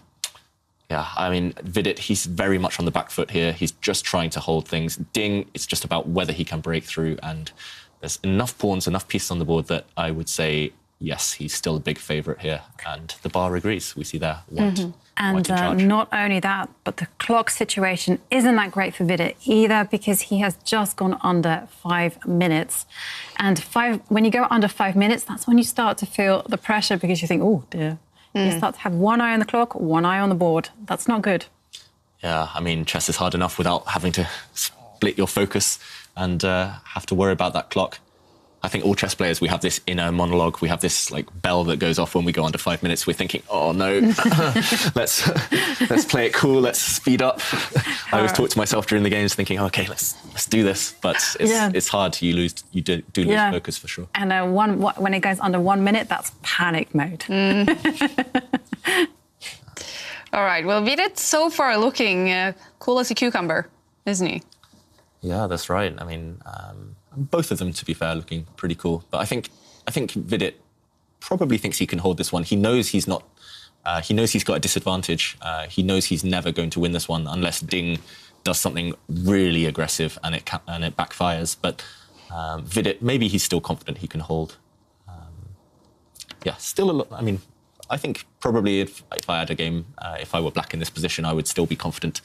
Yeah, I mean, Vidit, he's very much on the back foot here. He's just trying to hold things. Ding, it's just about whether he can break through, and there's enough pawns, enough pieces on the board that I would say, yes, he's still a big favourite here. And the bar agrees. We see there, White. And not only that, but the clock situation isn't that great for Vidit either, because he has just gone under 5 minutes. And when you go under 5 minutes, that's when you start to feel the pressure, because you think, oh, dear. You start to have one eye on the clock, one eye on the board. That's not good. Yeah, I mean, chess is hard enough without having to split your focus and have to worry about that clock. I think all chess players, we have this inner monologue. We have this like bell that goes off when we go under 5 minutes. We're thinking, oh no, let's play it cool. Let's speed up. I always talk to myself during the games, thinking, okay, let's do this. But it's hard. You do lose focus for sure. And when it goes under 1 minute, that's panic mode. All right. Well, Vidit so far looking cool as a cucumber, isn't he? Yeah, that's right. I mean. Both of them, to be fair, looking pretty cool. But I think Vidit probably thinks he can hold this one. He knows he's not. He knows he's got a disadvantage. He knows he's never going to win this one unless Ding does something really aggressive and it backfires. But Vidit, maybe he's still confident he can hold. Still a lot. I mean, I think probably if I had a game, if I were Black in this position, I would still be confident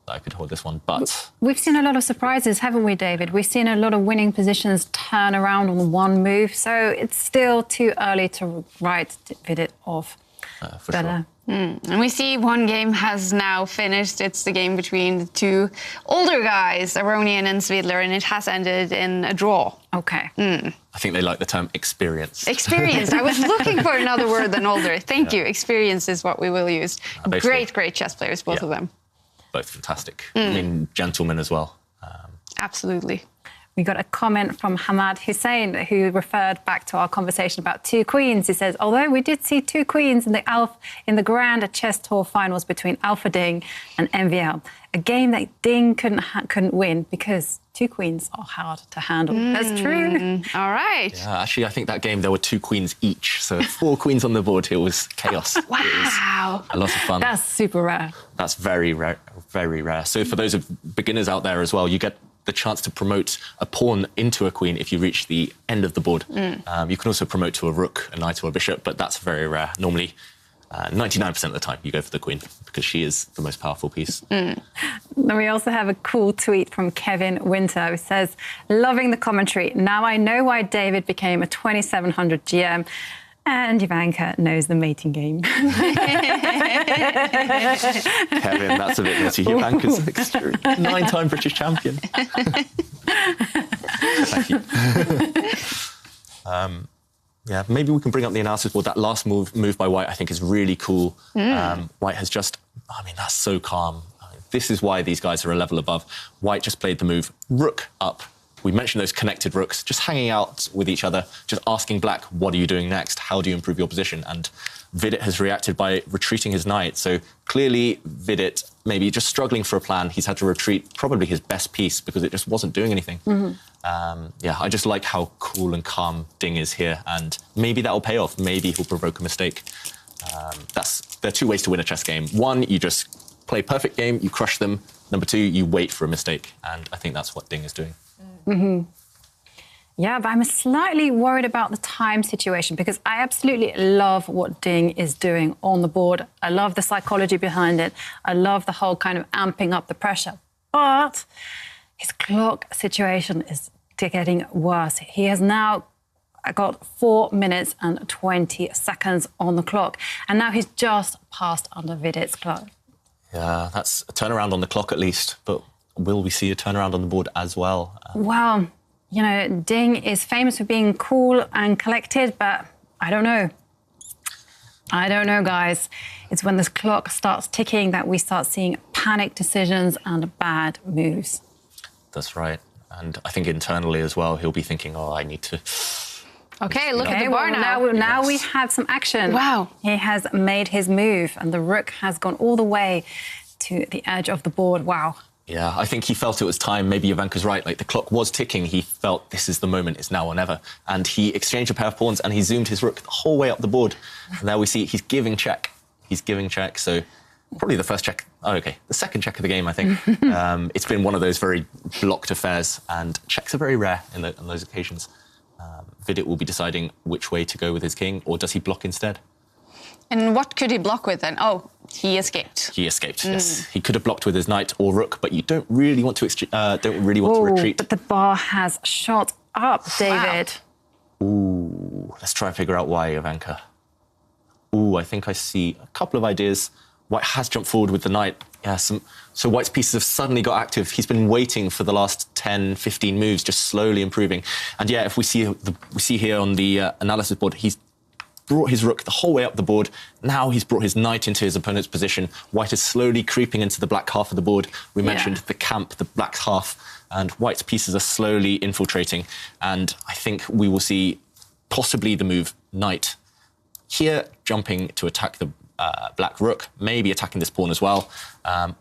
that I could hold this one, but... We've seen a lot of surprises, haven't we, David? We've seen a lot of winning positions turn around on one move, so it's still too early to write Vidit off. For sure. And we see one game has now finished. It's the game between the two older guys, Aronian and Svidler, and it has ended in a draw. Okay. I think they like the term experience. Experienced. I was looking for another word than older. Thank you. Experience is what we will use. Great chess players, both of them. Both fantastic. I mean, gentlemen as well. Absolutely. We got a comment from Hamad Hussein, who referred back to our conversation about two queens. He says, although we did see two queens in the Grand Chess Tour finals between Alpha Ding and MVL, a game that Ding couldn't win because two queens are hard to handle. That's true. All right. Yeah, actually, I think that game, there were two queens each. So 4 queens on the board. It was chaos. Wow. It was a lot of fun. That's super rare. That's very rare, very rare. So for those of beginners out there as well, you get the chance to promote a pawn into a queen if you reach the end of the board. You can also promote to a rook, a knight or a bishop, but that's very rare. Normally, 99% of the time, you go for the queen because she is the most powerful piece. Then we also have a cool tweet from Kevin Winter who says, loving the commentary. Now I know why David became a 2700 GM. And Jovanka knows the mating game. Kevin, that's a bit naughty. Jovanka's 9-time British champion. Thank you. Yeah, maybe we can bring up the analysis board. That last move by White, I think, is really cool. White has just, that's so calm. This is why these guys are a level above. White just played the move rook up. We mentioned those connected rooks, just hanging out with each other, just asking Black, what are you doing next? How do you improve your position? And Vidit has reacted by retreating his knight. So clearly Vidit maybe just struggling for a plan. He's had to retreat probably his best piece because it just wasn't doing anything. Yeah, I just like how cool and calm Ding is here. And maybe that will pay off. Maybe he'll provoke a mistake. There are 2 ways to win a chess game. 1, you just play a perfect game, you crush them. Number 2, you wait for a mistake. And I think that's what Ding is doing. Yeah, but I'm slightly worried about the time situation because I absolutely love what Ding is doing on the board. I love the psychology behind it. I love the whole kind of amping up the pressure. But his clock situation is getting worse. He has now got 4 minutes and 20 seconds on the clock. And now he's just passed under Vidit's clock. Yeah, that's a turnaround on the clock at least. But will we see a turnaround on the board as well? Well, you know, Ding is famous for being cool and collected, but I don't know. I don't know, guys. It's when this clock starts ticking that we start seeing panic decisions and bad moves. That's right. And I think internally as well, he'll be thinking, oh, I need to... Okay, look at the well, bar now. Now we have some action. Wow. He has made his move and the rook has gone all the way to the edge of the board. Wow. Yeah, I think he felt it was time. Maybe Jovanka's right. Like, the clock was ticking. He felt this is the moment. It's now or never. And he exchanged a pair of pawns and he zoomed his rook the whole way up the board. And there we see he's giving check. He's giving check. So probably the first check. Oh, OK. The second check of the game, I think. It's been one of those very blocked affairs. And checks are very rare on those occasions. Vidit will be deciding which way to go with his king. Or does he block instead? And what could he block with then? Oh, he escaped. He escaped, yes. He could have blocked with his knight or rook, but you don't really want to to retreat. But the bar has shot up, David. Wow. Ooh, let's try and figure out why, Jovanka. Ooh, I think I see a couple of ideas. White has jumped forward with the knight. Yeah, so White's pieces have suddenly got active. He's been waiting for the last 10, 15 moves, just slowly improving. And yeah, if we see here on the analysis board, he's brought his rook the whole way up the board. Now he's brought his knight into his opponent's position. White is slowly creeping into the black half of the board. We mentioned the camp, the black half, and White's pieces are slowly infiltrating. And I think we will see possibly the move knight here, jumping to attack the black rook, maybe attacking this pawn as well.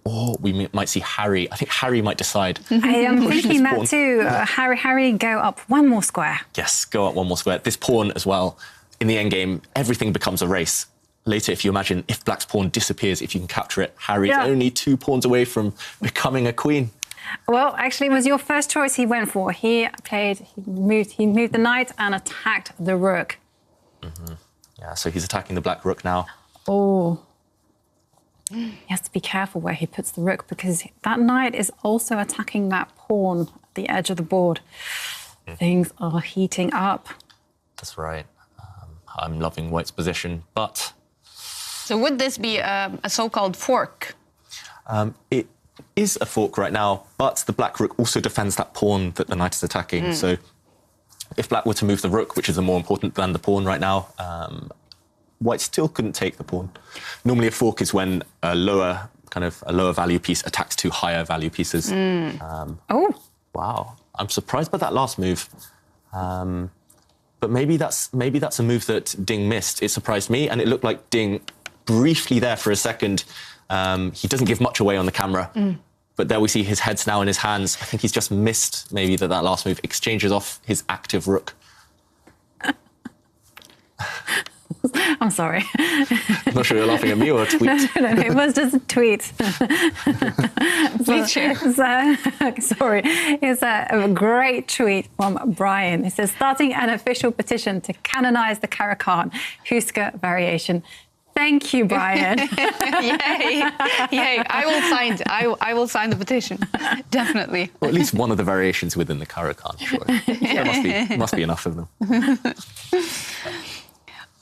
Or we might see Harry. I think Harry might decide. I am thinking that too. Harry, go up one more square. Yes, go up one more square. This pawn as well. In the endgame, everything becomes a race. Later, if you imagine, if Black's pawn disappears, if you can capture it, Harry's only 2 pawns away from becoming a queen. Well, actually, it was your first choice he went for. He moved the knight and attacked the rook. Yeah, so he's attacking the black rook now. Oh. He has to be careful where he puts the rook because that knight is also attacking that pawn at the edge of the board. Things are heating up. That's right. I'm loving White's position, but... So would this be a so-called fork? It is a fork right now, but the black rook also defends that pawn that the knight is attacking. So if Black were to move the rook, which is more important than the pawn right now, White still couldn't take the pawn. Normally a fork is when a lower value piece attacks 2 higher value pieces. Wow, I'm surprised by that last move. But maybe that's a move that Ding missed. It surprised me, and it looked like Ding briefly there for a second. He doesn't give much away on the camera, but there we see his head's now in his hands. I think he's just missed maybe that last move exchanges off his active rook. I'm sorry. I'm not sure you're laughing at me or a tweet. No, it was just a tweet. Please share. Sorry. It's a great tweet from Brian. It says, starting an official petition to canonize the Carlsen Houska variation. Thank you, Brian. Yay. I will sign the petition. Definitely. Or at least one of the variations within the Carlsen, sure. There must be enough of them.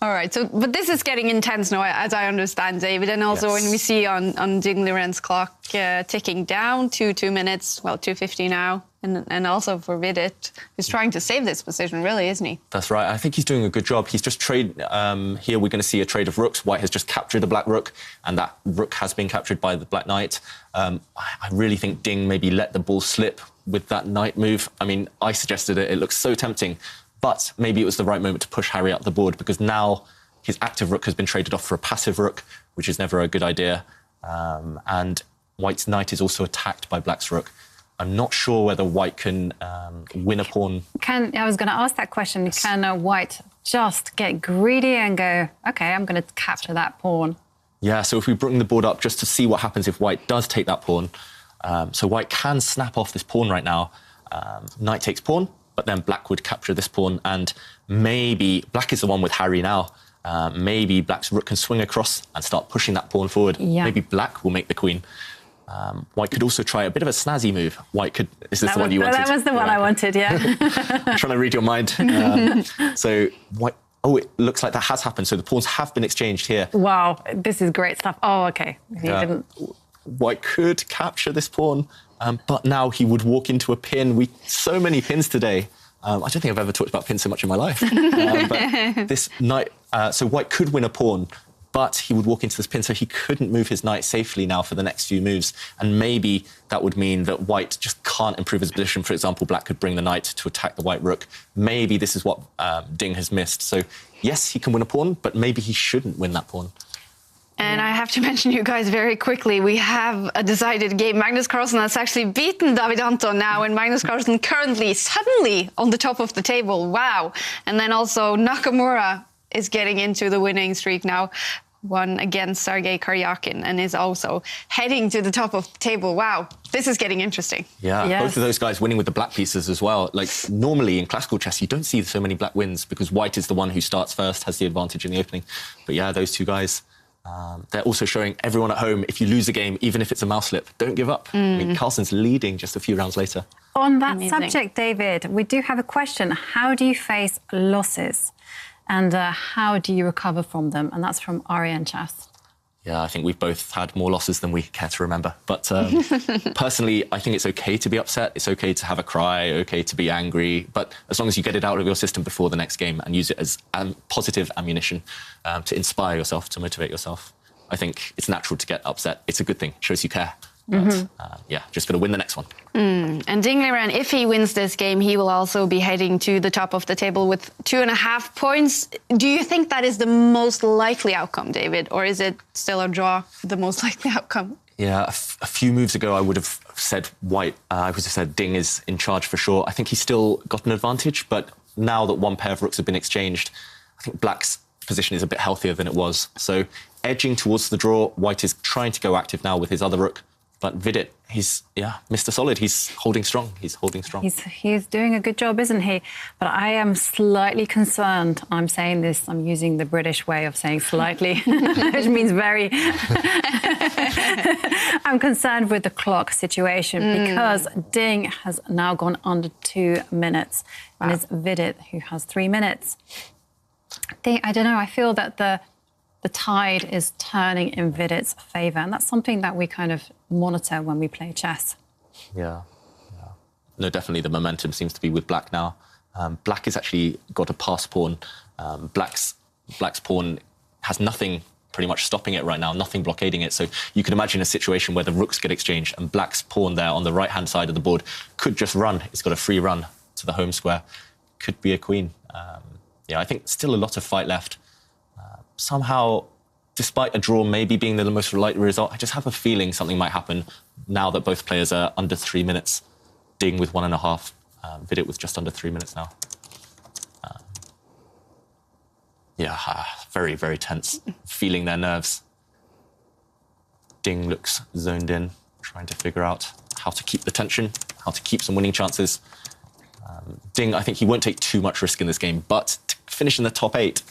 All right, but this is getting intense now, as I understand, David. And also when we see on Ding Liren's clock ticking down to 2 minutes, 2:50 now, and also for Vidit, who's trying to save this position, really, isn't he? That's right. I think he's doing a good job. He's just here we're going to see a trade of rooks. White has just captured a black rook, and that rook has been captured by the black knight. I really think Ding maybe let the ball slip with that knight move. I mean, I suggested it. It looks so tempting. But maybe it was the right moment to push Harry up the board, because now his active rook has been traded off for a passive rook, which is never a good idea. And White's knight is also attacked by Black's rook. I'm not sure whether White can win a pawn. I was going to ask that question. Yes. Can White just get greedy and go, OK, I'm going to capture that pawn? Yeah, so if we bring the board up just to see what happens if White does take that pawn. So White can snap off this pawn right now. Knight takes pawn. But then Black would capture this pawn, and maybe Black is the one with Harry now. Maybe Black's rook can swing across and start pushing that pawn forward. Yeah. Maybe Black will make the queen. White could also try a bit of a snazzy move. White could... Is this the one you wanted? That was the one I wanted, yeah. I'm trying to read your mind. So White... Oh, it looks like that has happened. So the pawns have been exchanged here. Wow, this is great stuff. Oh, OK. He didn't... White could capture this pawn. But now he would walk into a pin. So many pins today. I don't think I've ever talked about pins so much in my life. But this knight, so White could win a pawn, but he would walk into this pin, so he couldn't move his knight safely now for the next few moves. And maybe that would mean that White just can't improve his position. For example, Black could bring the knight to attack the White rook. Maybe this is what Ding has missed. So yes, he can win a pawn, but maybe he shouldn't win that pawn. And I have to mention you guys very quickly. We have a decided game. Magnus Carlsen has actually beaten David Anton now, and Magnus Carlsen currently, suddenly, on the top of the table. Wow. And then also Nakamura is getting into the winning streak now. Won against Sergei Karyakin and is also heading to the top of the table. Wow, this is getting interesting. Yeah, yes. Both of those guys winning with the black pieces as well. Like, normally in classical chess, you don't see so many black wins because White is the one who starts first, has the advantage in the opening. But yeah, those two guys... they're also showing everyone at home, if you lose a game, even if it's a mouse slip, don't give up. I mean, Carlsen's leading just a few rounds later. On that subject, David, we do have a question. How do you face losses? And how do you recover from them? And that's from Ariane Chess. Yeah, I think we've both had more losses than we care to remember. But personally, I think it's OK to be upset. It's OK to have a cry, OK to be angry. But as long as you get it out of your system before the next game and use it as positive ammunition to inspire yourself, to motivate yourself, I think it's natural to get upset. It's a good thing. It shows you care. But, yeah, just got to win the next one. And Ding Liren, if he wins this game, he will also be heading to the top of the table with 2.5 points. Do you think that is the most likely outcome, David? Or is it still a draw, the most likely outcome? Yeah, a few moves ago, I would have said White. I would have said Ding is in charge for sure. I think he's still got an advantage, but now that one pair of rooks have been exchanged, I think Black's position is a bit healthier than it was. So edging towards the draw, White is trying to go active now with his other rook. But Vidit, he's, Mr. Solid. He's holding strong. He's holding strong. He's doing a good job, isn't he? But I am slightly concerned. I'm saying this, I'm using the British way of saying slightly, which means very... I'm concerned with the clock situation because Ding has now gone under 2 minutes. Wow. And it's Vidit who has 3 minutes. I don't know, I feel that the tide is turning in Vidit's favour, and that's something that we kind of monitor when we play chess. Yeah. No, definitely the momentum seems to be with Black now. Black has actually got a pass pawn. Black's pawn has nothing pretty much stopping it right now, nothing blockading it. So you can imagine a situation where the rooks get exchanged and black's pawn there on the right-hand side of the board could just run. It's got a free run to the home square. Could be a queen. Yeah, I think still a lot of fight left. Somehow, despite a draw maybe being the most likely result, I just have a feeling something might happen now that both players are under 3 minutes. Ding with 1.5, Vidit with just under 3 minutes now. Yeah, very, very tense, feeling their nerves. Ding looks zoned in, trying to figure out how to keep the tension, how to keep some winning chances. Ding, I think he won't take too much risk in this game, but to finish in the top 8,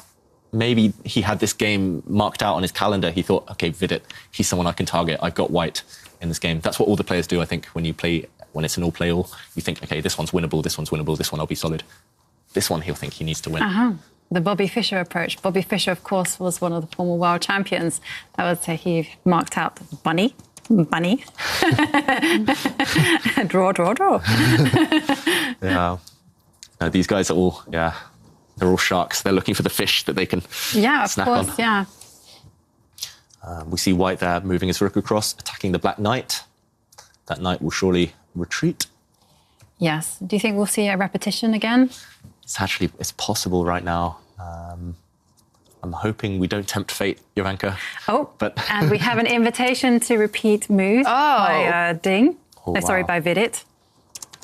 maybe he had this game marked out on his calendar. He thought, OK, Vidit, he's someone I can target. I've got white in this game. That's what all the players do, I think, when you play, when it's an all-play-all. You think, OK, this one's winnable, this one I'll be solid. This one he'll think he needs to win. The Bobby Fischer approach. Bobby Fischer, of course, was one of the former world champions. I would say he marked out bunny. Draw. Yeah. No, these guys are all, they're all sharks. They're looking for the fish that they can snap on. Yeah. We see white there moving his rook across, attacking the black knight. That knight will surely retreat. Yes. Do you think we'll see a repetition again? It's possible right now. I'm hoping we don't tempt fate, Jovanka. And we have an invitation to repeat moves by Ding. By Vidit.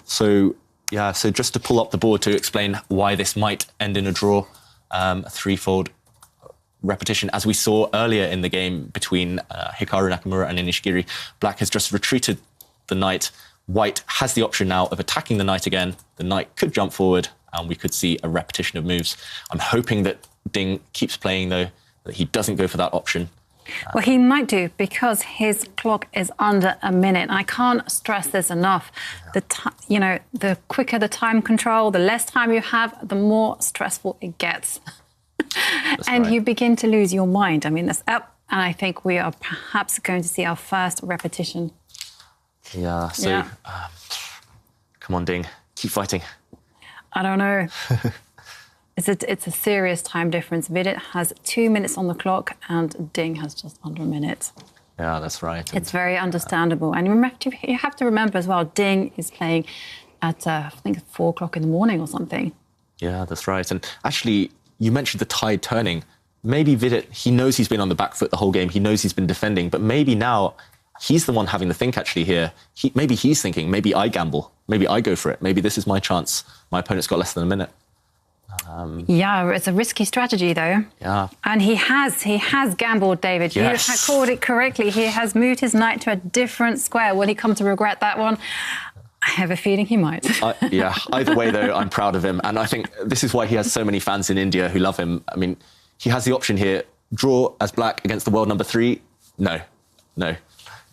So just to pull up the board to explain why this might end in a draw, a threefold repetition. As we saw earlier in the game between Hikaru, Nakamura and Nishikori, black has just retreated the knight. White has the option now of attacking the knight again. The knight could jump forward and we could see a repetition of moves. I'm hoping that Ding keeps playing, though, that he doesn't go for that option. Well, he might do, because his clock is under a minute. I can't stress this enough. The quicker the time control, the less time you have, the more stressful it gets. And you begin to lose your mind. I mean, that's up. And I think we are perhaps going to see our first repetition. Yeah, so come on, Ding, keep fighting. I don't know. It's a serious time difference. Vidit has 2 minutes on the clock and Ding has just under a minute. Yeah, that's right. It's very understandable. And you have to remember as well, Ding is playing at, I think, 4 o'clock in the morning or something. Yeah, that's right. And actually, you mentioned the tide turning. Maybe Vidit, he knows he's been on the back foot the whole game. He knows he's been defending. But maybe now he's the one having the think, actually, here. Maybe he's thinking, maybe I gamble. Maybe I go for it. Maybe this is my chance. My opponent's got less than a minute. It's a risky strategy, though. Yeah. And he has gambled, David. Yes. You called it correctly. He has moved his knight to a different square. Will he come to regret that one? I have a feeling he might. Either way, though, I'm proud of him. And I think this is why he has so many fans in India who love him. I mean, he has the option here. Draw as black against the world number 3. No.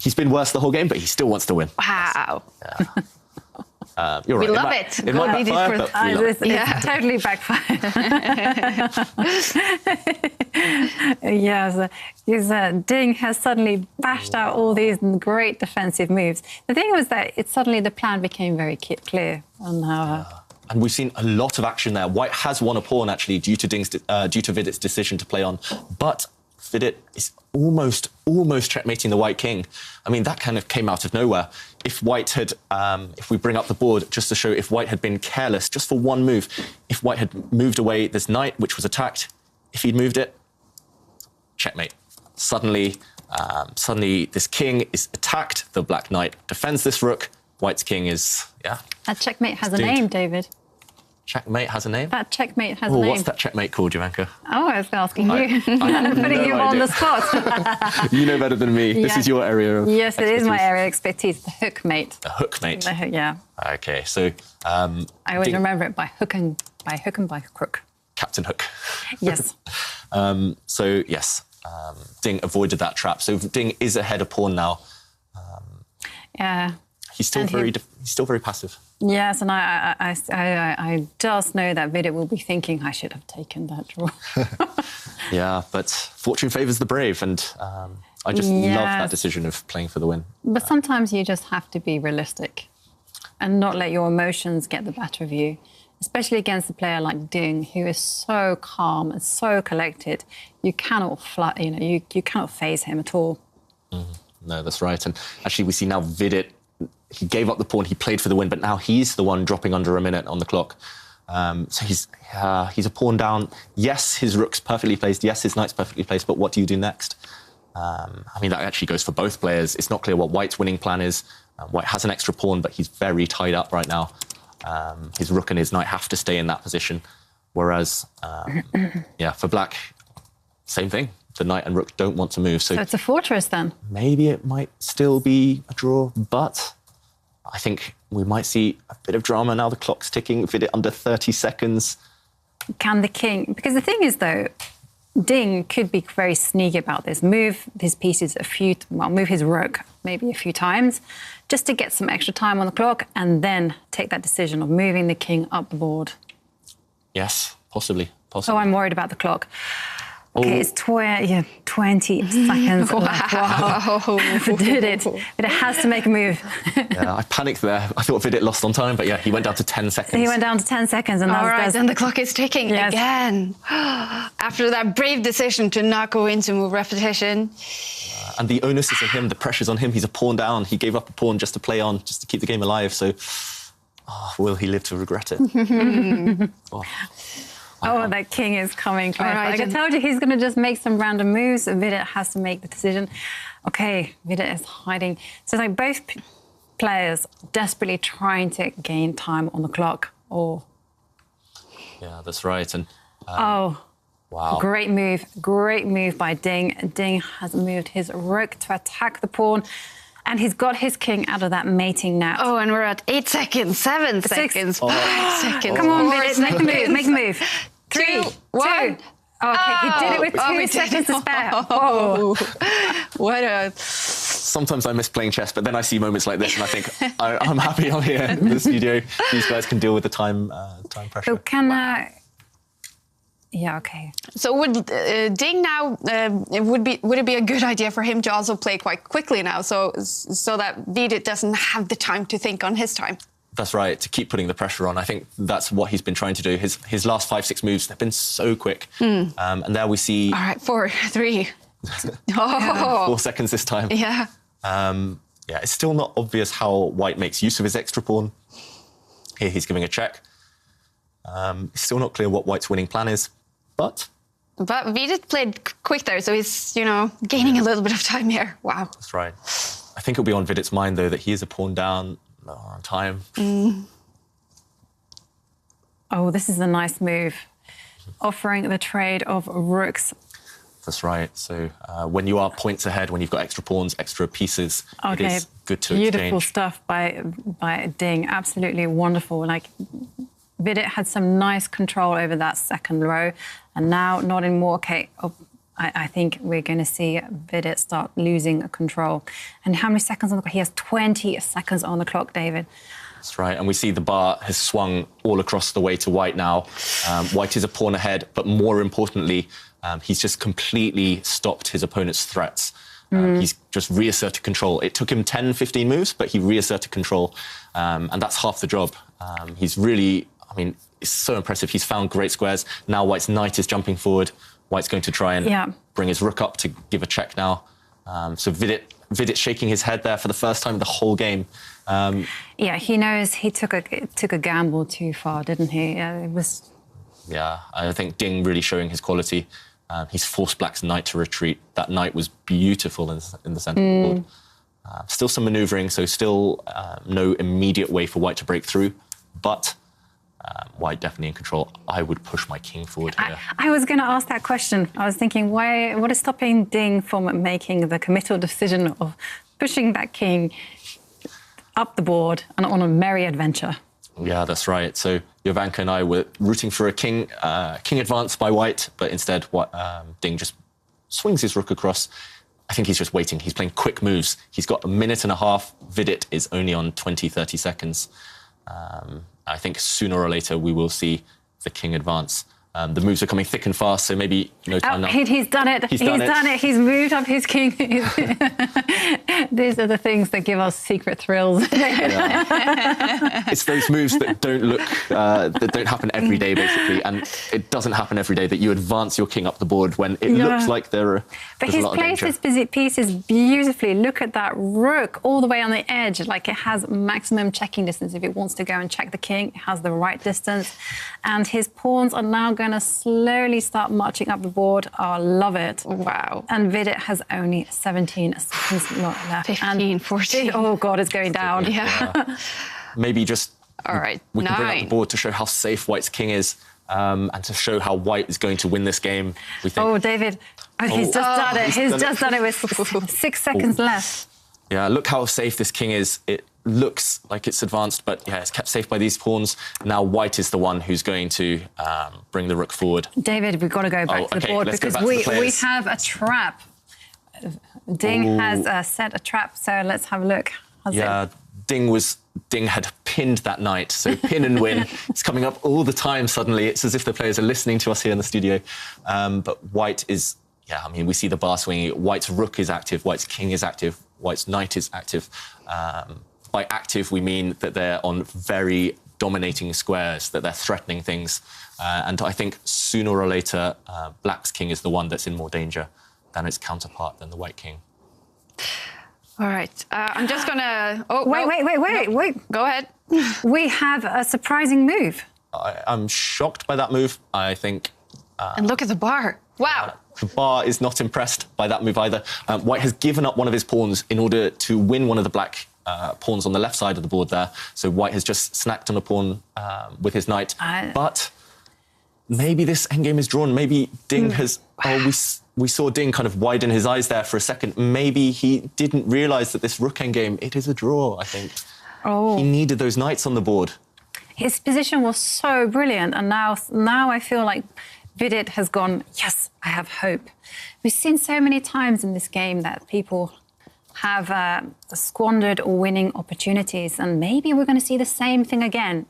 He's been worse the whole game, but he still wants to win. Wow. Yeah. You're right. We love it. It might backfire, but we love it. Yeah, totally backfired. Yes, Ding has suddenly bashed out all these great defensive moves. The thing was that the plan became very clear on how. And we've seen a lot of action there. White has won a pawn, actually, due to Vidit's decision to play on. But Vidit is almost checkmating the white king. I mean, that kind of came out of nowhere. If White had, if we bring up the board just to show if White had been careless just for one move, if White had moved away this knight, which was attacked, if he'd moved it, checkmate. Suddenly this king is attacked. The black knight defends this rook. White's king is, That checkmate has a name, David. Checkmate has a name? That checkmate has a name. What's that checkmate called, Jovanka? Oh, I was asking you. I'm putting you on the spot. You know better than me. This is your area of Yes, it expertise. is my area of expertise, the hook mate. The hook mate? Yeah. OK, so... I always remember it by hook and by crook. Captain Hook. Yes. Ding avoided that trap. So Ding is ahead of pawn now. Yeah. He's still very passive. Yes, and I just know that Vidit will be thinking, I should have taken that draw. Yeah, but fortune favours the brave, and I just love that decision of playing for the win. But sometimes you just have to be realistic and not let your emotions get the better of you. especially against a player like Ding, who is so calm and so collected. You cannot you cannot phase him at all. No, that's right. And actually, we see now Vidit. He gave up the pawn. He played for the win, but now he's the one dropping under a minute on the clock. So he's a pawn down. Yes, his rook's perfectly placed. Yes, his knight's perfectly placed. But what do you do next? I mean, that actually goes for both players. It's not clear what White's winning plan is. White has an extra pawn, but he's very tied up right now. His rook and his knight have to stay in that position. Whereas, for Black, same thing. The knight and rook don't want to move. So it's a fortress then? Maybe it might still be a draw, but I think we might see a bit of drama now. The clock's ticking. Vidit under 30 seconds. Can the king... Because the thing is, though, Ding could be very sneaky about this. Move his pieces move his rook maybe a few times just to get some extra time on the clock and then take that decision of moving the king up the board. Yes, possibly. Oh, I'm worried about the clock. Okay, it's 20 seconds left. Wow. Vidit. Vidit has to make a move. Yeah, I panicked there. I thought Vidit lost on time, but yeah, he went down to 10 seconds. He went down to 10 seconds. And all right, then the clock is ticking again. After that brave decision to not go into move repetition. And the onus is on him, the pressure's on him. He's a pawn down. He gave up a pawn just to play on, just to keep the game alive. So, will he live to regret it? Oh, that king is coming. Right, like I told you, he's going to just make some random moves. Vidit has to make the decision. Okay, Vidit is hiding. So like both players desperately trying to gain time on the clock. Yeah, that's right. And wow, great move by Ding. Ding has moved his rook to attack the pawn. And he's got his king out of that mating net. Oh, and we're at 8 seconds, 7 seconds, 5 seconds. Come on, Vidit, make the move, make the move. 3, 2, 1. Okay, he did it with 2 seconds to spare. Whoa. What a... Sometimes I miss playing chess, but then I see moments like this and I think, I'm happy I'm here in the studio. These guys can deal with the time pressure. So can... Yeah, okay. So would Ding now, would it be a good idea for him to also play quite quickly now so that Vidit doesn't have the time to think on his time? That's right, to keep putting the pressure on. I think that's what he's been trying to do. His last 5-6 moves, they've been so quick. And there we see... All right, 4, 3. 4 seconds this time. Yeah. It's still not obvious how White makes use of his extra pawn. Here he's giving a check. It's still not clear what White's winning plan is, but Vidit played quick there, so he's, gaining a little bit of time here. Wow. That's right. I think it'll be on Vidit's mind, though, that he is a pawn down on time. Oh, this is a nice move. Offering the trade of rooks. That's right. So when you are points ahead, when you've got extra pawns, extra pieces, it is good to exchange. Beautiful stuff by Ding. Absolutely wonderful. Like, Vidit had some nice control over that second row, and now not anymore. Okay, I think we're going to see Vidit start losing control. And how many seconds on the clock? He has 20 seconds on the clock, David. That's right, and we see the bar has swung all across the way to White now. White is a pawn ahead, but more importantly, he's just completely stopped his opponent's threats. He's just reasserted control. It took him 10, 15 moves, but he reasserted control, and that's half the job. He's really... it's so impressive. He's found great squares. Now White's knight is jumping forward. White's going to try and bring his rook up to give a check now. So Vidit shaking his head there for the first time in the whole game. He knows he took a gamble too far, didn't he? It was... Yeah, I think Ding really showing his quality. He's forced Black's knight to retreat. That knight was beautiful in the centre of the board. Still some manoeuvring, so still no immediate way for White to break through. But White definitely in control. I would push my king forward here. I was going to ask that question. I was thinking, what is stopping Ding from making the committal decision of pushing that king up the board and on a merry adventure? Yeah, that's right. So Jovanka and I were rooting for a king advance by White, but instead Ding just swings his rook across. I think he's just waiting. He's playing quick moves. He's got a minute and a half. Vidit is only on 20, 30 seconds. I think sooner or later we will see the king advance. The moves are coming thick and fast, so maybe no time now. He's done it. He's done it. He's moved up his king. These are the things that give us secret thrills. It's those moves that don't look, that don't happen every day, basically. And it doesn't happen every day that you advance your king up the board when it looks like there's a lot of danger. But he's placed his pieces beautifully. Look at that rook all the way on the edge. Like, it has maximum checking distance. If it wants to go and check the king, it has the right distance. And his pawns are now going to slowly start marching up the board. Oh, I love it. Wow. And Vidit has only 17 seconds left. 15, 14. Oh, God, it's going down. Yeah. Maybe just... All right, we can bring up 9. the board to show how safe White's king is, and to show how White is going to win this game. We think... Oh, David. Oh, he's just done it. He's just done it with 6 seconds left. Yeah, look how safe this king is. It looks like it's advanced, but yeah, it's kept safe by these pawns. Now White is the one who's going to bring the rook forward. David, we've got to go back to the board because we have a trap. Ding has set a trap, so let's have a look. Ding had pinned that knight, so pin and win. It's coming up all the time suddenly. It's as if the players are listening to us here in the studio. But White is, I mean, we see the bar swinging. White's rook is active, White's king is active, White's knight is active. By active, we mean that they're on very dominating squares, that they're threatening things. And I think sooner or later, Black's king is the one that's in more danger than its counterpart, than the White king. All right. I'm just going to... Oh, wait. Go ahead. We have a surprising move. I'm shocked by that move. I think... and look at the bar. Wow. The bar is not impressed by that move either. White has given up one of his pawns in order to win one of the black pawns on the left side of the board there. So White has just snacked on a pawn with his knight. But maybe this endgame is drawn. Maybe Ding has... Oh, we saw Ding kind of widen his eyes there for a second. Maybe he didn't realise that this rook endgame, it is a draw, I think. Oh. He needed those knights on the board. His position was so brilliant, and now I feel like Vidit has gone, yes, I have hope. We've seen so many times in this game that people have squandered winning opportunities, and maybe we're going to see the same thing again.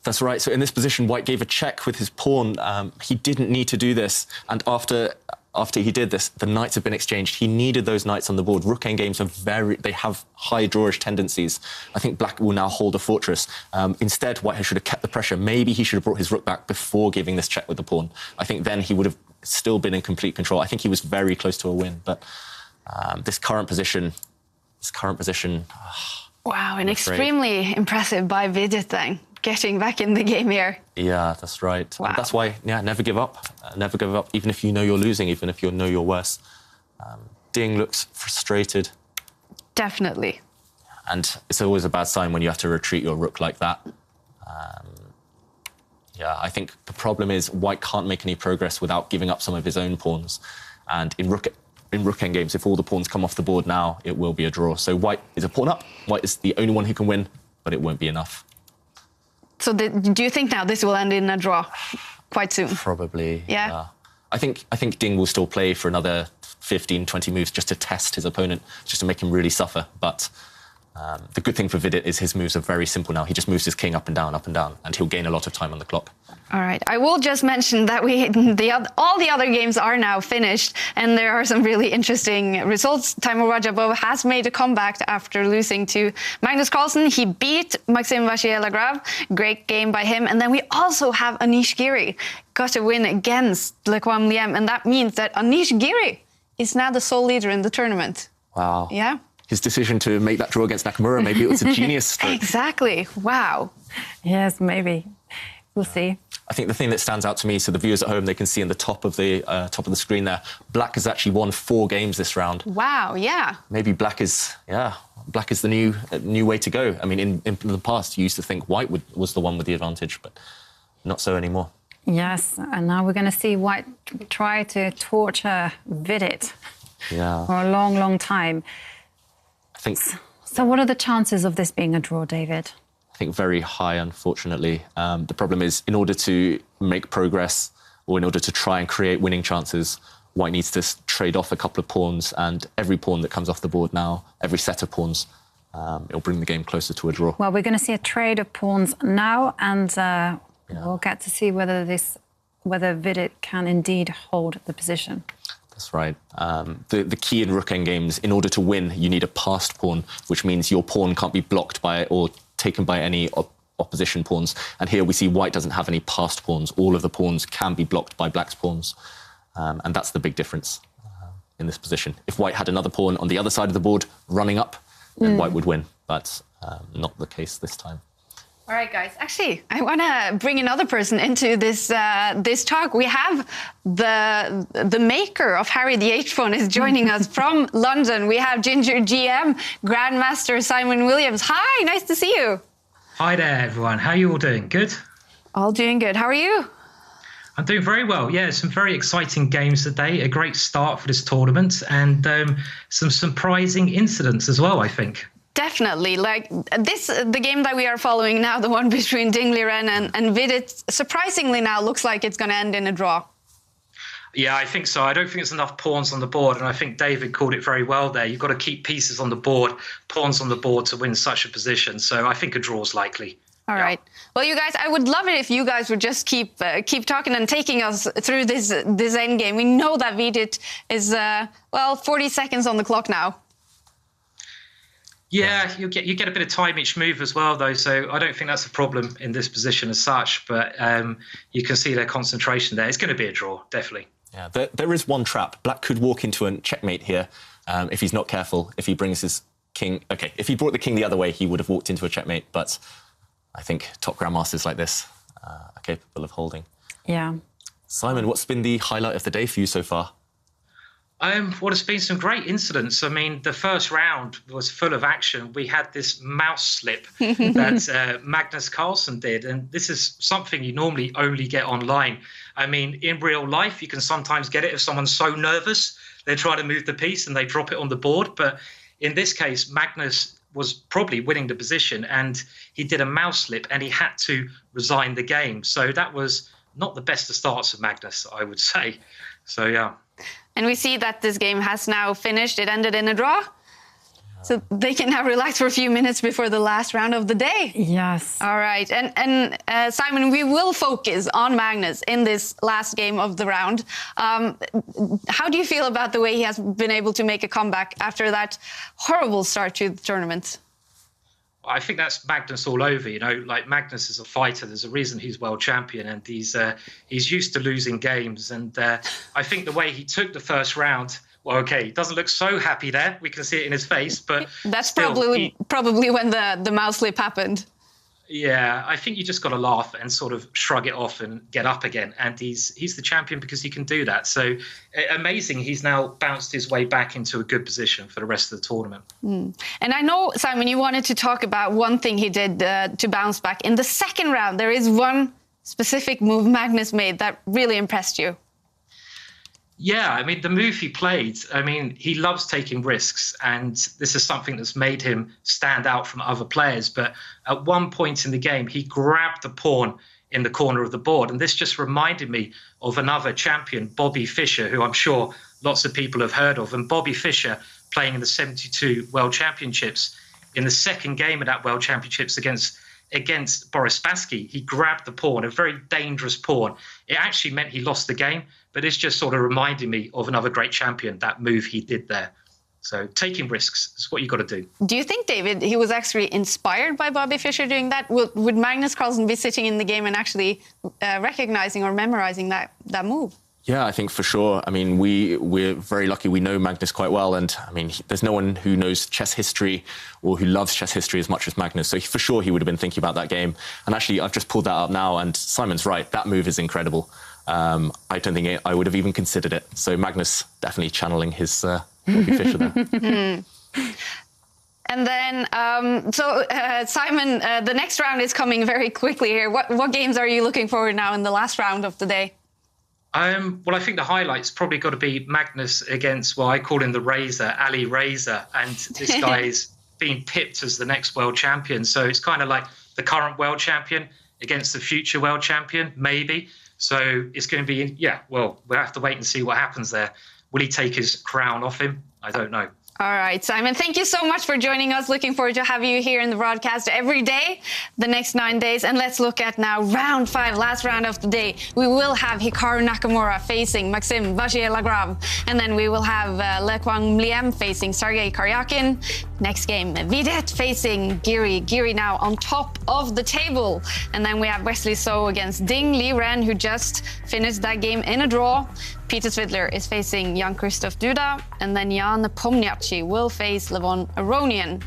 That's right. So in this position, White gave a check with his pawn. He didn't need to do this. And after he did this, the knights have been exchanged. He needed those knights on the board. Rook endgames they have high drawish tendencies. I think Black will now hold a fortress. Instead, White should have kept the pressure. Maybe he should have brought his rook back before giving this check with the pawn. I think then he would have still been in complete control. I think he was very close to a win. But this current position... Wow, and extremely impressive by Vidit then, getting back in the game here. Yeah, that's right. Wow. That's why, never give up. Never give up, even if you know you're losing, even if you know you're worse. Ding looks frustrated. Definitely. And it's always a bad sign when you have to retreat your rook like that. I think the problem is White can't make any progress without giving up some of his own pawns. And in rook endgames, if all the pawns come off the board now, it will be a draw. So White is a pawn up. White is the only one who can win, but it won't be enough. So do you think now this will end in a draw quite soon? Probably, yeah. I think Ding will still play for another 15, 20 moves just to test his opponent, just to make him really suffer. But the good thing for Vidit is his moves are very simple now. He just moves his king up and down, and he'll gain a lot of time on the clock. All right. I will just mention that all the other games are now finished, and there are some really interesting results. Timur Rajabov has made a comeback after losing to Magnus Carlsen. He beat Maxim Vachier-Lagrave. Great game by him. And then we also have Anish Giri got a win against Le Quam Liem, and that means that Anish Giri is now the sole leader in the tournament. Wow. Yeah. His decision to make that draw against Nakamura, maybe it was a genius stroke. Exactly. Wow. Yes, maybe. We'll see. I think the thing that stands out to me, so the viewers at home, they can see in the top of the screen there, Black has actually won 4 games this round. Wow, yeah. Maybe Black is the new way to go. I mean, in the past, you used to think White was the one with the advantage, but not so anymore. Yes, and now we're going to see White try to torture Vidit for a long, long time. So what are the chances of this being a draw, David? I think very high, unfortunately. The problem is, in order to make progress, or in order to try and create winning chances, White needs to trade off a couple of pawns, and every pawn that comes off the board now, every set of pawns, it'll bring the game closer to a draw. Well, we're going to see a trade of pawns now, and we'll get to see whether Vidit can indeed hold the position. That's right. The key in rook endgames, in order to win, you need a passed pawn, which means your pawn can't be blocked by or taken by any opposition pawns. And here we see white doesn't have any passed pawns. All of the pawns can be blocked by black's pawns. And that's the big difference in this position. If white had another pawn on the other side of the board running up, then white would win. But not the case this time. All right, guys. Actually, I want to bring another person into this this talk. We have the maker of Harry the H-Phone is joining us from London. We have Ginger GM, Grandmaster Simon Williams. Hi, nice to see you. Hi there, everyone. How are you all doing? Good? All doing good. How are you? I'm doing very well. Yeah, some very exciting games today. A great start for this tournament and some surprising incidents as well, I think. Definitely. Like the game that we are following now, the one between Dingley Ren and Vidit, surprisingly now looks like it's going to end in a draw. Yeah, I think so. I don't think there's enough pawns on the board, and I think David called it very well there. You've got to keep pieces on the board, pawns on the board to win such a position. So I think a draw is likely. All right. Well, you guys, I would love it if you guys would just keep talking and taking us through this end game. We know that Vidit is 40 seconds on the clock now. Yeah, you get a bit of time each move as well, though, so I don't think that's a problem in this position as such, but you can see their concentration there. It's going to be a draw, definitely. Yeah, there is one trap. Black could walk into a checkmate here if he's not careful, if he brings his king. OK, if he brought the king the other way, he would have walked into a checkmate, but I think top grandmasters like this are capable of holding. Yeah. Simon, what's been the highlight of the day for you so far? Well, it's been some great incidents. I mean, the first round was full of action. We had this mouse slip that Magnus Carlsen did, and this is something you normally only get online. I mean, in real life, you can sometimes get it if someone's so nervous, they try to move the piece and they drop it on the board. But in this case, Magnus was probably winning the position, and he did a mouse slip, and he had to resign the game. So that was not the best of starts of Magnus, I would say. So, yeah. And we see that this game has now finished. It ended in a draw. So they can now relax for a few minutes before the last round of the day. Yes. All right. And Simon, we will focus on Magnus in this last game of the round. How do you feel about the way he has been able to make a comeback after that horrible start to the tournament? I think that's Magnus all over, you know, like Magnus is a fighter. There's a reason he's world champion, and he's used to losing games. And I think the way he took the first round, well, OK, he doesn't look so happy there. We can see it in his face, but that's still, probably when the mouse slip happened. Yeah, I think you just got to laugh and sort of shrug it off and get up again. And he's the champion because he can do that. So amazing. He's now bounced his way back into a good position for the rest of the tournament. And I know, Simon, you wanted to talk about one thing he did to bounce back. In the second round, there is one specific move Magnus made that really impressed you. Yeah, I mean, the move he played, I mean, he loves taking risks, and this is something that's made him stand out from other players. But at one point in the game, he grabbed the pawn in the corner of the board, and this just reminded me of another champion, Bobby Fischer, who I'm sure lots of people have heard of. And Bobby Fischer, playing in the 72 World Championships, in the second game of that World Championships against Boris Spassky, he grabbed the pawn, a very dangerous pawn. It actually meant he lost the game, but it's just sort of reminding me of another great champion, that move he did there. So taking risks is what you've got to do. Do you think, David, he was actually inspired by Bobby Fischer doing that? Would Magnus Carlsen be sitting in the game and actually recognizing or memorizing that move? Yeah, I think for sure. I mean, we're very lucky. We know Magnus quite well. And I mean, there's no one who knows chess history or who loves chess history as much as Magnus. So for sure, he would have been thinking about that game. And actually, I've just pulled that up now. And Simon's right. That move is incredible. I don't think I would have even considered it. So Magnus definitely channeling his Bobby Fischer there. And then, Simon, the next round is coming very quickly here. What games are you looking forward now in the last round of the day? Well, I think the highlight's probably got to be Magnus against, well, I call him the Razor, Ali Razor. And this guy is being pipped as the next world champion. So it's kind of like the current world champion against the future world champion, maybe. So it's going to be, we'll have to wait and see what happens there. Will he take his crown off him? I don't know. All right, Simon, thank you so much for joining us. Looking forward to having you here in the broadcast every day, the next 9 days. And let's look at now round 5, last round of the day. We will have Hikaru Nakamura facing Maxim Vachier-Lagrave. And then we will have Le Quang Mliem facing Sergei Karyakin. Next game, Videt facing Giri. Giri now on top of the table. And then we have Wesley So against Ding Liren, who just finished that game in a draw. Peter Svidler is facing Jan-Krzysztof Duda, and then Jan Pomniachtchi will face Levon Aronian.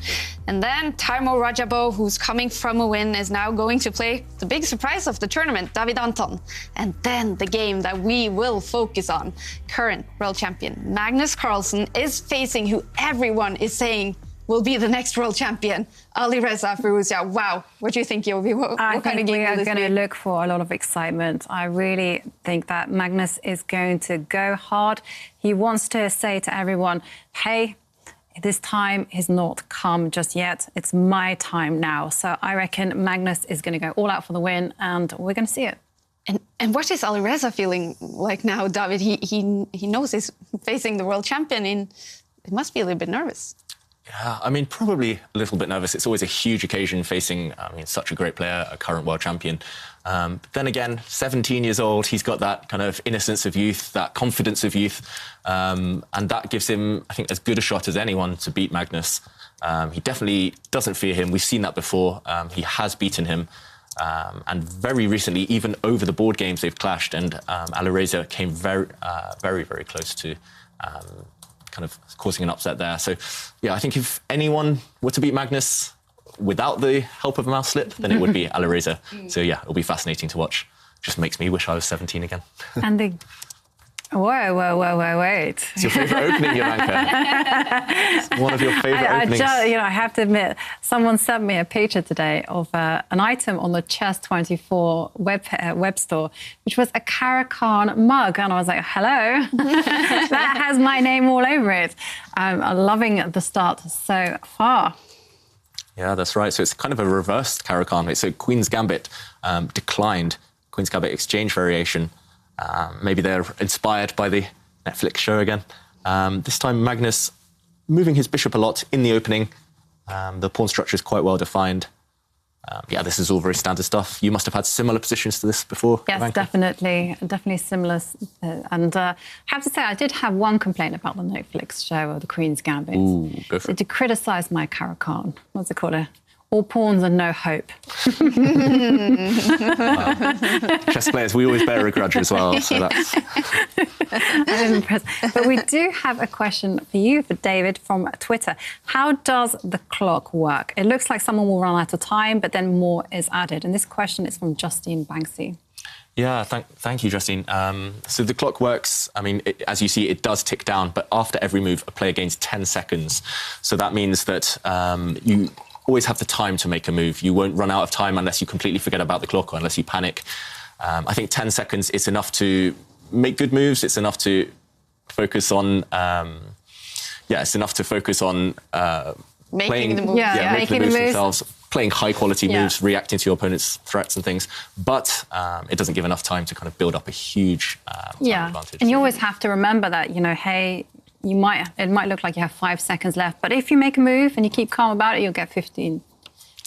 And then Taimo Rajabo, who's coming from a win, is now going to play the big surprise of the tournament, David Anton. And then the game that we will focus on, current world champion Magnus Carlsen is facing who everyone is saying will be the next world champion, Alireza Firouzja. Wow, what do you think, Yovi? What kind of game we are going to be? look for a lot of excitement. I really think that Magnus is going to go hard. He wants to say to everyone, hey, this time has not come just yet. It's my time now. So I reckon Magnus is going to go all out for the win, and we're going to see it. And what is Alireza feeling like now, David? He knows he's facing the world champion. It must be a little bit nervous. Yeah, I mean, probably a little bit nervous. It's always a huge occasion facing, such a great player, a current world champion. But then again, 17 years old, he's got that kind of innocence of youth, that confidence of youth. And that gives him, I think, as good a shot as anyone to beat Magnus. He definitely doesn't fear him. We've seen that before. He has beaten him. And very recently, even over the board games, they've clashed. And Alireza came very, very close to kind of causing an upset there. So, yeah, I think if anyone were to beat Magnus without the help of a mouse slip, then it would be Alireza. So, yeah, it'll be fascinating to watch. Just makes me wish I was 17 again. And the... Wait. It's your favourite opening, Jovanka. It's one of your favourite openings. I have to admit, someone sent me a picture today of an item on the Chess24 web store, which was a Caro-Kann mug. And I was like, hello, that has my name all over it. I'm loving the start so far. Yeah, that's right. So it's kind of a reversed Caro-Kann. So Queen's Gambit declined. Queen's Gambit exchange variation. Maybe they're inspired by the Netflix show again. This time, Magnus moving his bishop a lot in the opening. The pawn structure is quite well defined. Yeah, this is all very standard stuff. You must have had similar positions to this before. Yes, Jovanka. definitely similar. And I have to say, I did have one complaint about the Netflix show of the Queen's Gambit. Ooh, go for it. To criticise my Caro-Kann. What's it called? All pawns and no hope. Chess players, we always bear a grudge as well. So that's... I'm impressed. But we do have a question for you, for David, from Twitter. How does the clock work? It looks like someone will run out of time, but then more is added. And this question is from Justine Banksy. Yeah, thank you, Justine. So the clock works, I mean, as you see, it does tick down, but after every move, a player gains 10 seconds. So that means that you always have the time to make a move. You won't run out of time unless you completely forget about the clock or unless you panic. I think 10 seconds is enough to make good moves. It's enough to focus on, it's enough to focus on making the moves. Making the moves themselves, playing high-quality moves, reacting to your opponent's threats and things. But it doesn't give enough time to kind of build up a huge advantage. And you always have to remember that, hey, it might look like you have 5 seconds left, but if you make a move and you keep calm about it, you'll get 15.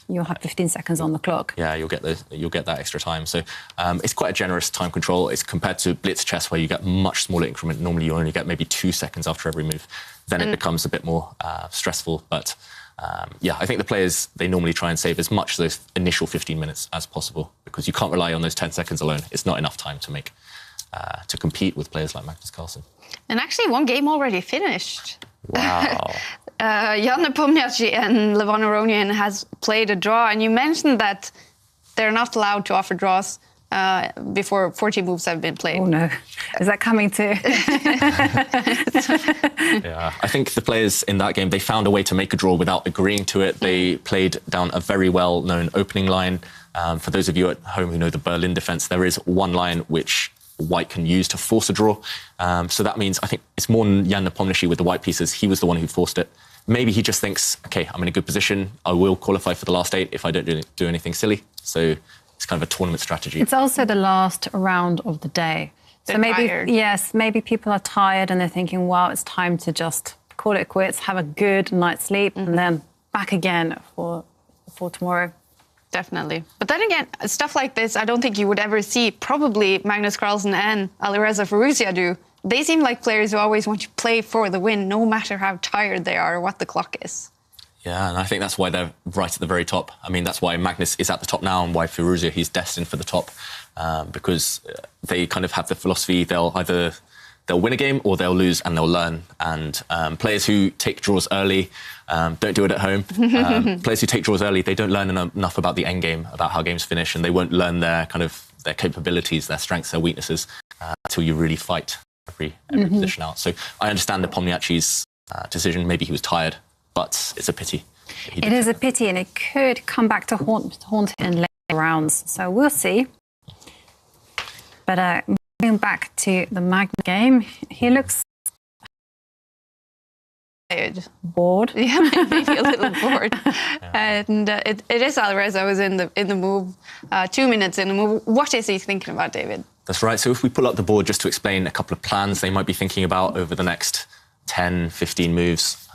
You'll have 15 seconds on the clock. Yeah, you'll get that extra time. So it's quite a generous time control. It's compared to blitz chess, where you get much smaller increment. Normally, you only get maybe 2 seconds after every move. Then it becomes a bit more stressful. But I think the players, they normally try and save as much of those initial 15 minutes as possible, because you can't rely on those 10 seconds alone. It's not enough time to make to compete with players like Magnus Carlsen. And actually, one game already finished. Wow. Jan Pomniachtchi and Levon Aronian has played a draw, and you mentioned that they're not allowed to offer draws before 40 moves have been played. Oh no, is that coming too? Yeah, I think the players in that game, they found a way to make a draw without agreeing to it. They played down a very well-known opening line. For those of you at home who know the Berlin defense, there is one line which White can use to force a draw. So that means, I think it's more than Jan Nepomniachtchi with the white pieces. He was the one who forced it. Maybe he just thinks, OK, I'm in a good position. I will qualify for the last 8 if I don't do anything silly. So it's kind of a tournament strategy. It's also the last round of the day. They're tired. Maybe people are tired and they're thinking, well, it's time to just call it quits, have a good night's sleep, and then back again for tomorrow. Definitely. But then again, stuff like this, I don't think you would ever see probably Magnus Carlsen and Alireza Firouzja do. They seem like players who always want to play for the win, no matter how tired they are or what the clock is. Yeah, and I think that's why they're right at the very top. I mean, that's why Magnus is at the top now and why Firouzja, he's destined for the top. Because they kind of have the philosophy, they'll win a game or they'll lose and they'll learn. And players who take draws early don't do it at home. Players who take draws early, they don't learn enough about the end game, about how games finish, and they won't learn their capabilities, their strengths, their weaknesses until you really fight every position out. So I understand Nepomniachtchi's decision. Maybe he was tired, but it's a pity. It is a pity, and it could come back to haunt him in later rounds. So we'll see. But moving back to the Magnus game, he looks bored. Yeah, maybe a little bored. And it is Alireza who's in the move, 2 minutes in the move. What is he thinking about, David? That's right. So if we pull up the board just to explain a couple of plans they might be thinking about over the next 10, 15 moves,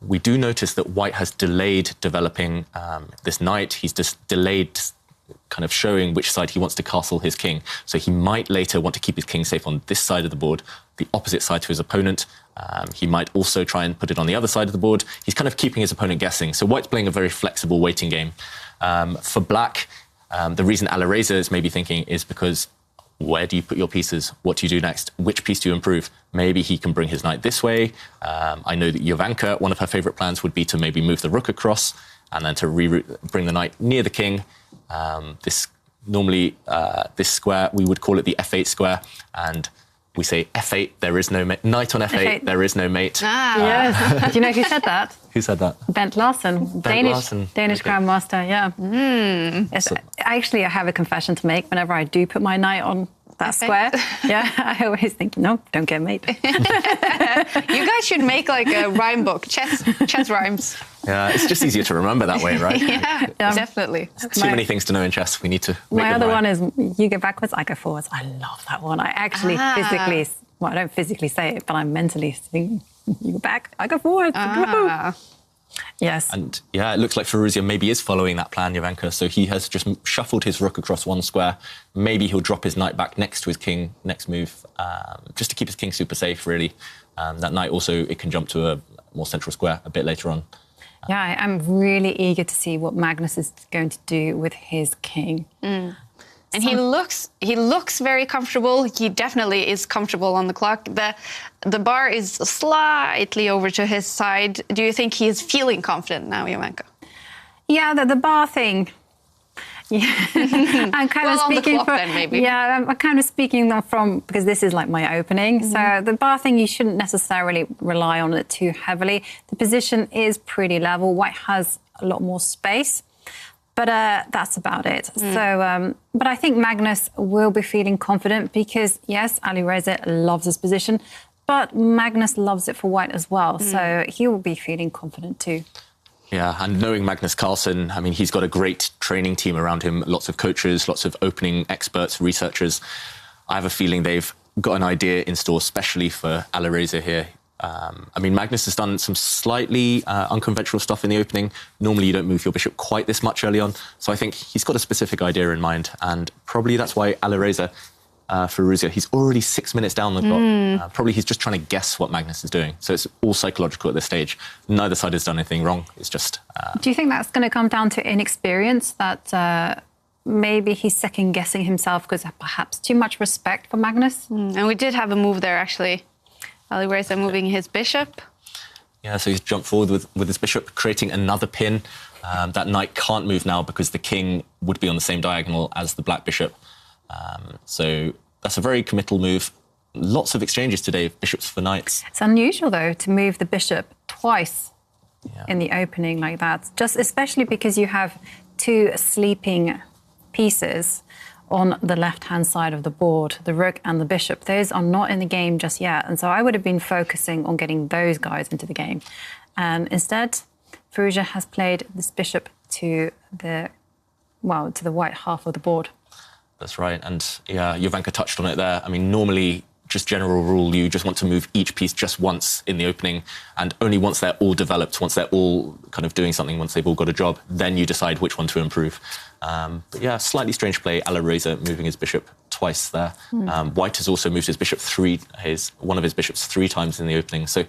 we do notice that White has delayed developing this knight. He's just delayed kind of showing which side he wants to castle his king. So he might later want to keep his king safe on this side of the board, the opposite side to his opponent. He might also try and put it on the other side of the board. He's kind of keeping his opponent guessing. So White's playing a very flexible waiting game. For Black, the reason Alireza is maybe thinking is because where do you put your pieces? What do you do next? Which piece do you improve? Maybe he can bring his knight this way. I know that Jovanka, one of her favourite plans would be to maybe move the rook across and then to bring the knight near the king. This square, we would call it the F8 square, and we say F8, there is no mate. Knight on F8, there is no mate. Yes. Do you know who said that? Who said that? Bent Larsen, Danish okay. Grandmaster, yeah. Actually, I have a confession to make. Whenever I do put my knight on that square, I always think, no, don't get mate. You guys should make like a rhyme book, chess rhymes. Yeah, it's just easier to remember that way, right? Yeah, definitely. Too many things to know in chess. We need to make My other them one is you go backwards, I go forwards. I love that one. I actually physically, well, I don't physically say it, but I'm mentally saying, you go back, I go forwards. Yes. And yeah, it looks like Firouzja maybe is following that plan, Jovanka. So he has just shuffled his rook across one square. Maybe he'll drop his knight back next to his king next move, just to keep his king super safe, really. That knight also, it can jump to a more central square a bit later on. Yeah, I'm really eager to see what Magnus is going to do with his king. And he looks very comfortable. He definitely is comfortable on the clock. The bar is slightly over to his side. Do you think he is feeling confident now, Jovanka? Yeah, the bar thing. Yeah, I'm kind of speaking on the clock, then, maybe. Yeah, I'm kind of speaking from because this is like my opening. So the bar thing, you shouldn't necessarily rely on it too heavily. The position is pretty level. White has a lot more space, but that's about it. So, but I think Magnus will be feeling confident because yes, Alireza loves his position, but Magnus loves it for White as well. So he will be feeling confident too. Yeah, and knowing Magnus Carlsen, I mean, he's got a great training team around him, lots of coaches, lots of opening experts, researchers. I have a feeling they've got an idea in store, especially for Alireza here. I mean, Magnus has done some slightly unconventional stuff in the opening. Normally, you don't move your bishop quite this much early on. So I think he's got a specific idea in mind. And probably that's why Alireza, Firouzja, he's already 6 minutes down the clock. Probably he's just trying to guess what Magnus is doing. So it's all psychological at this stage. Neither side has done anything wrong. It's just... Do you think that's going to come down to inexperience, that maybe he's second-guessing himself because perhaps too much respect for Magnus? And we did have a move there, actually. Alireza moving his bishop. Yeah, so he's jumped forward with his bishop, creating another pin. That knight can't move now because the king would be on the same diagonal as the black bishop. So that's a very committal move. Lots of exchanges today of bishops for knights. It's unusual, though, to move the bishop twice in the opening like that, just especially because you have two sleeping pieces on the left-hand side of the board, the rook and the bishop. Those are not in the game just yet. And so I would have been focusing on getting those guys into the game. And instead, Firouzja has played this bishop to the white half of the board. That's right. And yeah, Jovanka touched on it there. I mean, normally just general rule, you just want to move each piece just once in the opening, and only once they're all developed, once they're all kind of doing something, once they've all got a job, then you decide which one to improve. But yeah, slightly strange play. Alireza moving his bishop twice there. White has also moved his bishop one of his bishops 3 times in the opening. So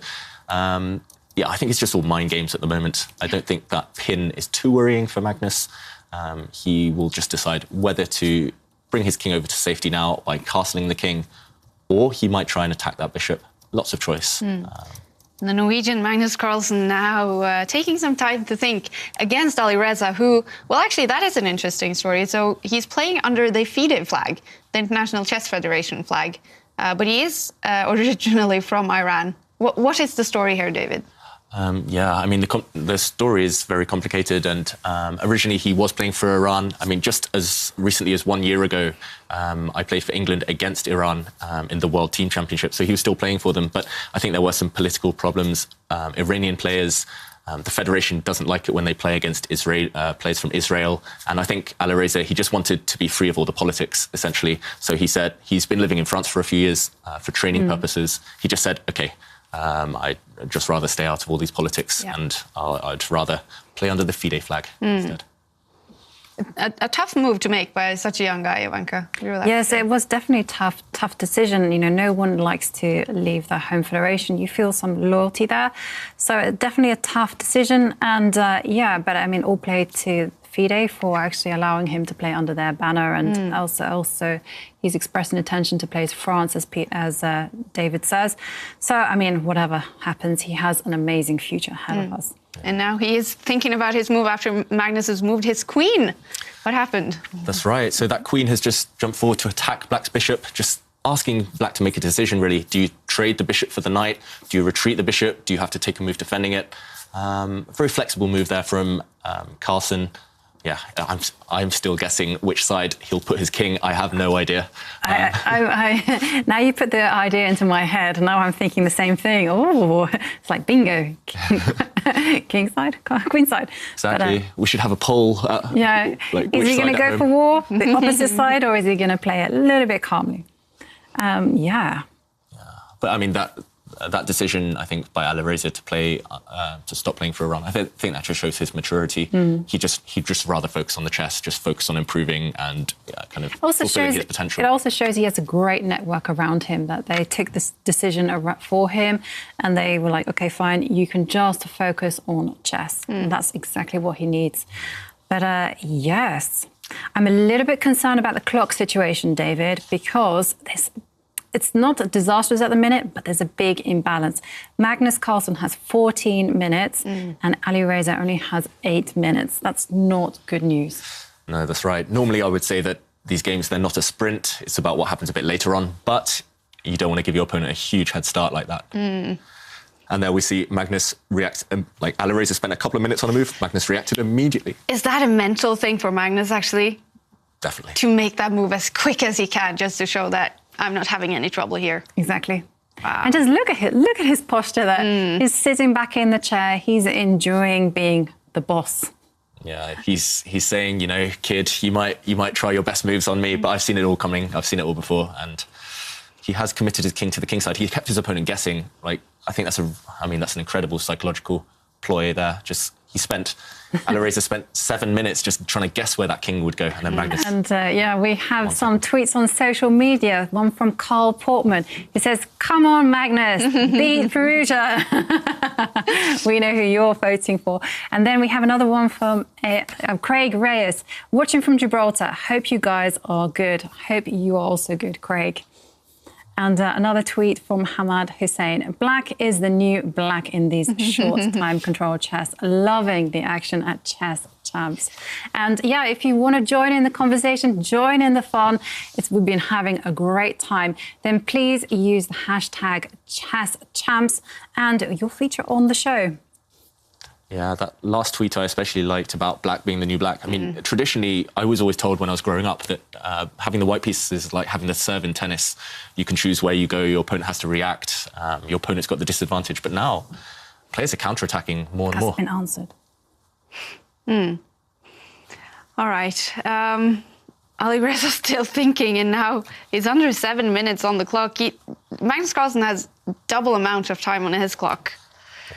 yeah, I think it's just all mind games at the moment. I don't think that pin is too worrying for Magnus. He will just decide whether to bring his king over to safety now by castling the king, or he might try and attack that bishop. Lots of choice. The Norwegian Magnus Carlsen now taking some time to think against Alireza, who, well, actually, that is an interesting story. So he's playing under the FIDE flag, the International Chess Federation flag, but he is originally from Iran. What is the story here, David? Yeah, I mean, the story is very complicated, and originally he was playing for Iran. I mean, just as recently as 1 year ago, I played for England against Iran in the World Team Championship, so he was still playing for them. But I think there were some political problems. Iranian players, the federation doesn't like it when they play against players from Israel. And I think Alireza, he just wanted to be free of all the politics, essentially. So he said he's been living in France for a few years for training purposes. He just said, OK, I'd just rather stay out of all these politics, and I'd rather play under the FIDE flag instead. A tough move to make by such a young guy, Jovanka. Yes, it was definitely a tough decision. You know, no one likes to leave their home federation. You feel some loyalty there. So definitely a tough decision. And yeah, but I mean, all played to FIDE for actually allowing him to play under their banner, and also he's expressing intention to play as France, as David says. So I mean, whatever happens, he has an amazing future ahead of us. And now he is thinking about his move after Magnus has moved his queen. What happened? That's right. So that queen has just jumped forward to attack Black's bishop, just asking Black to make a decision, really. Do you trade the bishop for the knight? Do you retreat the bishop? Do you have to take a move defending it? Very flexible move there from Carlsen. Yeah, I'm still guessing which side he'll put his king. I have no idea. Now you put the idea into my head, and now I'm thinking the same thing. Oh, it's like bingo. King side, queen side. Exactly. But, we should have a poll. Yeah. Is he going to go for war, the opposite side, or is he going to play it a little bit calmly? Yeah. But I mean, that decision, I think, by Alireza to play to stop playing for Iran, I think that just shows his maturity. He'd just rather focus on the chess, just focus on improving and kind of fulfilling his potential. It also shows he has a great network around him, that they took this decision for him and they were like, OK, fine, you can just focus on chess. And that's exactly what he needs. But yes, I'm a little bit concerned about the clock situation, David, because it's not disastrous at the minute, but there's a big imbalance. Magnus Carlsen has 14 minutes and Alireza only has 8 minutes. That's not good news. No, that's right. Normally, I would say that these games, they're not a sprint. It's about what happens a bit later on. But you don't want to give your opponent a huge head start like that. And there we see Magnus react. Like Alireza spent a couple of minutes on a move. Magnus reacted immediately. Is that a mental thing for Magnus, actually? Definitely. To make that move as quick as he can, just to show that I'm not having any trouble here. Exactly. Wow. And just look at his posture there. He's sitting back in the chair. He's enjoying being the boss. Yeah, he's saying, you know, kid, you might try your best moves on me, but I've seen it all coming. I've seen it all before, and he has committed his king to the king side. He kept his opponent guessing. Like, I think that's an incredible psychological ploy there. Alireza spent 7 minutes just trying to guess where that king would go, and then Magnus. And yeah, we have some tweets on social media. One from Carl Portman. He says, "Come on, Magnus, beat Perugia." We know who you're voting for. And then we have another one from Craig Reyes, watching from Gibraltar. Hope you guys are good. Hope you are also good, Craig. And another tweet from Hamad Hussein. Black is the new black in these short time control chess. Loving the action at Chess Champs. And yeah, if you want to join in the conversation, join in the fun, we've been having a great time, then please use the hashtag ChessChamps and you'll feature on the show. Yeah, that last tweet I especially liked about black being the new black. I mean, traditionally, I was always told when I was growing up that having the white pieces is like having the serve in tennis. You can choose where you go, your opponent has to react, your opponent's got the disadvantage. But now, players are counterattacking more and more. Has been answered. All right. Alireza still thinking, and now he's under 7 minutes on the clock. Magnus Carlsen has double amount of time on his clock.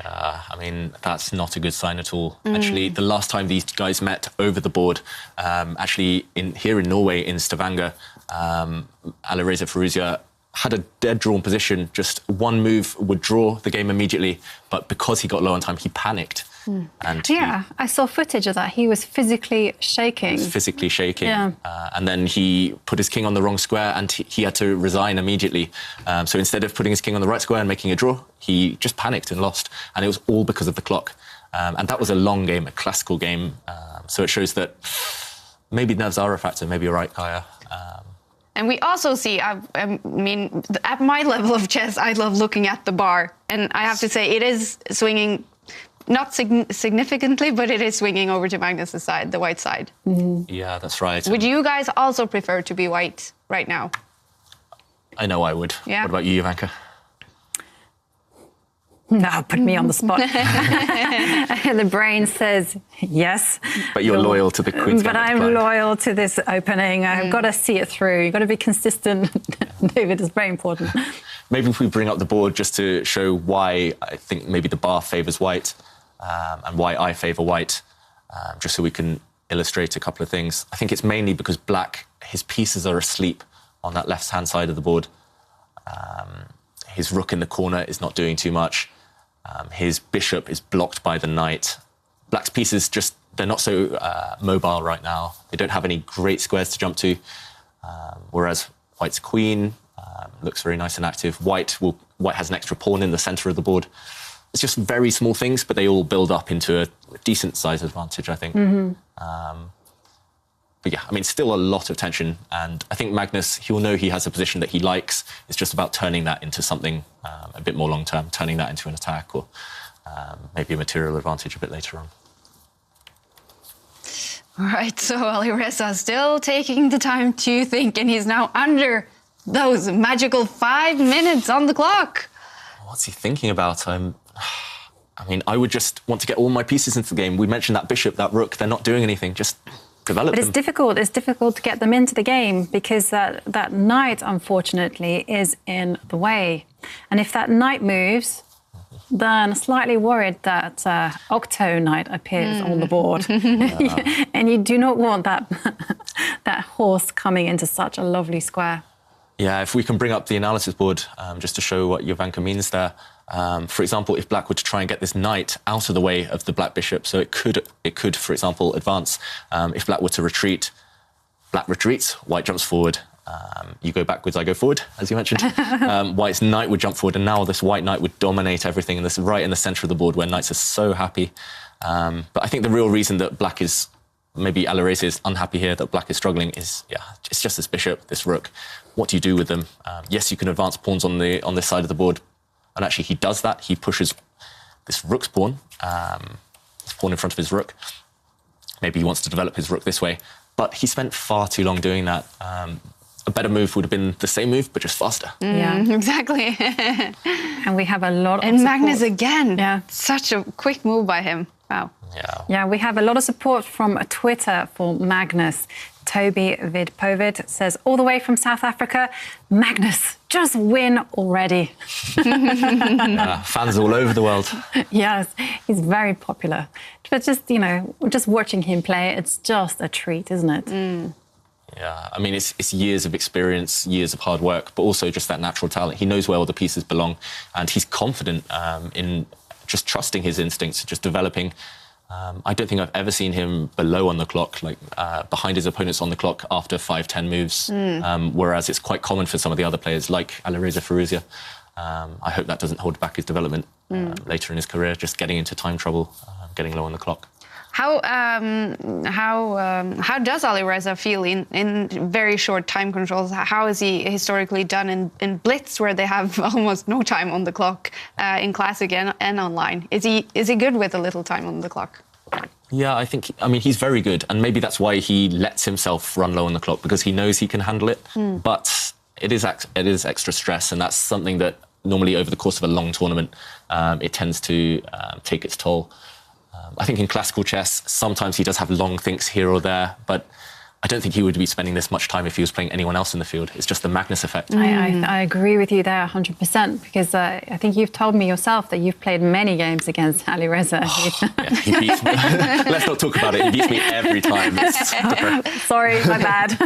I mean, that's not a good sign at all. Actually, the last time these guys met over the board, here in Norway, in Stavanger, Alireza Firouzja had a dead-drawn position. Just one move would draw the game immediately, but because he got low on time, he panicked. And I saw footage of that. He was physically shaking. Yeah. And then he put his king on the wrong square, and he had to resign immediately. So instead of putting his king on the right square and making a draw, he just panicked and lost. And it was all because of the clock. And that was a long game, a classical game. So it shows that maybe nerves are a factor. Maybe you're right, Kaya. And we also see, I mean, at my level of chess, I love looking at the bar. And I have to say, it is swinging, not significantly, but it is swinging over to Magnus' side, the white side. Yeah, that's right. Would you guys also prefer to be white right now? I know I would. Yeah. What about you, Jovanka? No, put me on the spot. The brain says yes. But you're loyal to the Queen's But Gambit I'm plan. loyal to this opening. I've got to see it through. You've got to be consistent. David, is very important. Maybe if we bring up the board just to show why I think maybe the bar favours white and why I favour white, just so we can illustrate a couple of things. I think it's mainly because black, his pieces are asleep on that left-hand side of the board. His rook in the corner is not doing too much. His bishop is blocked by the knight. Black's pieces they're not so mobile right now. They don't have any great squares to jump to. Whereas white's queen looks very nice and active. White has an extra pawn in the centre of the board. It's just very small things, but they all build up into a decent size advantage, I think. But yeah, I mean, still a lot of tension. And I think Magnus, he'll know he has a position that he likes. It's just about turning that into something a bit more long-term, turning that into an attack or maybe a material advantage a bit later on. All right, so Alireza still taking the time to think, and he's now under those magical 5 minutes on the clock. What's he thinking about? I mean, I would just want to get all my pieces into the game. We mentioned that bishop, that rook, they're not doing anything. Just develop them. But it's difficult to get them into the game because that knight, unfortunately, is in the way. And if that knight moves, then slightly worried that Octo Knight appears on the board. And you do not want that horse coming into such a lovely square. Yeah, if we can bring up the analysis board just to show what Jovanka means there. For example, if black were to try and get this knight out of the way of the black bishop, so it could, for example, advance. If black were to retreat, black retreats, white jumps forward. You go backwards, I go forward, as you mentioned. White's knight would jump forward, and now this white knight would dominate everything, and this is right in the centre of the board where knights are so happy. But I think the real reason that black is, maybe Alireza is unhappy here, that black is struggling is, it's just this bishop, this rook. What do you do with them? Yes, you can advance pawns on this side of the board. And actually, he does that. He pushes this rook's pawn, this pawn in front of his rook. Maybe he wants to develop his rook this way. But he spent far too long doing that. A better move would have been the same move, but just faster. Yeah, exactly. And we have a lot of And support. Magnus again. Yeah. Such a quick move by him. Wow. Yeah, we have a lot of support from Twitter for Magnus. Toby Vidpovid says, all the way from South Africa, Magnus, just win already. Fans all over the world. Yes, he's very popular. But just watching him play, it's just a treat, isn't it? Yeah, I mean, it's years of experience, years of hard work, but also just that natural talent. He knows where all the pieces belong, and he's confident in just trusting his instincts, just developing. I don't think I've ever seen him below on the clock, like behind his opponents on the clock after 5-10 moves, whereas it's quite common for some of the other players, like Alireza Firouzja. I hope that doesn't hold back his development later in his career, just getting into time trouble, getting low on the clock. How does Alireza feel in very short time controls? How is he historically done in blitz, where they have almost no time on the clock in classic and online? Is he good with a little time on the clock? Yeah, I mean, he's very good, and maybe that's why he lets himself run low on the clock, because he knows he can handle it. But it is extra stress, and that's something that normally over the course of a long tournament, it tends to take its toll. I think in classical chess, sometimes he does have long thinks here or there, but I don't think he would be spending this much time if he was playing anyone else in the field. It's just the Magnus effect. I agree with you there 100%, because I think you've told me yourself that you've played many games against Alireza. Yeah, he beats me. Let's not talk about it. He beats me every time. Sorry, my bad.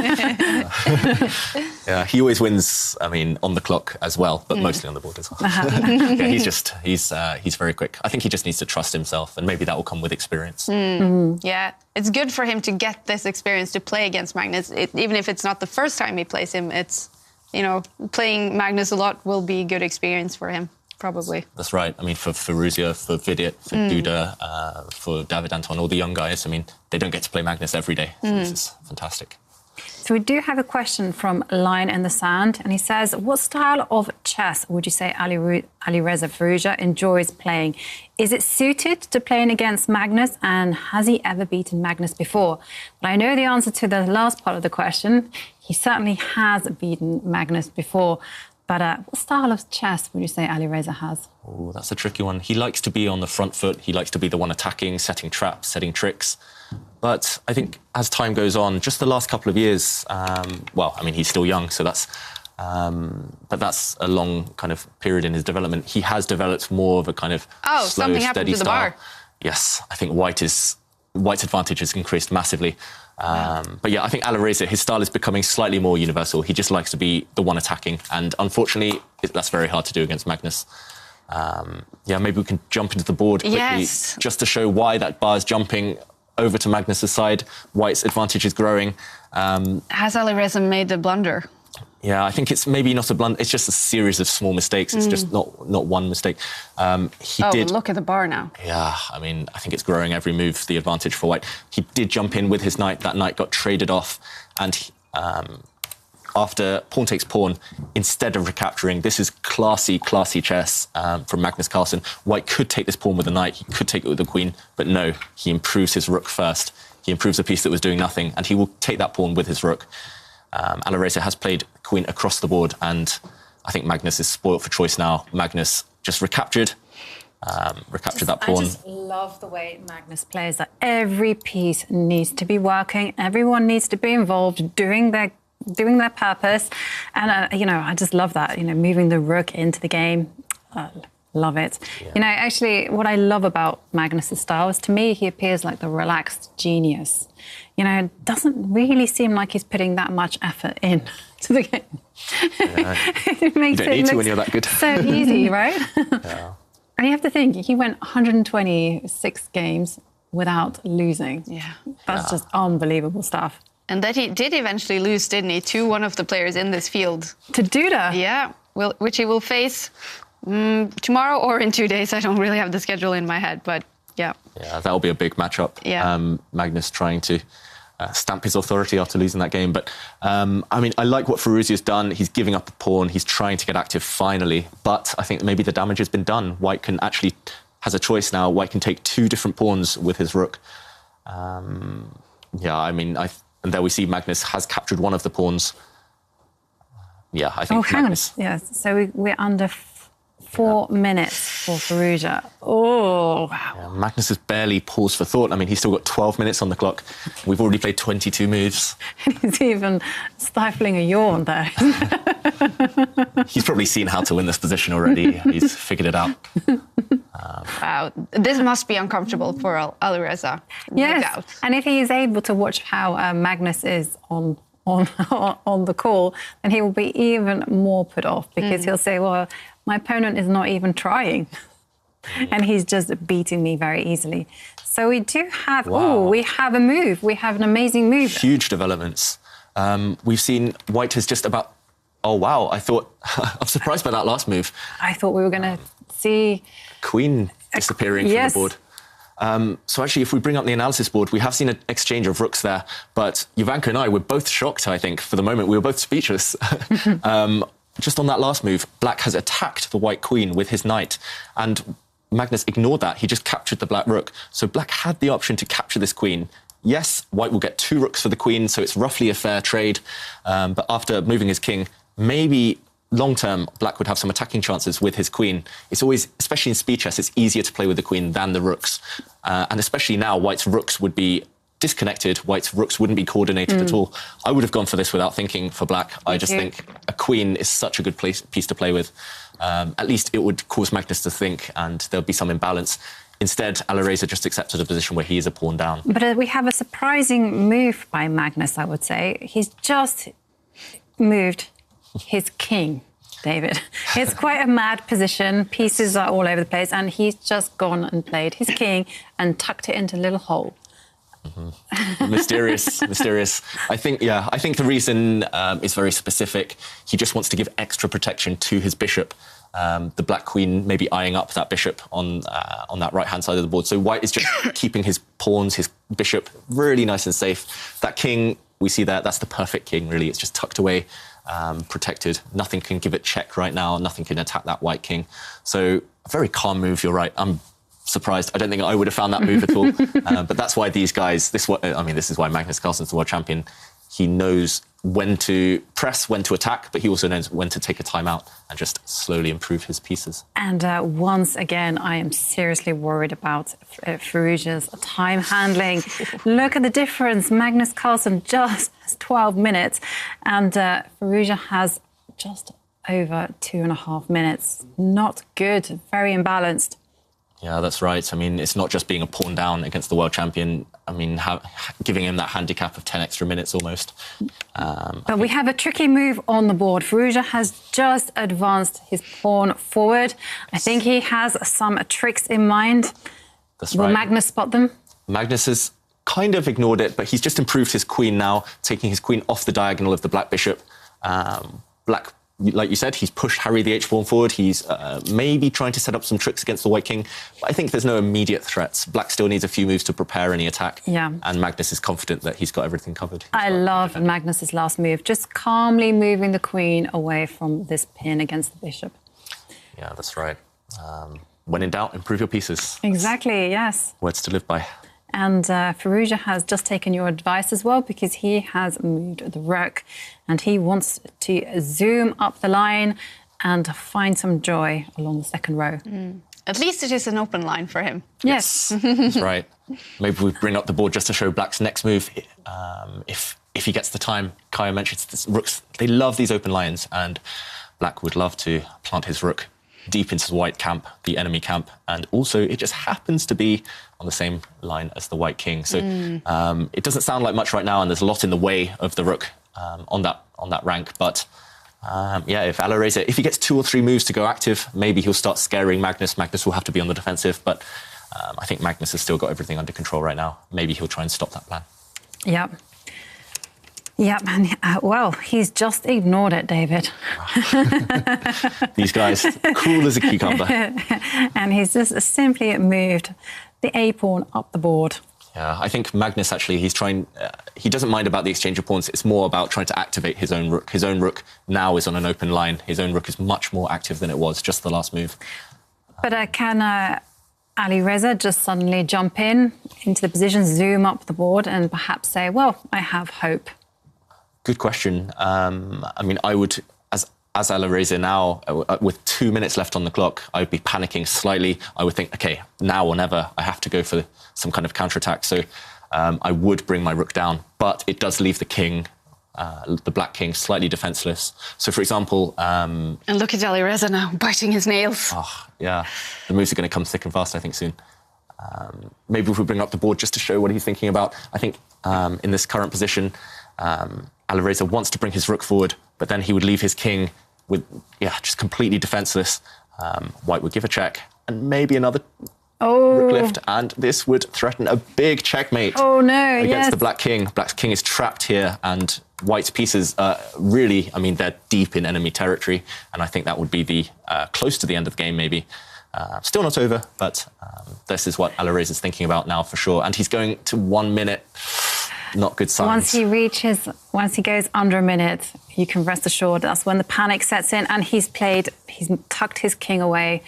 Yeah, he always wins, I mean, on the clock as well, but mostly on the board as well. Yeah, he's very quick. I think he just needs to trust himself, and maybe that will come with experience. Yeah, it's good for him to get this experience to play against Magnus. Even if it's not the first time he plays him, it's, you know, playing Magnus a lot will be good experience for him, probably. That's right. I mean, for Ruzia, for Vidit, for Duda, for David Anton, all the young guys, I mean, they don't get to play Magnus every day. So this is fantastic. So we do have a question from Line in the Sand, and he says, what style of chess would you say Alireza Firouzja enjoys playing? Is it suited to playing against Magnus, and has he ever beaten Magnus before? Well, I know the answer to the last part of the question. He certainly has beaten Magnus before. But what style of chess would you say Alireza has? Oh, that's a tricky one. He likes to be on the front foot. He likes to be the one attacking, setting traps, setting tricks. But I think as time goes on, just the last couple of years, well, I mean, he's still young, so that's... but that's a long kind of period in his development. He has developed more of a kind of slow, steady style. Bar. Yes, I think White's advantage has increased massively. But yeah, I think Alireza, his style is becoming slightly more universal. He just likes to be the one attacking. And unfortunately, that's very hard to do against Magnus. Yeah, maybe we can jump into the board quickly just to show why that bar is jumping over to Magnus's side. White's advantage is growing. Has Alireza made the blunder? Yeah, I think it's maybe not a blunder. It's just a series of small mistakes. It's just not one mistake. Look at the bar now. Yeah, I mean, I think it's growing every move, the advantage for White. He did jump in with his knight. That knight got traded off. And after pawn takes pawn, instead of recapturing, this is classy chess from Magnus Carlsen. White could take this pawn with the knight. He could take it with the queen. But no, he improves his rook first. He improves a piece that was doing nothing. And he will take that pawn with his rook. Alireza has played queen across the board, and I think Magnus is spoilt for choice now. Magnus just recaptured that pawn. I just love the way Magnus plays. That every piece needs to be working. Everyone needs to be involved, doing their purpose. And you know, I just love that. You know, moving the rook into the game. Love it. Yeah. You know, actually, what I love about Magnus's style is, to me, he appears like the relaxed genius. You know, it doesn't really seem like he's putting that much effort in to the game. Yeah. It makes you don't need to when you're that good. So easy, right? Yeah. And you have to think, he went 126 games without losing. Yeah. That's just unbelievable stuff. And that he did eventually lose, didn't he, to one of the players in this field. To Duda? Yeah, which he will face tomorrow or in 2 days. I don't really have the schedule in my head, but yeah. Yeah, that'll be a big matchup. Yeah. Magnus trying to stamp his authority after losing that game. But, I mean, I like what Firouzja's done. He's giving up a pawn. He's trying to get active finally. But I think maybe the damage has been done. White has a choice now. White can take two different pawns with his rook. Yeah, I mean, and there we see Magnus has captured one of the pawns. Yeah, I think Magnus... hang on. Yes, so we're under 4 minutes for Firouzja. Oh, wow. Yeah, Magnus has barely paused for thought. I mean, he's still got 12 minutes on the clock. We've already played 22 moves. He's even stifling a yawn there. He's probably seen how to win this position already. He's figured it out. Wow, this must be uncomfortable for Alireza. Yes, no doubt. And if he is able to watch how Magnus is on the call, then he will be even more put off, because he'll say, well, my opponent is not even trying. And he's just beating me very easily. So we do have, we have a move. We have an amazing move. Huge developments. We've seen White has just about, oh, wow, I'm surprised by that last move. I thought we were going to see... Queen disappearing from the board. So actually, if we bring up the analysis board, we have seen an exchange of rooks there. But Jovanka and I were both shocked, I think, for the moment. We were both speechless. Just on that last move, Black has attacked the White Queen with his knight. And Magnus ignored that. He just captured the Black rook. So Black had the option to capture this queen. Yes, White will get 2 rooks for the queen, so it's roughly a fair trade. But after moving his king, maybe... long-term, Black would have some attacking chances with his queen. It's always, especially in speed chess, it's easier to play with the queen than the rooks. And especially now, White's rooks would be disconnected, White's rooks wouldn't be coordinated at all. I would have gone for this without thinking for Black. I just think a queen is such a good piece to play with. At least it would cause Magnus to think, and there'll be some imbalance. Instead, Alireza just accepted a position where he is a pawn down. But we have a surprising move by Magnus, I would say. He's just moved his king, David. It's quite a mad position. Pieces are all over the place, and he's just gone and played his king and tucked it into a little hole. Mysterious. I think the reason is very specific. He just wants to give extra protection to his bishop. The Black Queen maybe eyeing up that bishop on that right-hand side of the board. So White is just keeping his pawns, his bishop, really nice and safe. That king, we see there, that's the perfect king, really. It's just tucked away, protected. Nothing can give it check right now. Nothing can attack that White king. So a very calm move, you're right. I'm surprised. I don't think I would have found that move at all. But that's why these guys, this is why Magnus Carlsen's the world champion. He knows when to press, when to attack, but he also knows when to take a timeout and just slowly improve his pieces. And once again, I am seriously worried about Firouzja's time handling. Look at the difference. Magnus Carlsen just has 12 minutes and Firouzja has just over 2.5 minutes. Not good, very imbalanced. Yeah, that's right. I mean, it's not just being a pawn down against the world champion. I mean, giving him that handicap of 10 extra minutes almost. But we have a tricky move on the board. Firouzja has just advanced his pawn forward. I think he has some tricks in mind. That's right. Will Magnus spot them? Magnus has kind of ignored it, but he's just improved his queen now, taking his queen off the diagonal of the Black bishop. Black, like you said, he's pushed Harry the H-pawn forward. He's maybe trying to set up some tricks against the White king. But I think there's no immediate threats. Black still needs a few moves to prepare any attack. Yeah. And Magnus is confident that he's got everything covered. I love Magnus's last move, just calmly moving the queen away from this pin against the bishop. Yeah, that's right. When in doubt, improve your pieces. Exactly, yes. Words to live by. And Firouzja has just taken your advice as well, because he has moved the rook and he wants to zoom up the line and find some joy along the second row. At least it is an open line for him. Yes. That's right. Maybe we bring up the board just to show Black's next move. If he gets the time, Kaya mentions this, rooks, they love these open lines, and Black would love to plant his rook deep into the White camp, the enemy camp, and also it just happens to be on the same line as the White king. So it doesn't sound like much right now, and there's a lot in the way of the rook on that rank. But yeah, if Alireza, if he gets 2 or 3 moves to go active, maybe he'll start scaring Magnus. Magnus will have to be on the defensive, but I think Magnus has still got everything under control right now. Maybe he'll try and stop that plan. Yep. Yep, and well, he's just ignored it, David. These guys, cool as a cucumber. And he's just simply moved the A-pawn up the board. Yeah, I think Magnus actually, he's trying, he doesn't mind about the exchange of pawns. It's more about trying to activate his own rook. His own rook now is on an open line. His own rook is much more active than it was just the last move. But can Alireza just suddenly jump into the position, zoom up the board and perhaps say, well, I have hope? Good question. I mean, I would, as Alireza now, with 2 minutes left on the clock, I would be panicking slightly. I would think, OK, now or never, I have to go for some kind of counterattack. So I would bring my rook down. But it does leave the king, the Black king, slightly defenseless. So, for example... and look at Alireza now, biting his nails. Oh, yeah. The moves are going to come thick and fast, I think, soon. Maybe if we bring up the board just to show what he's thinking about. I think in this current position... Alireza wants to bring his rook forward, but then he would leave his king with, just completely defenseless. White would give a check and maybe another rook lift, and this would threaten a big checkmate against the Black king. Black king is trapped here, and White's pieces really, I mean, they're deep in enemy territory, and I think that would be the close to the end of the game, maybe. Still not over, but this is what Alireza is thinking about now for sure, and he's going to 1 minute. Not good signs. Once he goes under a minute, you can rest assured that's when the panic sets in, and he's tucked his king away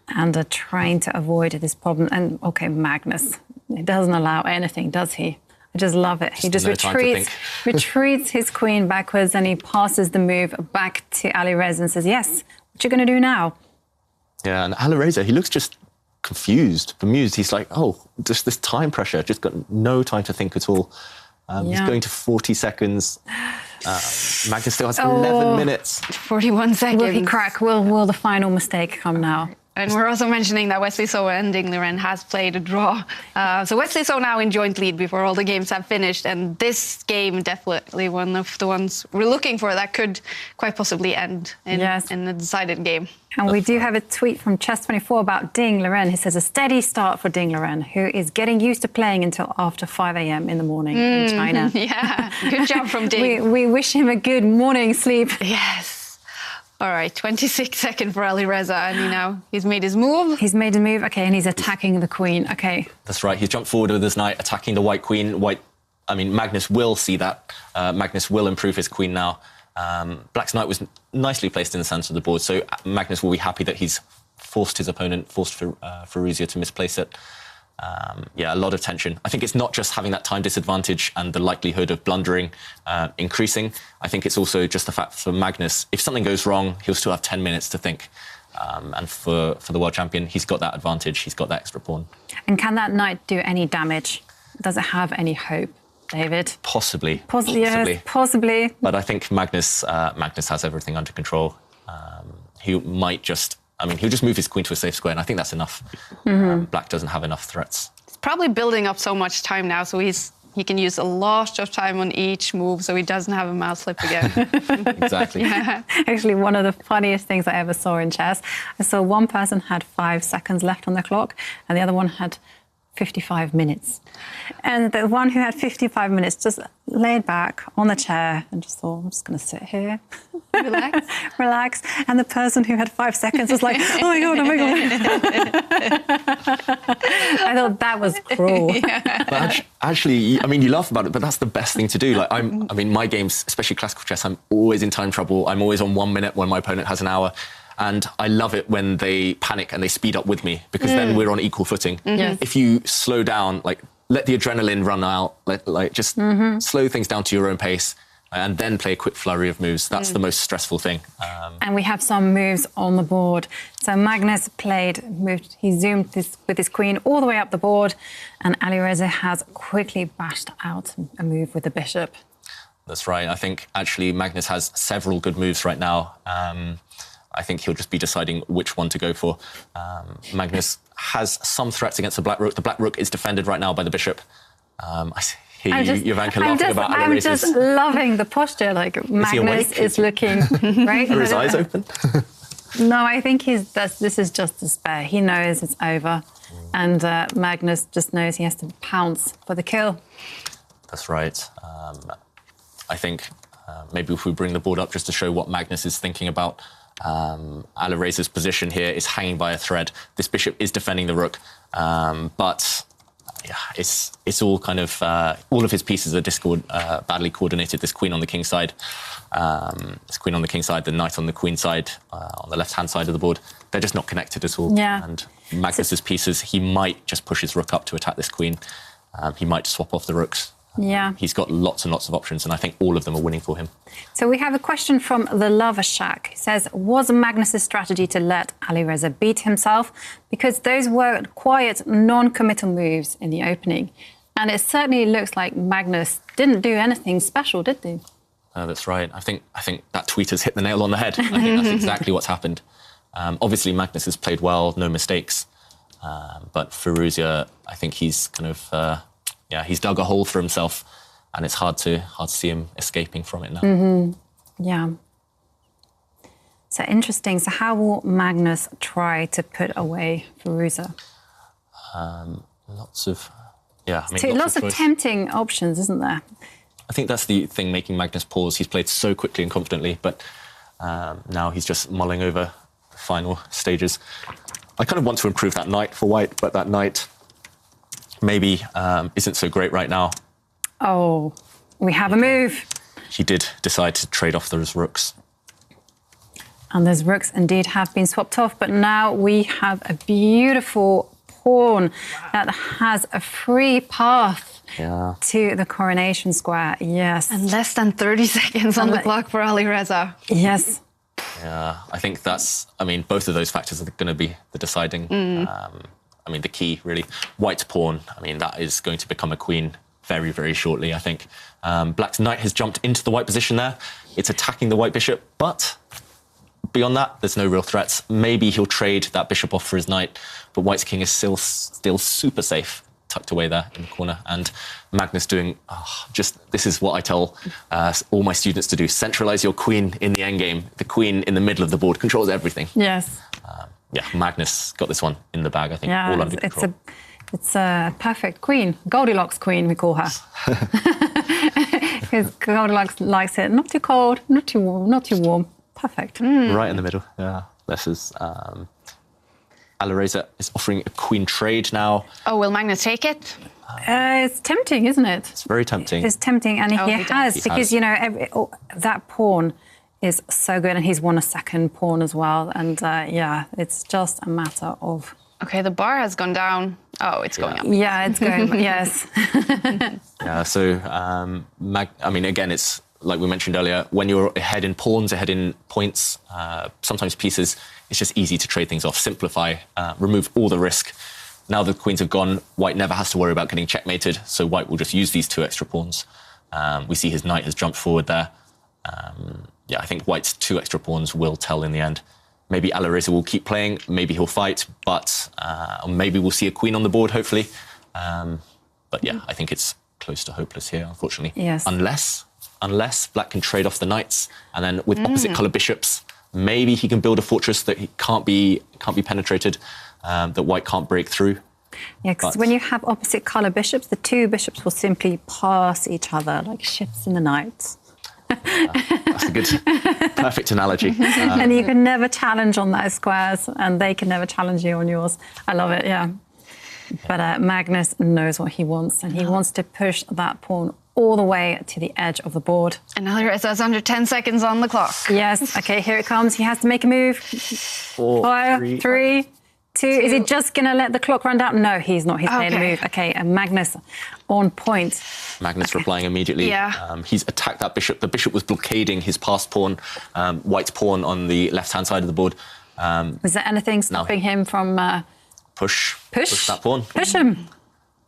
and trying to avoid this problem. And OK, Magnus, he doesn't allow anything, does he? I just love it. He just retreats his queen backwards, and he passes the move back to Alireza and says, yes, what you going to do now? Yeah, and Alireza, he looks just confused, bemused. He's like, oh, just this time pressure, just got no time to think at all. He's going to 40 seconds. Magnus still has 11 minutes. 41 seconds. Will he crack? Will the final mistake come now? And we're also mentioning that Wesley So and Ding Liren has played a draw. So Wesley So now in joint lead before all the games have finished. And this game definitely one of the ones we're looking for that could quite possibly end in a decided game. And we do have a tweet from Chess24 about Ding Liren. He says, a steady start for Ding Liren, who is getting used to playing until after 5 a.m. in the morning in China. Yeah, good job from Ding. We wish him a good morning sleep. Yes. All right, 26 seconds for Alireza, and now he's made his move. He's made his move, okay, and he's attacking the queen, okay. That's right, he's jumped forward with his knight, attacking the white queen. Magnus will see that. Magnus will improve his queen now. Black's knight was nicely placed in the centre of the board, so Magnus will be happy that he's forced his opponent, forced Firouzja to misplace it. A lot of tension. I think it's not just having that time disadvantage and the likelihood of blundering increasing. I think it's also just the fact for Magnus, if something goes wrong, he'll still have 10 minutes to think. And for the world champion, he's got that advantage. He's got that extra pawn. And can that knight do any damage? Does it have any hope, David? Possibly. Yes, possibly. But I think Magnus has everything under control. He might just... he'll just move his queen to a safe square, and I think that's enough. Black doesn't have enough threats. He's probably building up so much time now, so he can use a lot of time on each move, so he doesn't have a mouse slip again. Exactly. Yeah. Actually, one of the funniest things I ever saw in chess, I saw one person had 5 seconds left on the clock, and the other one had 55 minutes. And the one who had 55 minutes just laid back on the chair and just thought, I'm just going to sit here. Relax. Relax. And the person who had 5 seconds was like, oh my God, oh my God. I thought that was cruel. Yeah. But actually, you laugh about it, but that's the best thing to do. My games, especially classical chess, I'm always in time trouble. I'm always on 1 minute when my opponent has an hour. And I love it when they panic and they speed up with me, because then we're on equal footing. Yes. If you slow down, let the adrenaline run out, just slow things down to your own pace, and then play a quick flurry of moves. That's the most stressful thing. And we have some moves on the board. So Magnus he zoomed with his queen all the way up the board, and Alireza has quickly bashed out a move with the bishop. That's right. I think actually Magnus has several good moves right now. I think he'll just be deciding which one to go for. Magnus has some threats against the black rook. The black rook is defended right now by the bishop. I hear Jovanka laughing about Alireza's. I'm just loving the posture. Magnus is looking right. Are his eyes open? No, I think this is just despair. He knows it's over, and Magnus just knows he has to pounce for the kill. That's right. I think maybe if we bring the board up just to show what Magnus is thinking about. Alireza's position here is hanging by a thread. This bishop is defending the rook, but it's all kind of all of his pieces are badly coordinated. This queen on the king side, the knight on the queen side, on the left-hand side of the board. They're just not connected at all. Yeah. And Magnus's pieces, he might just push his rook up to attack this queen. He might swap off the rooks. Yeah. He's got lots and lots of options, and I think all of them are winning for him. So we have a question from the Lover Shack. He says, was Magnus's strategy to let Alireza beat himself? Because those were quiet, non-committal moves in the opening. And it certainly looks like Magnus didn't do anything special, did he? That's right. I think that tweet has hit the nail on the head. I think that's exactly what's happened. Obviously, Magnus has played well, no mistakes. But Firouzja, I think he's kind of... he's dug a hole for himself, and it's hard to see him escaping from it now. Yeah. So interesting. So how will Magnus try to put away Firouzja? Lots of tempting options, isn't there? I think that's the thing making Magnus pause. He's played so quickly and confidently, but now he's just mulling over the final stages. I kind of want to improve that knight for white, but that knight maybe isn't so great right now. Oh, we have a move. He did decide to trade off those rooks. And those rooks indeed have been swapped off, but now we have a beautiful pawn that has a free path to the coronation square. Yes. And less than 30 seconds on the clock for Alireza. Yes. Yeah, I think both of those factors are going to be the deciding I mean, the key, really. White's pawn, I mean, that is going to become a queen very, very shortly, I think. Black's knight has jumped into the white position there. It's attacking the white bishop, but beyond that, there's no real threats. Maybe he'll trade that bishop off for his knight, but white's king is still super safe, tucked away there in the corner. And Magnus doing this is what I tell all my students to do: centralize your queen in the endgame. The queen in the middle of the board controls everything. Yes. Magnus got this one in the bag, I think. Yeah, all under control. It's a perfect queen. Goldilocks queen, we call her. Because Goldilocks likes it not too cold, not too warm, not too warm. Perfect. Right in the middle. Yeah. This is Vachier-Lagrave is offering a queen trade now. Oh, will Magnus take it? It's tempting, isn't it? It's very tempting. It's tempting, and he has, because, you know, that pawn is so good, and he's won a second pawn as well. And it's just a matter of... Okay, the bar has gone down. Oh, it's going up. Yeah, it's going, yes. So, I mean, again, it's like we mentioned earlier, when you're ahead in pawns, ahead in points, sometimes pieces, it's just easy to trade things off, simplify, remove all the risk. Now the queens have gone, white never has to worry about getting checkmated, so white will just use these 2 extra pawns. We see his knight has jumped forward there. I think white's 2 extra pawns will tell in the end. Maybe Vachier-Lagrave will keep playing, maybe he'll fight, but maybe we'll see a queen on the board, hopefully. But yeah, I think it's close to hopeless here, unfortunately. Yes. Unless black can trade off the knights, and then with opposite colour bishops, maybe he can build a fortress that he can't be penetrated, that white can't break through. Yeah, because when you have opposite colour bishops, the 2 bishops will simply pass each other like ships in the night. That's a good, perfect analogy. And you can never challenge on those squares, and they can never challenge you on yours. I love it, yeah. But Magnus knows what he wants, and he wants to push that pawn all the way to the edge of the board. And Vachier-Lagrave has under 10 seconds on the clock. Yes, okay, here it comes. He has to make a move. 4, 3, 2. Is he just going to let the clock run down? No, he's not. He's made a move. Okay, and Magnus on point. Magnus replying immediately. Yeah. He's attacked that bishop. The bishop was blockading his passed pawn, white's pawn on the left-hand side of the board. Was there anything stopping him from... Push that pawn. Push him.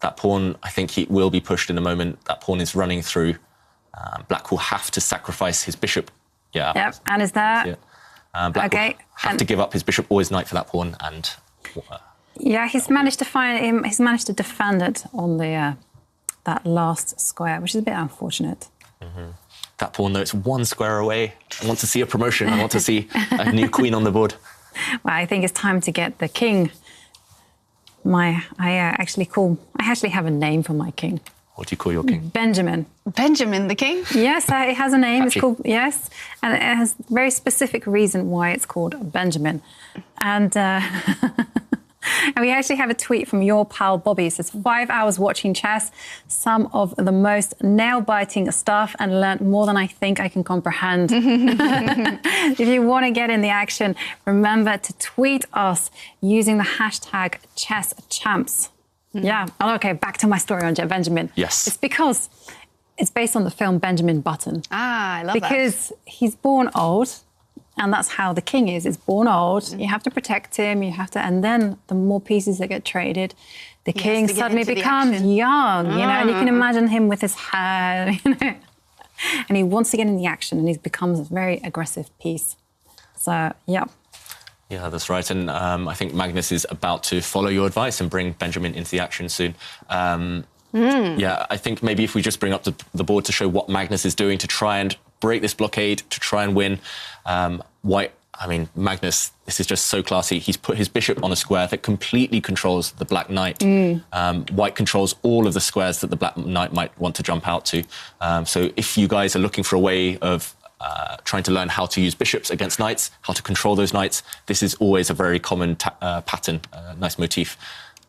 That pawn, I think he will be pushed in a moment. That pawn is running through. Black will have to sacrifice his bishop. Yeah. Yep, and is there... Black will have to give up his bishop or his knight for that pawn, and... Yeah, he's managed to find him. He's managed to defend it on the that last square, which is a bit unfortunate. That pawn, though, it's 1 square away. I want to see a promotion. I want to see a new queen on the board. Well, I think it's time to get the king. I actually have a name for my king. What do you call your king? Benjamin. Benjamin the king? Yes, it has a name. Catchy. It's called, yes. And it has a very specific reason why it's called Benjamin. And, and we actually have a tweet from your pal Bobby. It says, 5 hours watching chess, some of the most nail-biting stuff, and learnt more than I think I can comprehend. If you want to get in the action, remember to tweet us using the hashtag #ChessChamps. Yeah. Okay, back to my story on Benjamin. Yes. It's because it's based on the film Benjamin Button. Ah, I love that. Because he's born old, and that's how the king is. He's born old. You have to protect him. And then the more pieces that get traded, the king suddenly becomes young, you know, and you can imagine him with his hair, you know. And he wants to get in the action, and he becomes a very aggressive piece. So, yeah. Yeah, that's right. And I think Magnus is about to follow your advice and bring Benjamin into the action soon. Yeah, I think maybe if we just bring up the board to show what Magnus is doing to try and break this blockade, to try and win. Magnus, this is just so classy. He's put his bishop on a square that completely controls the black knight. White controls all of the squares that the black knight might want to jump out to. So if you guys are looking for a way of trying to learn how to use bishops against knights, how to control those knights, this is always a very common pattern, nice motif.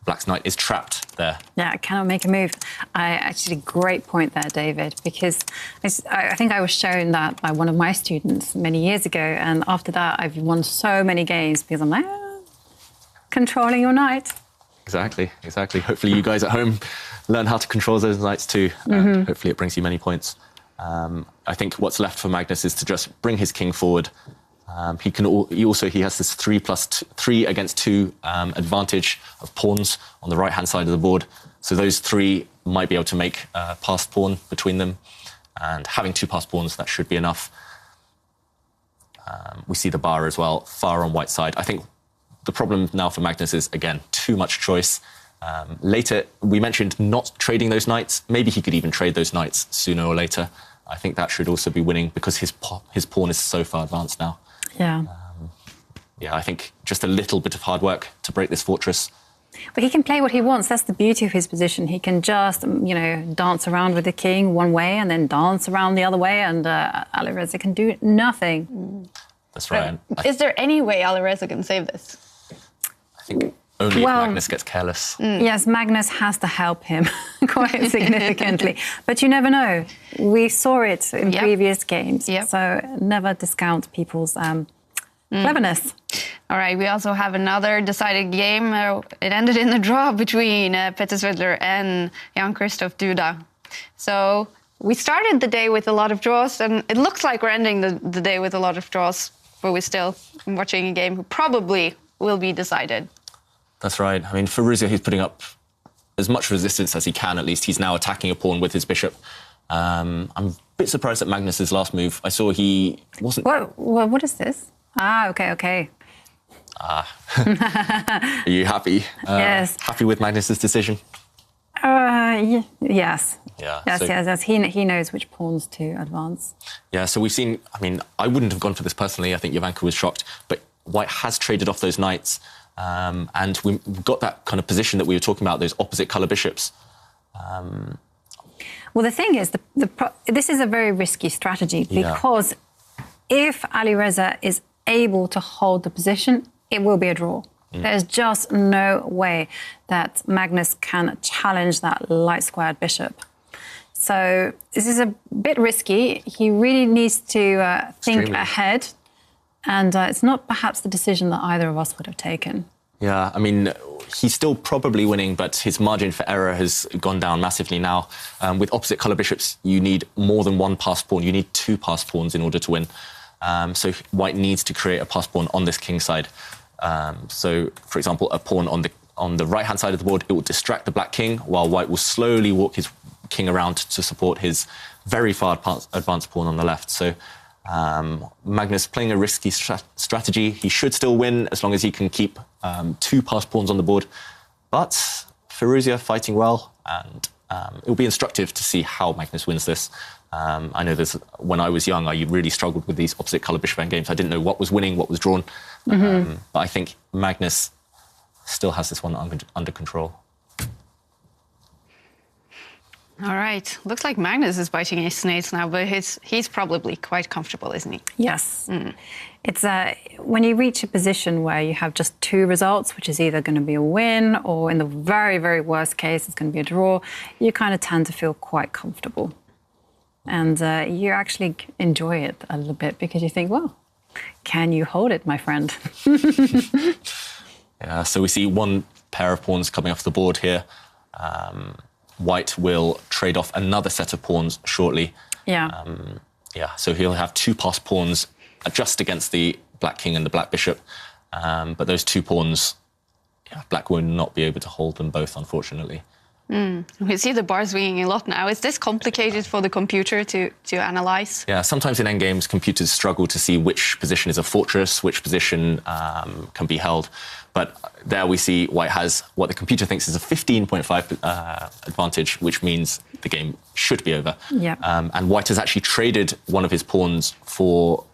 Black's knight is trapped there. Yeah, cannot make a move. Actually, great point there, David, because I think I was shown that by one of my students many years ago, and after that I've won so many games because I'm like, controlling your knight. Exactly. Hopefully you guys at home learn how to control those knights too. Hopefully it brings you many points. I think what's left for Magnus is to just bring his king forward, He has this 3+3 against 2 advantage of pawns on the right-hand side of the board. So those 3 might be able to make a passed pawn between them. And having 2 passed pawns, that should be enough. We see the bar as well, far on white side. I think the problem now for Magnus is, again, too much choice. Later, we mentioned not trading those knights. Maybe he could even trade those knights sooner or later. I think that should also be winning because his pawn is so far advanced now. Yeah. I think just a little bit of hard work to break this fortress. But he can play what he wants. That's the beauty of his position. He can just, dance around with the king one way and then dance around the other way, and Alireza can do nothing. That's right. Is there any way Alireza can save this? I think only if Magnus gets careless. Yes, Magnus has to help him quite significantly. But you never know. We saw it in previous games. So never discount people's cleverness. All right, we also have another decided game. It ended in a draw between Petter Svedler and Jan-Krzysztof Duda. So we started the day with a lot of draws, and it looks like we're ending the day with a lot of draws, but we're still watching a game who probably will be decided. That's right. I mean, Firouzja, he's putting up as much resistance as he can, at least. He's now attacking a pawn with his bishop. I'm a bit surprised at Magnus's last move. I saw he wasn't... What is this? Okay. Are you happy? Yes. Happy with Magnus's decision? Yes. Yeah. Yes. He knows which pawns to advance. Yeah, so we've seen... I mean, I wouldn't have gone for this personally. I think Jovanka was shocked. But White has traded off those knights. And we've got that kind of position that we were talking about, those opposite colour bishops. Well, the thing is, this is a very risky strategy because if Alireza is able to hold the position, it will be a draw. There's just no way that Magnus can challenge that light-squared bishop. So this is a bit risky. He really needs to think ahead. And it's not perhaps the decision that either of us would have taken. Yeah, I mean, he's still probably winning, but his margin for error has gone down massively now. With opposite colour bishops, you need more than 1 passed pawn. You need 2 passed pawns in order to win. So White needs to create a passed pawn on this king side. So, for example, a pawn on the right-hand side of the board, it will distract the black king, while White will slowly walk his king around to support his very far advanced pawn on the left. So Magnus playing a risky strategy. He should still win as long as he can keep 2 passed pawns on the board. But Firouzja fighting well, and it will be instructive to see how Magnus wins this. I know when I was young, I really struggled with these opposite colour bishop endgames. I didn't know what was winning, what was drawn. But I think Magnus still has this one under control. All right. Looks like Magnus is biting his nails now, but he's probably quite comfortable, isn't he? Yes. It's when you reach a position where you have just 2 results, which is either going to be a win or, in the very, very worst case, it's going to be a draw, you kind of tend to feel quite comfortable. And you actually enjoy it a little bit because you think, well, can you hold it, my friend? Yeah, so we see 1 pair of pawns coming off the board here. White will trade off another set of pawns shortly. Yeah. So he'll have 2 passed pawns just against the black king and the black bishop. But those 2 pawns, black will not be able to hold them both, unfortunately. We see the bar swinging a lot now. Is this complicated for the computer to analyze? Yeah, sometimes in endgames, computers struggle to see which position is a fortress, which position can be held. But there we see White has what the computer thinks is a 15.5 advantage, which means the game should be over. Yeah. And White has actually traded one of his pawns for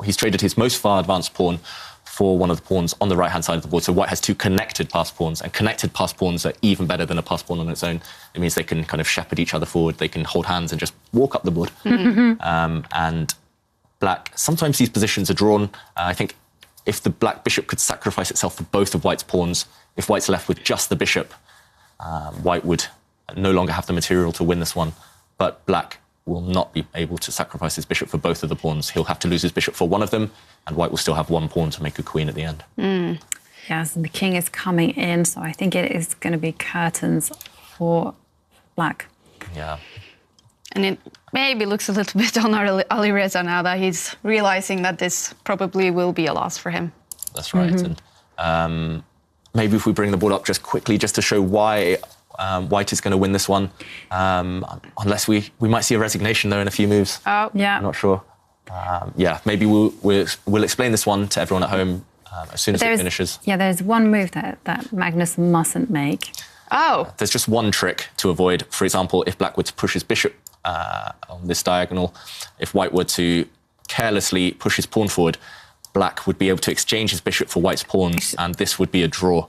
he's traded his most far advanced pawn for one of the pawns on the right-hand side of the board. So White has 2 connected passed pawns, and connected passed pawns are even better than a passed pawn on its own. It means they can kind of shepherd each other forward. They can hold hands and just walk up the board. And Black, sometimes these positions are drawn. I think if the black bishop could sacrifice itself for both of White's pawns, if White's left with just the bishop, White would no longer have the material to win this one. But Black will not be able to sacrifice his bishop for both of the pawns. He'll have to lose his bishop for one of them, and White will still have 1 pawn to make a queen at the end. Yes, and the king is coming in, so I think it is going to be curtains for Black. Yeah. And it maybe looks a little bit on Alireza now that he's realizing that this probably will be a loss for him. That's right. And maybe if we bring the board up just quickly, just to show why White is going to win this one. Unless we might see a resignation though in a few moves. Oh, yeah. I'm not sure. Maybe we'll explain this one to everyone at home as soon as it finishes. Yeah, there's one move that Magnus mustn't make. Oh. There's just one trick to avoid. For example, if Black were to push his bishop on this diagonal, if White were to carelessly push his pawn forward, Black would be able to exchange his bishop for White's pawns, and this would be a draw.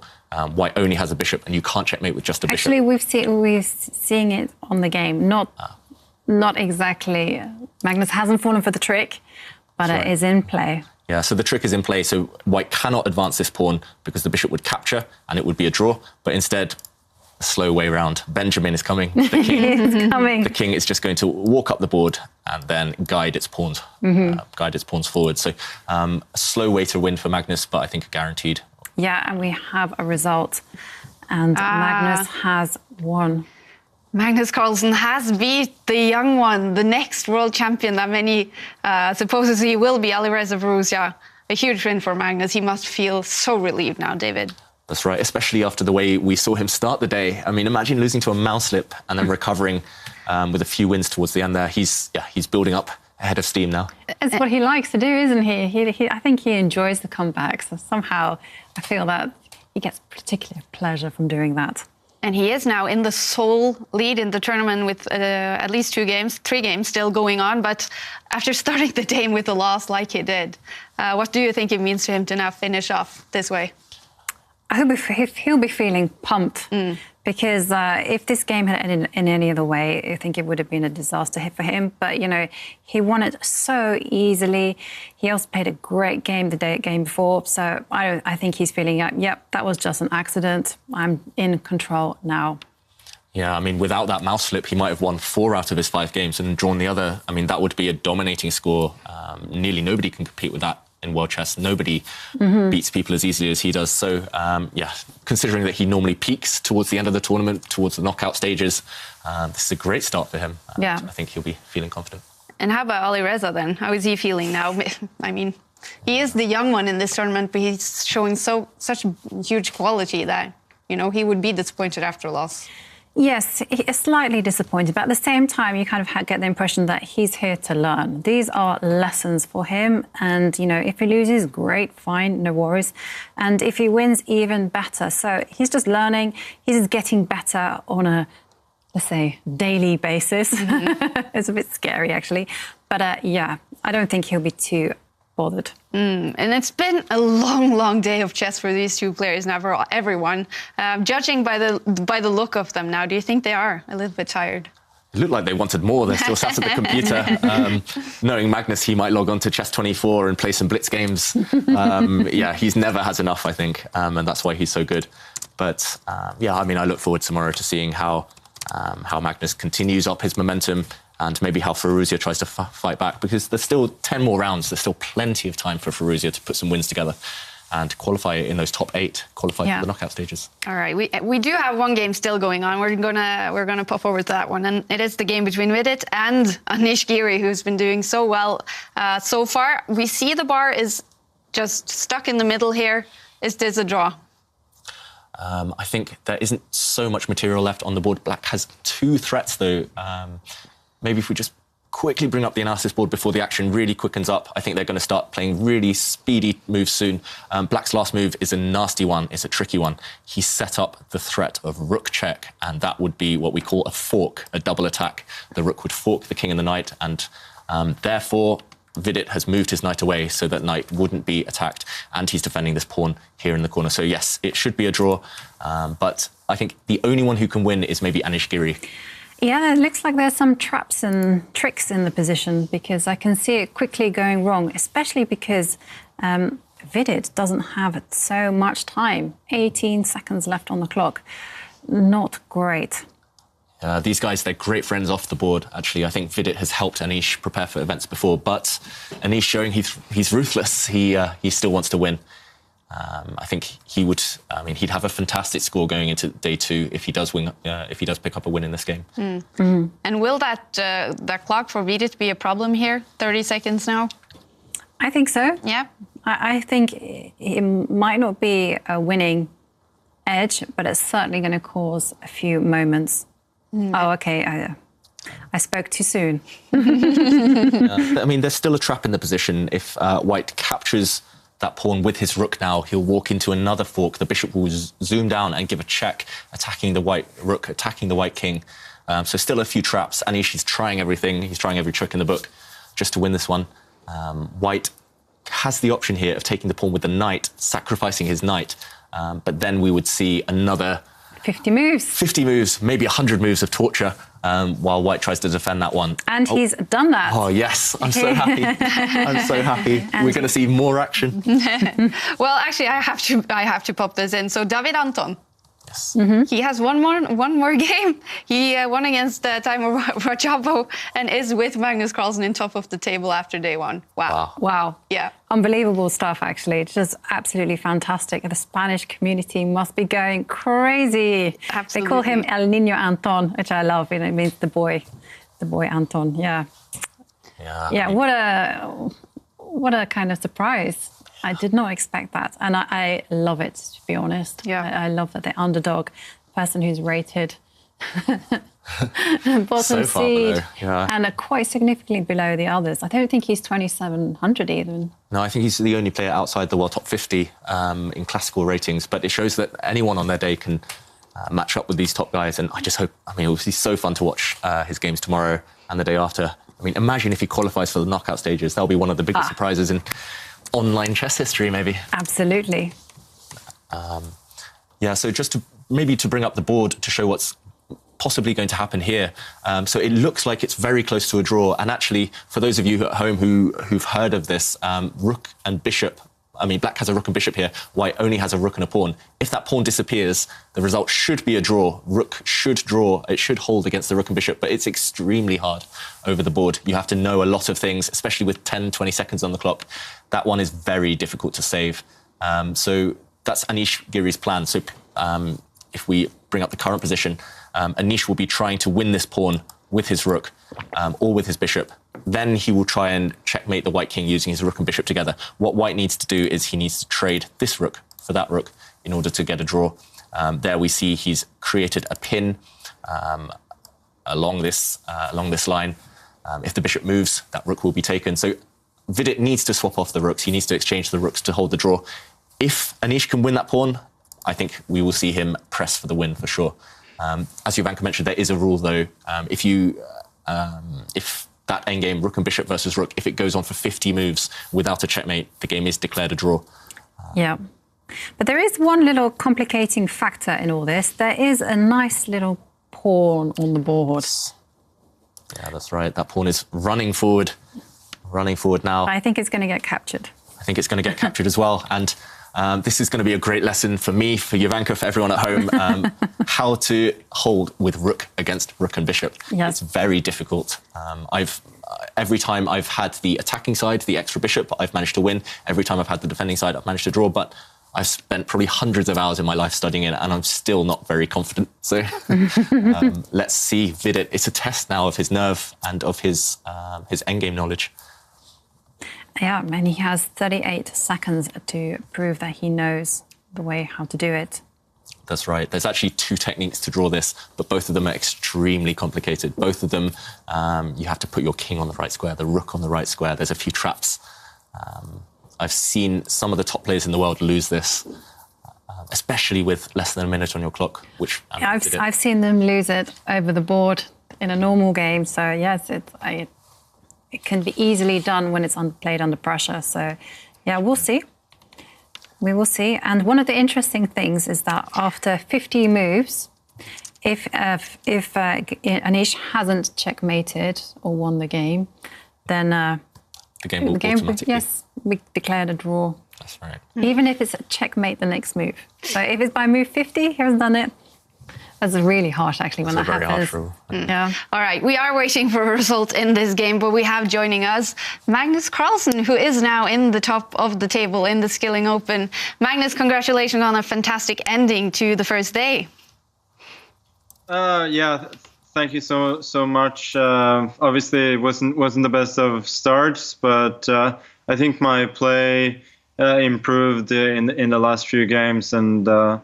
White only has a bishop, and you can't checkmate with just a bishop. Actually, we've seen it on the game. Not exactly. Magnus hasn't fallen for the trick, but it is in play. Yeah, so the trick is in play. So White cannot advance this pawn because the bishop would capture, and it would be a draw. But instead, a slow way round. Benjamin is coming. The king. He's coming. The king is just going to walk up the board and then guide its pawns, forward. So a slow way to win for Magnus, but I think guaranteed. Yeah, and we have a result. And Magnus has won. Magnus Carlsen has beat the young one, the next world champion that many supposes he will be, Alireza Firouzja. A huge win for Magnus. He must feel so relieved now, David. That's right, especially after the way we saw him start the day. I mean, imagine losing to a mouse slip and then recovering with a few wins towards the end there. He's building up a head of steam now. It's what he likes to do, isn't he? I think he enjoys the comebacks. So somehow I feel that he gets particular pleasure from doing that. And he is now in the sole lead in the tournament with at least 3 games still going on. But after starting the day with a loss like he did, what do you think it means to him to now finish off this way? He'll be feeling pumped because if this game had ended in any other way, I think it would have been a disaster hit for him. But, you know, he won it so easily. He also played a great game the game before. So I think he's feeling, yep, that was just an accident. I'm in control now. Yeah, I mean, without that mouse slip, he might have won 4 out of his 5 games and drawn the other. I mean, that would be a dominating score. Nearly nobody can compete with that in world chess. Nobody beats people as easily as he does. So, considering that he normally peaks towards the end of the tournament, towards the knockout stages, this is a great start for him. I think he'll be feeling confident. And how about Alireza then? How is he feeling now? I mean, he is the young one in this tournament, but he's showing such huge quality that, you know, he would be disappointed after a loss. Yes, he is slightly disappointed, but at the same time, you kind of get the impression that he's here to learn. These are lessons for him, and, you know, if he loses, great, fine, no worries. And if he wins, even better. So he's just learning. He's just getting better on a, let's say, daily basis. It's a bit scary, actually. But, I don't think he'll be too bothered. And it's been a long day of chess for these 2 players now, for everyone. Judging by the look of them now, do you think they are a little bit tired? It looked like they wanted more. They're still sat at the computer. Knowing Magnus, he might log on to Chess24 and play some blitz games. He's never has enough, I think, and that's why he's so good. But I mean, I look forward tomorrow to seeing how Magnus continues up his momentum, and maybe how Firouzja tries to fight back, because there's still 10 more rounds. There's still plenty of time for Firouzja to put some wins together and qualify in those top 8, qualify for the knockout stages. All right, we do have one game still going on. We're gonna pop over to that one, and it is the game between Vidit and Anish Giri, who's been doing so well so far. We see the bar is just stuck in the middle here. Is this a draw? I think there isn't so much material left on the board. Black has 2 threats, though. Maybe if we just quickly bring up the analysis board before the action really quickens up. I think they're going to start playing really speedy moves soon. Black's last move is a nasty one. It's a tricky one. He set up the threat of rook check, and that would be what we call a fork, a double attack. The rook would fork the king and the knight, and therefore Vidit has moved his knight away so that knight wouldn't be attacked, and he's defending this pawn here in the corner. So yes, it should be a draw, but I think the only one who can win is maybe Anish Giri. Yeah, it looks like there's some traps and tricks in the position, because I can see it quickly going wrong, especially because Vidit doesn't have so much time. 18 seconds left on the clock. Not great. These guys, they're great friends off the board, actually. I think Vidit has helped Anish prepare for events before, but Anish showing he's ruthless. He still wants to win. I think he would. I mean, he'd have a fantastic score going into day 2 if he does win. If he does pick up a win in this game. And will that clock for Vidit be a problem here? 30 seconds now. I think so. Yeah. I think it might not be a winning edge, but it's certainly going to cause a few moments. Oh, okay. I spoke too soon. I mean, there's still a trap in the position. If White captures that pawn with his rook now, he'll walk into another fork. The bishop will zoom down and give a check, attacking the white rook, attacking the white king. So still a few traps. Anish is trying everything. He's trying every trick in the book just to win this one. White has the option here of taking the pawn with the knight, sacrificing his knight. But then we would see another 50 moves. 50 moves, maybe 100 moves of torture while White tries to defend that one. And he's done that. Oh, yes. I'm so happy. I'm so happy. We're going to see more action. Well, actually, I have to pop this in. So David Anton. Yes. He has one more game. He won against Timo Rajabo and is with Magnus Carlsen in top of the table after day 1. Wow. Yeah. Unbelievable stuff, actually. It's just absolutely fantastic. The Spanish community must be going crazy. Absolutely. They call him El Niño Anton, which I love. You know, it means the boy Anton. Yeah. Yeah. What a kind of surprise. I did not expect that. And I love it, to be honest. Yeah. I love that the underdog, person who's rated bottom So far seed below, yeah. and quite significantly below the others. I don't think he's 2,700 even. No, I think he's the only player outside the world top 50 in classical ratings. But it shows that anyone on their day can match up with these top guys. And I just hope, I mean, it will be so fun to watch his games tomorrow and the day after. I mean, imagine if he qualifies for the knockout stages. That'll be one of the biggest surprises in online chess history, maybe. Absolutely. Yeah, so just to bring up the board to show what's possibly going to happen here. So it looks like it's very close to a draw. And actually, for those of you at home who've heard of this, rook and bishop, I mean, black has a rook and bishop here, white only has a rook and a pawn. If that pawn disappears, the result should be a draw. Rook should draw. It should hold against the rook and bishop, but it's extremely hard over the board. You have to know a lot of things, especially with 10, 20 seconds on the clock. That one is very difficult to save. So that's Anish Giri's plan. So if we bring up the current position, Anish will be trying to win this pawn with his rook or with his bishop. Then he will try and checkmate the white king using his rook and bishop together. What white needs to do is he needs to trade this rook for that rook in order to get a draw. There we see he's created a pin along this line. If the bishop moves, that rook will be taken. So Vidit needs to swap off the rooks. He needs to exchange the rooks to hold the draw. If Anish can win that pawn, I think we will see him press for the win for sure. As Jovanka mentioned, there is a rule though. If that endgame, rook and bishop versus rook, if it goes on for 50 moves without a checkmate, the game is declared a draw. Yeah. But there is one little complicating factor in all this. There is a nice little pawn on the board. Yeah, that's right. That pawn is running forward now. I think it's going to get captured. I think it's going to get captured as well. And this is going to be a great lesson for me, for Jovanka, for everyone at home, how to hold with rook against rook and bishop. Yes. It's very difficult. Every time I've had the attacking side, the extra bishop, I've managed to win. Every time I've had the defending side, I've managed to draw. But I've spent probably hundreds of hours in my life studying it, and I'm still not very confident. So let's see Vidit. It's a test now of his nerve and of his endgame knowledge. Yeah, and he has 38 seconds to prove that he knows the way how to do it. That's right. There's actually 2 techniques to draw this, but both of them are extremely complicated. Both of them, you have to put your king on the right square, the rook on the right square. There's a few traps. I've seen some of the top players in the world lose this, especially with less than a minute on your clock, which I've seen them lose it over the board in a normal game. So yes, it can be easily done when it's played under pressure. So, yeah, we'll see. We will see. And one of the interesting things is that after 50 moves, if Anish hasn't checkmated or won the game, then the game will automatically. Yes, we declared a draw. That's right. Even if it's a checkmate the next move. So if it's by move 50, he hasn't done it. That's really harsh, actually, when that very happens. harsh rule. Yeah. All right, we are waiting for a result in this game, but we have joining us Magnus Carlsen, who is now in the top of the table in the Skilling Open. Magnus, congratulations on a fantastic ending to the first day. Yeah, thank you so much. Obviously, it wasn't the best of starts, but I think my play improved in the last few games, and the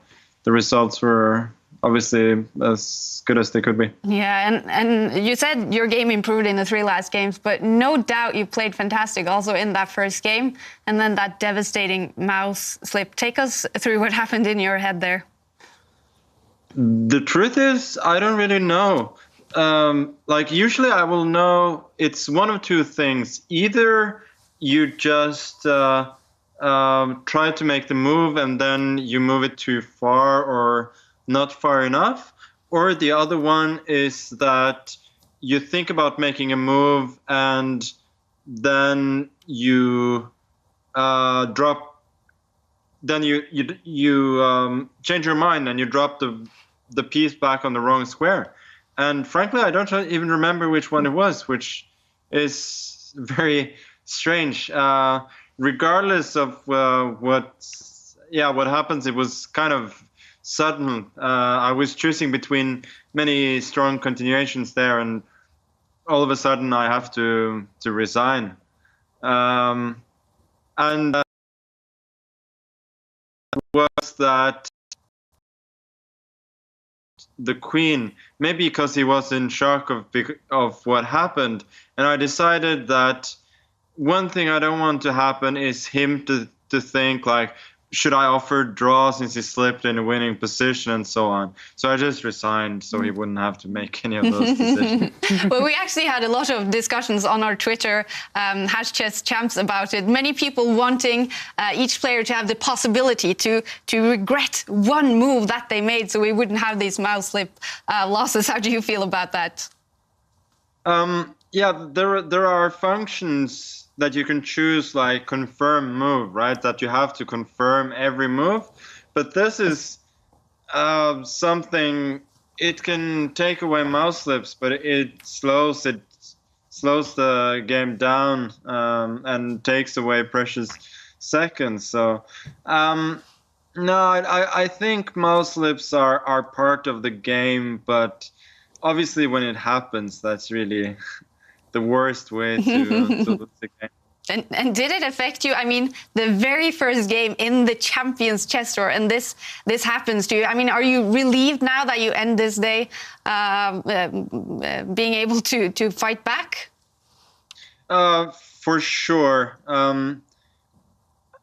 results were obviously as good as they could be. Yeah, and you said your game improved in the 3 last games, but no doubt you played fantastic also in that first game, and then that devastating mouse slip. Take us through what happened in your head there. The truth is, I don't really know. Like, usually I will know it's one of two things. Either you just try to make the move and then you move it too far or not far enough, or the other one is that you think about making a move and then you change your mind and you drop the piece back on the wrong square. And frankly, I don't even remember which one it was, which is very strange. Regardless of what happens, it was kind of sudden. I was choosing between many strong continuations there, and all of a sudden I have to resign. And was that the queen, maybe because he was in shock of what happened, and I decided that one thing I don't want to happen is him to think like, should I offer draw since he slipped in a winning position and so on. So I just resigned so he wouldn't have to make any of those decisions. Well, we actually had a lot of discussions on our Twitter, #ChessChamps, about it. Many people wanting each player to have the possibility to regret one move that they made so we wouldn't have these mouse slip losses. How do you feel about that? Yeah, there are functions that you can choose, like confirm move, right? That you have to confirm every move. But this is something, it can take away mouse slips, but it slows the game down and takes away precious seconds. So no, I think mouse slips are part of the game, but obviously when it happens, that's really the worst way to lose the game. And did it affect you? I mean, the very first game in the Champions Chess Tour, and this happens to you. I mean, are you relieved now that you end this day being able to fight back? For sure.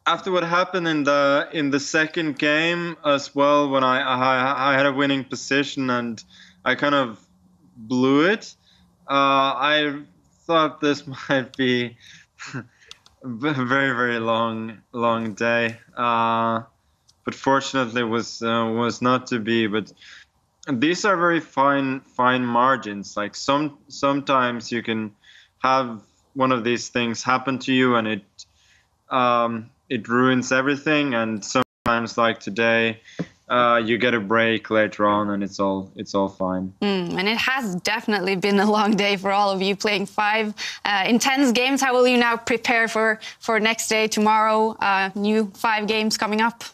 After what happened in the second game as well, when I had a winning position and I kind of blew it, I thought this might be a very, very long day, but fortunately was not to be. But these are very fine margins. Like sometimes you can have one of these things happen to you and it ruins everything, and sometimes, like today, you get a break later on and it's all fine. And it has definitely been a long day for all of you, playing 5 intense games. How will you now prepare for next day, tomorrow, new 5 games coming up?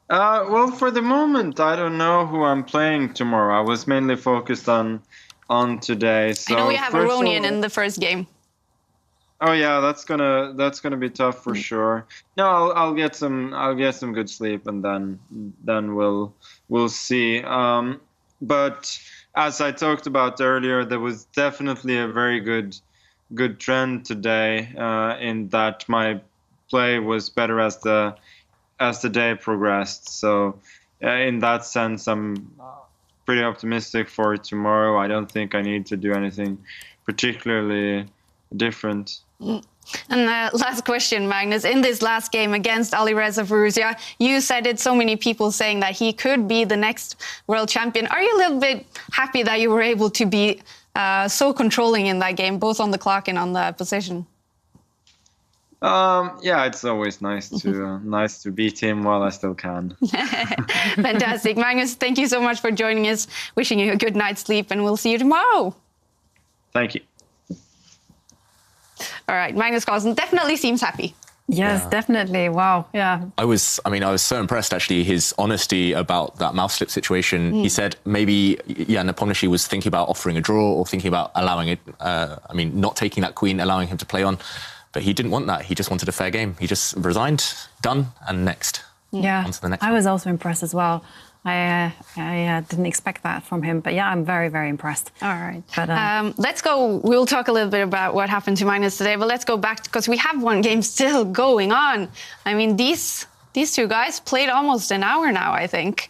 Well, for the moment, I don't know who I'm playing tomorrow. I was mainly focused on today. So I know you have Aronian in the first game. Oh yeah, that's gonna be tough for sure. No, I'll get some good sleep, and then we'll see. But as I talked about earlier, there was definitely a very good trend today in that my play was better as the day progressed. So in that sense, I'm pretty optimistic for tomorrow. I don't think I need to do anything particularly different. And last question, Magnus. In this last game against Alireza Firouzja, you cited so many people saying that he could be the next world champion. Are you a little bit happy that you were able to be so controlling in that game, both on the clock and on the position? Yeah, it's always nice to beat him while I still can. Fantastic. Magnus, thank you so much for joining us. Wishing you a good night's sleep, and we'll see you tomorrow. Thank you. All right, Magnus Carlsen definitely seems happy. Yes, definitely. Wow. Yeah. I was so impressed, actually, his honesty about that mouse slip situation. He said maybe Nepomniachtchi was thinking about offering a draw or thinking about allowing it, not taking that queen, allowing him to play on. But he didn't want that. He just wanted a fair game. He just resigned, done, and next. Yeah, on to the next I one. was also impressed as well. I didn't expect that from him. But yeah, I'm very, very impressed. All right. But, let's go. We'll talk a little bit about what happened to Magnus today, but let's go back because we have one game still going on. I mean, these two guys played almost an hour now, I think.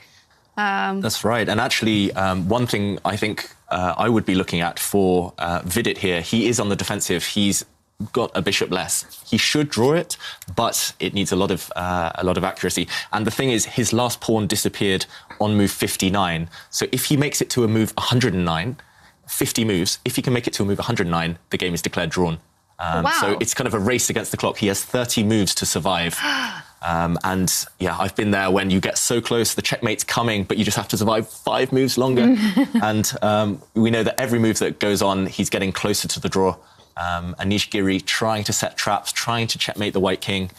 That's right. And actually, one thing I think I would be looking at for Vidit here, he is on the defensive. He's got a bishop less. He should draw it, but it needs a lot of accuracy. And the thing is, his last pawn disappeared on move 59. So if he makes it to a move 109, 50 moves, if he can make it to a move 109, the game is declared drawn. Wow. So it's kind of a race against the clock. He has 30 moves to survive. And yeah, I've been there when you get so close, the checkmate's coming, but you just have to survive 5 moves longer. And we know that every move that goes on, he's getting closer to the draw. Anish Giri trying to set traps, trying to checkmate the white king,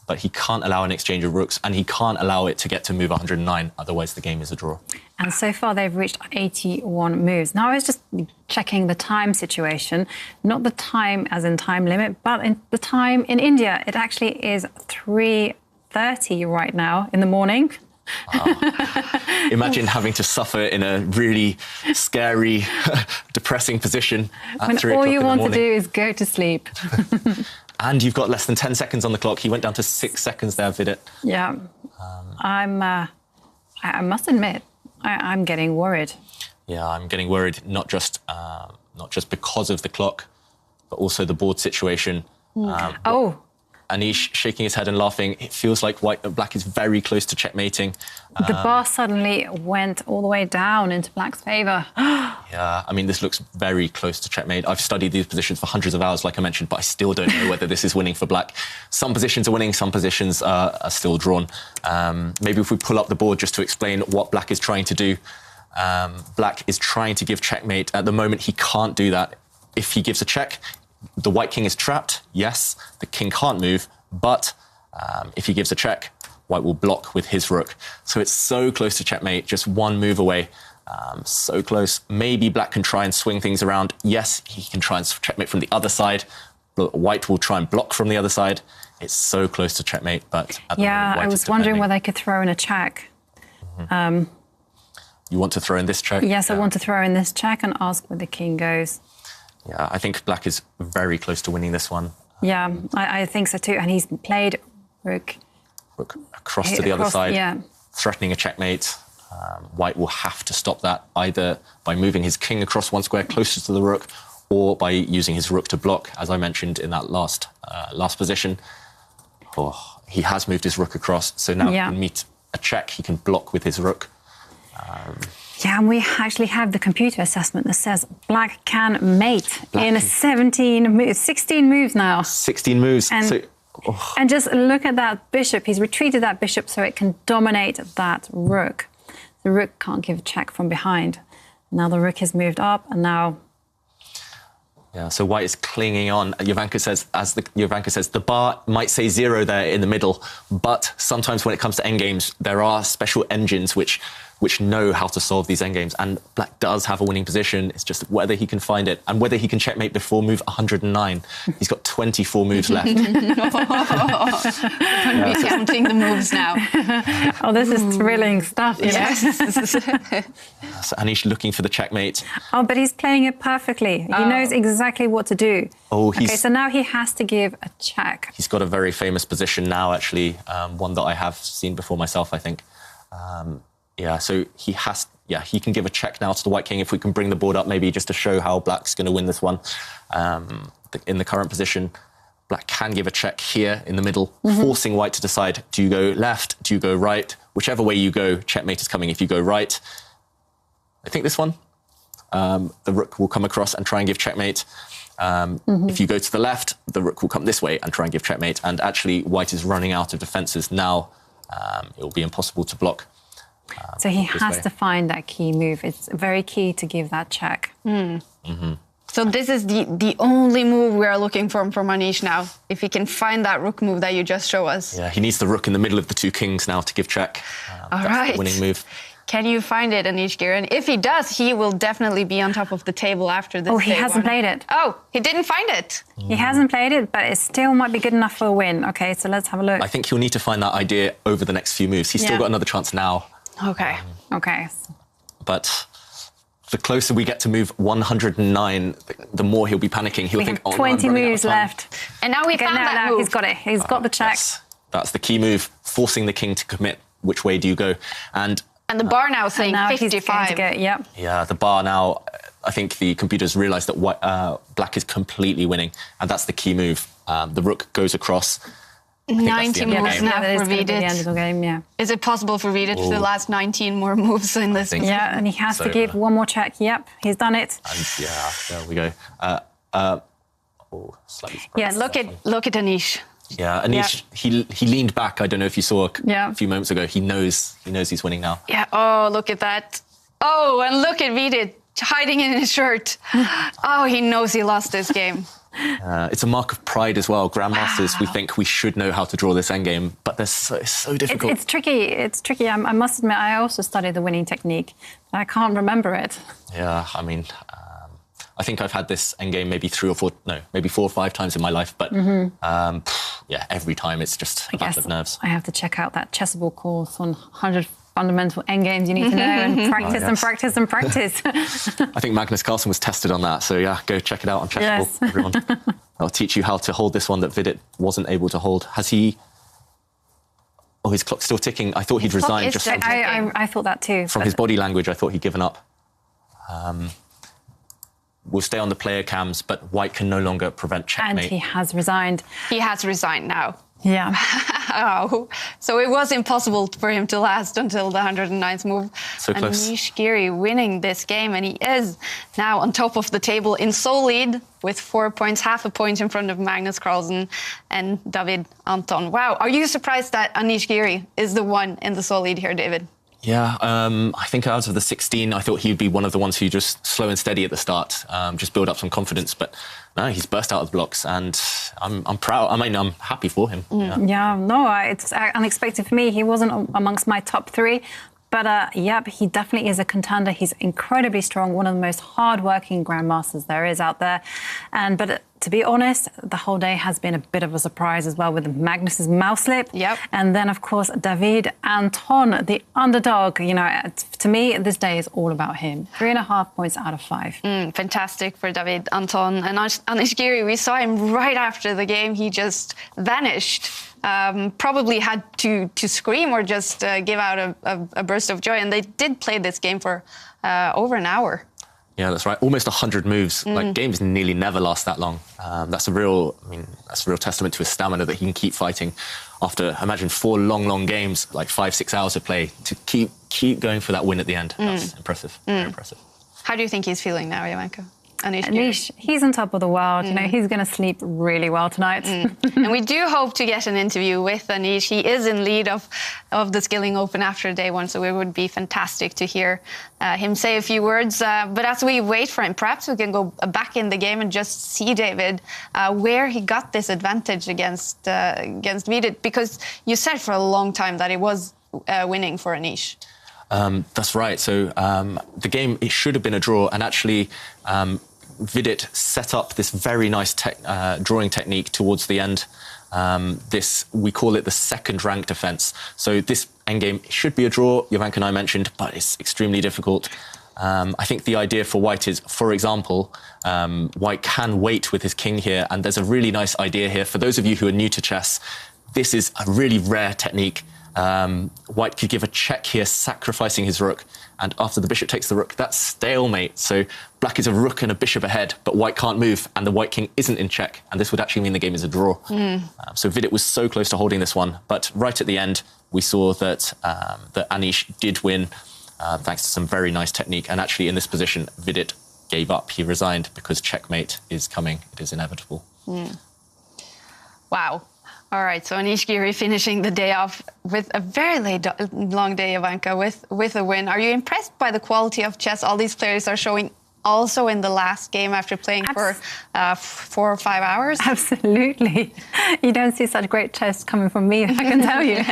but he can't allow an exchange of rooks, and he can't allow it to get to move 109, otherwise the game is a draw. and so far they've reached 81 moves. Now I was just checking the time situation, not the time as in time limit, but in the time in India. It actually is 3:30 right now in the morning. Imagine having to suffer in a really scary, depressing position at When 3 all o'clock you in the want to morning. do is go to sleep. And you've got less than 10 seconds on the clock. He went down to 6 seconds there, Vidit. Yeah, I must admit, I'm getting worried. Yeah, I'm getting worried, not just because of the clock, but also the board situation. Anish shaking his head and laughing. It feels like black is very close to checkmating. The bar suddenly went all the way down into black's favour. Yeah, I mean, this looks very close to checkmate. I've studied these positions for hundreds of hours, like I mentioned, but I still don't know whether this is winning for black. Some positions are winning, some positions are still drawn. Maybe if we pull up the board just to explain what black is trying to do. Black is trying to give checkmate. At the moment, he can't do that. If he gives a check, the white king is trapped, yes. The king can't move, but if he gives a check, white will block with his rook. So it's so close to checkmate, just one move away. So close. Maybe black can try and swing things around. Yes, he can try and checkmate from the other side. White will try and block from the other side. It's so close to checkmate, but at the moment, I was wondering whether I could throw in a check. You want to throw in this check? Yes, I want to throw in this check and ask where the king goes. Yeah, I think black is very close to winning this one. Yeah, I think so too. And he's played rook across to the other side, yeah. threatening a checkmate. White will have to stop that either by moving his king across one square closer to the rook or by using his rook to block, as I mentioned in that last position. Oh, he has moved his rook across, so now he can meet a check. He can block with his rook. Yeah, and we actually have the computer assessment that says black can mate in 16 moves now. 16 moves. And just look at that bishop. He's retreated that bishop so it can dominate that rook. The rook can't give a check from behind. Now the rook has moved up, and now... Yeah, so white is clinging on. Jovanka says, the bar might say 0 there in the middle, but sometimes when it comes to endgames, there are special engines which know how to solve these endgames. And black does have a winning position. It's just whether he can find it and whether he can checkmate before move 109. He's got 24 moves left. We're going to be counting the moves now. Oh, this is thrilling stuff. Yes. So Anish looking for the checkmate. Oh, but he's playing it perfectly. He knows exactly what to do. Okay, so now he has to give a check. He's got a very famous position now, actually, one that I have seen before myself, I think. Yeah, so he can give a check now to the white king. If we can bring the board up, maybe just to show how black's going to win this one. In the current position, black can give a check here in the middle, forcing white to decide, do you go left, do you go right? Whichever way you go, checkmate is coming if you go right. I think this one. the rook will come across and try and give checkmate. If you go to the left, the rook will come this way and try and give checkmate. And actually, white is running out of defences now. It will be impossible to block. So he has to find that key move. It's very key to give that check. So this is the only move we are looking for from Anish now. If he can find that rook move that you just show us. Yeah, he needs the rook in the middle of the two kings now to give check. All that's right. the winning move. Can you find it, Anish Giri? And if he does, he will definitely be on top of the table after this. Oh, he hasn't played it. Oh, he didn't find it. He hasn't played it, but it still might be good enough for a win. Okay, so let's have a look. I think he'll need to find that idea over the next few moves. He's still got another chance now. Okay. Okay. But the closer we get to move 109, the more he'll be panicking. He'll think, oh, 20 no, I'm running out of moves time. left. And now we found that move. He's got it. He's got the check. Yes. That's the key move, forcing the king to commit. Which way do you go? And the bar now saying now 55. He's going to get, yep. yeah, the bar now, I think the computers realised that black is completely winning, and that's the key move. The rook goes across. 90 moves now that is for going to be the end of Vidit. the game, yeah. Is it possible for Vidit to last 19 more moves in this? Yeah, and he has to give one more check. Yep, he's done it. And yeah, there we go. Slightly surprised. Yeah, look at Anish. Yeah, Anish, he leaned back. I don't know if you saw a few moments ago. He knows he's winning now. Yeah, oh, look at that. Oh, and look at Vidit hiding in his shirt. Oh, he knows he lost this game. It's a mark of pride as well. Grandmasters, we think we should know how to draw this endgame, but it's so difficult. It's tricky. It's tricky. I must admit, I also studied the winning technique, but I can't remember it. Yeah, I mean, I think I've had this endgame maybe 4 or 5 times in my life, but yeah, every time it's just a battle of nerves. I have to check out that chessable course on 100 fundamental endgames you need to know and practice and practice and practice. I think Magnus Carlsen was tested on that, so yeah, go check it out on Chessable, everyone. I'll teach you how to hold this one that Vidit wasn't able to hold. Has he... Oh, his clock's still ticking. I thought he'd resigned. Just I thought that too. From his body language, I thought he'd given up. We'll stay on the player cams, but white can no longer prevent checkmate. And he has resigned. He has resigned now. Yeah. Oh, so it was impossible for him to last until the 109th move. So close. Anish Giri winning this game, and he is now on top of the table in sole lead with 4 points, half a point in front of Magnus Carlsen and David Anton. Wow, are you surprised that Anish Giri is the one in the sole lead here, David? Yeah, I think out of the 16, I thought he'd be one of the ones who just slow and steady at the start, just build up some confidence. But no, he's burst out of the blocks, and I'm proud. I mean, I'm happy for him. Yeah, no, it's unexpected for me. He wasn't amongst my top 3. But, yep, he definitely is a contender. He's incredibly strong, one of the most hard-working grandmasters there is out there. But to be honest, the whole day has been a bit of a surprise as well with Magnus's mouse slip. Yep. And then, of course, David Anton, the underdog. You know, to me, this day is all about him. 3.5 points out of 5. Fantastic for David Anton. And Anish Giri, we saw him right after the game. He just vanished. Probably had to scream or just give out a burst of joy. And they did play this game for over an hour. Yeah, that's right. Almost 100 moves. Like, games nearly never last that long. That's a real testament to his stamina that he can keep fighting after, imagine, 4 long games, like 5-6 hours of play, to keep going for that win at the end. That's impressive. Very impressive. How do you think he's feeling now, Jovanka? Anish, he's on top of the world. You know, he's going to sleep really well tonight. And we do hope to get an interview with Anish. He is in lead of the Skilling Open after day 1, so it would be fantastic to hear him say a few words. But as we wait for him, perhaps we can go back in the game and just see, David, where he got this advantage against Vidit, because you said for a long time that it was winning for Anish. That's right. So the game, it should have been a draw, and actually Vidit set up this very nice drawing technique towards the end. We call it the second rank defense. So this endgame should be a draw, Jovanka and I mentioned, but it's extremely difficult. I think the idea for white is, for example, white can wait with his king here, and there's a really nice idea here. For those of you who are new to chess, this is a really rare technique. White could give a check here, sacrificing his rook, and after the bishop takes the rook, that's stalemate. So black is a rook and a bishop ahead, but white can't move, and the white king isn't in check, and this would actually mean the game is a draw. So Vidit was so close to holding this one, but right at the end, we saw that that Anish did win. thanks to some very nice technique. And actually, in this position, Vidit gave up. He resigned because checkmate is coming. It is inevitable. Wow. All right, so Anish Giri finishing the day off with a very long day, Jovanka, with a win. Are you impressed by the quality of chess all these players are showing also in the last game after playing for 4 or 5 hours? Absolutely. You don't see such great chess coming from me, I can tell you.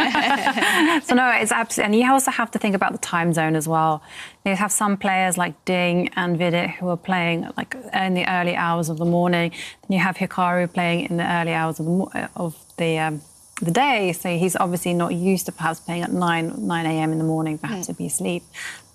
So no, it's absolutely, and you also have to think about the time zone as well. You have some players like Ding and Vidit who are playing like in the early hours of the morning. Then you have Hikaru playing in the early hours of the day, so he's obviously not used to perhaps playing at 9 a.m. in the morning, perhaps to be asleep.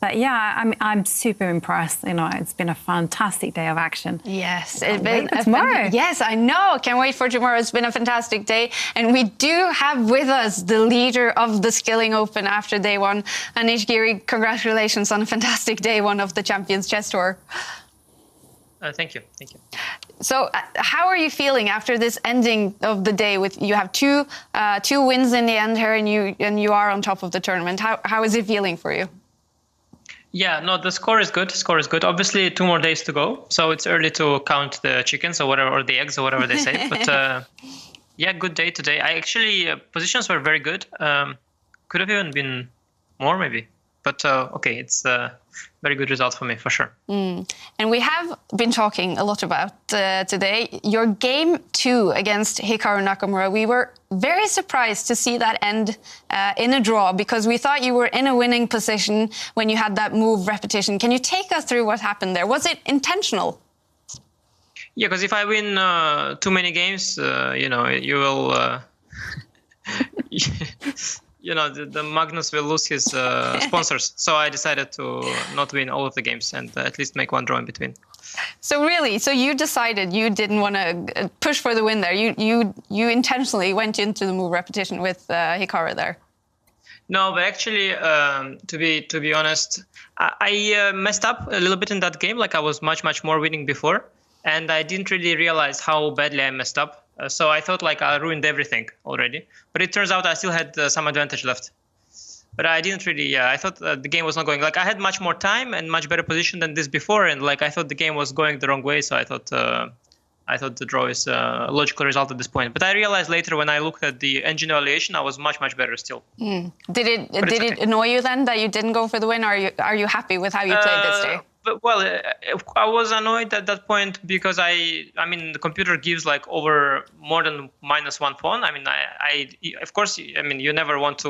But yeah, I'm super impressed. You know, it's been a fantastic day of action. Yes, it's been tomorrow. Yes, I know. Can't wait for tomorrow. It's been a fantastic day, and we do have with us the leader of the Skilling Open after day one, Anish Giri. Congratulations on a fantastic day one of the Champions Chess Tour. Thank you. So, how are you feeling after this ending of the day? With you have two wins in the end here, and you are on top of the tournament. How is it feeling for you? Yeah, no, the score is good. Obviously, 2 more days to go, so it's early to count the chickens or whatever, or the eggs or whatever they say. But yeah, good day today. I actually positions were very good. Could have even been more, maybe. But okay, it's a very good result for me, for sure. And we have been talking a lot about today your game 2 against Hikaru Nakamura. We were very surprised to see that end in a draw because we thought you were in a winning position when you had that move repetition. Can you take us through what happened there? Was it intentional? Yeah, because if I win too many games, you will... the Magnus will lose his sponsors. So I decided to not win all of the games and at least make 1 draw in between. So you decided you didn't want to push for the win there. You intentionally went into the move repetition with Hikaru there. No, but actually, to be honest, I messed up a little bit in that game. Like I was much more winning before, and I didn't really realize how badly I messed up. So I thought like I ruined everything already. But it turns out I still had some advantage left. But I didn't really, I thought the game was not going. Like I had much more time and much better position than this before. And like I thought the game was going the wrong way. So I thought the draw is a logical result at this point. But I realized later when I looked at the engine evaluation, I was much better still. Did it annoy you then that you didn't go for the win? Or are you happy with how you played this day? Well, I was annoyed at that point because I mean, the computer gives like over more than -1 pawn. I mean, of course, I mean, you never want to,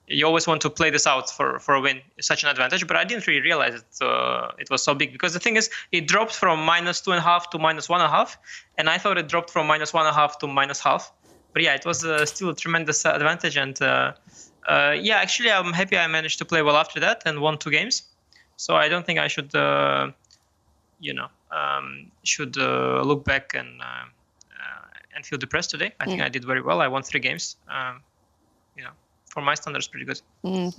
you always want to play this out for a win, such an advantage. But I didn't really realize it was so big because the thing is, it dropped from -2.5 to -1.5, and I thought it dropped from -1.5 to -0.5. But yeah, it was still a tremendous advantage. And yeah, actually, I'm happy I managed to play well after that and won 2 games. So I don't think I should, look back and feel depressed today. I think I did very well. I won 3 games. For my standards, pretty good.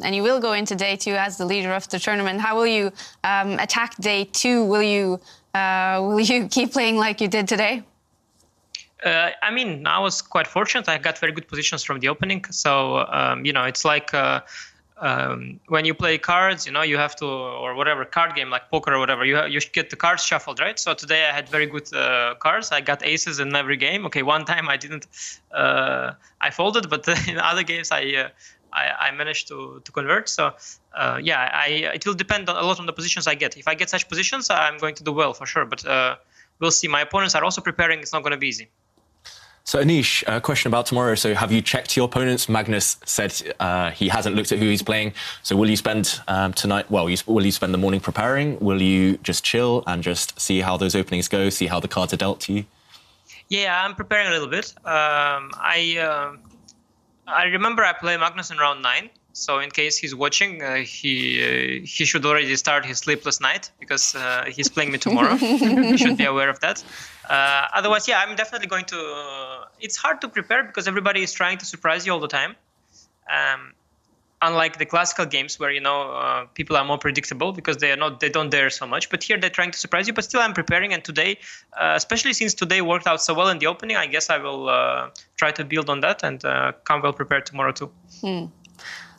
And you will go into day 2 as the leader of the tournament. How will you attack day 2? Will you keep playing like you did today? I mean, I was quite fortunate. I got very good positions from the opening. So it's like. When you play cards, you have to, or whatever, card game like poker or whatever, you get the cards shuffled, right? So today I had very good cards. I got aces in every game. Okay, one time I didn't, I folded, but in other games I managed to convert. So it will depend a lot on the positions I get. If I get such positions, I'm going to do well for sure. But we'll see. My opponents are also preparing. It's not going to be easy. So Anish, a question about tomorrow. So have you checked your opponents? Magnus said he hasn't looked at who he's playing. So will you spend tonight, will you spend the morning preparing? Will you just chill and just see how those openings go, see how the cards are dealt to you? Yeah, I'm preparing a little bit. I remember I played Magnus in round 9. So in case he's watching, he should already start his sleepless night because he's playing me tomorrow. He should be aware of that. Otherwise, yeah, I'm definitely going to... it's hard to prepare because everybody is trying to surprise you all the time. Unlike the classical games where, people are more predictable because they don't dare so much. But here they're trying to surprise you. But still, I'm preparing. And today, especially since today worked out so well in the opening, I guess I will try to build on that and come well prepared tomorrow too.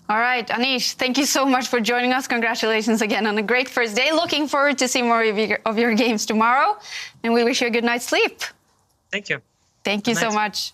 All right, Anish, thank you so much for joining us. Congratulations again on a great first day. Looking forward to see more of your games tomorrow. And we wish you a good night's sleep. Thank you. Thank you so much.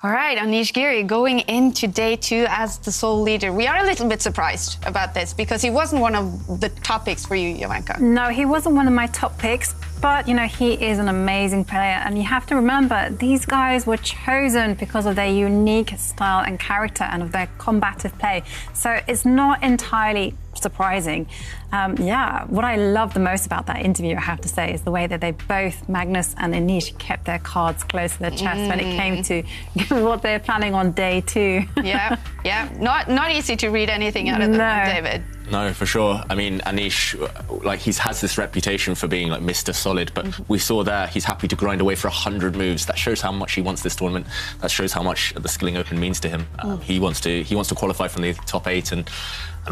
All right, Anish Giri, going into day 2 as the sole leader. We are a little bit surprised about this because he wasn't one of the top picks for you, Jovanka. No, he wasn't one of my top picks, but, you know, he is an amazing player. And you have to remember, these guys were chosen because of their unique style and character and of their combative play. So it's not entirely surprising. Yeah, what I love the most about that interview, I have to say, is the way that they both, Magnus and Anish, kept their cards close to their chest when it came to what they're planning on day 2. Yeah. Not easy to read anything out of them, David. No, for sure. I mean, Anish, like, he has this reputation for being like Mr. Solid, but we saw there he's happy to grind away for 100 moves. That shows how much he wants this tournament. That shows how much the Skilling Open means to him. He wants to qualify from the top 8 and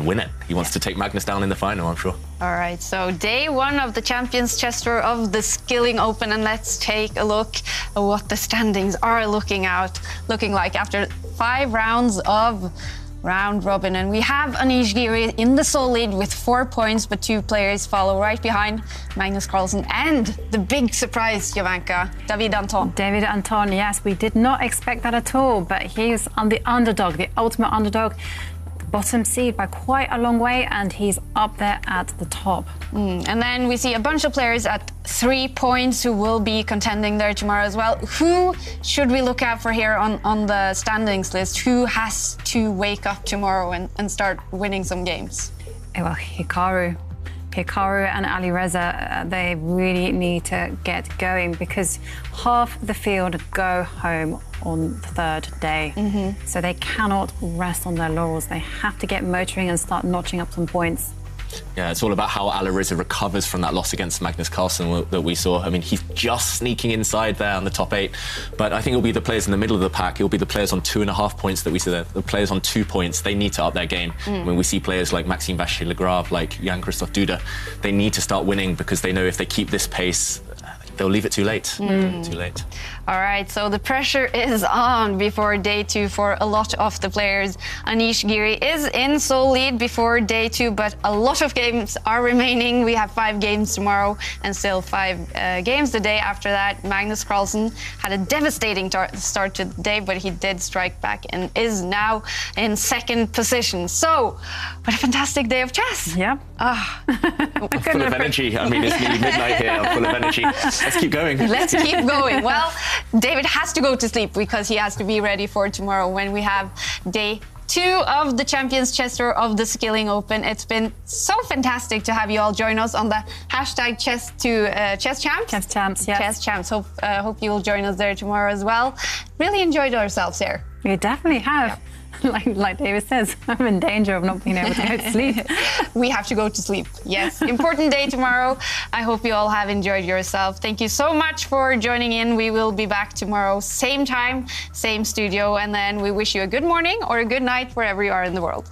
win it. He wants to take Magnus down in the final, I'm sure. All right, so day 1 of the Champions Chess Tour of the Skilling Open, and let's take a look at what the standings are looking like after 5 rounds of round robin. And we have Anish Giri in the sole lead with 4 points, but 2 players follow right behind, Magnus Carlsen and the big surprise, Jovanka, David Anton. David Anton, yes, we did not expect that at all, but he's on the underdog, the ultimate underdog. Bottom seed by quite a long way, and he's up there at the top. And then we see a bunch of players at 3 points who will be contending there tomorrow as well. Who should we look out for here on the standings list? Who has to wake up tomorrow and start winning some games? Well, Hikaru and Alireza, they really need to get going because half the field go home on the 3rd day. So they cannot rest on their laurels. They have to get motoring and start notching up some points. Yeah, it's all about how Alireza recovers from that loss against Magnus Carlsen that we saw. I mean, he's just sneaking inside there on the top 8, but I think it'll be the players in the middle of the pack. It'll be the players on 2.5 points that we see there. The players on 2 points, they need to up their game. When we see players like Maxime Vachier-Lagrave, like Jan-Krzysztof Duda, they need to start winning because they know if they keep this pace, they'll leave it too late. Too late. All right, so the pressure is on before day 2 for a lot of the players. Anish Giri is in sole lead before day 2, but a lot of games are remaining. We have 5 games tomorrow and still 5 games the day after that. Magnus Carlsen had a devastating start to the day, but he did strike back and is now in 2nd position. So, what a fantastic day of chess. Yeah. I'm full of energy. I mean, it's nearly midnight here. I'm full of energy. Let's keep going. Let's keep going. Well, David has to go to sleep because he has to be ready for tomorrow when we have day 2 of the Champions Chess Tour of the Skilling Open. It's been so fantastic to have you all join us on the hashtag Chess Champs. Chess Champs, yes. Chess Champs. Hope you will join us there tomorrow as well. Really enjoyed ourselves here. We definitely have. Yeah. Like David says, I'm in danger of not being able to go to sleep. We have to go to sleep. Yes, important day tomorrow. I hope you all have enjoyed yourself. Thank you so much for joining in. We will be back tomorrow, same time, same studio, and then we wish you a good morning or a good night wherever you are in the world.